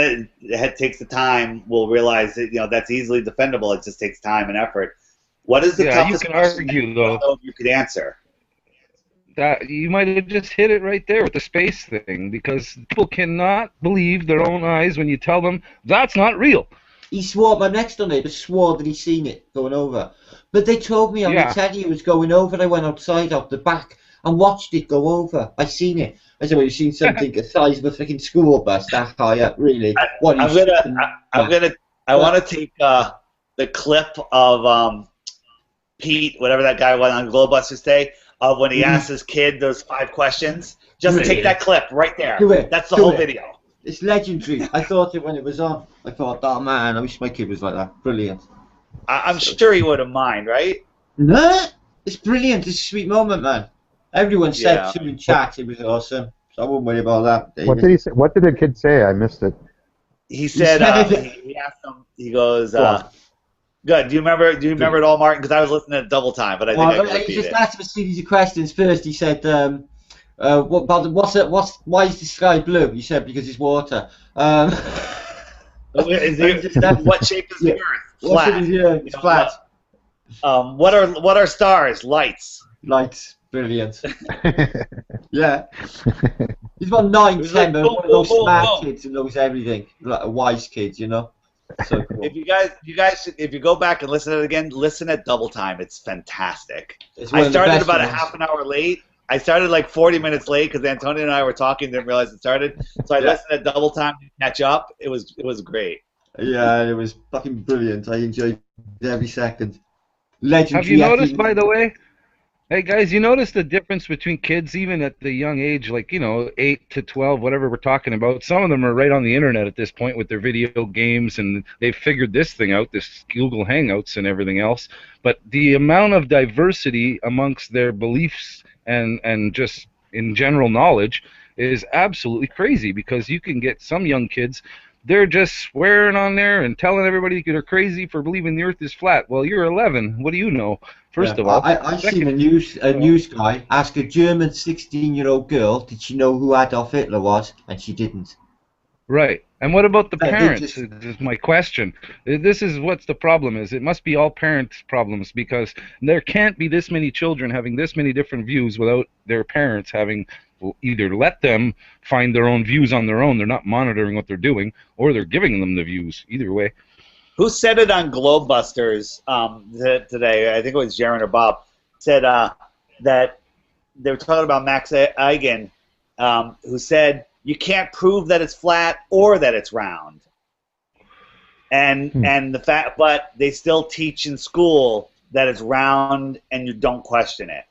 that takes the time will realize that that's easily defendable. It just takes time and effort. What is the toughest question though you could answer? That you might have just hit it right there with the space thing, because people cannot believe their own eyes when you tell them that's not real. He swore, my next door neighbour swore that he seen it going over. But they told me on the telly it was going over. I went outside out the back and watched it go over. I seen it. I said, well, you've seen something the size of a freaking school bus that high up, really? I want to take the clip of Pete, whatever that guy was on Globebusters Day, of when he asked his kid those 5 questions. Just take that clip right there. That's the whole video. It's legendary. I thought it when it was on. I thought, oh man, I wish my kid was like that. Brilliant. I'm sure he wouldn't mind, right? No, it's brilliant. It's a sweet moment, man. Everyone said to in chat it was awesome, so I wouldn't worry about that. David. What did he say? What did the kid say? I missed it. He said he asked him. He goes, "Good. Do you remember it all, Martin? Because I was listening at double time, but I think he just asked him a series of questions. First, he said, why is the sky blue?" He said, "Because it's water." What shape is the Earth? Flat. It's flat. What are stars? Lights. Lights. Brilliant. Yeah. He's got 9, 10, one of those smart kids who knows everything, like a wise kid, So cool. If you go back and listen to it again, listen at double time. It's fantastic. I started about a half an hour late. I started like 40 minutes late because Antonio and I were talking, didn't realize it started. So I listened at double time to catch up. It was great. Yeah, it was fucking brilliant. I enjoyed every second. Legendary. Have you noticed, by the way? Hey guys, you notice the difference between kids even at the young age, like 8 to 12, whatever we're talking about. Some of them are right on the internet at this point with their video games, and they've figured this thing out, this Google Hangouts and everything else. But the amount of diversity amongst their beliefs and just in general knowledge is absolutely crazy, because you can get some young kids, they're just swearing on there and telling everybody they're crazy for believing the Earth is flat. Well, you're 11. What do you know? First of all, I seen a news guy ask a German 16-year-old girl, did she know who Adolf Hitler was, and she didn't. Right. And what about the parents? Is my question. This is what's the problem is. It must be all parents' problems, because there can't be this many children having this many different views without their parents having either let them find their own views on their own. They're not monitoring what they're doing, or they're giving them the views. Either way. Who said it on Globebusters today? I think it was Jaron or Bob. Said that they were talking about Max Eigen, who said you can't prove that it's flat or that it's round. And the fact, but they still teach in school that it's round and you don't question it.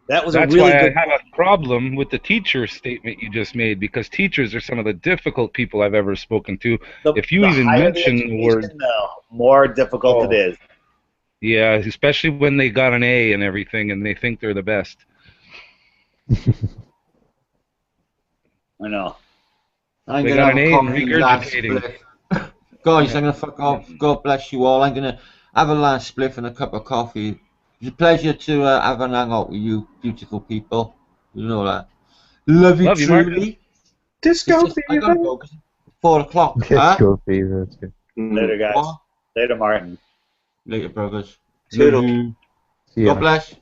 That's why I have a problem with the teacher statement you just made, because teachers are some of the difficult people I've ever spoken to. If you even mention the word, the more difficult it is. Yeah, especially when they got an A and everything and they think they're the best. I know. I'm They gonna got have an a A in coffee last regurgitating. spliff. Guys, I'm gonna fuck off. God bless you all. I'm gonna have a last spliff and a cup of coffee. It's a pleasure to have an hangout with you, beautiful people. You know that. Love you Love you, Marcus. truly. Disco I gotta go. 'Cause it's 4 o'clock. Disco fever. That's good. Later, guys. What? Later, Martin. Later, brothers. Toodle. Love you. See ya. God bless.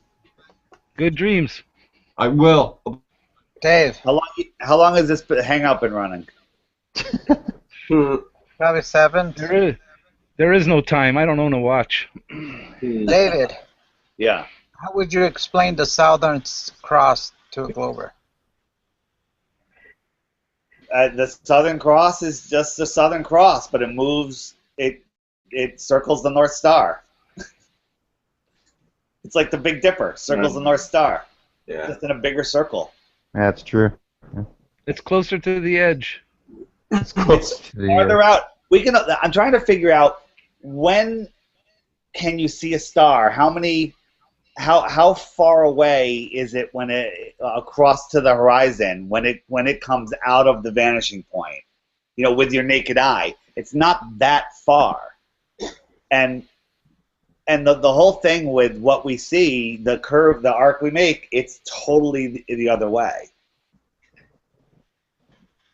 Good dreams. I will. Dave, How long has this hangout been running? probably 7. There is no time. I don't own a watch. David, Yeah. how would you explain the Southern Cross to a Glober? The Southern Cross is just the Southern Cross, but it moves. It circles the North Star. It's like the Big Dipper circles the North Star, just in a bigger circle. That's true. It's closer to the edge. It's close to the Farther out. I'm trying to figure out when can you see a star? How far away is it when it across to the horizon when it comes out of the vanishing point? You know, with your naked eye, it's not that far. And the whole thing with what we see, the curve, the arc we make, it's totally the other way.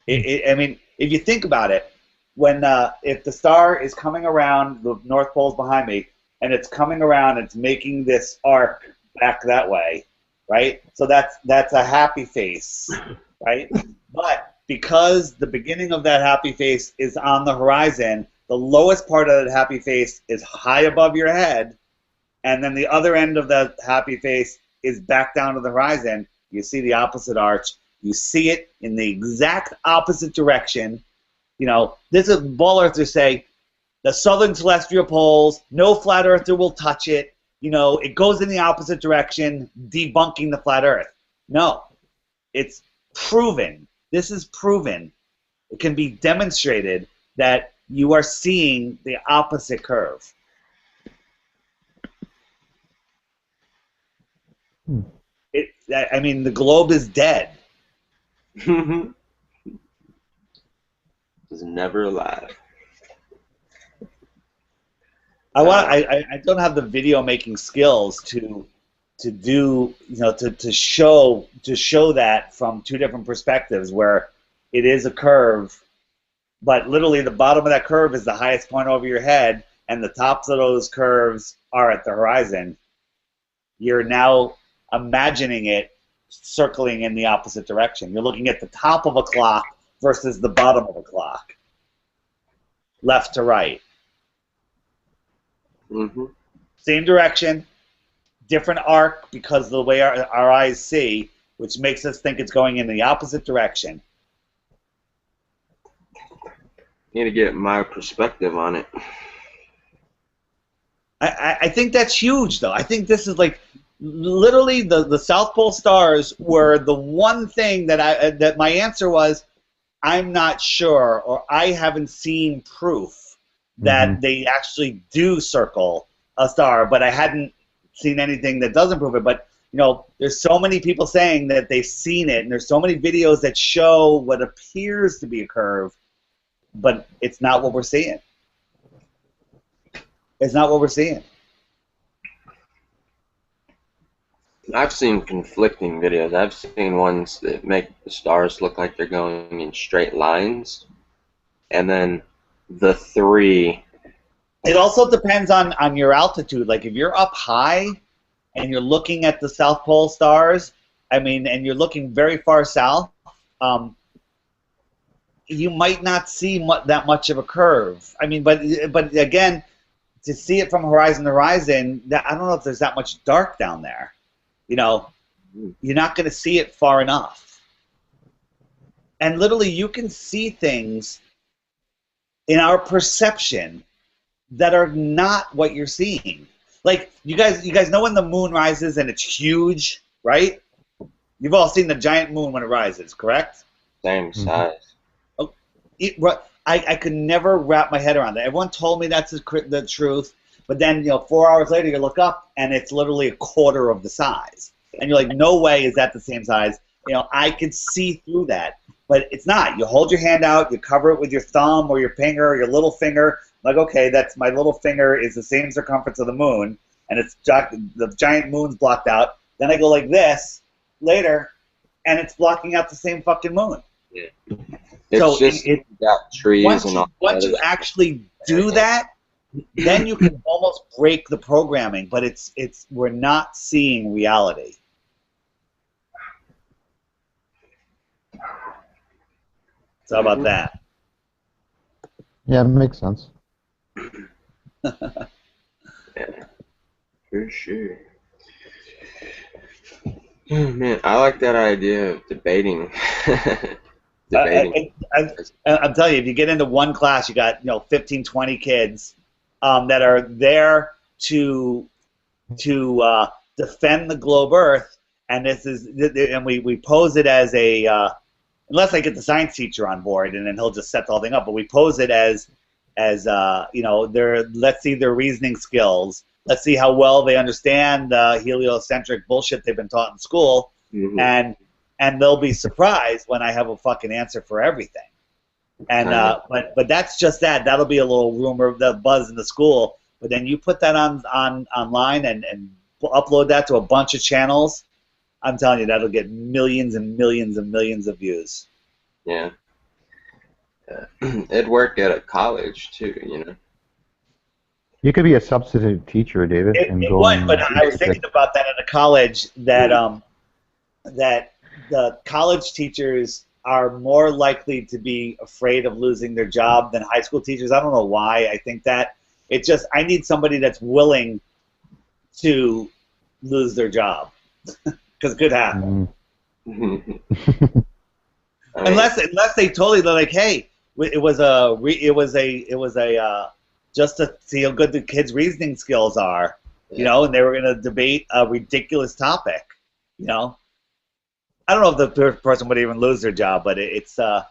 I mean, if you think about it, when if the star is coming around, the North Pole's behind me, and it's coming around, it's making this arc back that way, right? So that's a happy face, right? But because the beginning of that happy face is on the horizon, the lowest part of that happy face is high above your head, and then the other end of that happy face is back down to the horizon. You see the opposite arch. You see it in the exact opposite direction. You know, this is ball earthers say, the southern celestial poles, no flat earther will touch it. You know, it goes in the opposite direction, debunking the flat earth. No, it's proven. This is proven. It can be demonstrated that you are seeing the opposite curve. I mean, the globe is dead. Was never alive. I don't have the video making skills to do, you know, to show that from two different perspectives where it is a curve, but literally the bottom of that curve is the highest point over your head and the tops of those curves are at the horizon. You're now imagining it circling in the opposite direction. You're looking at the top of a clock versus the bottom of a clock, left to right. Mm-hmm. Same direction, different arc because of the way our eyes see, which makes us think it's going in the opposite direction. Need to get my perspective on it. I think that's huge, though. I think this is like literally the South Pole stars were the one thing that my answer was, I'm not sure, or I haven't seen proof that they actually do circle a star, but I hadn't seen anything that doesn't prove it. But you know, there's so many people saying that they've seen it, and there's so many videos that show what appears to be a curve, but it's not what we're seeing. It's not what we're seeing. I've seen conflicting videos. I've seen ones that make the stars look like they're going in straight lines, and then the three. It also depends on your altitude. Like if you're up high and you're looking at the South Pole stars, I mean, and you're looking very far south, you might not see that much of a curve. I mean, but again, to see it from horizon to horizon, I don't know if there's that much dark down there. You know, you're not going to see it far enough. And literally, you can see things in our perception that are not what you're seeing. Like you guys know when the moon rises and it's huge, right? You've all seen the giant moon when it rises, correct? Same size. Oh, I could never wrap my head around that. Everyone told me that's the truth, but then 4 hours later you look up and it's literally a quarter of the size. and you're like, no way is that the same size. You know, I could see through that, but it's not. You hold your hand out, you cover it with your thumb or your finger or your little finger. Like, okay, that's my little finger is the same circumference of the moon, and it's the giant moon's blocked out. Then I go like this later, and it's blocking out the same fucking moon. Yeah. It's so just got trees and all. Once you actually do that, then you can almost break the programming. But we're not seeing reality. So how about that? Yeah, it makes sense. Yeah, for sure. Oh, man, I like that idea of debating. I'm telling you, if you get into one class, you got 15, 20 kids that are there to defend the globe Earth, and we pose it as a unless I get the science teacher on board, and then he'll just set the whole thing up. But we pose it as let's see their reasoning skills. Let's see how well they understand the heliocentric bullshit they've been taught in school, and they'll be surprised when I have a fucking answer for everything. And but that's just that. That'll be a little rumor, the buzz in the school. But then you put that online and upload that to a bunch of channels. I'm telling you, that'll get millions and millions and millions of views. Yeah. It worked at a college too, You could be a substitute teacher, David. It would, but I was thinking about that at a college that that the college teachers are more likely to be afraid of losing their job than high school teachers. I don't know why I think that. It's just I need somebody that's willing to lose their job because it could happen. Unless they totally they're like, hey, it was just to see how good the kids' reasoning skills are, and they were going to debate a ridiculous topic, I don't know if the person would even lose their job, but it's. I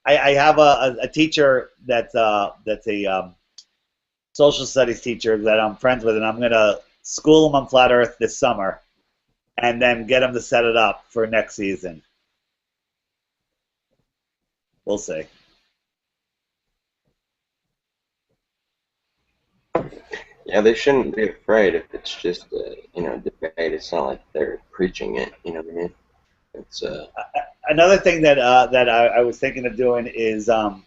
have a teacher that's a social studies teacher that I'm friends with, and I'm going to school him on flat Earth this summer, and then get him to set it up for next season. We'll see. Yeah, they shouldn't be afraid if it's just a debate. It's not like they're preaching it. You know what I mean? It's another thing that I was thinking of doing is at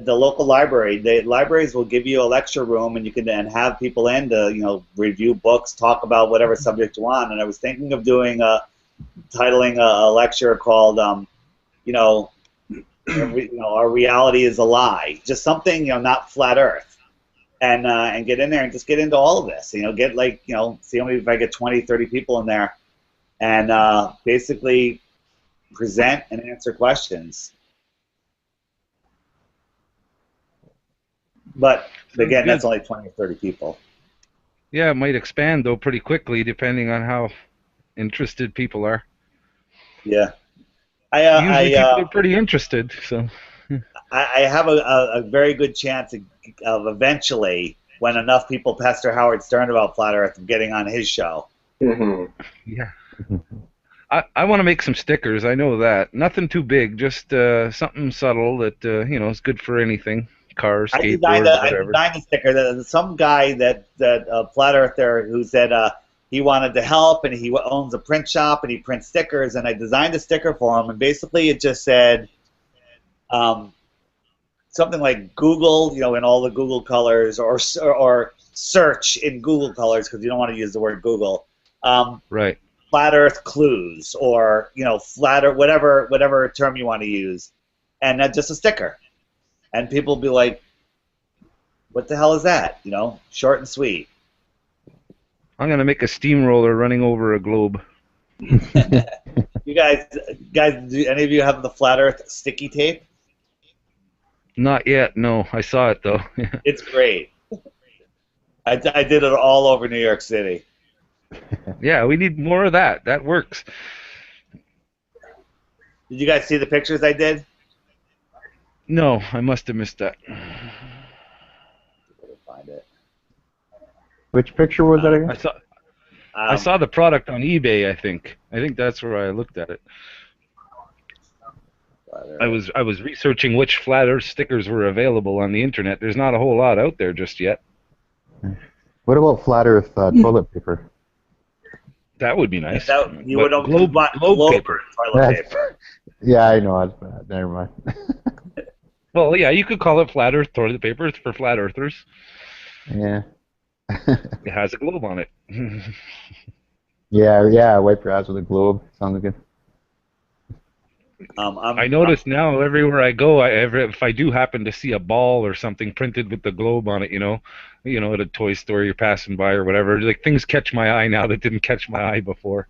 the local library. The libraries will give you a lecture room, and you can then have people in to review books, talk about whatever subject you want. And I was thinking of doing titling a lecture called our reality is a lie. Just something not flat Earth. And get in there and just get into all of this. See how many, if I get 20, 30 people in there, and basically present and answer questions. But again, that's only 20 or 30 people. Yeah, it might expand though pretty quickly depending on how interested people are. Yeah, usually people are pretty interested, so. I have a very good chance of eventually, when enough people pester Howard Stern about flat Earth, getting on his show. Yeah. I want to make some stickers. I know that. Nothing too big, just something subtle that is good for anything. Cars, skateboards, whatever. I designed a sticker. Some guy that flat earther who said he wanted to help, and he owns a print shop and he prints stickers. And I designed a sticker for him, and basically it just said. Something like Google, in all the Google colors, or search in Google colors because you don't want to use the word Google. Right. Flat Earth clues, or flat or whatever term you want to use, and just a sticker, and people will be like, "What the hell is that?" Short and sweet. I'm gonna make a steamroller running over a globe. You guys, do any of you have the Flat Earth sticky tape? Not yet, no. I saw it, though. It's great. I did it all over New York City. Yeah, we need more of that. That works. Did you guys see the pictures I did? No, I must have missed that. Find it. Which picture was that again? I saw the product on eBay. I think that's where I looked at it. I was researching which flat Earth stickers were available on the internet. There's not a whole lot out there just yet. What about flat Earth toilet paper? That would be nice. You would globe paper. Toilet paper. Yeah, I know. That's bad. Never mind. Well, yeah, you could call it flat Earth toilet paper. It's for flat earthers. Yeah. It has a globe on it. yeah. Wipe your ass with a globe. Sounds good. I notice now everywhere I go, if I do happen to see a ball or something printed with the globe on it, you know, at a toy store you're passing by or whatever, like things catch my eye now that didn't catch my eye before.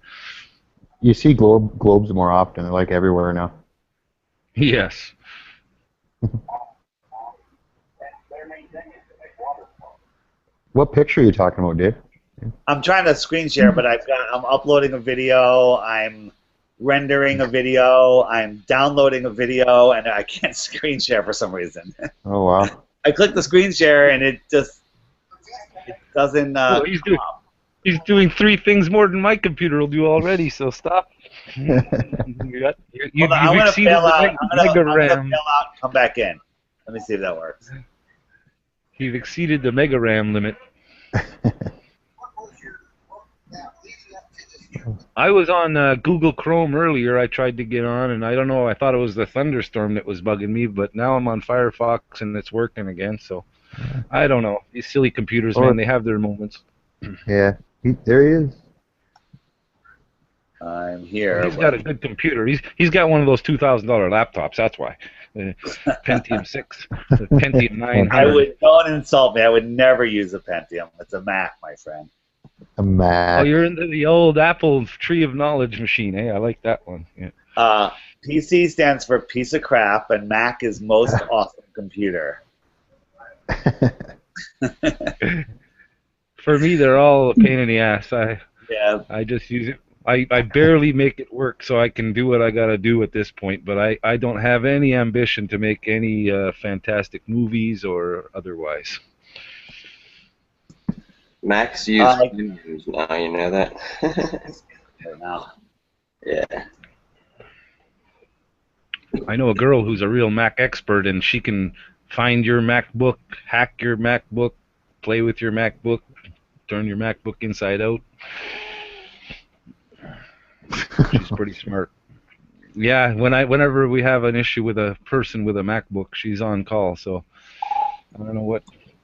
You see globes more often. They're like everywhere now. Yes. What picture are you talking about, Dave? I'm trying to screen share, but I'm uploading a video. I'm rendering a video. I'm downloading a video, and I can't screen share for some reason. Oh wow! I click the screen share, and it doesn't. Well, he's doing 3 things more than my computer will do already. So stop. You've exceeded the mega RAM. I'm gonna bail out and come back in. Let me see if that works. You've exceeded the mega RAM limit. I was on Google Chrome earlier. I tried to get on, and I don't know. I thought it was the thunderstorm that was bugging me, but now I'm on Firefox and it's working again. So I don't know. These silly computers, man, they have their moments. Yeah, there he is. I'm here. He's got a good computer. He's got one of those $2,000 laptops. That's why. Pentium 6, Pentium 900. Don't insult me. I would never use a Pentium. It's a Mac, my friend. A Mac. Oh, you're into the old Apple Tree of Knowledge machine, eh? I like that one. Yeah. PC stands for piece of crap, and Mac is most awesome computer. For me, they're all a pain in the ass. I just use it. I barely make it work, so I can do what I gotta do at this point. But I don't have any ambition to make any fantastic movies or otherwise. Macs use Windows now, you know that? Now. Yeah. I know a girl who's a real Mac expert, and she can find your MacBook, hack your MacBook, play with your MacBook, turn your MacBook inside out. She's pretty smart. Yeah, whenever we have an issue with a person with a MacBook, she's on call. So I don't know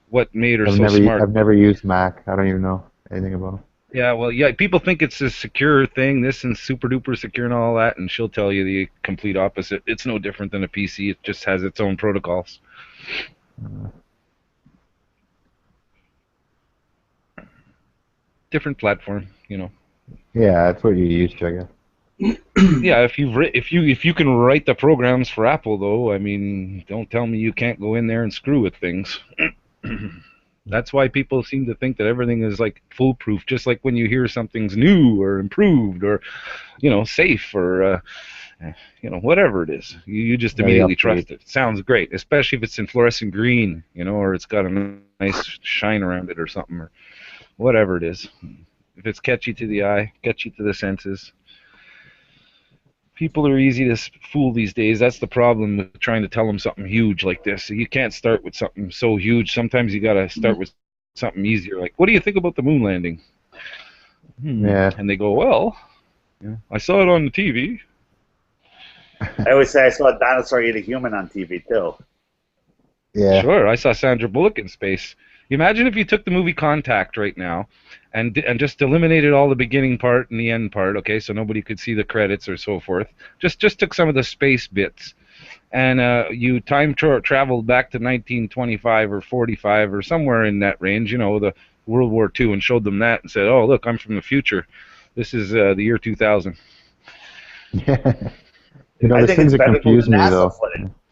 what made her so smart. I've never used Mac. I don't even know anything about it. Yeah, well, yeah, people think it's a secure thing, this and super duper secure and all that, and she'll tell you the complete opposite. It's no different than a PC. It just has its own protocols. Different platform, you know. Yeah, that's what you're used to, I guess. Yeah, if you can write the programs for Apple, though, I mean, don't tell me you can't go in there and screw with things. That's why people seem to think that everything is like foolproof, just like when you hear something's new or improved or, you know, safe or, you know, whatever it is. You just immediately trust it. It sounds great, especially if it's in fluorescent green, you know, or it's got a nice shine around it or something or whatever it is. If it's catchy to the eye, catchy to the senses. People are easy to fool these days. That's the problem with trying to tell them something huge like this. You can't start with something so huge. Sometimes you got to start with something easier. Like, what do you think about the moon landing? Yeah. And they go, well, yeah, I saw it on the TV. I always say I saw a dinosaur eat a human on TV, too. Yeah. Sure, I saw Sandra Bullock in space. Imagine if you took the movie Contact right now and just eliminated all the beginning part and the end part, okay, so nobody could see the credits or so forth. Just took some of the space bits, and you time traveled back to 1925 or 45 or somewhere in that range, you know, the World War II, and showed them that and said, oh, look, I'm from the future. This is the year 2000. Yeah. You know, there's things that confuse me, though.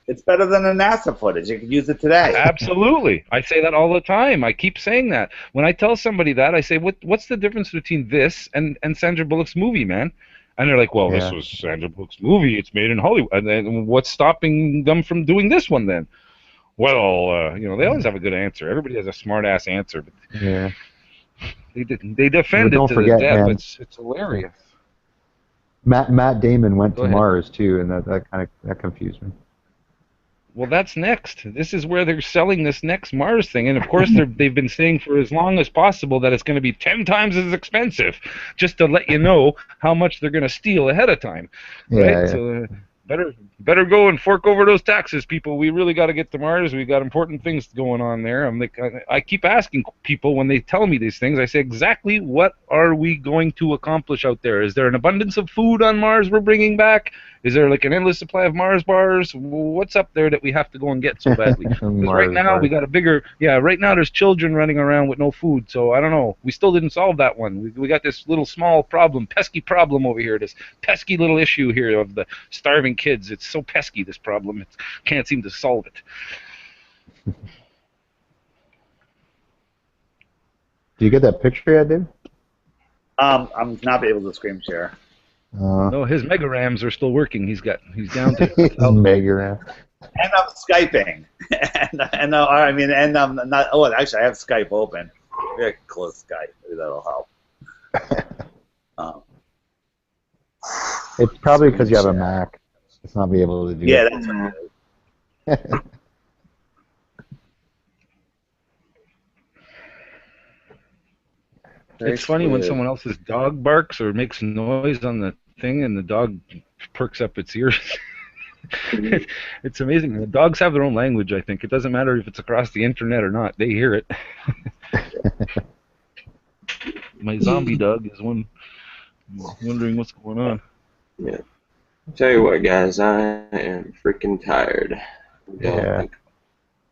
It's better than the NASA footage. You can use it today. Absolutely. I say that all the time. I keep saying that. When I tell somebody that, I say, what's the difference between this and Sandra Bullock's movie, man? And they're like, well, this was Sandra Bullock's movie. It's made in Hollywood. And then what's stopping them from doing this one then? Well, you know, they always have a good answer. Everybody has a smart-ass answer. But yeah. They defend it to the death. It's hilarious. Matt Damon went to ahead. Mars too, and that kind of confused me. Well, that's next. This is where they're selling this next Mars thing, and of course they've been saying for as long as possible that it's going to be 10 times as expensive, just to let you know how much they're going to steal ahead of time, right? Yeah. So better go and fork over those taxes, people. We really got to get to Mars. We've got important things going on there. I'm like, I keep asking people when they tell me these things. I say, exactly what are we going to accomplish out there? Is there an abundance of food on Mars we're bringing back? Is there like an endless supply of Mars bars? What's up there that we have to go and get so badly? Because right now we got a bigger, right now there's children running around with no food. So I don't know. We still didn't solve that one. We got this little small problem, pesky problem over here. This pesky little issue here of the starving kids. It's so pesky, this problem. It can't seem to solve it. Do you get that picture yet, Dave? I'm not able to screen share. No, his mega rams are still working. He's down to mega ram. And I'm Skyping, and I'm not. Oh, actually, I have Skype open. Maybe I can close Skype. Maybe that'll help. It's probably because you have a Mac. It's not be able to do. Yeah, it. that's what it is. It's funny when someone else's dog barks or makes noise on the thing and the dog perks up its ears. It's amazing. The dogs have their own language, I think. It doesn't matter if it's across the internet or not. They hear it. My zombie dog is wondering what's going on. Yeah. Tell you what, guys, I am freaking tired. Yeah.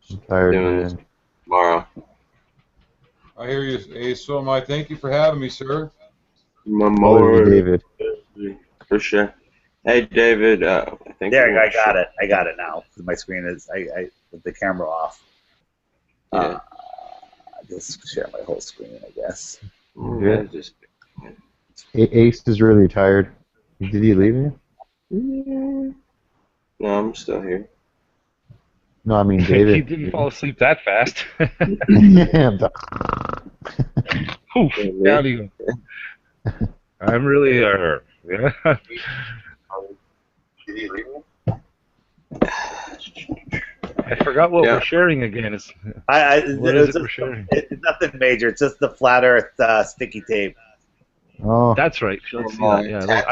I'm tired, man. Tomorrow. I hear you. Hey, so am I. Thank you for having me, sir. My more, David. For sure. Hey, David. I think. There, I got it. I got it now. My screen is. I with the camera off. Yeah. Just share my whole screen, I guess. Yeah. Ace is really tired. Did he leave you? No, I'm still here. No, I mean David. He didn't fall asleep that fast. Oof, down you go. I'm really yeah. Did he leave me? I forgot what we're sharing again. What is it we're sharing? It's nothing major. It's just the flat Earth sticky tape. Oh, that's right. Let's see that. Yeah,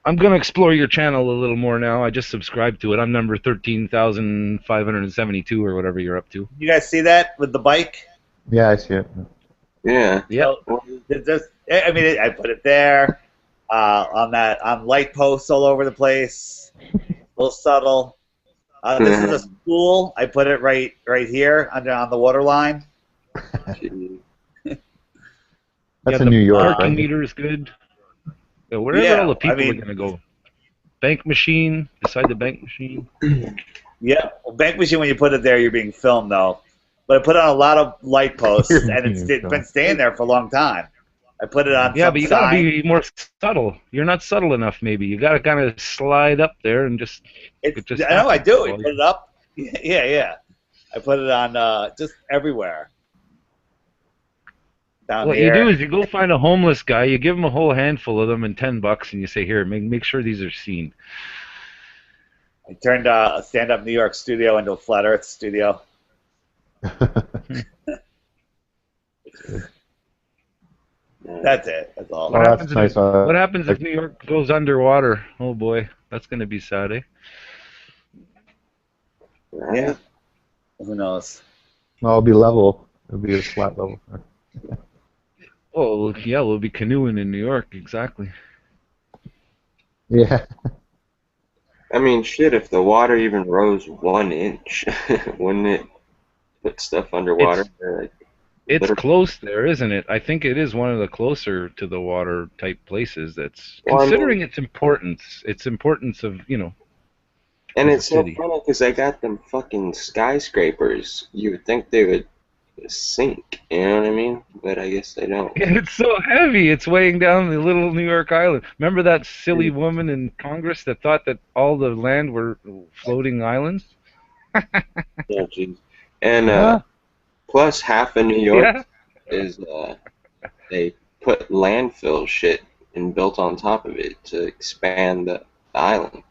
I'm gonna explore your channel a little more now. I just subscribed to it. I'm number 13,572 or whatever you're up to. You guys see that with the bike? Yeah, I see it. Yeah. Yeah. I put it there on light posts all over the place. A little subtle. This is a school. I put it right here on the water line. That's in New York. Parking right? meter is good. Yeah, wherever all the people are going to go. Bank machine, beside the bank machine. Yeah, well, bank machine, when you put it there, you're being filmed, though. But I put on a lot of light posts, and it's been staying there for a long time. I put it on but you got to be more subtle. You're not subtle enough, maybe. You got to kind of slide up there and just... I know, I do. I put it up. Yeah. I put it on just everywhere. What you do is you go find a homeless guy, you give him a whole handful of them and $10, and you say, "Here, make sure these are seen." I turned a stand-up New York studio into a flat Earth studio. That's it. That's all. What happens if New York goes underwater? Oh boy, that's going to be sad, eh? Yeah. Who knows? Well, it'll be level. It'll be a flat level. Oh, yeah, we'll be canoeing in New York, exactly. Yeah. I mean, shit, if the water even rose 1 inch, wouldn't it put stuff underwater? It's close there, isn't it? I think it is one of the closer to the water type places that's, considering its importance of, And it's so funny because I got them fucking skyscrapers. You would think they would sink, you know what I mean? But I guess they don't. It's so heavy. It's weighing down the little New York Island. Remember that silly woman in Congress that thought that all the land were floating islands? Yeah, geez. And plus half of New York, is they put landfill shit and built on top of it to expand the island.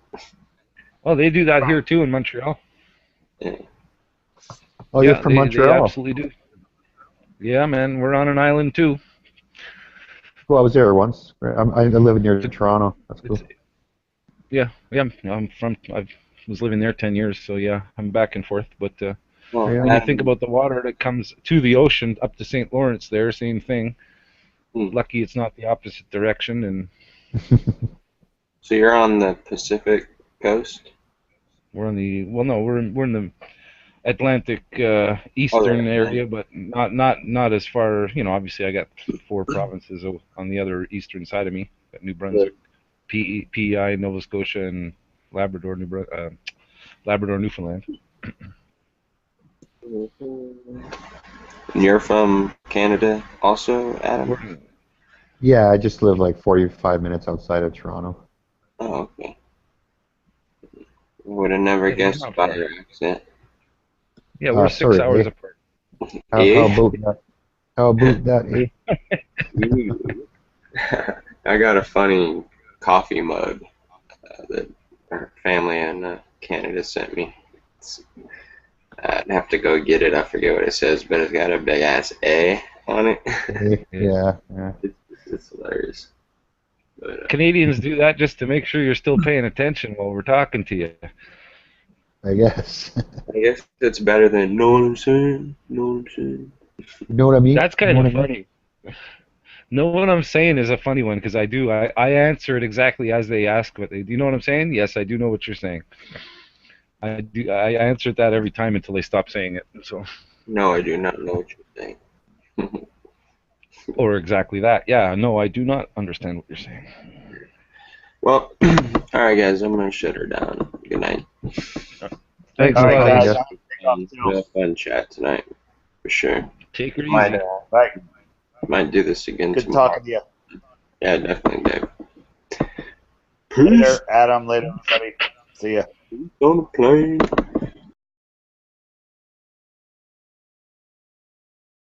Oh, they do that here too in Montreal. Yeah. Oh, Yeah, you're from they Montreal. absolutely do. Yeah, man, we're on an island too. Well, I was there once. I live near Toronto. That's cool. Yeah, I was living there 10 years, so yeah, I'm back and forth. But when you think about the water that comes to the ocean up to St. Lawrence, there, same thing. Lucky it's not the opposite direction. And so you're on the Pacific coast? We're on the we're in the Atlantic eastern area, but not as far. Obviously I got 4 provinces on the other eastern side of me. Got New Brunswick, PEI, Nova Scotia, and Labrador, Newfoundland. And you're from Canada also, Adam? Yeah, I just live like 45 minutes outside of Toronto. Oh, okay. Would have never guessed by your accent. Yeah, we're 6 hours apart. How about that? How about that, I got a funny coffee mug that our family in Canada sent me. I'd have to go get it. I forget what it says, but it's got a big ass A on it. Yeah. It's hilarious. But, Canadians do that just to make sure you're still paying attention while we're talking to you. I guess. I guess it's better than know what I'm saying. Know what I'm saying. You know what I mean? That's kind of funny. Know what I'm saying is a funny one because I answer it exactly as they ask. But do you know what I'm saying? Yes, I do know what you're saying. I do. I answer that every time until they stop saying it. So. No, I do not know what you're saying. Or exactly that. Yeah. No, I do not understand what you're saying. Well, all right, guys. I'm gonna shut her down. Good night. Thanks, all right, guys. Real fun chat tonight, for sure. Take it easy. Right. Might do this again Good tomorrow. talking to you. Yeah, definitely, Dave. Later, Adam. Later, everybody. See ya. On the plane.